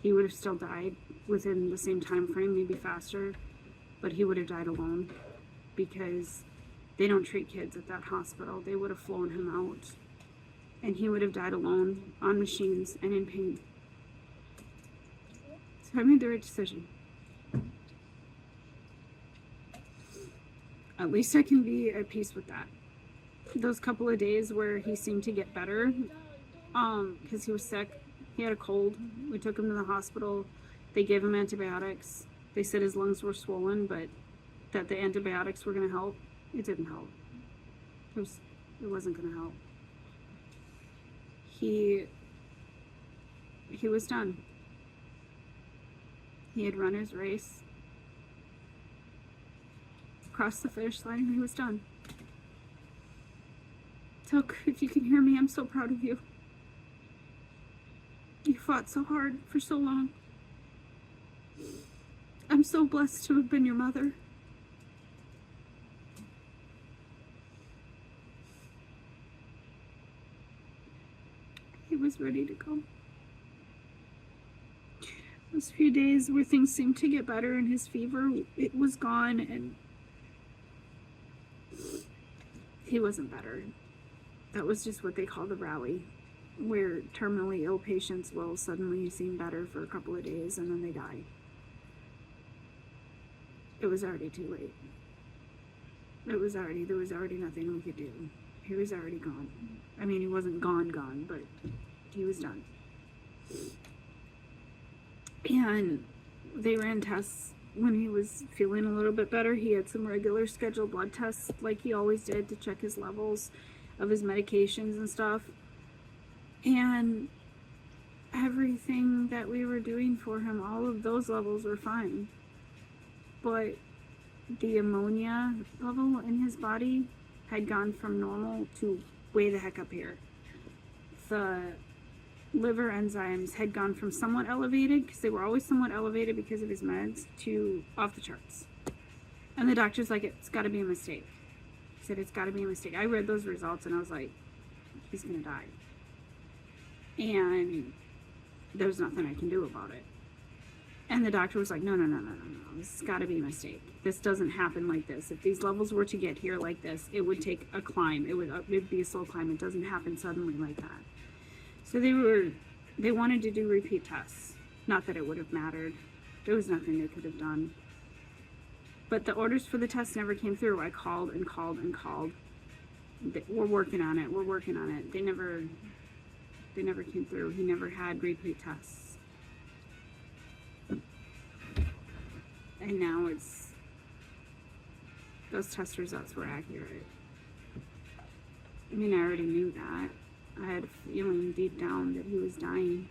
he would have still died within the same time frame, maybe faster, but he would have died alone, because they don't treat kids at that hospital. They would have flown him out, and he would have died alone on machines and in pain. So I made the right decision. At least I can be at peace with that. Those couple of days where he seemed to get better, because he was sick, he had a cold. We took him to the hospital. They gave him antibiotics. They said his lungs were swollen, but that the antibiotics were going to help. It didn't help. It wasn't going to help. He was done. He had run his race, crossed the finish line, and he was done. Teal'c, if you can hear me, I'm so proud of you. You fought so hard for so long. I'm so blessed to have been your mother. He was ready to go. Those few days where things seemed to get better and his fever, it was gone, and he wasn't better. That was just what they call the rally, where terminally ill patients will suddenly seem better for a couple of days and then they die. It was already too late. There was already nothing we could do. He was already gone. I mean, he wasn't gone, but he was done. And they ran tests when he was feeling a little bit better. He had some regular scheduled blood tests like he always did to check his levels of his medications and stuff. And everything that we were doing for him, all of those levels were fine. But the ammonia level in his body had gone from normal to way the heck up here. The liver enzymes had gone from somewhat elevated, because they were always somewhat elevated because of his meds, to off the charts. And the doctor's like, it's got to be a mistake. He said, it's got to be a mistake. I read those results and I was like, he's going to die. And there's nothing I can do about it. And the doctor was like, no, this has got to be a mistake. This doesn't happen like this. If these levels were to get here like this, it would take a climb. It would be a slow climb. It doesn't happen suddenly like that. So they wanted to do repeat tests. Not that it would have mattered. There was nothing they could have done. But the orders for the tests never came through. I called and called and called. We're working on it. We're working on it. They never came through. He never had repeat tests. And now those test results were accurate. I mean, I already knew that. I had a feeling deep down that he was dying.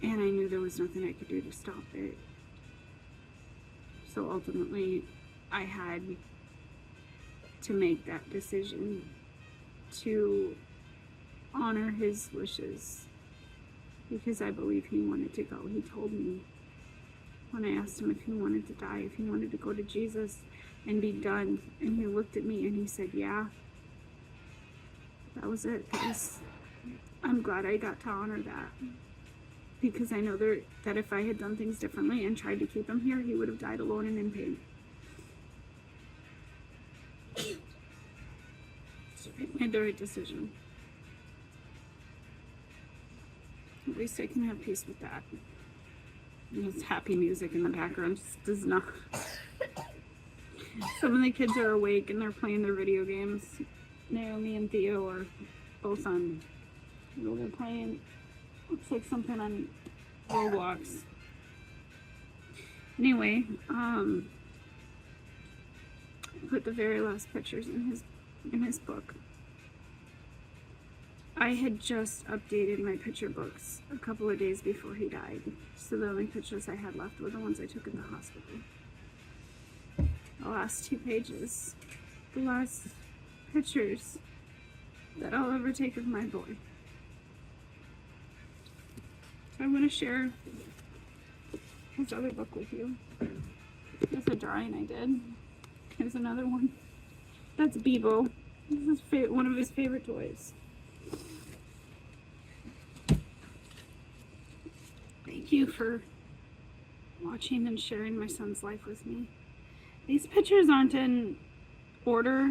And I knew there was nothing I could do to stop it. So ultimately, I had to make that decision to honor his wishes, because I believe he wanted to go. He told me when I asked him if he wanted to die, if he wanted to go to Jesus and be done, and he looked at me and he said, yeah. That was it. I'm glad I got to honor that, because I know that if I had done things differently and tried to keep him here, he would have died alone and in pain. So I made the right decision. At least I can have peace with that. There's happy music in the background. Just does not. Some of the kids are awake and they're playing their video games. Naomi and Theo are both on. They're playing. Looks like something on Roblox. Anyway, I put the very last pictures in his book. I had just updated my picture books a couple of days before he died, so the only pictures I had left were the ones I took in the hospital. The last 2 pages, the last pictures that I'll ever take of my boy. So I'm going to share his other book with you. There's a drawing I did. Here's another one. That's Bebo. This is one of his favorite toys. Thank you for watching and sharing my son's life with me. These pictures aren't in order.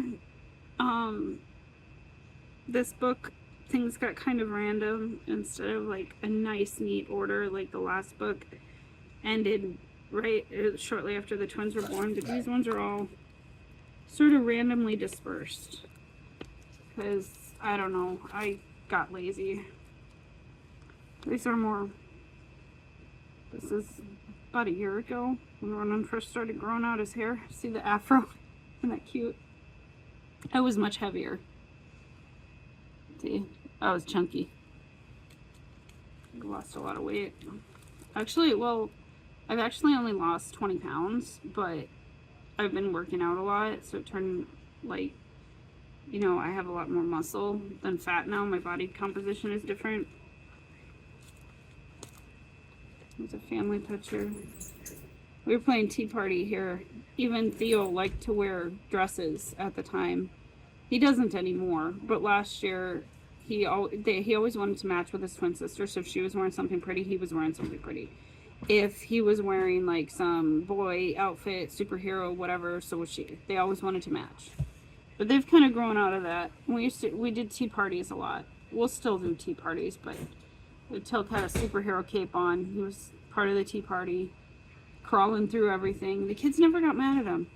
This book, things got kind of random. Instead of like a nice, neat order like the last book ended right shortly after the twins were born. But these ones are all sort of randomly dispersed. Because, I don't know, I got lazy. These are more... This is about a year ago when Ronan first started growing out his hair. See the afro? Isn't that cute? I was much heavier. See, I was chunky. I lost a lot of weight. Actually, well, I've actually only lost 20 pounds, but I've been working out a lot, so it turned like, you know, I have a lot more muscle than fat now. My body composition is different. There's a family picture. We were playing Tea Party here. Even Theo liked to wear dresses at the time. He doesn't anymore, but last year he always wanted to match with his twin sister, so if she was wearing something pretty, he was wearing something pretty. if he was wearing like some boy outfit, superhero, whatever, so was she. They always wanted to match. But they've kind of grown out of that. We did tea parties a lot. We'll still do tea parties, but Teal'c had a superhero cape on. He was part of the tea party, crawling through everything. The kids never got mad at him.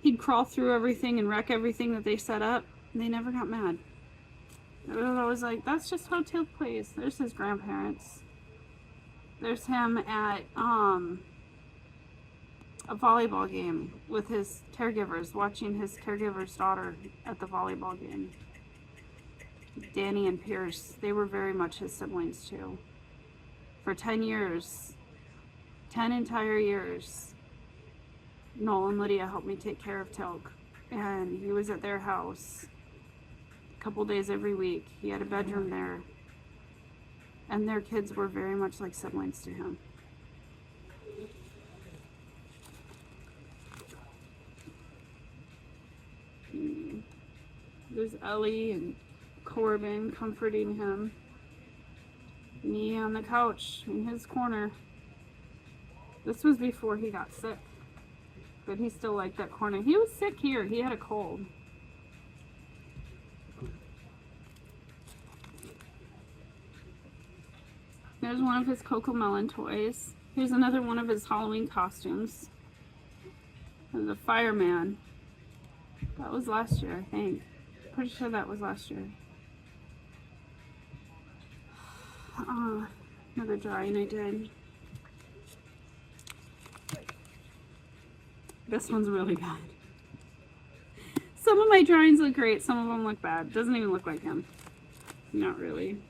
He'd crawl through everything and wreck everything that they set up, and they never got mad. It was always like, that's just how Teal'c plays. There's his grandparents. There's him at a volleyball game with his caregivers, watching his caregiver's daughter at the volleyball game. Danny and Pierce, they were very much his siblings too. For 10 years, 10 entire years, Noel and Lydia helped me take care of Teal'c, and he was at their house a couple days every week. He had a bedroom there, and their kids were very much like siblings to him. There's Ellie and Corbin comforting him. Me on the couch in his corner. This was before he got sick, but he still liked that corner. He was sick here. He had a cold. There's one of his Cocomelon toys. Here's another one of his Halloween costumes. There's a fireman. That was last year, I think. Pretty sure that was last year. Another drawing I did. This one's really bad. Some of my drawings look great, some of them look bad. Doesn't even look like him. Not really.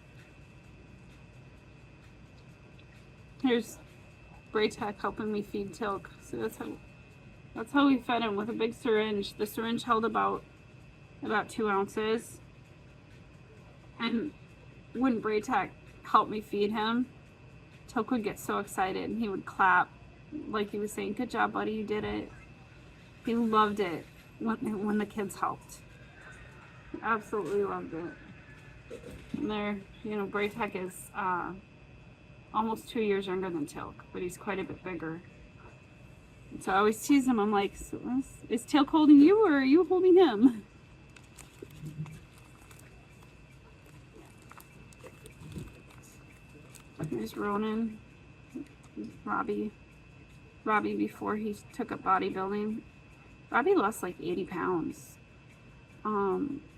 Here's Braytech helping me feed Teal'c. So that's how we fed him, with a big syringe. The syringe held about 2 ounces. And when Braytech helped me feed him, Teal'c would get so excited and he would clap like he was saying, "Good job, buddy, you did it." He loved it when the kids helped. He absolutely loved it. And there, Braytech is almost 2 years younger than Teal'c, but he's quite a bit bigger. And so I always tease him. I'm like, so is Teal'c holding you or are you holding him? There's Ronan, Robbie before he took up bodybuilding. Robbie lost like 80 pounds.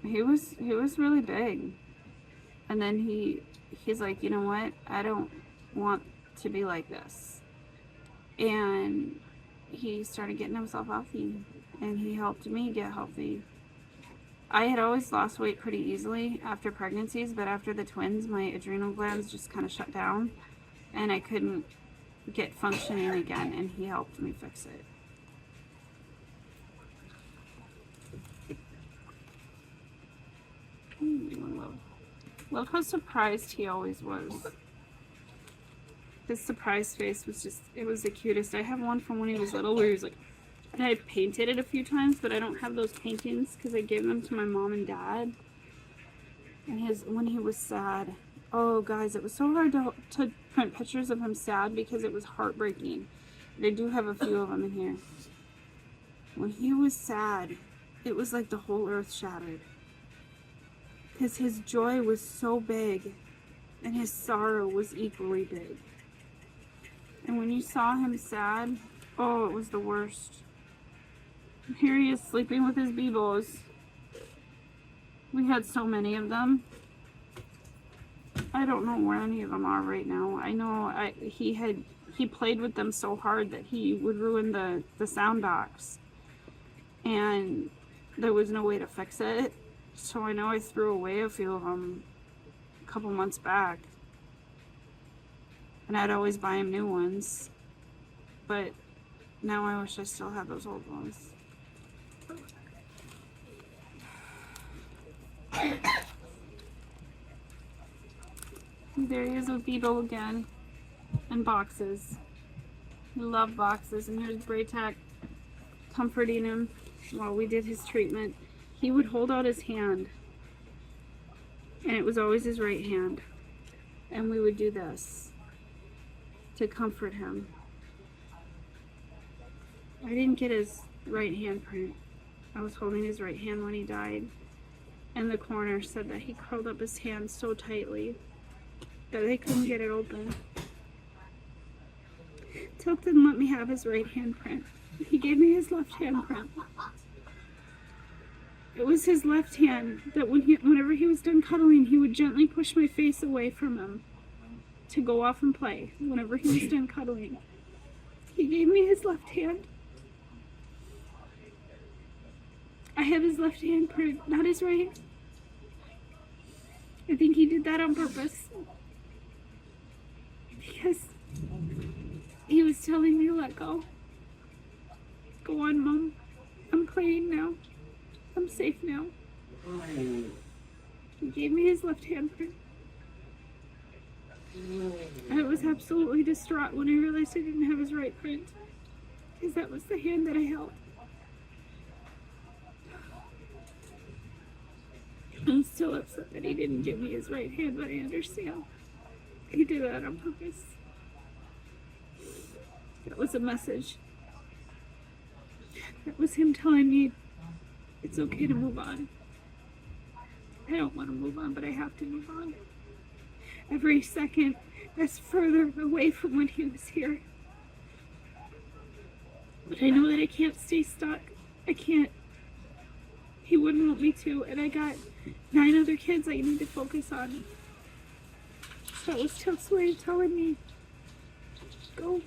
He was really big. And then he's like, you know what? I don't want to be like this. And he started getting himself healthy, and he helped me get healthy. I had always lost weight pretty easily after pregnancies, but after the twins, my adrenal glands just kind of shut down, and I couldn't get functioning again, and he helped me fix it. Love how surprised he always was. His surprise face was it was the cutest. I have one from when he was little where he was like, and I painted it a few times, but I don't have those paintings because I gave them to my mom and dad. And when he was sad, oh guys, it was so hard to print pictures of him sad because it was heartbreaking. But I do have a few of them in here. When he was sad, it was like the whole earth shattered. Because his joy was so big, and his sorrow was equally big. And when you saw him sad, oh, it was the worst. Here he is sleeping with his Bebos. We had so many of them. I don't know where any of them are right now. I know he played with them so hard that he would ruin the sound box. And there was no way to fix it. So I know I threw away a few of them a couple months back. And I'd always buy him new ones. But now I wish I still had those old ones. There he is with Bebo again. And boxes. He loved boxes. And here's Braytech comforting him while we did his treatment. He would hold out his hand. And it was always his right hand. And we would do this to comfort him. I didn't get his right hand print. I was holding his right hand when he died, and the coroner said that he curled up his hand so tightly that they couldn't get it open. Teal'c didn't let me have his right hand print. He gave me his left hand print. It was his left hand that whenever he was done cuddling, he would gently push my face away from him to go off and play whenever he was done cuddling. He gave me his left hand. I have his left hand print, not his right. I think he did that on purpose. Because he was telling me to let go. Go on, Mom. I'm playing now. I'm safe now. He gave me his left hand print. I was absolutely distraught when I realized I didn't have his right print, because that was the hand that I held. I'm still upset that he didn't give me his right hand, but I understand. He did that on purpose. That was a message. That was him telling me it's okay to move on. I don't want to move on, but I have to move on. Every second that's further away from when he was here. But I know that I can't stay stuck. I can't. He wouldn't want me to, and I got 9 other kids I need to focus on. So that was Teal'c's way of telling me, go.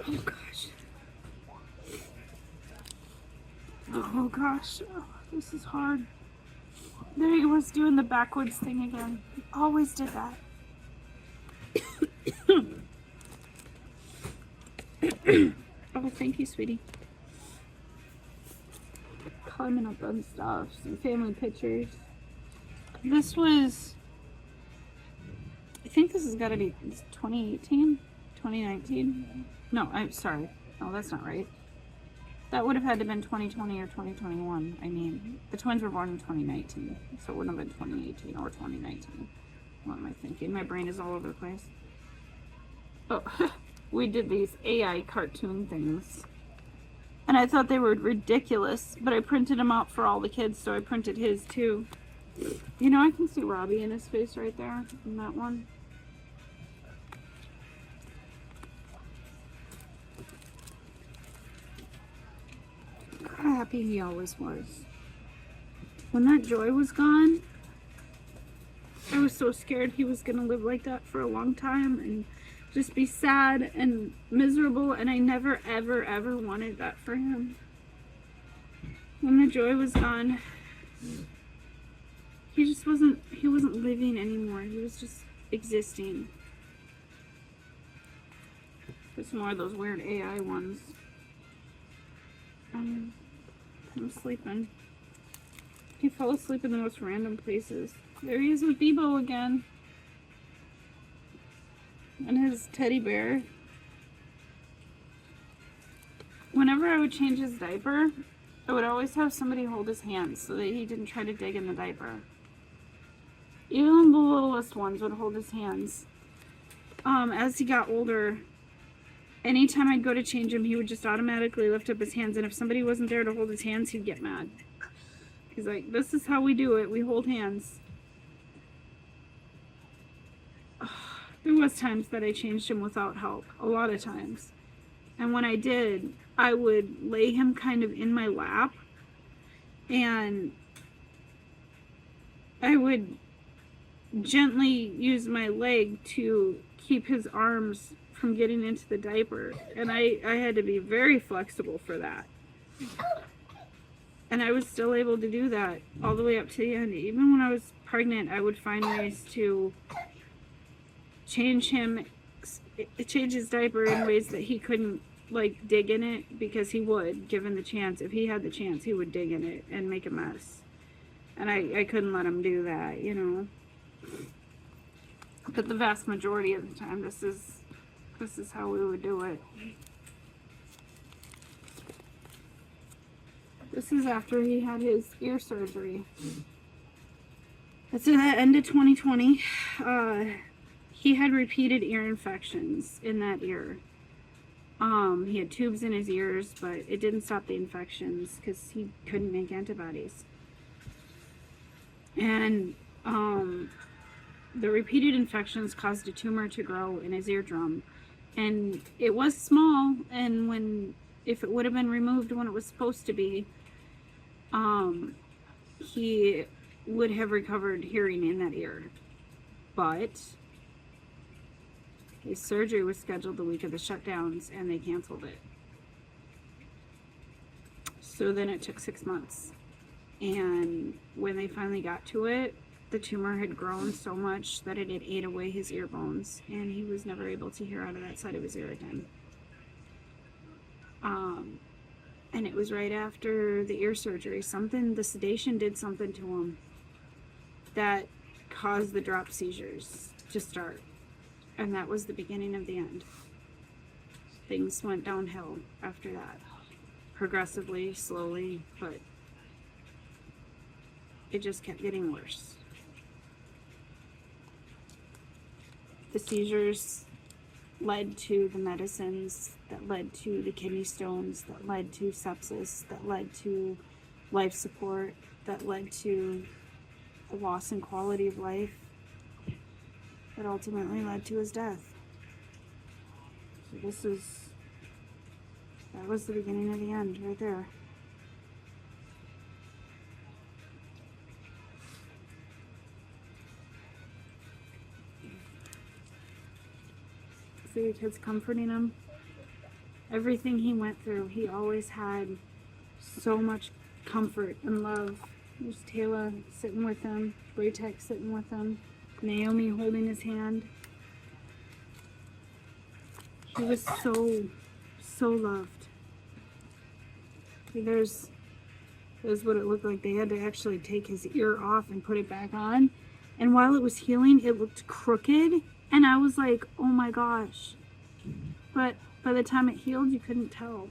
Oh gosh. Oh gosh. Oh, this is hard. There he was doing the backwards thing again. He always did that. Oh, thank you, sweetie. Climbing up on stuff. Some family pictures. This was... I think this has got to be 2018? 2019? No, I'm sorry. No, that's not right. That would have had to have been 2020 or 2021. I mean, the twins were born in 2019, so it wouldn't have been 2018 or 2019. What am I thinking? My brain is all over the place. Oh, we did these AI cartoon things. And I thought they were ridiculous, but I printed them out for all the kids, so I printed his too. You know, I can see Robbie in his face right there, in that one. How happy he always was. When that joy was gone, I was so scared he was going to live like that for a long time and just be sad and miserable, and I never, ever, ever wanted that for him. When the joy was gone, he wasn't living anymore. He was just existing. There's more of those weird AI ones. I'm sleeping. He fell asleep in the most random places. There he is with Bebo again. And his teddy bear. Whenever I would change his diaper, I would always have somebody hold his hand so that he didn't try to dig in the diaper. Even the littlest ones would hold his hands. As he got older, anytime I'd go to change him, he would just automatically lift up his hands, and if somebody wasn't there to hold his hands, he'd get mad. He's like, this is how we do it. We hold hands. There was times that I changed him without help. A lot of times. And when I did, I would lay him kind of in my lap, and I would gently use my leg to keep his arms from getting into the diaper, and I had to be very flexible for that, and I was still able to do that all the way up to the end. Even when I was pregnant, I would find ways to change his diaper in ways that he couldn't like dig in it, because he would, given the chance. If he had the chance, he would dig in it and make a mess, and I couldn't let him do that, you know. But the vast majority of the time, this is how we would do it. This is after he had his ear surgery. It's at the end of 2020. He had repeated ear infections in that ear. He had tubes in his ears, but it didn't stop the infections because he couldn't make antibodies. And the repeated infections caused a tumor to grow in his eardrum. And it was small, and if it would have been removed when it was supposed to be, he would have recovered hearing in that ear. But his surgery was scheduled the week of the shutdowns, and they canceled it. So then it took 6 months. And when they finally got to it, the tumor had grown so much that it had ate away his ear bones, and he was never able to hear out of that side of his ear again. And it was right after the ear surgery. The sedation did something to him that caused the drop seizures to start. And that was the beginning of the end. Things went downhill after that. Progressively, slowly, but it just kept getting worse. The seizures led to the medicines that led to the kidney stones, that led to sepsis, that led to life support, that led to a loss in quality of life, that ultimately led to his death. So that was the beginning of the end right there. See the kids comforting him. Everything he went through, he always had so much comfort and love. There's Teal'c sitting with him, Braytek sitting with him, Naomi holding his hand. He was so loved. There's what it looked like. They had to actually take his ear off and put it back on. And while it was healing, it looked crooked. And I was like, oh my gosh. But by the time it healed, you couldn't tell.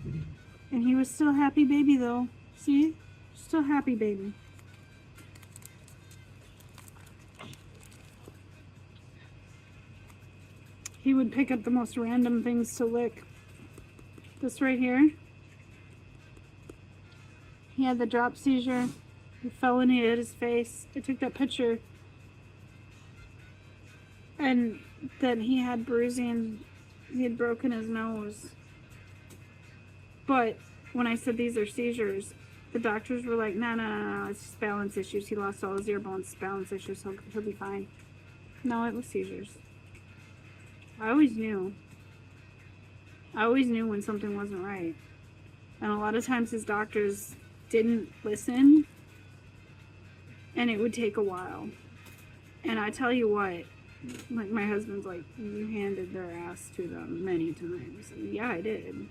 And he was still happy baby though. See? Still happy baby. He would pick up the most random things to lick. This right here. He had the drop seizure. He fell and he hit his face. I took that picture. And then he had bruising. He had broken his nose. But when I said these are seizures, the doctors were like, no, it's just balance issues. He lost all his ear bones, balance issues, he'll be fine. No, it was seizures. I always knew. I always knew when something wasn't right. And a lot of times his doctors didn't listen, and it would take a while. And I tell you what, like my husband's like, you handed their ass to them many times. And yeah, I did.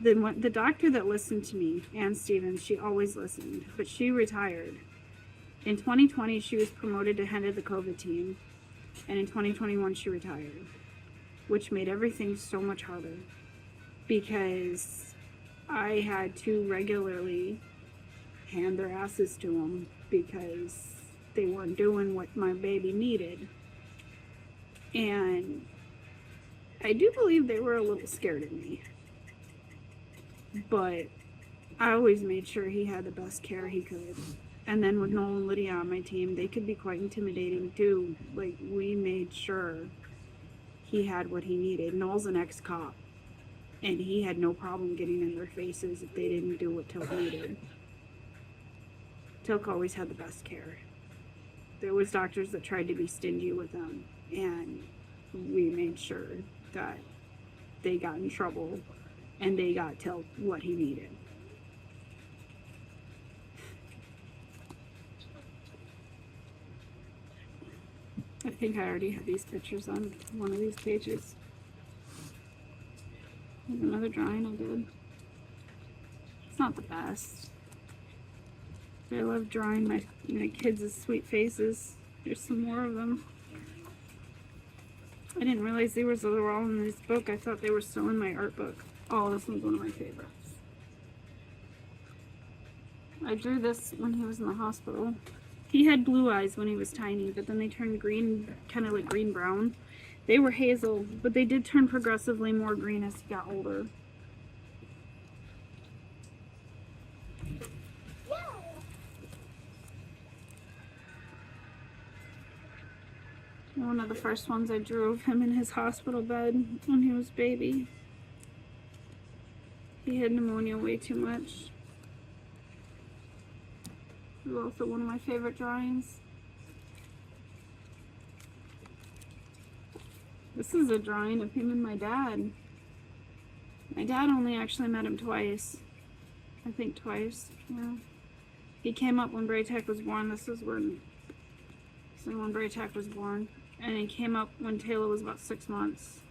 The doctor that listened to me, Ann Stevens, she always listened, but she retired. In 2020, she was promoted to head of the COVID team, and in 2021, she retired, which made everything so much harder because I had to regularly hand their asses to them because they weren't doing what my baby needed. And I do believe they were a little scared of me. But I always made sure he had the best care he could. And then with Noel and Lydia on my team, they could be quite intimidating too. Like, we made sure he had what he needed. Noel's an ex-cop, and he had no problem getting in their faces if they didn't do what Teal'c needed. Teal'c always had the best care. There was doctors that tried to be stingy with them, and we made sure that they got in trouble and they got Teal'c what he needed. I think I already have these pictures on one of these pages. There's another drawing I did. It's not the best. But I love drawing my kids' sweet faces. There's some more of them. I didn't realize they were all in this book. I thought they were still in my art book. Oh, this one's one of my favorites. I drew this when he was in the hospital. He had blue eyes when he was tiny, but then they turned green, kind of like green-brown. They were hazel, but they did turn progressively more green as he got older. One of the first ones I drew of him in his hospital bed when he was a baby. He had pneumonia way too much. It was also one of my favorite drawings. This is a drawing of him and my dad. My dad only actually met him twice. I think twice, yeah. He came up when Braytech was born. This is when Braytech was born. And he came up when Teal'c was about 6 months.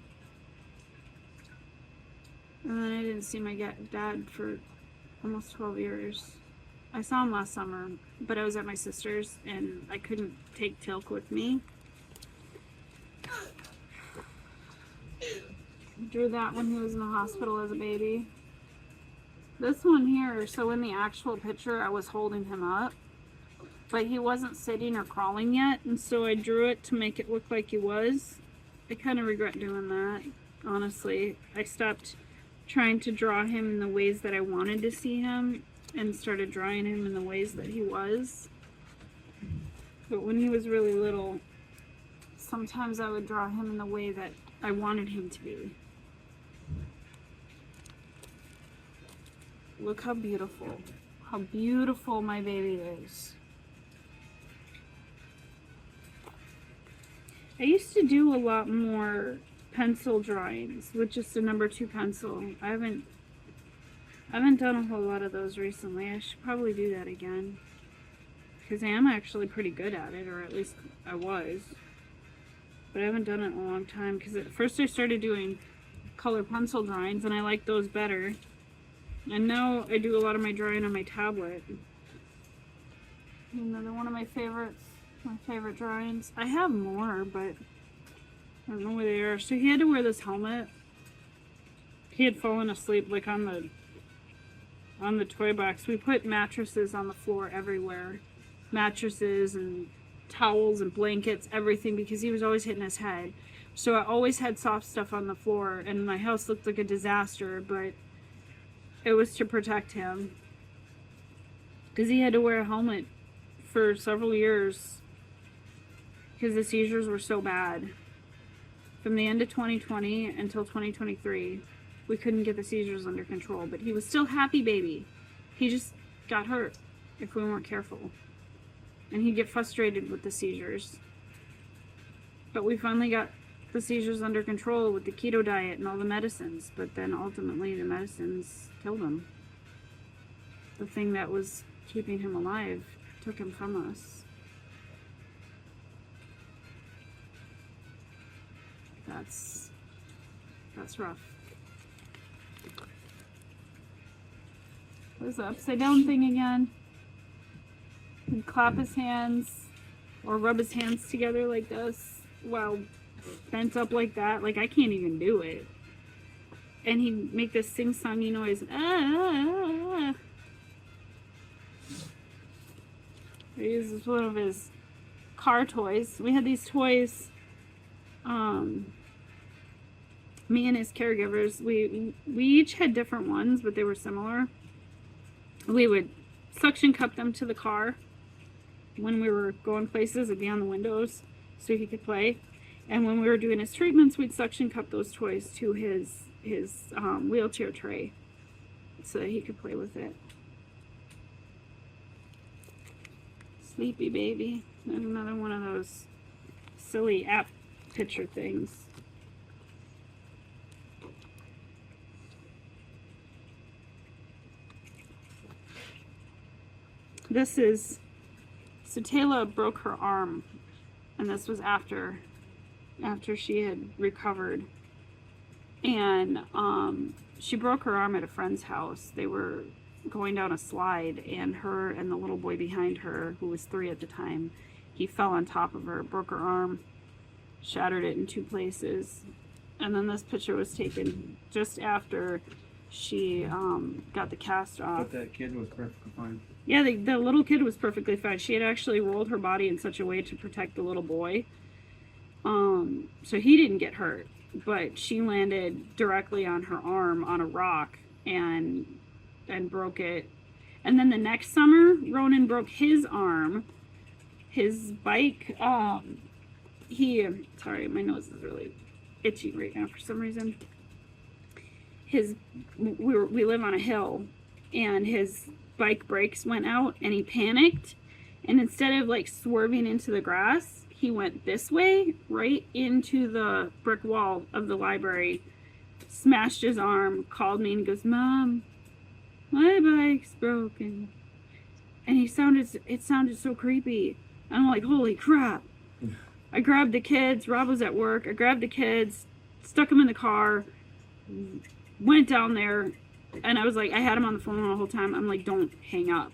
And then I didn't see my dad for almost 12 years. I saw him last summer, but I was at my sister's and I couldn't take Teal'c with me. I drew that when he was in the hospital as a baby. This one here, so in the actual picture I was holding him up, but he wasn't sitting or crawling yet, and so I drew it to make it look like he was. I kind of regret doing that, honestly. I stopped trying to draw him in the ways that I wanted to see him and started drawing him in the ways that he was. But when he was really little, sometimes I would draw him in the way that I wanted him to be. Look how beautiful my baby is. I used to do a lot more pencil drawings with just a number 2 pencil. I haven't done a whole lot of those recently. I should probably do that again, because I am actually pretty good at it, or at least I was. But I haven't done it in a long time, because at first I started doing color pencil drawings and I like those better. And now I do a lot of my drawing on my tablet. Another one of my favorites. My favorite drawings. I have more, but I don't know where they are. So he had to wear this helmet. He had fallen asleep like on the toy box. We put mattresses on the floor everywhere. Mattresses and towels and blankets, everything, because he was always hitting his head. So I always had soft stuff on the floor, and my house looked like a disaster, but it was to protect him. Because he had to wear a helmet for several years because the seizures were so bad. From the end of 2020 until 2023, we couldn't get the seizures under control, but he was still happy baby. He just got hurt if we weren't careful. And he'd get frustrated with the seizures. But we finally got the seizures under control with the keto diet and all the medicines, but then ultimately the medicines killed him. The thing that was keeping him alive took him from us. That's rough. What is the upside down thing again? He'd clap his hands or rub his hands together like this while bent up like that. Like, I can't even do it. And he'd make this sing-songy noise. Ah. This is one of his car toys. We had these toys, me and his caregivers, we each had different ones, but they were similar. We would suction cup them to the car when we were going places. It'd be on the windows so he could play. And when we were doing his treatments, we'd suction cup those toys to his wheelchair tray so that he could play with it. Sleepy baby. There's another one of those silly app picture things. This is, so Teal'c broke her arm, and this was after she had recovered. And she broke her arm at a friend's house. They were going down a slide, and her and the little boy behind her, who was 3 at the time, he fell on top of her, broke her arm, shattered it in 2 places. And then this picture was taken just after she got the cast off. But that kid was perfectly fine. Yeah, the little kid was perfectly fine. She had actually rolled her body in such a way to protect the little boy. So he didn't get hurt, but she landed directly on her arm on a rock and broke it. And then the next summer, Ronan broke his arm. His bike, sorry, my nose is really itchy right now for some reason. We live on a hill, and his bike brakes went out, and he panicked, and instead of like swerving into the grass, he went this way, right into the brick wall of the library, smashed his arm, called me, and he goes, "Mom, my bike's broken." And it sounded so creepy. I'm like, holy crap. I grabbed the kids. Rob was at work. I grabbed the kids, stuck them in the car, went down there, and I was like, I had him on the phone the whole time. I'm like, don't hang up.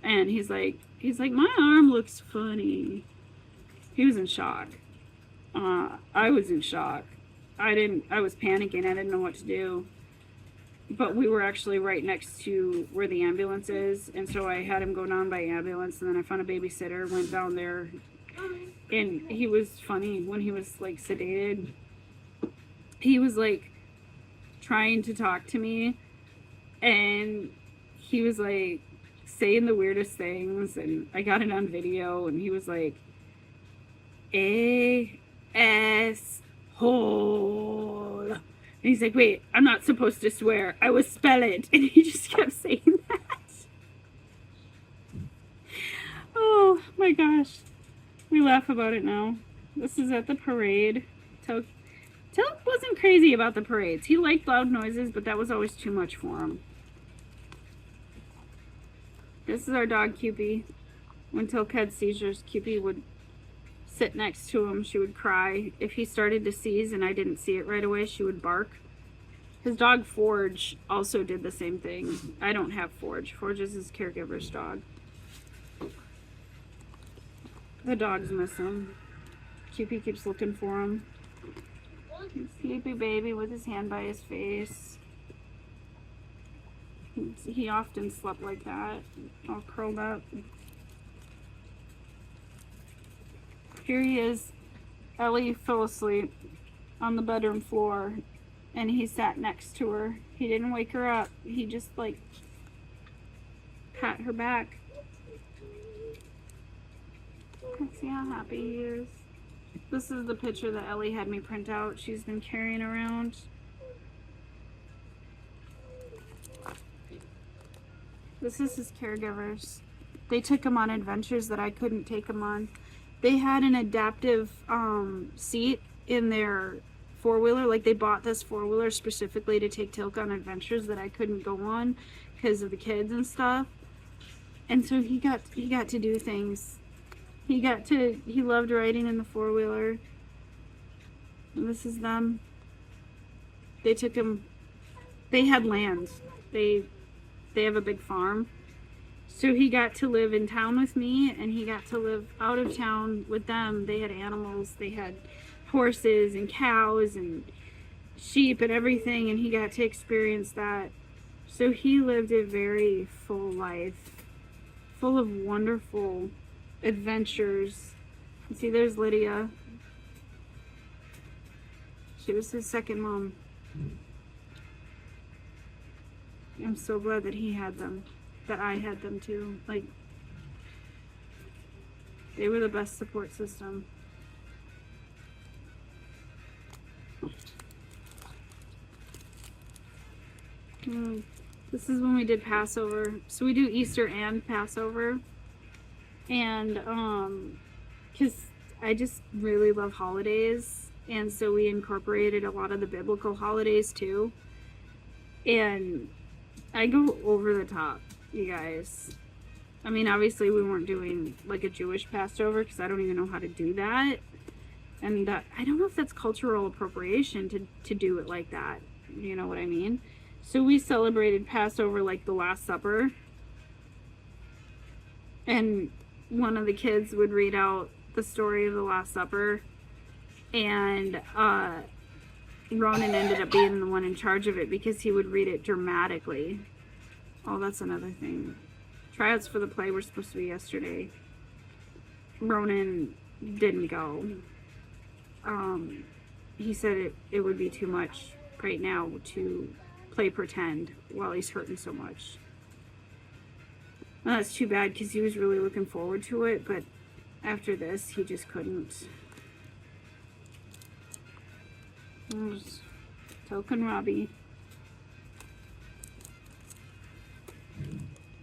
And he's like, my arm looks funny. He was in shock. I was in shock. I was panicking. I didn't know what to do. But we were actually right next to where the ambulance is, and so I had him go down by ambulance, and then I found a babysitter, went down there, and he was funny when he was like sedated. He was like trying to talk to me, and he was like saying the weirdest things, and I got it on video, and he was like, "A-S-hole." And he's like, "Wait, I'm not supposed to swear. I was spell it." And he just kept saying that. Oh my gosh. We laugh about it now. This is at the parade. Teal'c wasn't crazy about the parades. He liked loud noises, but that was always too much for him. This is our dog, Cupie. When Teal'c had seizures, Cupie would sit next to him. She would cry. If he started to seize and I didn't see it right away, she would bark. His dog Forge also did the same thing. I don't have Forge. Forge is his caregiver's dog. The dogs miss him. Cupie keeps looking for him. Sleepy baby with his hand by his face. He often slept like that, all curled up. Here he is. Ellie fell asleep on the bedroom floor, and he sat next to her. He didn't wake her up. He just like pat her back. See how happy he is. This is the picture that Ellie had me print out. She's been carrying around. This is his caregivers. They took him on adventures that I couldn't take him on. They had an adaptive seat in their four-wheeler. Like, they bought this four-wheeler specifically to take Teal'c on adventures that I couldn't go on because of the kids and stuff. And so he got to do things. He loved riding in the four-wheeler. And this is them. They took him, they had land. They have a big farm. So he got to live in town with me, and he got to live out of town with them. They had animals. They had horses and cows and sheep and everything, and he got to experience that. So he lived a very full life, full of wonderful adventures. You see, there's Lydia. She was his second mom. I'm so glad that he had them, that I had them too. Like, they were the best support system. This is when we did Passover. So we do Easter and Passover. And because I just really love holidays, and so we incorporated a lot of the biblical holidays too. And I go over the top, you guys. I mean, obviously we weren't doing like a Jewish Passover because I don't even know how to do that. And I don't know if that's cultural appropriation to do it like that. You know what I mean? So we celebrated Passover like the Last Supper. And one of the kids would read out the story of the Last Supper. And Ronan ended up being the one in charge of it because he would read it dramatically. Oh, that's another thing. Tryouts for the play were supposed to be yesterday. Ronan didn't go. He said it would be too much right now to play pretend while he's hurting so much. Well, that's too bad because he was really looking forward to it, but after this, he just couldn't. There's Teal'c and Robbie.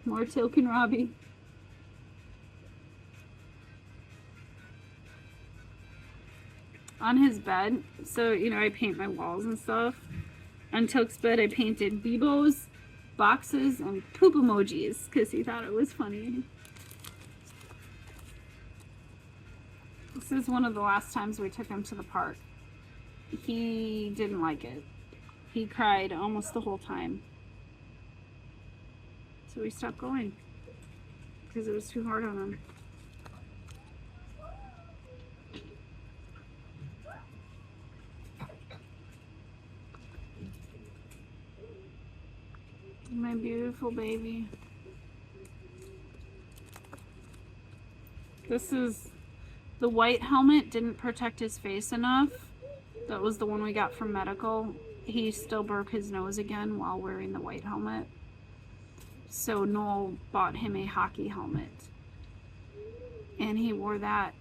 More Teal'c and Robbie. On his bed, so, you know, I paint my walls and stuff. On Teal'c's bed, I painted Bebos, boxes, and poop emojis because he thought it was funny. This is one of the last times we took him to the park. He didn't like it. He cried almost the whole time. So we stopped going because it was too hard on him. My beautiful baby. This is the white helmet didn't protect his face enough. That was the one we got from medical. He still broke his nose again while wearing the white helmet. So Noel bought him a hockey helmet. And he wore that.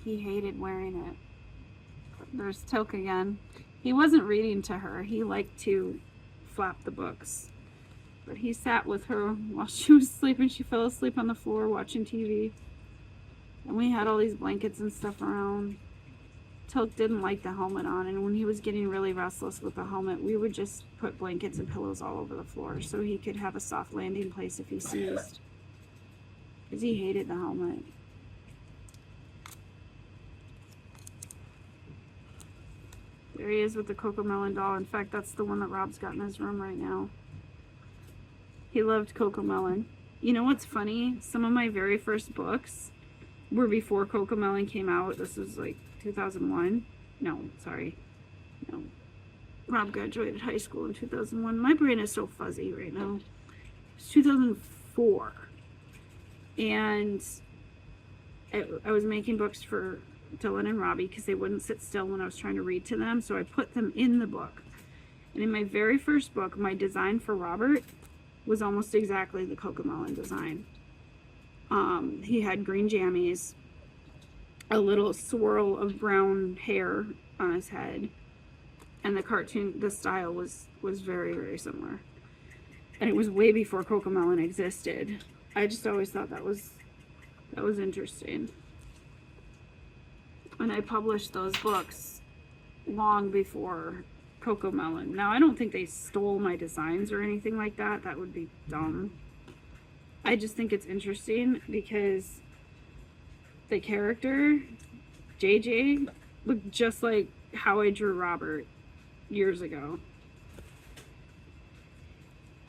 He hated wearing it. There's Teal'c again. He wasn't reading to her. He liked to flap the books. But he sat with her while she was sleeping. She fell asleep on the floor watching TV. And we had all these blankets and stuff around. Teal'c didn't like the helmet on, and when he was getting really restless with the helmet, we would just put blankets and pillows all over the floor so he could have a soft landing place if he sneezed. Because he hated the helmet. There he is with the Cocomelon doll. In fact, that's the one that Rob's got in his room right now. He loved Cocomelon. You know what's funny? Some of my very first books were before Cocomelon came out. This was like 2001. No, sorry. No. Rob graduated high school in 2001. My brain is so fuzzy right now. It's 2004. And I was making books for Dylan and Robbie because they wouldn't sit still when I was trying to read to them. So I put them in the book. And in my very first book, my design for Robert was almost exactly the Cocomelon design. He had green jammies, a little swirl of brown hair on his head, and the style was very, very similar. And it was way before Cocomelon existed. I just always thought that was interesting. And I published those books long before Cocomelon. Now, I don't think they stole my designs or anything like that. That would be dumb. I just think it's interesting because the character, JJ, looked just like how I drew Robert years ago.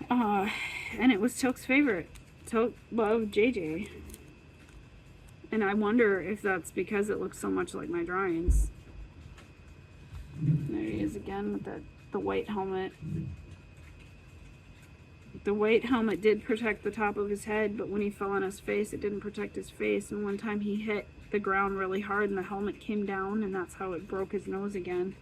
And it was Teal'c's favorite. Teal'c loved JJ. And I wonder if that's because it looks so much like my drawings. There he is again with the white helmet. The white helmet did protect the top of his head, but when he fell on his face, it didn't protect his face. And one time he hit the ground really hard and the helmet came down, and that's how it broke his nose again.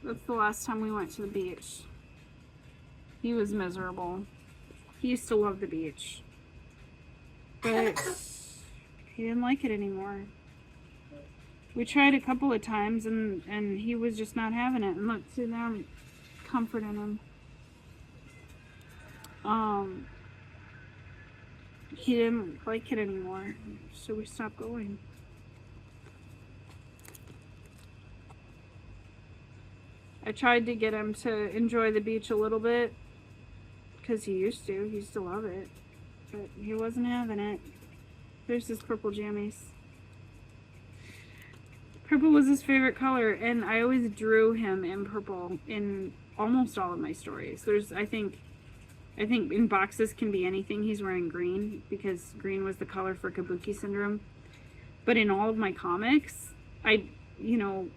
That's the last time we went to the beach. He was miserable. He used to love the beach. But he didn't like it anymore. We tried a couple of times and he was just not having it. And look, see there, I'm comforting him. He didn't like it anymore. So we stopped going. I tried to get him to enjoy the beach a little bit. Because he used to love it. But he wasn't having it. There's his purple jammies. Purple was his favorite color, and I always drew him in purple in almost all of my stories. There's, I think in boxes can be anything. He's wearing green because green was the color for Kabuki syndrome. But in all of my comics, I you know,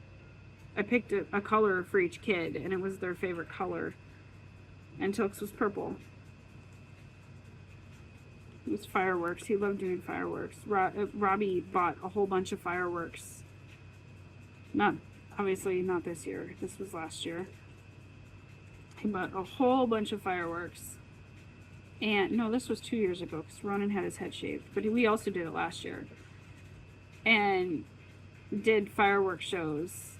I picked a color for each kid, and it was their favorite color. And Teal'c's was purple. It was fireworks. He loved doing fireworks. Robbie bought a whole bunch of fireworks. Obviously not this year. This was last year. He bought a whole bunch of fireworks. And no, this was 2 years ago because Ronan had his head shaved. But we also did it last year. And did fireworks shows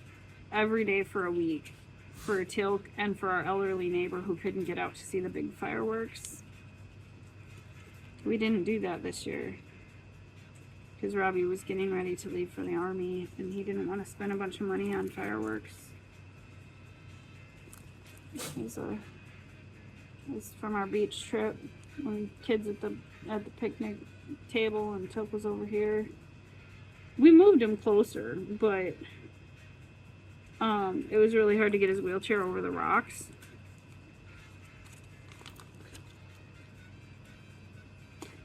every day for a week for Teal'c and for our elderly neighbor who couldn't get out to see the big fireworks. We didn't do that this year because Robbie was getting ready to leave for the army and he didn't want to spend a bunch of money on fireworks. It was from our beach trip when kids at the picnic table and Teal'c was over here. We moved him closer, but it was really hard to get his wheelchair over the rocks.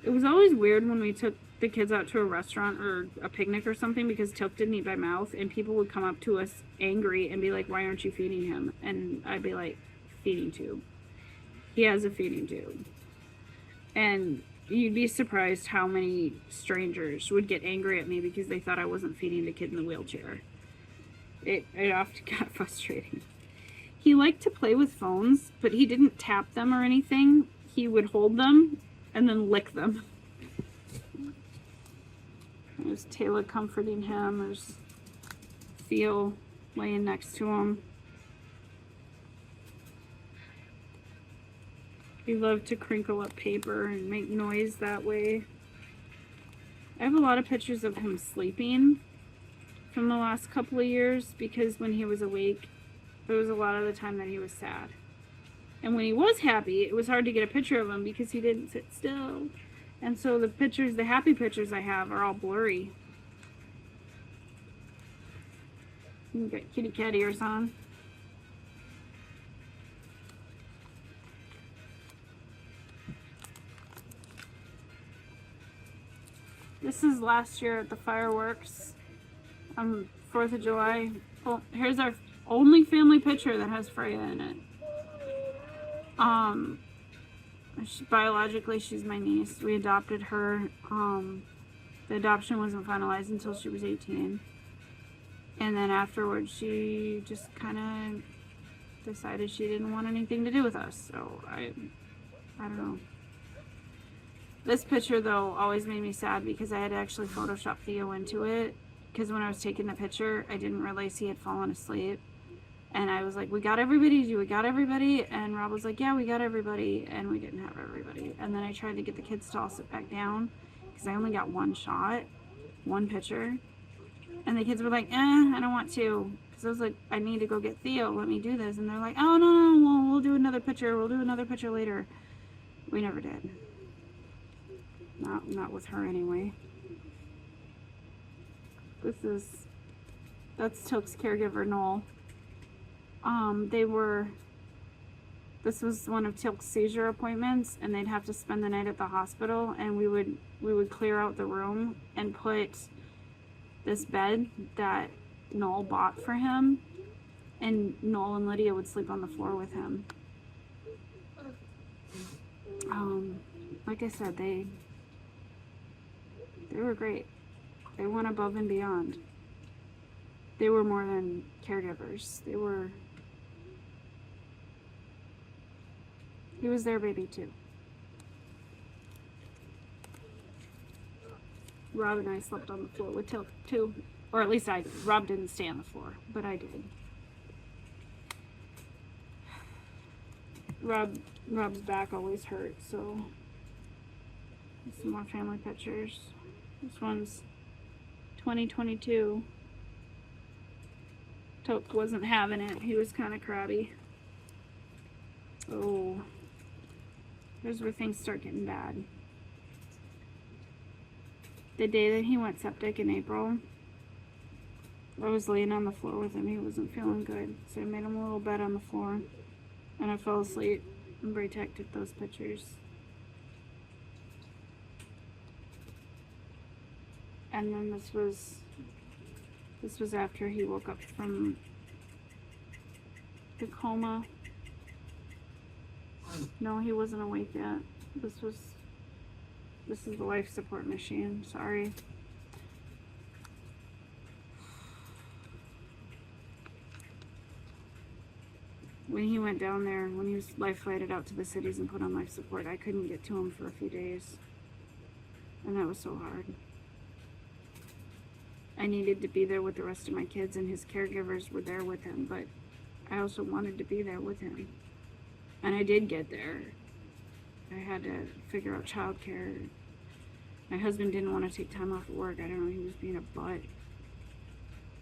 It was always weird when we took the kids out to a restaurant or a picnic or something because Teal'c didn't eat by mouth and people would come up to us angry and be like, why aren't you feeding him? And I'd be like, feeding tube. He has a feeding tube. And you'd be surprised how many strangers would get angry at me because they thought I wasn't feeding the kid in the wheelchair. It often got frustrating. He liked to play with phones, but he didn't tap them or anything. He would hold them and then lick them. There's Teal'c comforting him. There's Theo laying next to him. He loved to crinkle up paper and make noise that way. I have a lot of pictures of him sleeping from the last couple of years because when he was awake, there was a lot of the time that he was sad. And when he was happy, it was hard to get a picture of him because he didn't sit still. And so the pictures, the happy pictures I have are all blurry. You got kitty cat ears on. This is last year at the fireworks on 4th of July. Well, here's our only family picture that has Freya in it. Biologically, she's my niece. We adopted her. The adoption wasn't finalized until she was 18. And then afterwards, she just kind of decided she didn't want anything to do with us. So, I don't know. This picture, though, always made me sad because I had to actually Photoshop Theo into it. Because when I was taking the picture, I didn't realize he had fallen asleep. And I was like, we got everybody? We got everybody? And Rob was like, yeah, we got everybody. And we didn't have everybody. And then I tried to get the kids to all sit back down because I only got one shot, one picture. And the kids were like, I don't want to. Because I was like, I need to go get Theo. Let me do this. And they're like, oh, no, we'll do another picture. We'll do another picture later. We never did. Not with her anyway. That's Teal'c's caregiver, Noel. This was one of Teal'c's seizure appointments, and they'd have to spend the night at the hospital, and we would clear out the room and put this bed that Noel bought for him, and Noel and Lydia would sleep on the floor with him. Like I said, they were great. They went above and beyond. They were more than caregivers. He was their baby too. Rob and I slept on the floor with Teal'c too. Or at least Rob didn't stay on the floor, but I did. Rob's back always hurt, so some more family pictures. This one's 2022. Teal'c wasn't having it. He was kind of crabby. Oh, here's where things start getting bad. The day that he went septic in April, I was laying on the floor with him. He wasn't feeling good, so I made him a little bed on the floor, and I fell asleep. And Bray Tech took those pictures. And then this This was after he woke up from the coma. No, he wasn't awake yet. This is the life support machine. Sorry. When he went down there, when he was life flighted out to the cities and put on life support, I couldn't get to him for a few days. And that was so hard. I needed to be there with the rest of my kids, and his caregivers were there with him, but I also wanted to be there with him. And I did get there. I had to figure out childcare. My husband didn't want to take time off of work. I don't know, he was being a butt.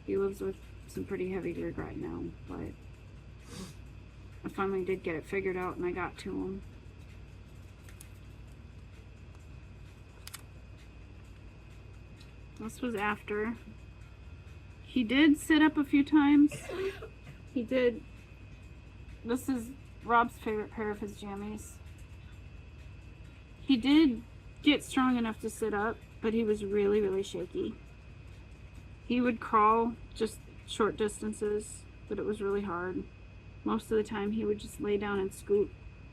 He lives with some pretty heavy regret now, but I finally did get it figured out, and I got to him. This was after. He did sit up a few times. He did. This is Rob's favorite pair of his jammies. He did get strong enough to sit up, but he was really, really shaky. He would crawl just short distances, but it was really hard. Most of the time he would just lay down and scoot,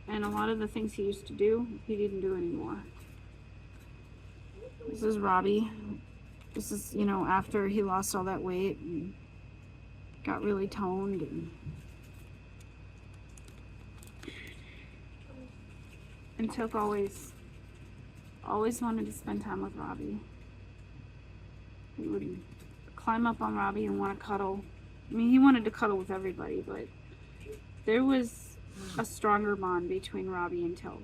and a lot of the things he used to do, he didn't do anymore. This is Robbie. This is, you know, after he lost all that weight and got really toned. And Teal'c always wanted to spend time with Robbie. He would climb up on Robbie and want to cuddle. I mean, he wanted to cuddle with everybody, but there was a stronger bond between Robbie and Teal'c.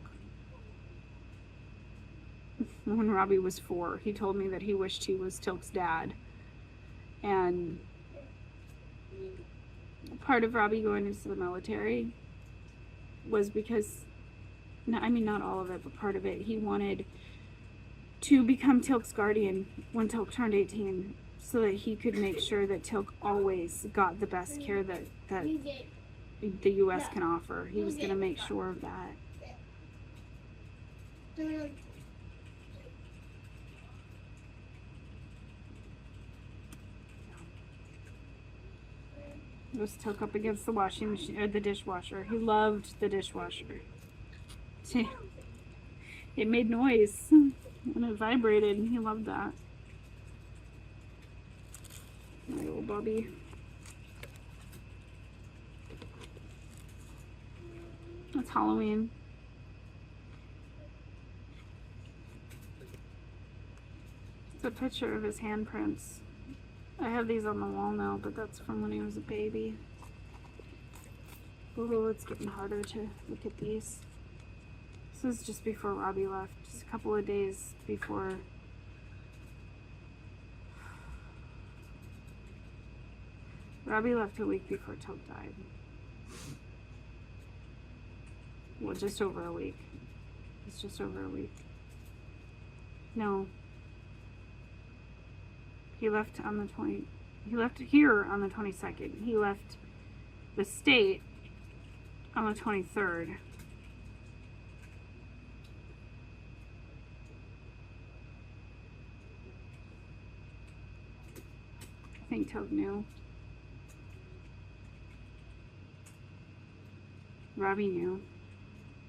When Robbie was 4, he told me that he wished he was Teal'c's dad. And part of Robbie going into the military was because, I mean, not all of it, but part of it, he wanted to become Teal'c's guardian when Teal'c turned 18, so that he could make sure that Teal'c always got the best care that the U.S. can offer. He was going to make sure of that. It was Teal'c up against the washing machine, or the dishwasher. He loved the dishwasher. It made noise when it vibrated, and he loved that. My little Bobby. It's Halloween. It's a picture of his handprints. I have these on the wall now, but that's from when he was a baby. Oh, it's getting harder to look at these. This is just before Robbie left, just a couple of days before. Robbie left a week before Teal'c died. Well, just over a week. It's just over a week. No. He left on the 20. He left here on the 22nd. He left the state on the 23rd. I think Teal'c knew. Robbie knew.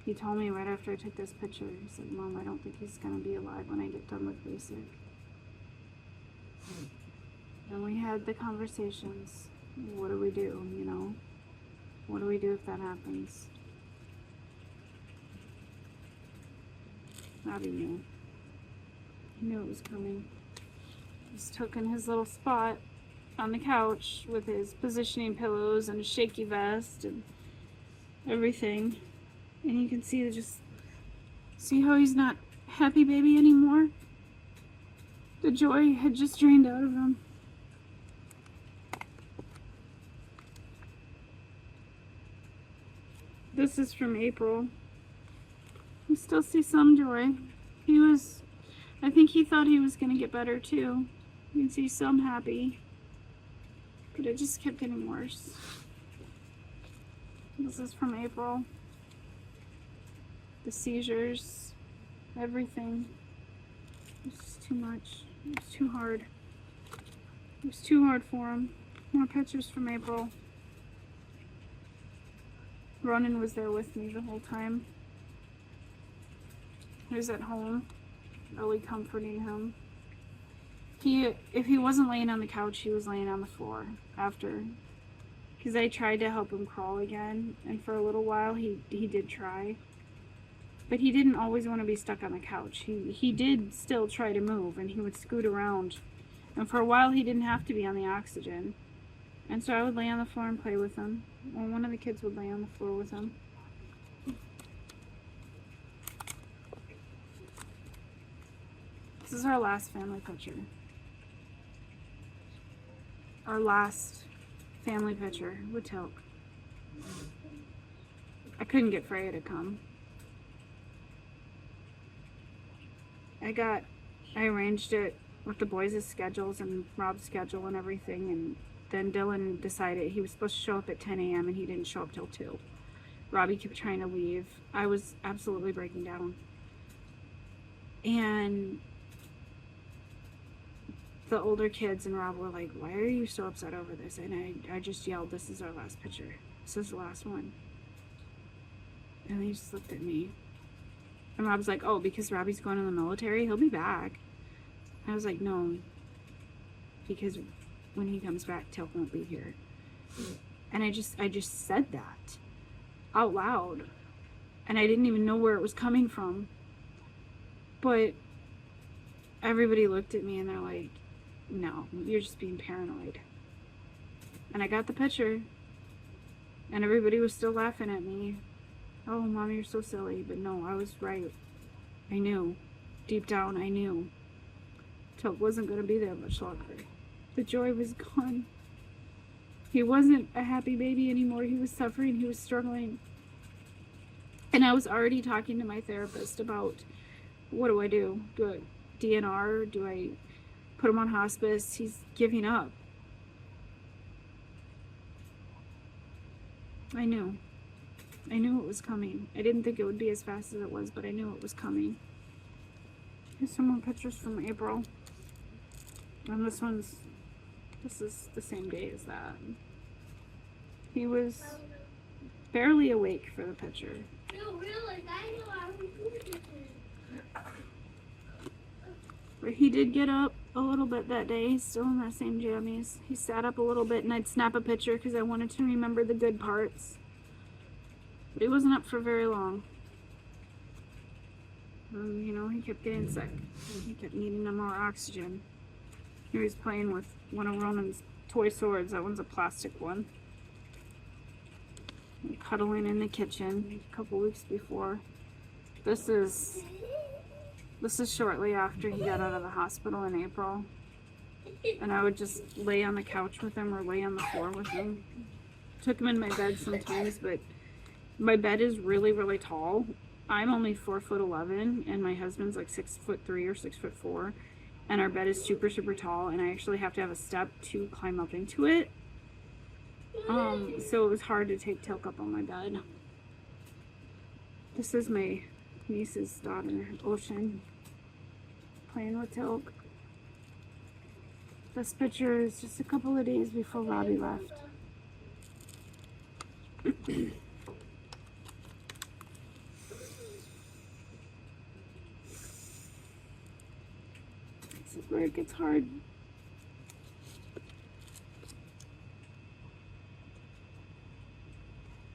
He told me right after I took this picture, he said, "Mom, I don't think he's going to be alive when I get done with basic." And we had the conversations. What do we do, you know? What do we do if that happens? Robbie knew. He knew it was coming. He's took in his little spot on the couch with his positioning pillows and a shaky vest and everything. And you can see how he's not happy baby anymore. The joy had just drained out of him. This is from April. You still see some joy. I think he thought he was going to get better too. You can see some happy. But it just kept getting worse. This is from April. The seizures, everything. It's just too much. It's too hard. It was too hard for him. More pictures from April. Ronan was there with me the whole time. He was at home, really comforting him. If he wasn't laying on the couch, he was laying on the floor after. Because I tried to help him crawl again, and for a little while he did try. But he didn't always want to be stuck on the couch. He did still try to move, and he would scoot around. And for a while he didn't have to be on the oxygen. And so I would lay on the floor and play with him. Or one of the kids would lay on the floor with him. This is our last family picture. Our last family picture with Teal'c. I couldn't get Freya to come. I arranged it with the boys' schedules and Rob's schedule and everything, and then Dylan decided he was supposed to show up at 10 a.m. and he didn't show up till 2. Robbie kept trying to leave. I was absolutely breaking down. And the older kids and Rob were like, "Why are you so upset over this?" And I just yelled, "This is our last picture. This is the last one." And they just looked at me. And Rob's like, "Oh, because Robbie's going in the military, he'll be back." I was like, "No, because when he comes back, Teal'c won't be here." And I just said that out loud. And I didn't even know where it was coming from. But everybody looked at me and they're like, "No, you're just being paranoid." And I got the picture. And everybody was still laughing at me. "Oh, Mom, you're so silly." But no, I was right. I knew. Deep down, I knew. Teal'c wasn't going to be there much longer. The joy was gone. He wasn't a happy baby anymore. He was suffering. He was struggling. And I was already talking to my therapist about, what do I do? Do I DNR? Do I put him on hospice? He's giving up. I knew. I knew it was coming. I didn't think it would be as fast as it was, but I knew it was coming. Here's some more pictures from April. And this is the same day as that. He was barely awake for the picture. But he did get up a little bit that day. He's still in that same jammies. He sat up a little bit and I'd snap a picture because I wanted to remember the good parts. But he wasn't up for very long. You know, he kept getting sick. He kept needing more oxygen. He was playing with one of Ronan's toy swords. That one's a plastic one. And cuddling in the kitchen a couple weeks before. This is shortly after he got out of the hospital in April. And I would just lay on the couch with him or lay on the floor with him. Took him in my bed sometimes, but my bed is really, really tall. I'm only 4'11" and my husband's like 6'3" or 6'4", and our bed is super, super tall, and I actually have to have a step to climb up into it. So it was hard to take Teal'c up on my bed. This is my niece's daughter, Ocean, playing with Teal'c. This picture is just a couple of days before Robbie left. This is where it gets hard.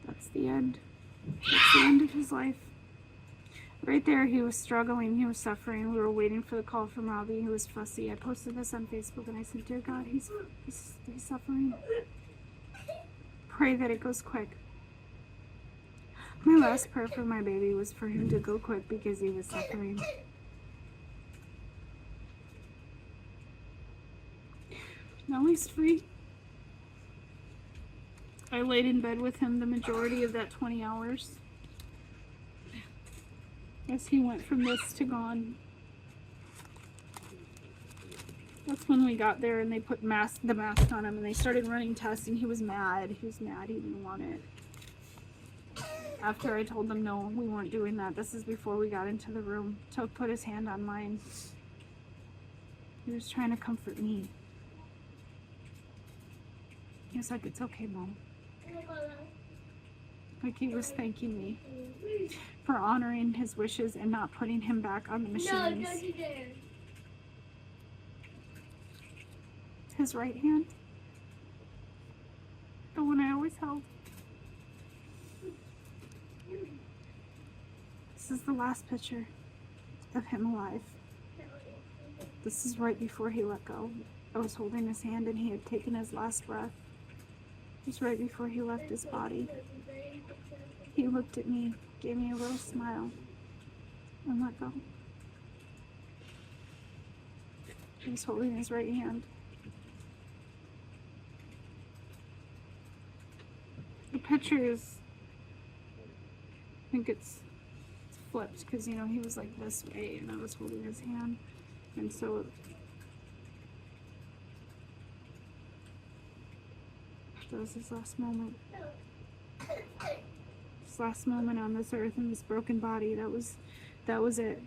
That's the end. That's the end of his life. Right there, he was struggling. He was suffering. We were waiting for the call from Robbie. He was fussy. I posted this on Facebook and I said, "Dear God, he's suffering. Pray that it goes quick." My last prayer for my baby was for him to go quick because he was suffering. Now he's free. I laid in bed with him the majority of that 20 hours. As he went from this to gone. That's when we got there and they put the mask on him and they started running tests and he was mad. He was mad. He didn't want it. After I told them no, we weren't doing that. This is before we got into the room. Teal'c put his hand on mine. He was trying to comfort me. He was like, "It's okay, Mom." Like he was thanking me for honoring his wishes and not putting him back on the machines. His right hand, the one I always held. This is the last picture of him alive. This is right before he let go. I was holding his hand and he had taken his last breath. It was right before he left his body. He looked at me, gave me a little smile, and let go. He was holding his right hand. The picture is, I think it's flipped because, you know, he was like this way and I was holding his hand. And so that was his last moment. His last moment on this earth in this broken body. That was it.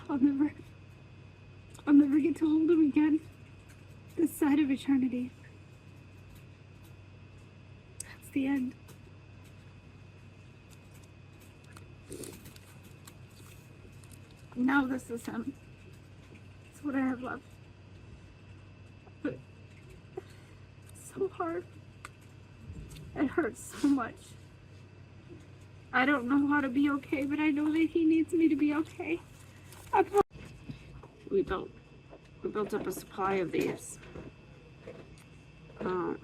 I'll never get to hold him again. This side of eternity. That's the end. Now this is him. It's what I have left. But it's so hard. It hurts so much. I don't know how to be okay, but I know that he needs me to be okay. We built up a supply of these. I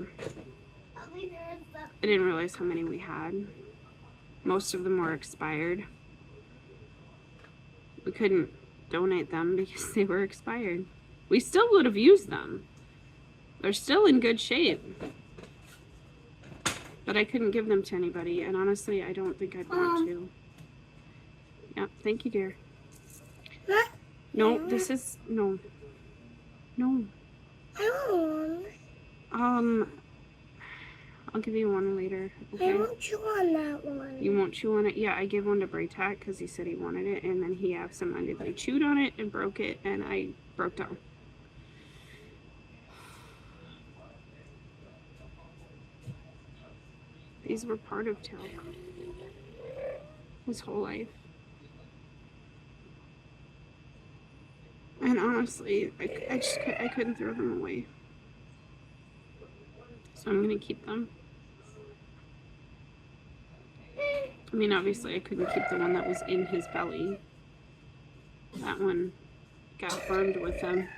didn't realize how many we had. Most of them were expired. We couldn't donate them because they were expired. We still would have used them. They're still in good shape. But I couldn't give them to anybody, and honestly, I don't think I'd want to. Yeah, thank you, dear. No, this is, no. No. I'll give you one later. Okay? I won't chew on that one. You won't chew on it? Yeah, I gave one to Braytac because he said he wanted it, and then he absentmindedly chewed on it and broke it, and I broke down. These were part of Teal'c his whole life. And honestly, I couldn't throw them away. So I'm gonna keep them. I mean, obviously I couldn't keep the one that was in his belly. That one got burned with him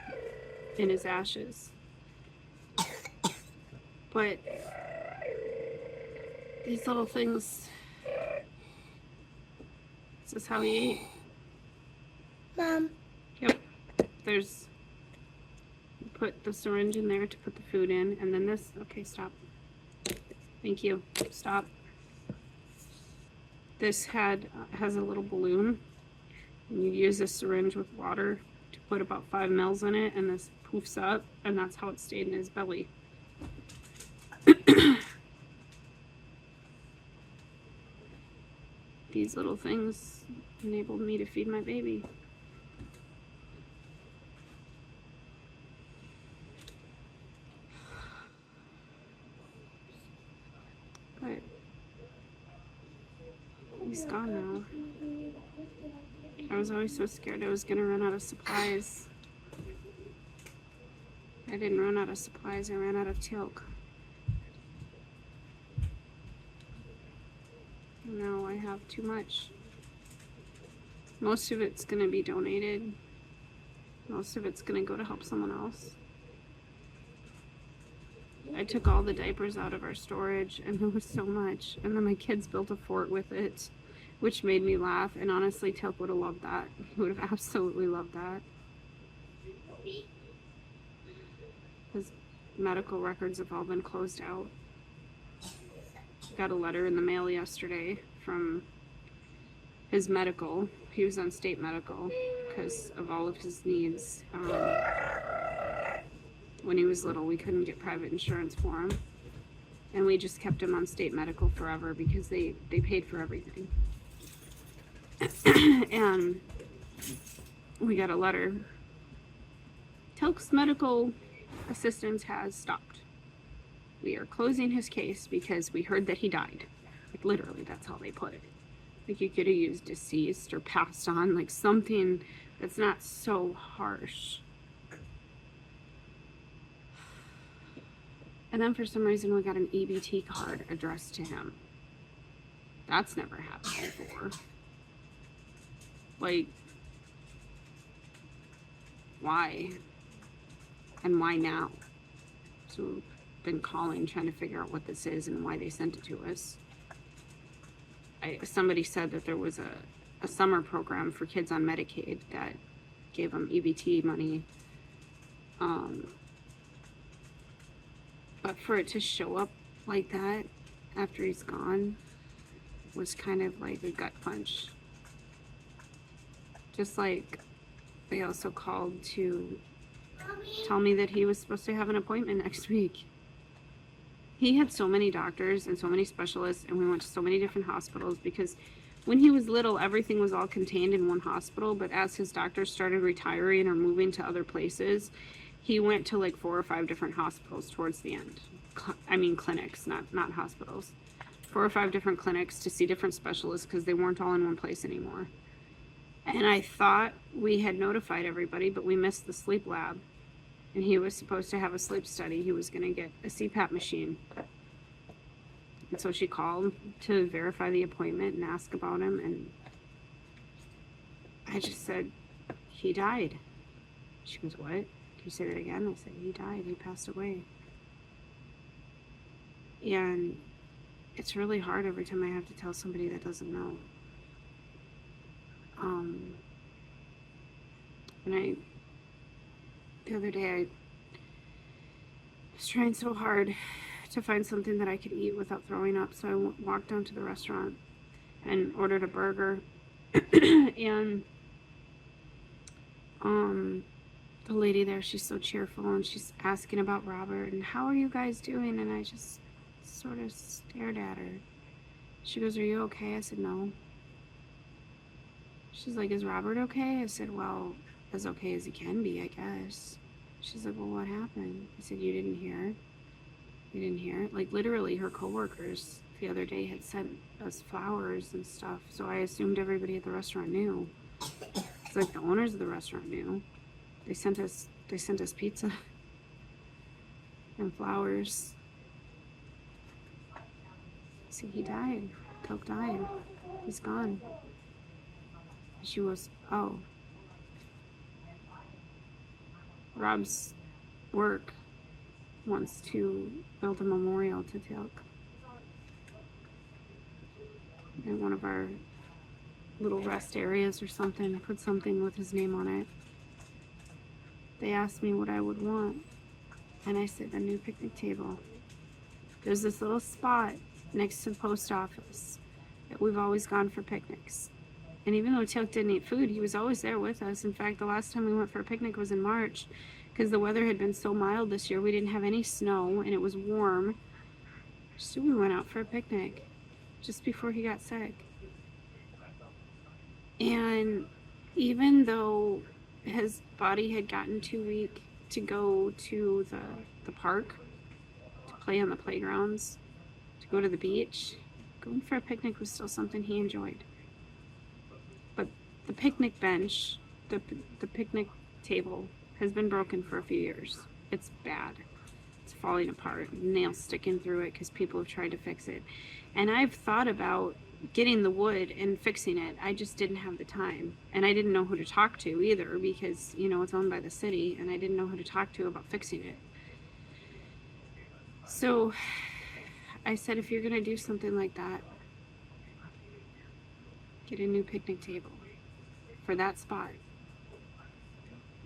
in his ashes. But these little things, this is how he ate. Mom. Yep. There's, put the syringe in there to put the food in, and then this, okay, stop. Thank you. Stop. This has a little balloon, and you use this syringe with water to put about 5 mils in it, and this poofs up, and that's how it stayed in his belly. These little things enabled me to feed my baby. But he's gone now. I was always so scared I was gonna run out of supplies. I didn't run out of supplies, I ran out of Teal'c. Now I have too much. Most of it's gonna be donated. Most of it's gonna go to help someone else. I took all the diapers out of our storage, and there was so much. And then my kids built a fort with it, which made me laugh. And honestly, Teal'c would have loved that. He would have absolutely loved that. His medical records have all been closed out. Got a letter in the mail yesterday from his medical. He was on state medical because of all of his needs. When he was little, we couldn't get private insurance for him, and we just kept him on state medical forever because they paid for everything. And we got a letter. Teal'c's medical assistance has stopped. We are closing his case because we heard that he died. Like, literally, that's how they put it. Like, you could have used deceased or passed on, like something that's not so harsh. And then for some reason we got an EBT card addressed to him. That's never happened before. Like, why? And why now? So we've been calling, trying to figure out what this is and why they sent it to us. Somebody said that there was a summer program for kids on Medicaid that gave them EBT money. But for it to show up like that after he's gone was kind of like a gut punch. Just like they also called to tell me that he was supposed to have an appointment next week. He had so many doctors and so many specialists, and we went to so many different hospitals because when he was little, everything was all contained in one hospital. But as his doctors started retiring or moving to other places, he went to like 4 or 5 different hospitals towards the end. I mean, clinics, not hospitals. 4 or 5 different clinics to see different specialists because they weren't all in one place anymore. And I thought we had notified everybody, but we missed the sleep lab. And he was supposed to have a sleep study. He was going to get a CPAP machine. And so she called to verify the appointment and ask about him. And I just said, he died. She goes, what? Can you say that again? I said, he died. He passed away. And it's really hard every time I have to tell somebody that doesn't know. And the other day I was trying so hard to find something that I could eat without throwing up, so I walked down to the restaurant and ordered a burger. And the lady there, she's so cheerful, and she's asking about Robert and how are you guys doing, and I just sort of stared at her. She goes, are you okay? I said, no. She's like, is Robert okay? I said, well, as okay as he can be, I guess. She's like, well, what happened? I said, you didn't hear? You didn't hear? Like, literally, her coworkers the other day had sent us flowers and stuff, so I assumed everybody at the restaurant knew. It's like the owners of the restaurant knew. They sent us pizza and flowers. See, he died. Teal'c died. He's gone. She was, oh. Rob's work wants to build a memorial to Teal'c. In one of our little rest areas or something, put something with his name on it. They asked me what I would want, and I said, a new picnic table. There's this little spot next to the post office that we've always gone for picnics. And even though Teal'c didn't eat food, he was always there with us. In fact, the last time we went for a picnic was in March, because the weather had been so mild this year. We didn't have any snow, and it was warm. So we went out for a picnic just before he got sick. And even though his body had gotten too weak to go to the park, to play on the playgrounds, to go to the beach, going for a picnic was still something he enjoyed. But the picnic bench, the picnic table has been broken for a few years. It's bad. It's falling apart, nails sticking through it because people have tried to fix it. And I've thought about getting the wood and fixing it. I just didn't have the time. And I didn't know who to talk to either because, you know, it's owned by the city, and I didn't know who to talk to about fixing it. So I said, if you're going to do something like that, get a new picnic table for that spot.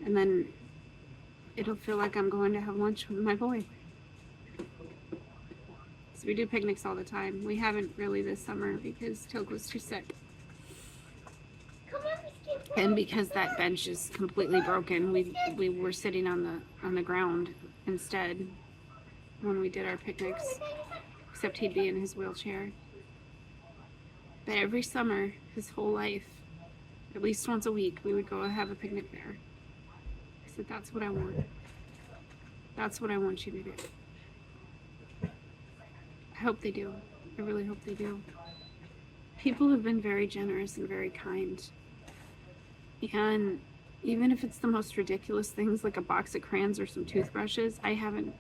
And then it'll feel like I'm going to have lunch with my boy. So we do picnics all the time. We haven't really this summer because Teal'c was too sick. And because that bench is completely broken, we were sitting on the ground instead when we did our picnics, except he'd be in his wheelchair. But every summer, his whole life, At least once a week, we would go have a picnic there. I said, that's what I want. That's what I want you to do. I hope they do. I really hope they do. People have been very generous and very kind. And even if it's the most ridiculous things like a box of crayons or some toothbrushes, I haven't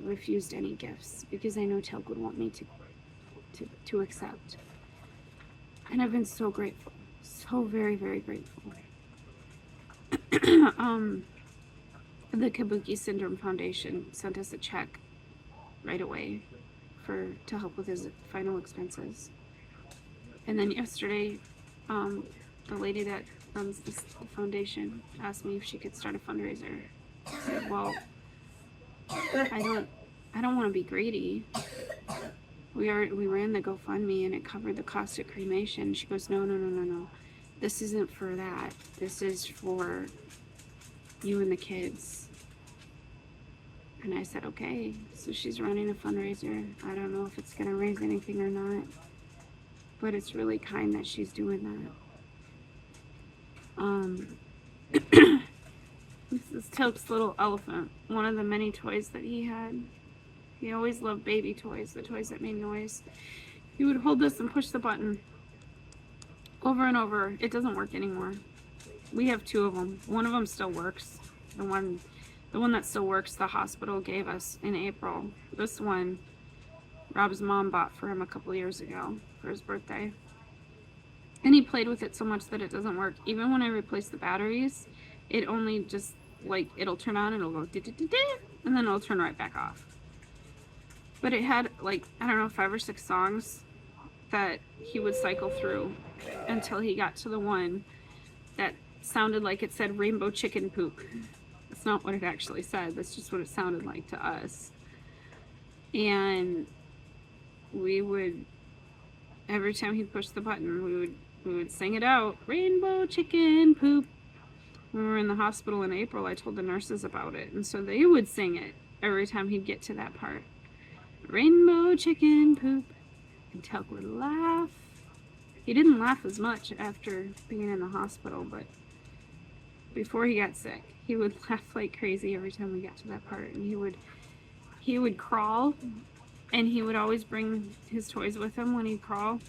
refused any gifts because I know Teal'c would want me to accept. And I've been so grateful. So very, very grateful. The Kabuki Syndrome Foundation sent us a check right away to help with his final expenses. And then yesterday, the lady that runs the foundation asked me if she could start a fundraiser. I said, well, I don't want to be greedy. We ran the GoFundMe and it covered the cost of cremation. She goes, no. This isn't for that. This is for you and the kids. And I said, okay. So she's running a fundraiser. I don't know if it's going to raise anything or not. But it's really kind that she's doing that. This is Teal'c's little elephant. One of the many toys that he had. He always loved baby toys, the toys that made noise. He would hold this and push the button over and over. It doesn't work anymore. We have two of them. One of them still works. The one that still works, the hospital gave us in April. This one, Rob's mom bought for him a couple years ago for his birthday. And he played with it so much that it doesn't work. Even when I replace the batteries, it only just, like, it'll turn on and it'll go, and then it'll turn right back off. But it had, like, I don't know, 5 or 6 songs that he would cycle through until he got to the one that sounded like it said rainbow chicken poop. That's not what it actually said. That's just what it sounded like to us. And we would, every time he'd push the button, we would sing it out. Rainbow chicken poop. When we were in the hospital in April, I told the nurses about it. And so they would sing it every time he'd get to that part. Rainbow chicken poop. And Teal'c would laugh. He didn't laugh as much after being in the hospital, but before he got sick, he would laugh like crazy every time we got to that part. And he would crawl, and he would always bring his toys with him when he'd crawl.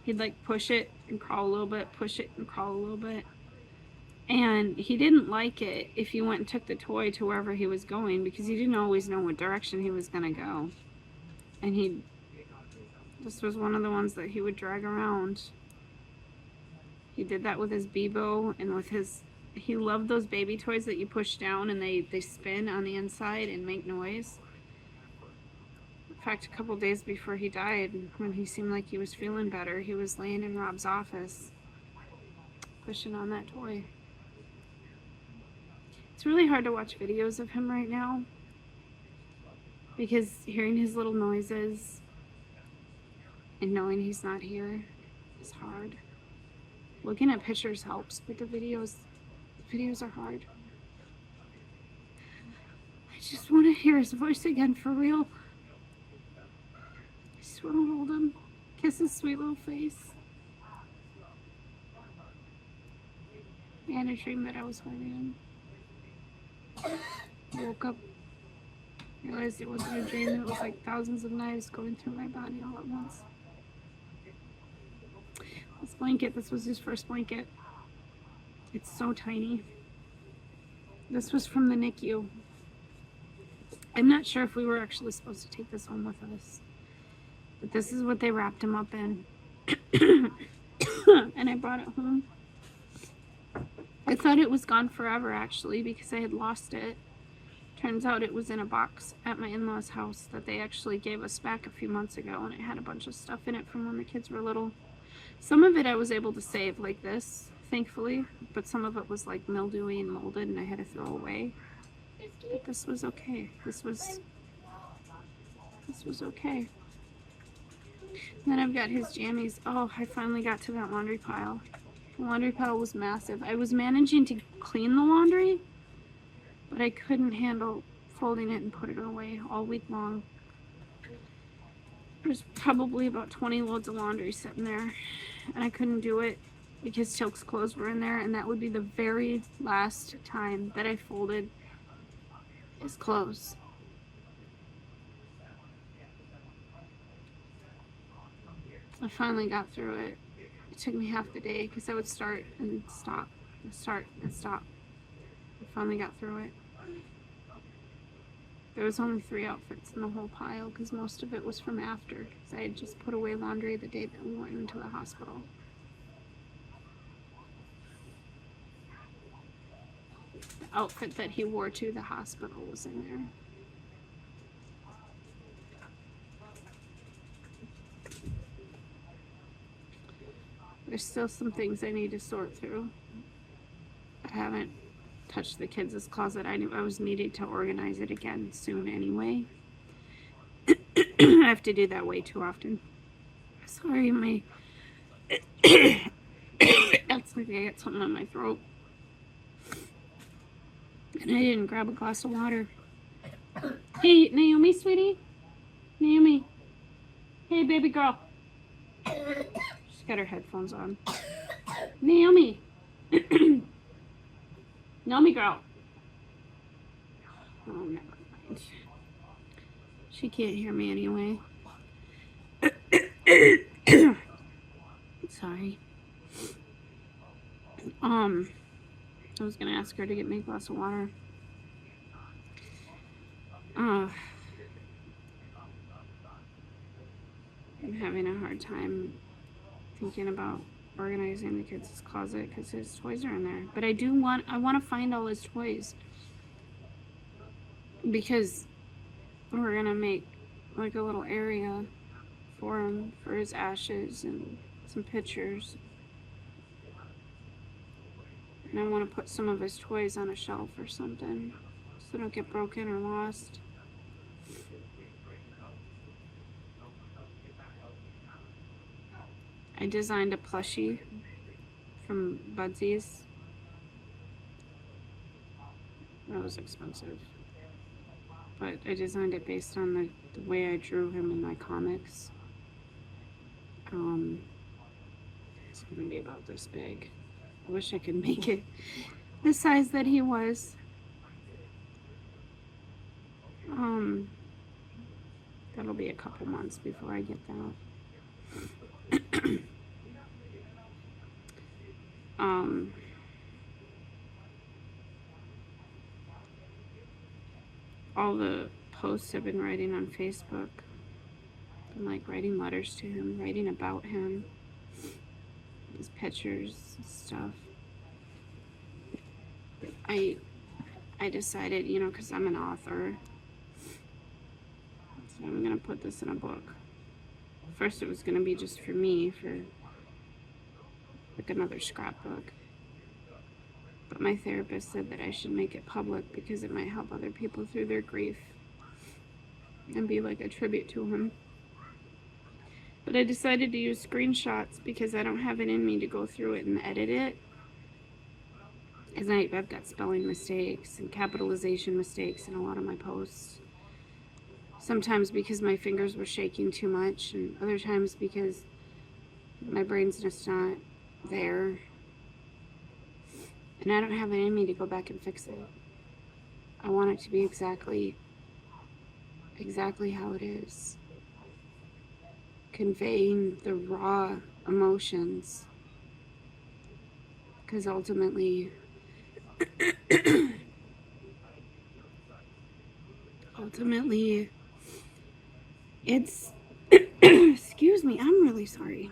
He'd like push it and crawl a little bit, push it and crawl a little bit. And he didn't like it if you went and took the toy to wherever he was going because he didn't always know what direction he was going to go. And this was one of the ones that he would drag around. He did that with his Bebo and with he loved those baby toys that you push down and they spin on the inside and make noise. In fact, a couple days before he died, when he seemed like he was feeling better, he was laying in Rob's office pushing on that toy. It's really hard to watch videos of him right now because hearing his little noises and knowing he's not here is hard. Looking at pictures helps, but the videos are hard. I just want to hear his voice again for real. I just want to hold him, kiss his sweet little face. I had a dream that I was holding him. I woke up, realized it wasn't a dream. It was like thousands of knives going through my body all at once. This blanket, this was his first blanket. It's so tiny. This was from the NICU. I'm not sure if we were actually supposed to take this home with us, but this is what they wrapped him up in. And I brought it home. I thought it was gone forever actually because I had lost it. Turns out it was in a box at my in-laws' house that they actually gave us back a few months ago, and it had a bunch of stuff in it from when the kids were little. Some of it I was able to save like this, thankfully, but some of it was like mildewy and molded and I had to throw away. But this was okay. This was okay. And then I've got his jammies. Oh, I finally got to that laundry pile. The laundry pile was massive. I was managing to clean the laundry, but I couldn't handle folding it and put it away all week long. There's probably about 20 loads of laundry sitting there, and I couldn't do it because Teal'c's clothes were in there, and that would be the very last time that I folded his clothes. I finally got through it. It took me half the day because I would start and stop, and start and stop. I finally got through it. There was only 3 outfits in the whole pile because most of it was from after, because I had just put away laundry the day that we went into the hospital. The outfit that he wore to the hospital was in there. There's still some things I need to sort through. I haven't touched the kids' closet. I knew I was needing to organize it again soon anyway. I have to do that way too often. Sorry, my that's like I got something on my throat. And I didn't grab a glass of water. Hey, Naomi, sweetie. Naomi. Hey, baby girl. She's got her headphones on. Naomi. Naomi girl. Oh, never mind. She can't hear me anyway. Sorry. I was gonna ask her to get me a glass of water. I'm having a hard time thinking about organizing the kids' closet because his toys are in there. But I want to find all his toys because we're gonna make like a little area for him for his ashes and some pictures. And I want to put some of his toys on a shelf or something so they don't get broken or lost. I designed a plushie from Budsies. That was expensive. But I designed it based on the way I drew him in my comics. It's gonna be about this big. I wish I could make it the size that he was. That'll be a couple months before I get that. All the posts I've been writing on Facebook, been like writing letters to him, writing about him, his pictures and stuff. I decided, you know, because I'm an author, so I'm gonna put this in a book. First it was gonna be just for me, for like another scrapbook. But my therapist said that I should make it public because it might help other people through their grief and be like a tribute to him. But I decided to use screenshots because I don't have it in me to go through it and edit it. Because I've got spelling mistakes and capitalization mistakes in a lot of my posts. Sometimes because my fingers were shaking too much, and other times because my brain's just not there. And I don't have it in me to go back and fix it. I want it to be exactly how it is. Conveying the raw emotions. Because ultimately, it's, excuse me, I'm really sorry.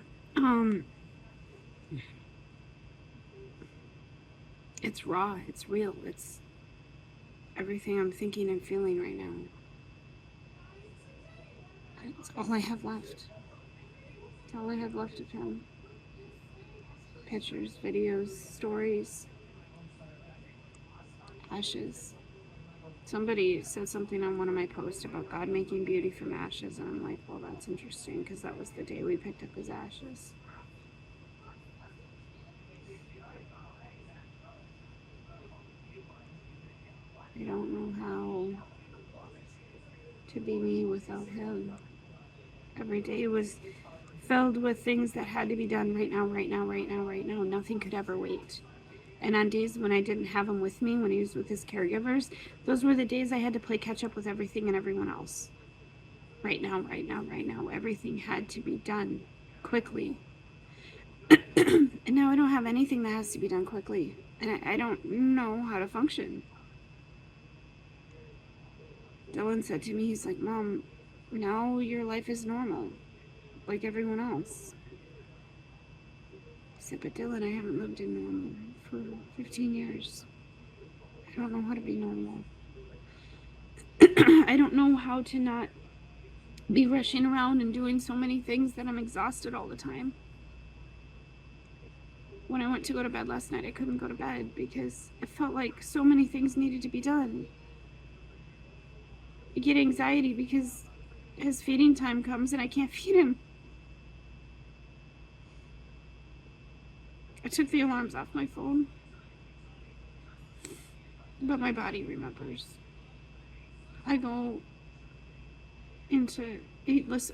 It's raw, it's real, it's everything I'm thinking and feeling right now. It's all I have left. It's all I have left of him. Pictures, videos, stories, ashes. Somebody said something on one of my posts about God making beauty from ashes, and I'm like, well, that's interesting, because that was the day we picked up his ashes. I don't know how to be me without him. Every day was filled with things that had to be done right now, right now, right now, right now. Nothing could ever wait. And on days when I didn't have him with me, when he was with his caregivers, those were the days I had to play catch up with everything and everyone else. Right now, right now, right now. Everything had to be done quickly. And now I don't have anything that has to be done quickly. And I don't know how to function. Dylan said to me, he's like, Mom, now your life is normal, like everyone else. I said, but Dylan, I haven't lived in normal for 15 years. I don't know how to be normal. I don't know how to not be rushing around and doing so many things that I'm exhausted all the time. When I went to go to bed last night, I couldn't go to bed because it felt like so many things needed to be done. I get anxiety because his feeding time comes and I can't feed him. I took the alarms off my phone, but my body remembers. I go into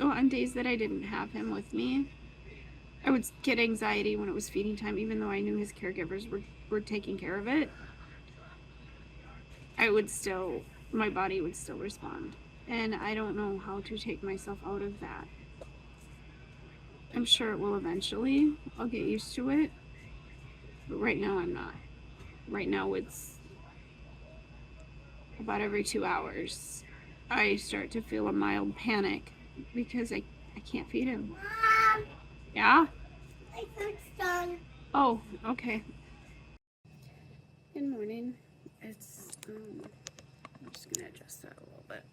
on days that I didn't have him with me. I would get anxiety when it was feeding time, even though I knew his caregivers were taking care of it. My body would still respond. And I don't know how to take myself out of that. I'm sure it will eventually. I'll get used to it. But right now I'm not. Right now it's about every 2 hours I start to feel a mild panic because I can't feed him. Mom, Yeah? my food's done. Oh, okay. Good morning. It's I'm just gonna adjust that a little bit.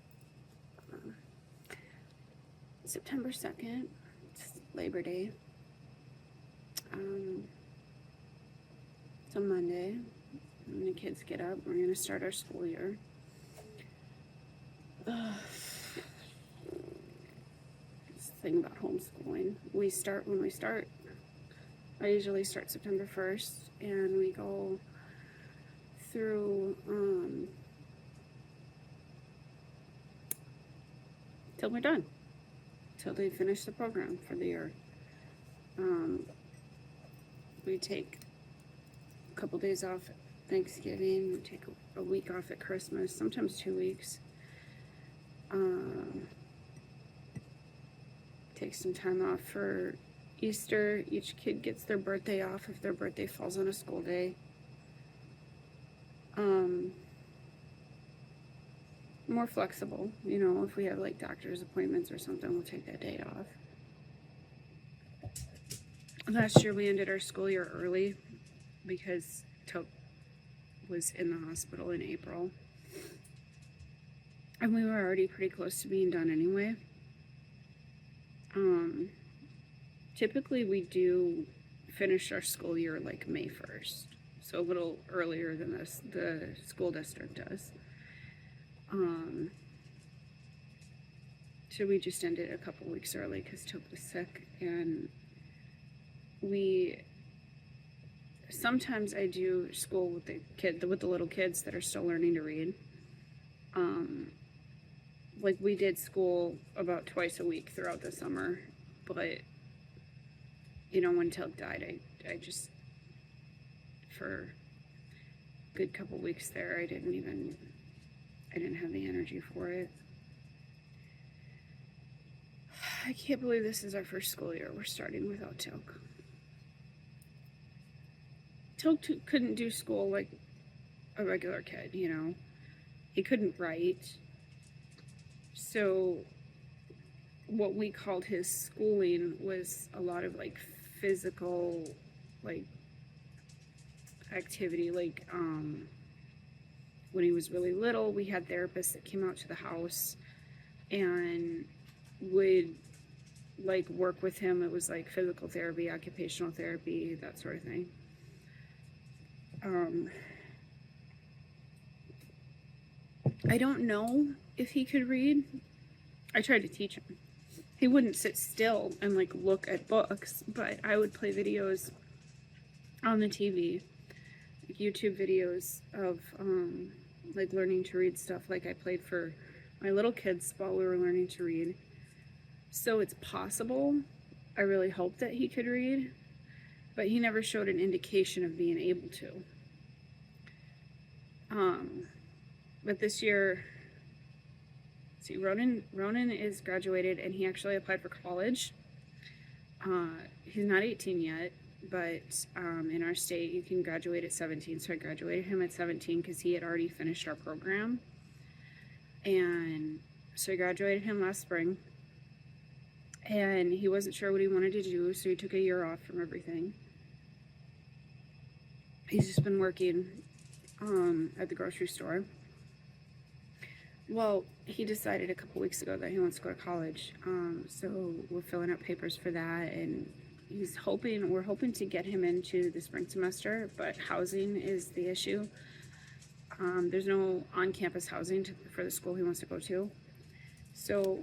September 2nd. It's Labor Day. It's a Monday. When the kids get up, we're gonna start our school year. It's the thing about homeschooling. We start when we start. I usually start September 1st, and we go through till we're done, till they finish the program for the year. We take a couple days off at Thanksgiving, we take a week off at Christmas, sometimes 2 weeks. Take some time off for Easter. Each kid gets their birthday off if their birthday falls on a school day. More flexible, you know, if we have like doctor's appointments or something, we'll take that day off. Last year we ended our school year early because Teal'c was in the hospital in April. And we were already pretty close to being done anyway. Typically we do finish our school year like May 1st. So a little earlier than the school district does. So we just ended a couple weeks early because Teal'c was sick, and sometimes I do school with the little kids that are still learning to read. Like we did school about twice a week throughout the summer, but you know, when Teal'c died, I just, for a good couple weeks there, I didn't have the energy for it. I can't believe this is our first school year. We're starting without Teal'c. Teal'c couldn't do school like a regular kid, you know. He couldn't write. So what we called his schooling was a lot of like physical like activity. Like when he was really little, we had therapists that came out to the house and would like work with him. It was like physical therapy, occupational therapy, that sort of thing. I don't know if he could read. I tried to teach him. He wouldn't sit still and like look at books, but I would play videos on the TV, like YouTube videos of like learning to read stuff, like I played for my little kids while we were learning to read. So it's possible I really hoped that he could read, but he never showed an indication of being able to. But this year, see, Ronan is graduated, and he actually applied for college. He's not 18 yet, but in our state, you can graduate at 17. So I graduated him at 17 because he had already finished our program. And so I graduated him last spring. And he wasn't sure what he wanted to do, so he took a year off from everything. He's just been working at the grocery store. Well, he decided a couple weeks ago that he wants to go to college. So we're filling out papers for that, and we're hoping to get him into the spring semester, but housing is the issue. There's no on-campus housing for the school he wants to go to. So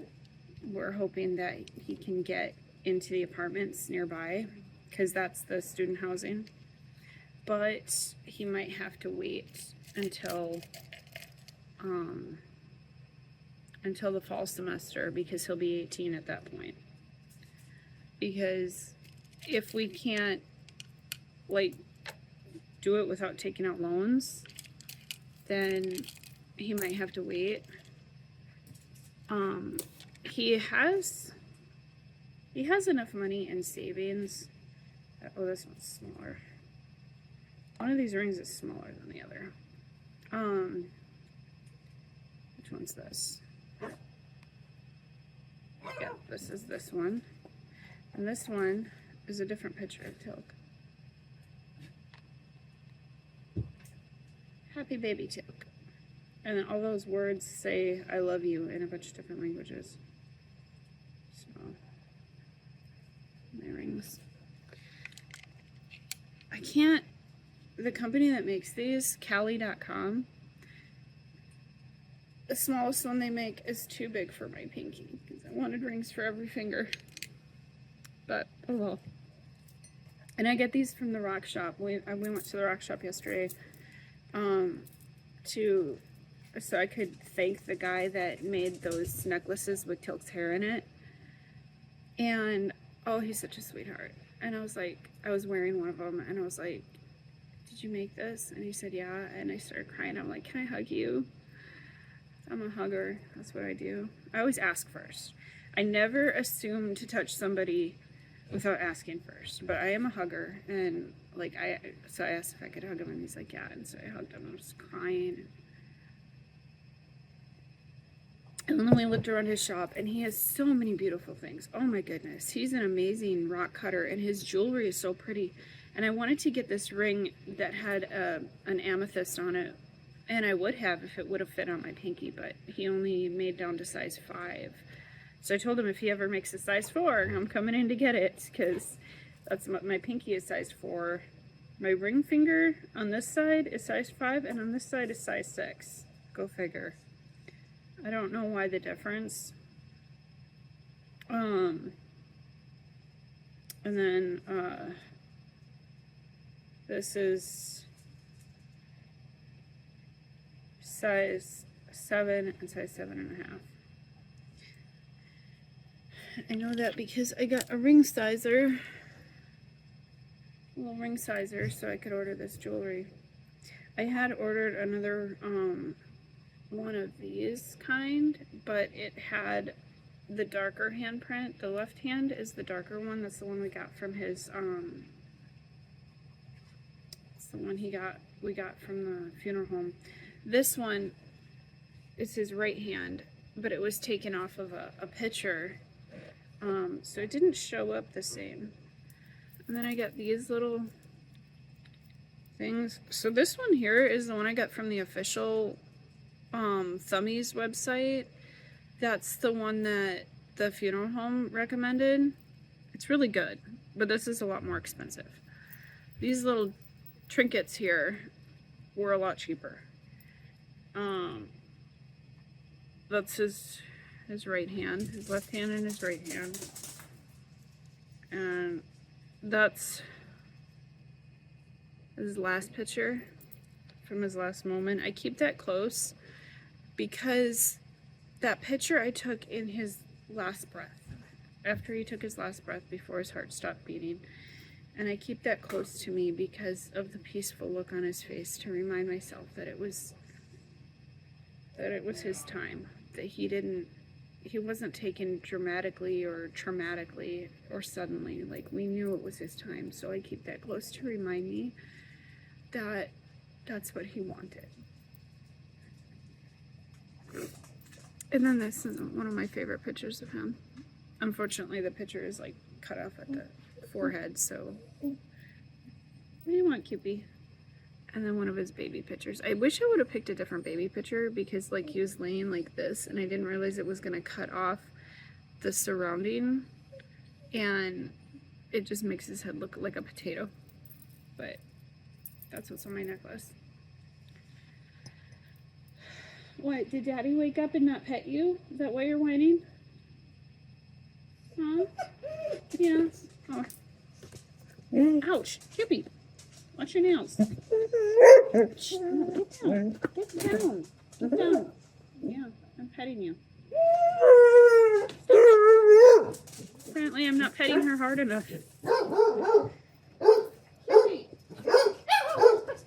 we're hoping that he can get into the apartments nearby, because that's the student housing. But he might have to wait until the fall semester, because he'll be 18 at that point. Because if we can't, like, do it without taking out loans, then he might have to wait. He has enough money in savings. Oh, this one's smaller. One of these rings is smaller than the other. Which one's this? Yeah, this is this one. And this one is a different picture of Teal'c. Happy baby Teal'c. And then all those words say I love you in a bunch of different languages. So, my rings. I can't, the company that makes these, Teal'c.com, the smallest one they make is too big for my pinky, because I wanted rings for every finger. But, oh well. And I get these from the rock shop. We went to the rock shop yesterday, so I could thank the guy that made those necklaces with Teal'c's hair in it. And, oh, he's such a sweetheart. And I was like, I was wearing one of them, and I was like, did you make this? And he said, yeah. And I started crying. I'm like, can I hug you? I'm a hugger. That's what I do. I always ask first. I never assume to touch somebody without asking first. But I am a hugger. And, like, so I asked if I could hug him, and he's like, yeah. And so I hugged him. I was crying. And then we looked around his shop, and he has so many beautiful things. Oh my goodness. He's an amazing rock cutter, and his jewelry is so pretty. And I wanted to get this ring that had an amethyst on it. And I would have if it would have fit on my pinky, but he only made down to size 5. So I told him if he ever makes a size 4, I'm coming in to get it, because that's my pinky is size 4. My ring finger on this side is size 5, and on this side is size 6. Go figure. I don't know why the difference. And then this is size 7 and size 7.5. I know that because I got a ring sizer, a little ring sizer, so I could order this jewelry. I had ordered another one of these kind, but it had the darker handprint. The left hand is the darker one. That's the one we got from his it's the one we got from the funeral home. This one is his right hand, but it was taken off of a picture, so it didn't show up the same. And then I got these little things. So this one here is the one I got from the official Thummies website. That's the one that the funeral home recommended. It's really good, but this is a lot more expensive. These little trinkets here were a lot cheaper. That's his right hand, his left hand and his right hand. And that's his last picture from his last moment. I keep that close because that picture I took in his last breath. after he took his last breath before his heart stopped beating. And I keep that close to me because of the peaceful look on his face, to remind myself that it was his time, that he wasn't taken dramatically or traumatically or suddenly. Like, we knew it was his time. So I keep that close to remind me that that's what he wanted. And then this is one of my favorite pictures of him. Unfortunately, the picture is like cut off at the forehead, so what do you want, Cupie? And then one of his baby pictures. I wish I would have picked a different baby picture, because like he was laying like this and I didn't realize it was gonna cut off the surrounding, and it just makes his head look like a potato. But that's what's on my necklace. What, did Daddy wake up and not pet you? Is that why you're whining? Huh? Yeah. Oh. Ouch, Cupie. Watch your nails. Shh, no, get down. Get down. Get down. Yeah, I'm petting you. Apparently I'm not petting her hard enough. Cupie.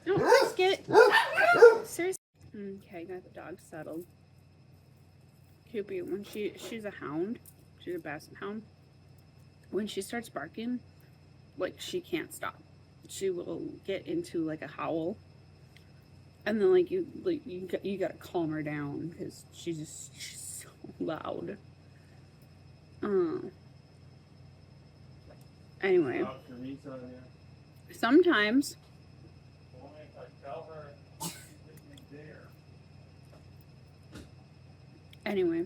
Don't risk it. Seriously. Okay, got the dog settled. Cupie, when she's a hound, she's a basset hound. When she starts barking, like, she can't stop. She will get into like a howl, and then like you gotta calm her down, because she's so loud. Anyway, sometimes. Anyway,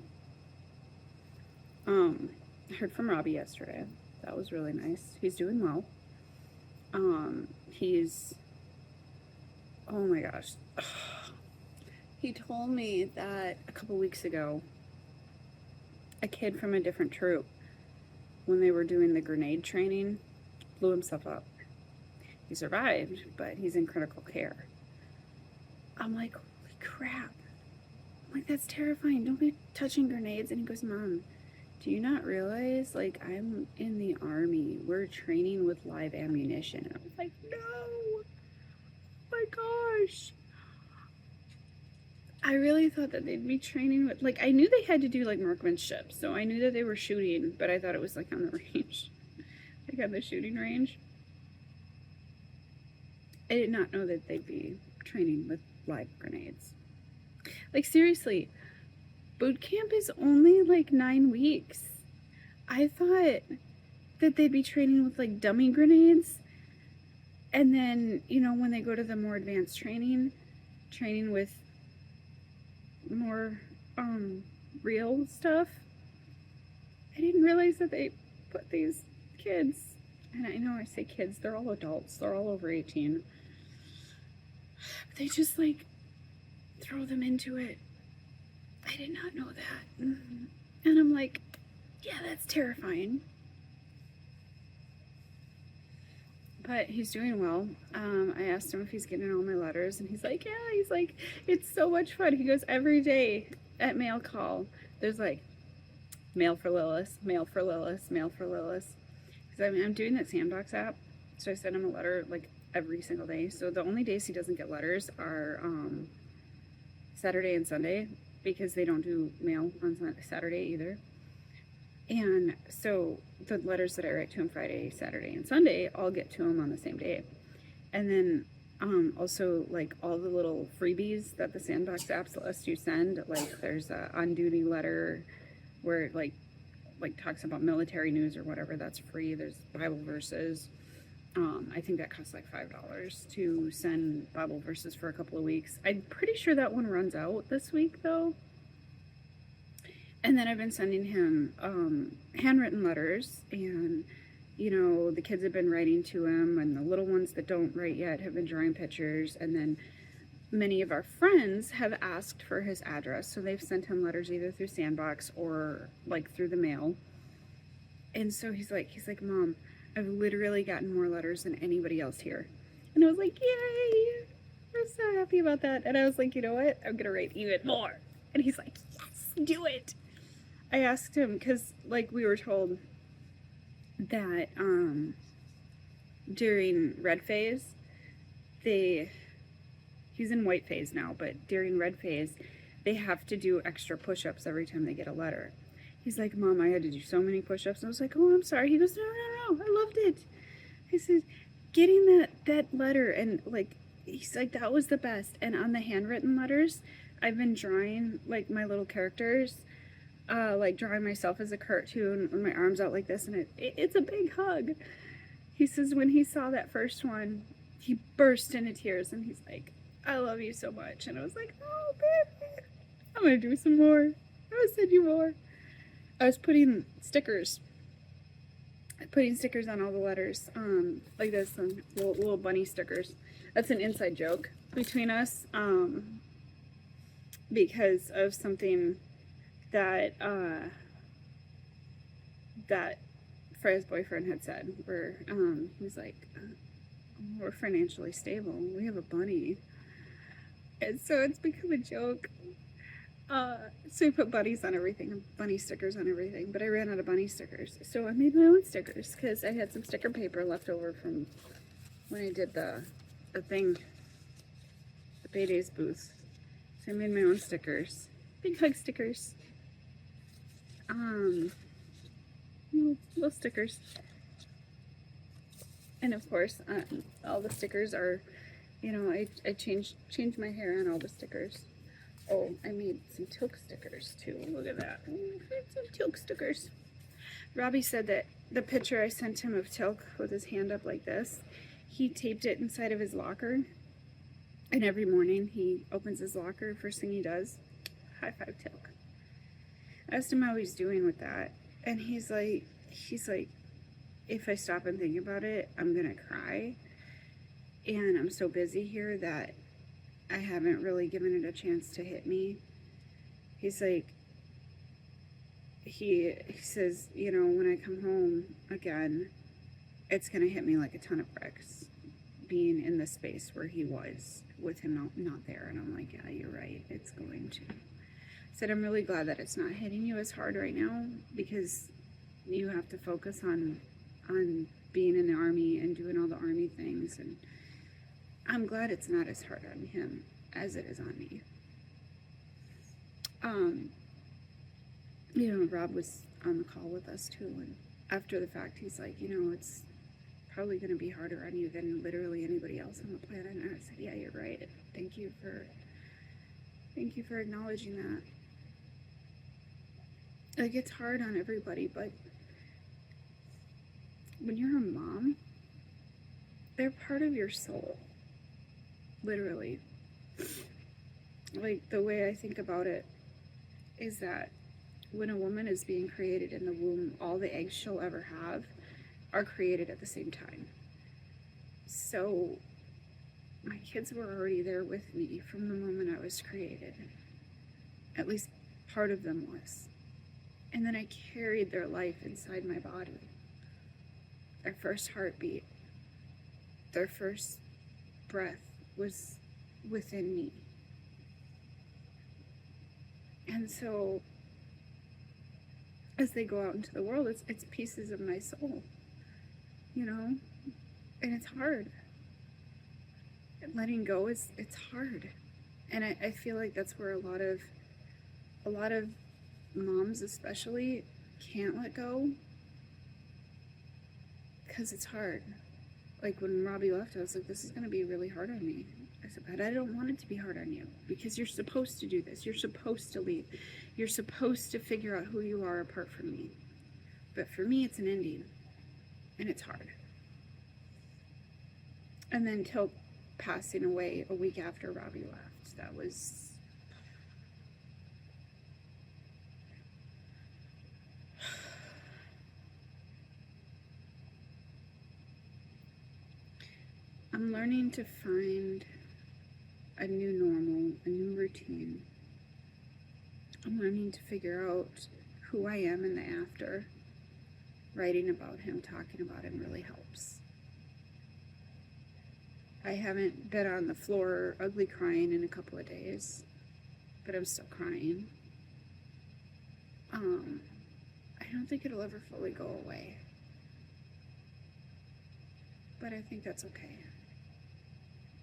I heard from Robbie yesterday. That was really nice. He's doing well. Oh my gosh. He told me that a couple weeks ago, a kid from a different troop, when they were doing the grenade training, blew himself up. He survived, but he's in critical care. I'm like, holy crap. I'm like, that's terrifying. Don't be touching grenades. And he goes, Mom, do you not realize, like, I'm in the Army. We're training with live ammunition. And I was like, no. Oh my gosh. I really thought that they'd be training with, like, I knew they had to do, like, marksmanship. So I knew that they were shooting, but I thought it was, like, on the range. Like, on the shooting range. I did not know that they'd be training with live grenades. Like, seriously. Boot camp is only like 9 weeks. I thought that they'd be training with like dummy grenades. And then, you know, when they go to the more advanced training with more real stuff. I didn't realize that they put these kids, and I know I say kids, they're all adults, they're all over 18. But they just like throw them into it. I did not know that. And I'm like, yeah, that's terrifying. But he's doing well. I asked him if he's getting all my letters, and he's like, yeah. He's like, it's so much fun. He goes, every day at mail call, there's like, mail for Lilith, mail for Lilith, mail for Lilith. Because I'm doing that Sandbox app, so I send him a letter like every single day. So the only days he doesn't get letters are Saturday and Sunday, because they don't do mail on Saturday either. And so the letters that I write to him Friday, Saturday, and Sunday, I'll get to him on the same day. And then also like all the little freebies that the Sandbox apps lets you send, like there's a on-duty letter where it like talks about military news or whatever, that's free. There's Bible verses. I think that costs like $5 to send Bible verses for a couple of weeks. I'm pretty sure that one runs out this week though. And then I've been sending him handwritten letters, and you know, the kids have been writing to him, and the little ones that don't write yet have been drawing pictures. And then many of our friends have asked for his address, so they've sent him letters either through Sandbox or like through the mail. And so he's like, Mom, I've literally gotten more letters than anybody else here. And I was like, yay, I'm so happy about that. And I was like, you know what, I'm gonna write even more. And he's like, yes, do it. I asked him, because like we were told that during red phase, he's in white phase now, but during red phase, they have to do extra push-ups every time they get a letter. He's like, Mom, I had to do so many push-ups. And I was like, oh, I'm sorry. He goes, no, I loved it. I said, getting that letter, and like, he's like, that was the best. And on the handwritten letters, I've been drawing like my little characters, like drawing myself as a cartoon with my arms out like this, and it's a big hug. He says when he saw that first one, he burst into tears, and he's like, I love you so much. And I was like, oh, baby, I'm gonna do some more. I'm gonna send you more. I was putting stickers on all the letters, like this, some little bunny stickers. That's an inside joke between us, because of something that that Freya's boyfriend had said, where he was like, we're financially stable, we have a bunny, and so it's become a joke. So we put bunnies on everything, bunny stickers on everything, but I ran out of bunny stickers, so I made my own stickers because I had some sticker paper left over from when I did the thing, the Baydays booth. So I made my own stickers, big hug stickers, little stickers, and of course all the stickers are, you know, I changed my hair on all the stickers. Oh, I made some Teal'c stickers too. Look at that. Some Teal'c stickers. Robbie said that the picture I sent him of Teal'c with his hand up like this, he taped it inside of his locker. And every morning he opens his locker, first thing he does, high five Teal'c. I asked him how he's doing with that. And he's like, if I stop and think about it, I'm gonna cry. And I'm so busy here that I haven't really given it a chance to hit me. He's like, he says, you know, when I come home again, it's gonna hit me like a ton of bricks, being in the space where he was with him not there. And I'm like, yeah, you're right, it's going to. I said, I'm really glad that it's not hitting you as hard right now, because you have to focus on being in the Army and doing all the Army things, and I'm glad it's not as hard on him as it is on me. You know, Rob was on the call with us too, and after the fact, he's like, you know, it's probably going to be harder on you than literally anybody else on the planet. And I said, yeah, you're right. Thank you for acknowledging that. Like, it's hard on everybody, but when you're a mom, they're part of your soul. Literally. Like, the way I think about it is that when a woman is being created in the womb, all the eggs she'll ever have are created at the same time. So my kids were already there with me from the moment I was created. At least part of them was. And then I carried their life inside my body. Their first heartbeat, their first breath was within me. And so as they go out into the world, it's pieces of my soul, you know, and it's hard. And letting go it's hard. And I feel like that's where a lot of moms especially can't let go, because it's hard. Like when Robbie left, I was like, this is going to be really hard on me. I said, but I don't want it to be hard on you, because you're supposed to do this. You're supposed to leave. You're supposed to figure out who you are apart from me. But for me, it's an ending, and it's hard. And then Teal'c passing away a week after Robbie left, that was... I'm learning to find a new normal, a new routine. I'm learning to figure out who I am in the after. Writing about him, talking about him really helps. I haven't been on the floor ugly crying in a couple of days, but I'm still crying. I don't think it'll ever fully go away. but I think that's okay.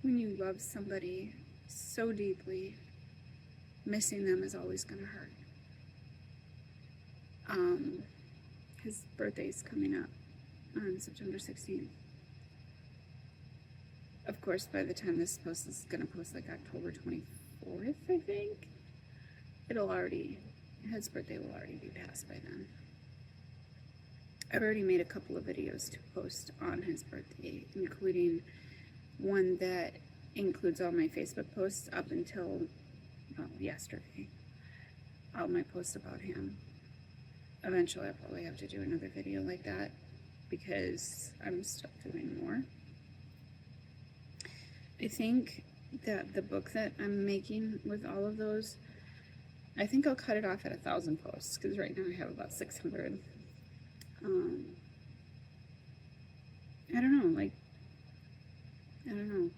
When you love somebody so deeply, missing them is always going to hurt. His birthday's coming up on September 16th. Of course, by the time this post is going to post like October 24th, I think, his birthday will already be passed by then. I've already made a couple of videos to post on his birthday, including one that includes all my Facebook posts up until yesterday. All my posts about him. Eventually I'll probably have to do another video like that because I'm still doing more. I think that the book that I'm making with all of those, I think I'll cut it off at 1,000 posts because right now I have about 600. I don't know, I don't know.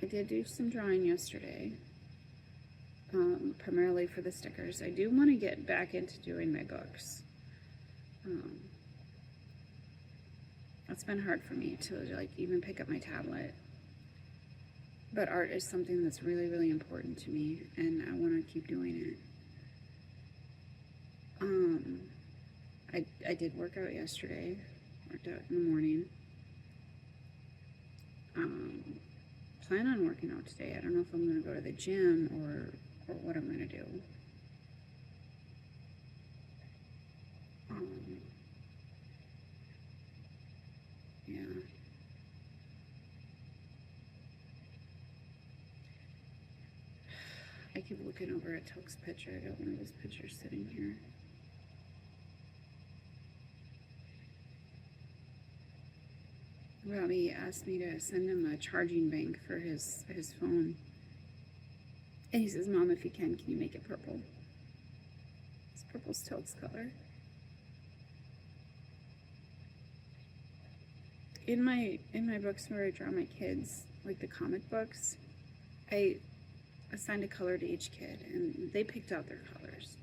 I did do some drawing yesterday, primarily for the stickers. I do want to get back into doing my books. It's been hard for me to like even pick up my tablet. But art is something that's really, really important to me, and I want to keep doing it. I did work out yesterday, worked out in the morning. Plan on working out today. I don't know if I'm going to go to the gym or what I'm going to do. Yeah. I keep looking over at Teal'c's picture. I got one of his pictures sitting here. Robbie asked me to send him a charging bank for his phone. And he says, Mom, if you can you make it purple? This purple's Teal'c's color. In my books where I draw my kids, like the comic books, I assigned a color to each kid, and they picked out their colors.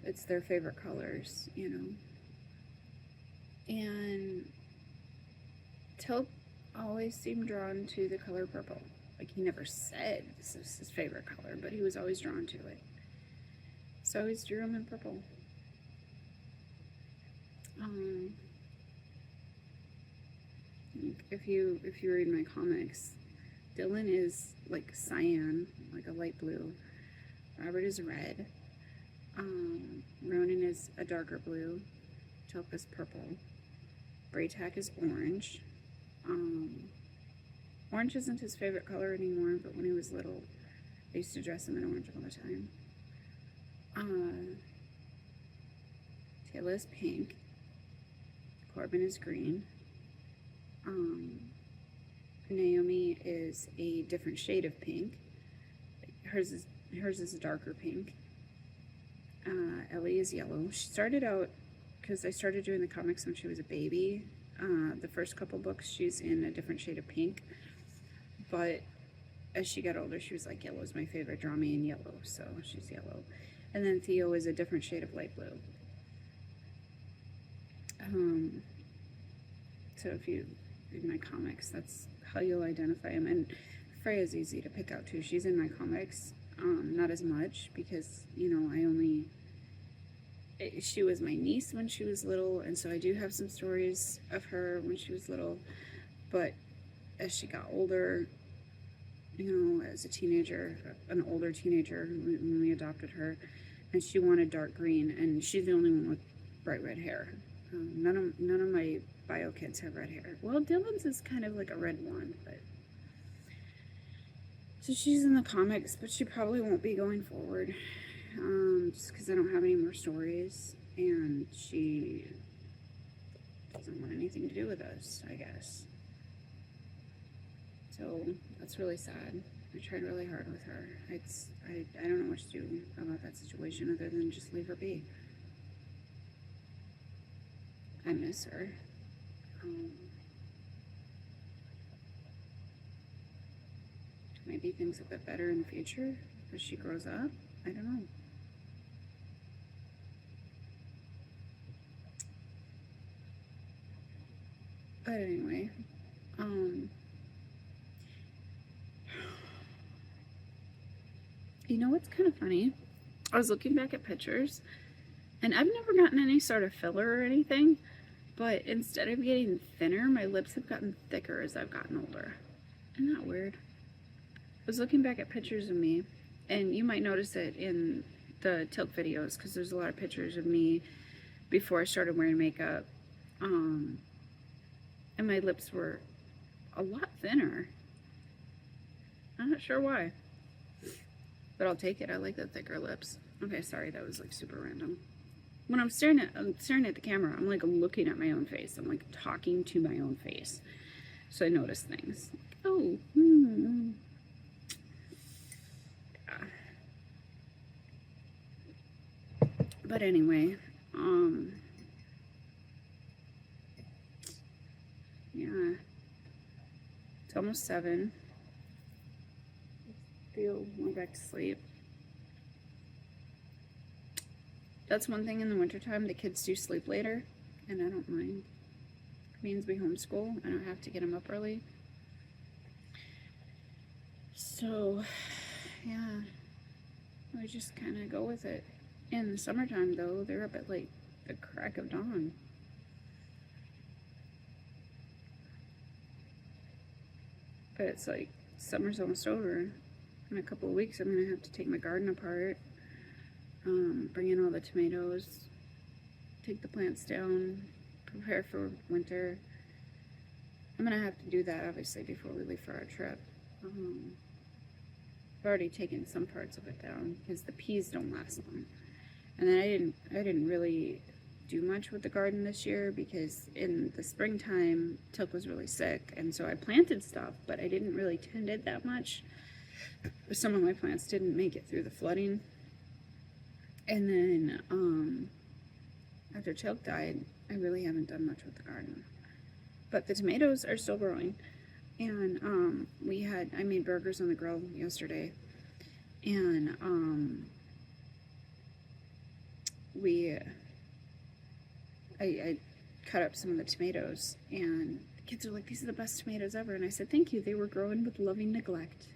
It's their favorite colors, you know. And Teal'c always seemed drawn to the color purple. Like, he never said this is his favorite color, but he was always drawn to it. So I always drew him in purple. If you read my comics, Dylan is like cyan, like a light blue. Robert is red. Ronan is a darker blue. Teal'c is purple. Braytac is orange. Orange isn't his favorite color anymore, but when he was little, I used to dress him in orange all the time. Taylor is pink. Corbin is green. Naomi is a different shade of pink. Hers is a darker pink. Ellie is yellow. She started out, because I started doing the comics when she was a baby. The first couple books, she's in a different shade of pink. But as she got older, she was like, yellow's my favorite, draw me in yellow. So she's yellow. And then Theo is a different shade of light blue. So if you read my comics, that's how you'll identify him. And Freya's easy to pick out too. She's in my comics, not as much because, you know, she was my niece when she was little, and so I do have some stories of her when she was little. But as she got older, you know, as a teenager, an older teenager, when we adopted her, and she wanted dark green, and she's the only one with bright red hair. None of my bio kids have red hair. Well, Dylan's is kind of like a red one, but so she's in the comics, but she probably won't be going forward, just because I don't have any more stories, and she doesn't want anything to do with us, I guess. So that's really sad. I tried really hard with her. I don't know what to do about that situation other than just leave her be. I miss her. Maybe things will get better in the future as she grows up. I don't know. But anyway, you know what's kind of funny? I was looking back at pictures, and I've never gotten any sort of filler or anything, but instead of getting thinner, my lips have gotten thicker as I've gotten older. Isn't that weird? I was looking back at pictures of me, and you might notice it in the Teal'c videos, because there's a lot of pictures of me before I started wearing makeup, and my lips were a lot thinner. I'm not sure why, but I'll take it. I like the thicker lips. Okay, sorry, that was like super random. When I'm staring at the camera, I'm like looking at my own face. I'm like talking to my own face, so I notice things. Like, oh, yeah. But anyway, yeah, it's almost 7. Feel went back to sleep. That's one thing in the wintertime, the kids do sleep later, and I don't mind. It means we homeschool. I don't have to get them up early. So, yeah, we just kind of go with it. In the summertime, though, they're up at like the crack of dawn. But it's like summer's almost over. In a couple of weeks, I'm gonna have to take my garden apart, bring in all the tomatoes, take the plants down, prepare for winter. I'm gonna have to do that obviously before we leave for our trip. I've already taken some parts of it down because the peas don't last long. And then I didn't really do much with the garden this year because in the springtime Teal'c was really sick, and so I planted stuff, but I didn't really tend it that much. Some of my plants didn't make it through the flooding. And then after Teal'c died, I really haven't done much with the garden. But the tomatoes are still growing. And I made burgers on the grill yesterday. And I cut up some of the tomatoes, and the kids are like, these are the best tomatoes ever. And I said, thank you. They were grown with loving neglect.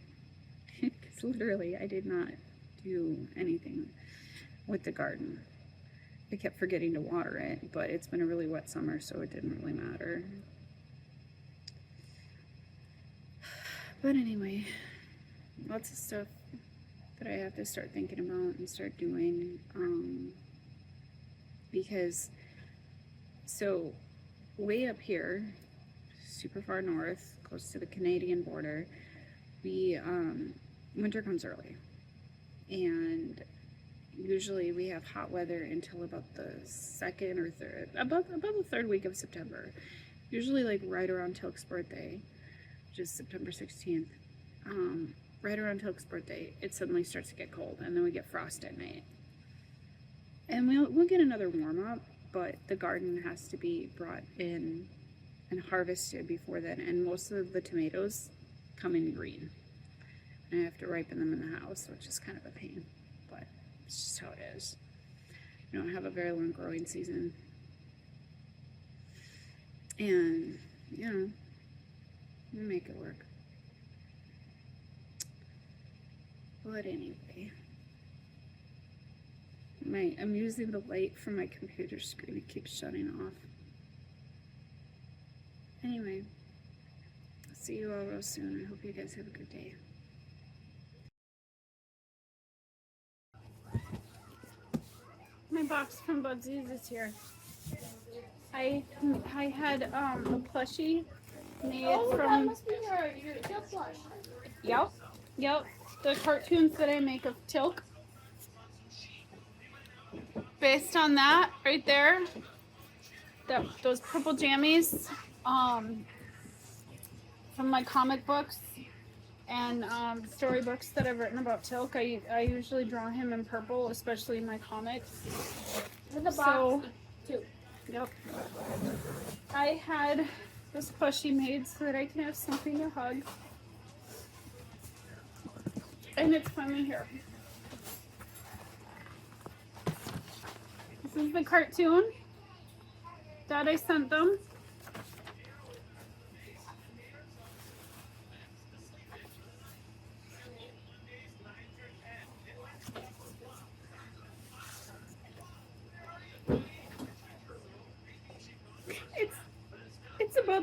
Because literally, I did not do anything with the garden. I kept forgetting to water it, but it's been a really wet summer, so it didn't really matter. But anyway, lots of stuff that I have to start thinking about and start doing, because so way up here, super far north, close to the Canadian border, we winter comes early, and usually we have hot weather until about the second or third, about the third week of September, usually like right around Teal'c's birthday, which is September 16th. Right around Teal'c's birthday, it suddenly starts to get cold, and then we get frost at night. And we'll get another warm up, but the garden has to be brought in and harvested before then, and most of the tomatoes come in green. And I have to ripen them in the house, which is kind of a pain, but it's just how it is. We don't have a very long growing season. And, you know, we make it work. But anyway, I'm using the light from my computer screen. It keeps shutting off. Anyway, I'll see you all real soon. I hope you guys have a good day. My box from Budsies is here. I had a plushie made from. That must be your Teal'c plush. Yep. The cartoons that I make of Teal'c. Based on that right there, those purple jammies from my comic books and storybooks that I've written about Teal'c. I usually draw him in purple, especially in my comics. In the box, So, too. yep. I had this plushie made so that I can have something to hug. And it's finally here. This is the cartoon that I sent them.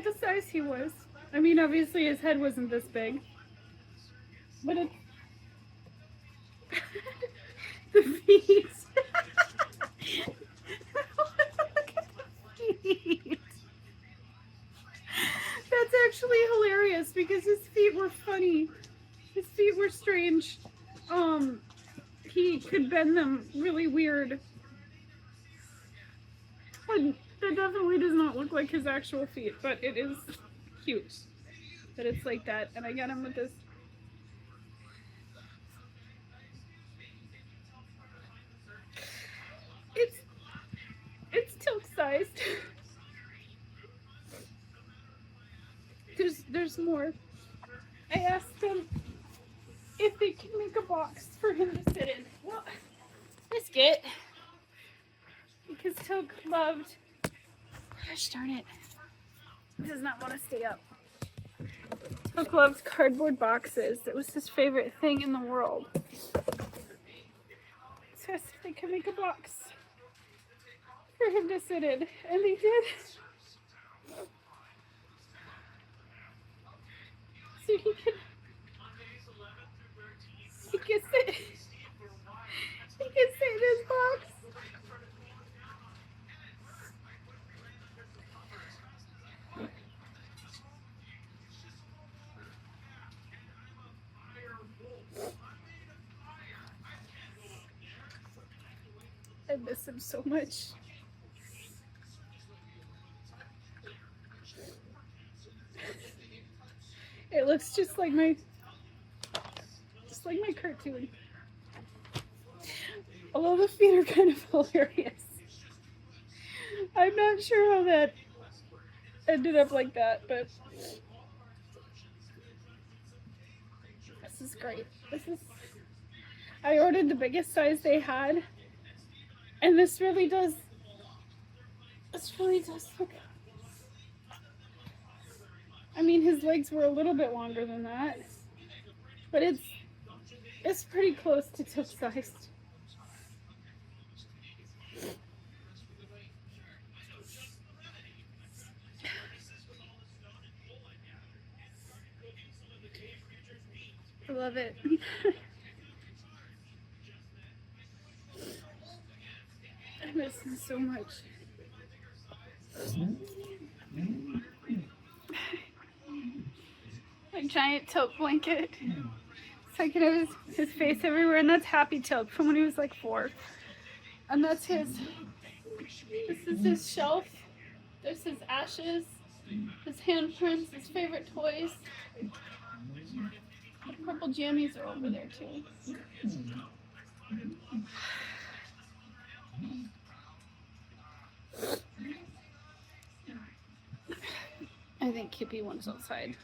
the size he was. I mean, obviously his head wasn't this big. But it's... the feet. Look at the feet. That's actually hilarious because his feet were funny. His feet were strange. He could bend them really weird. And that definitely does not look like his actual feet, but it is cute that it's like that. And I got him with this. It's Teal'c sized. There's more. I asked them if they can make a box for him to sit in. Well, biscuit. Because Teal'c loved, gosh darn it, he does not want to stay up. Teal'c loved cardboard boxes. It was his favorite thing in the world. So I asked if they could make a box for him to sit in, and they did. So he can sit in his box. I miss him so much. It looks just like my cartoon. Although the feet are kind of hilarious. I'm not sure how that ended up like that, but this is great. I ordered the biggest size they had, and this really does look, I mean, his legs were a little bit longer than that, but it's pretty close to Teal'c sized. I love it. I miss him so much. A giant Teal'c blanket. So I can have his face everywhere, and that's Happy Teal'c from when he was like 4. And that's this is his shelf. There's his ashes, his handprints, his favorite toys. The purple jammies are over there too. I think Kippy wants outside.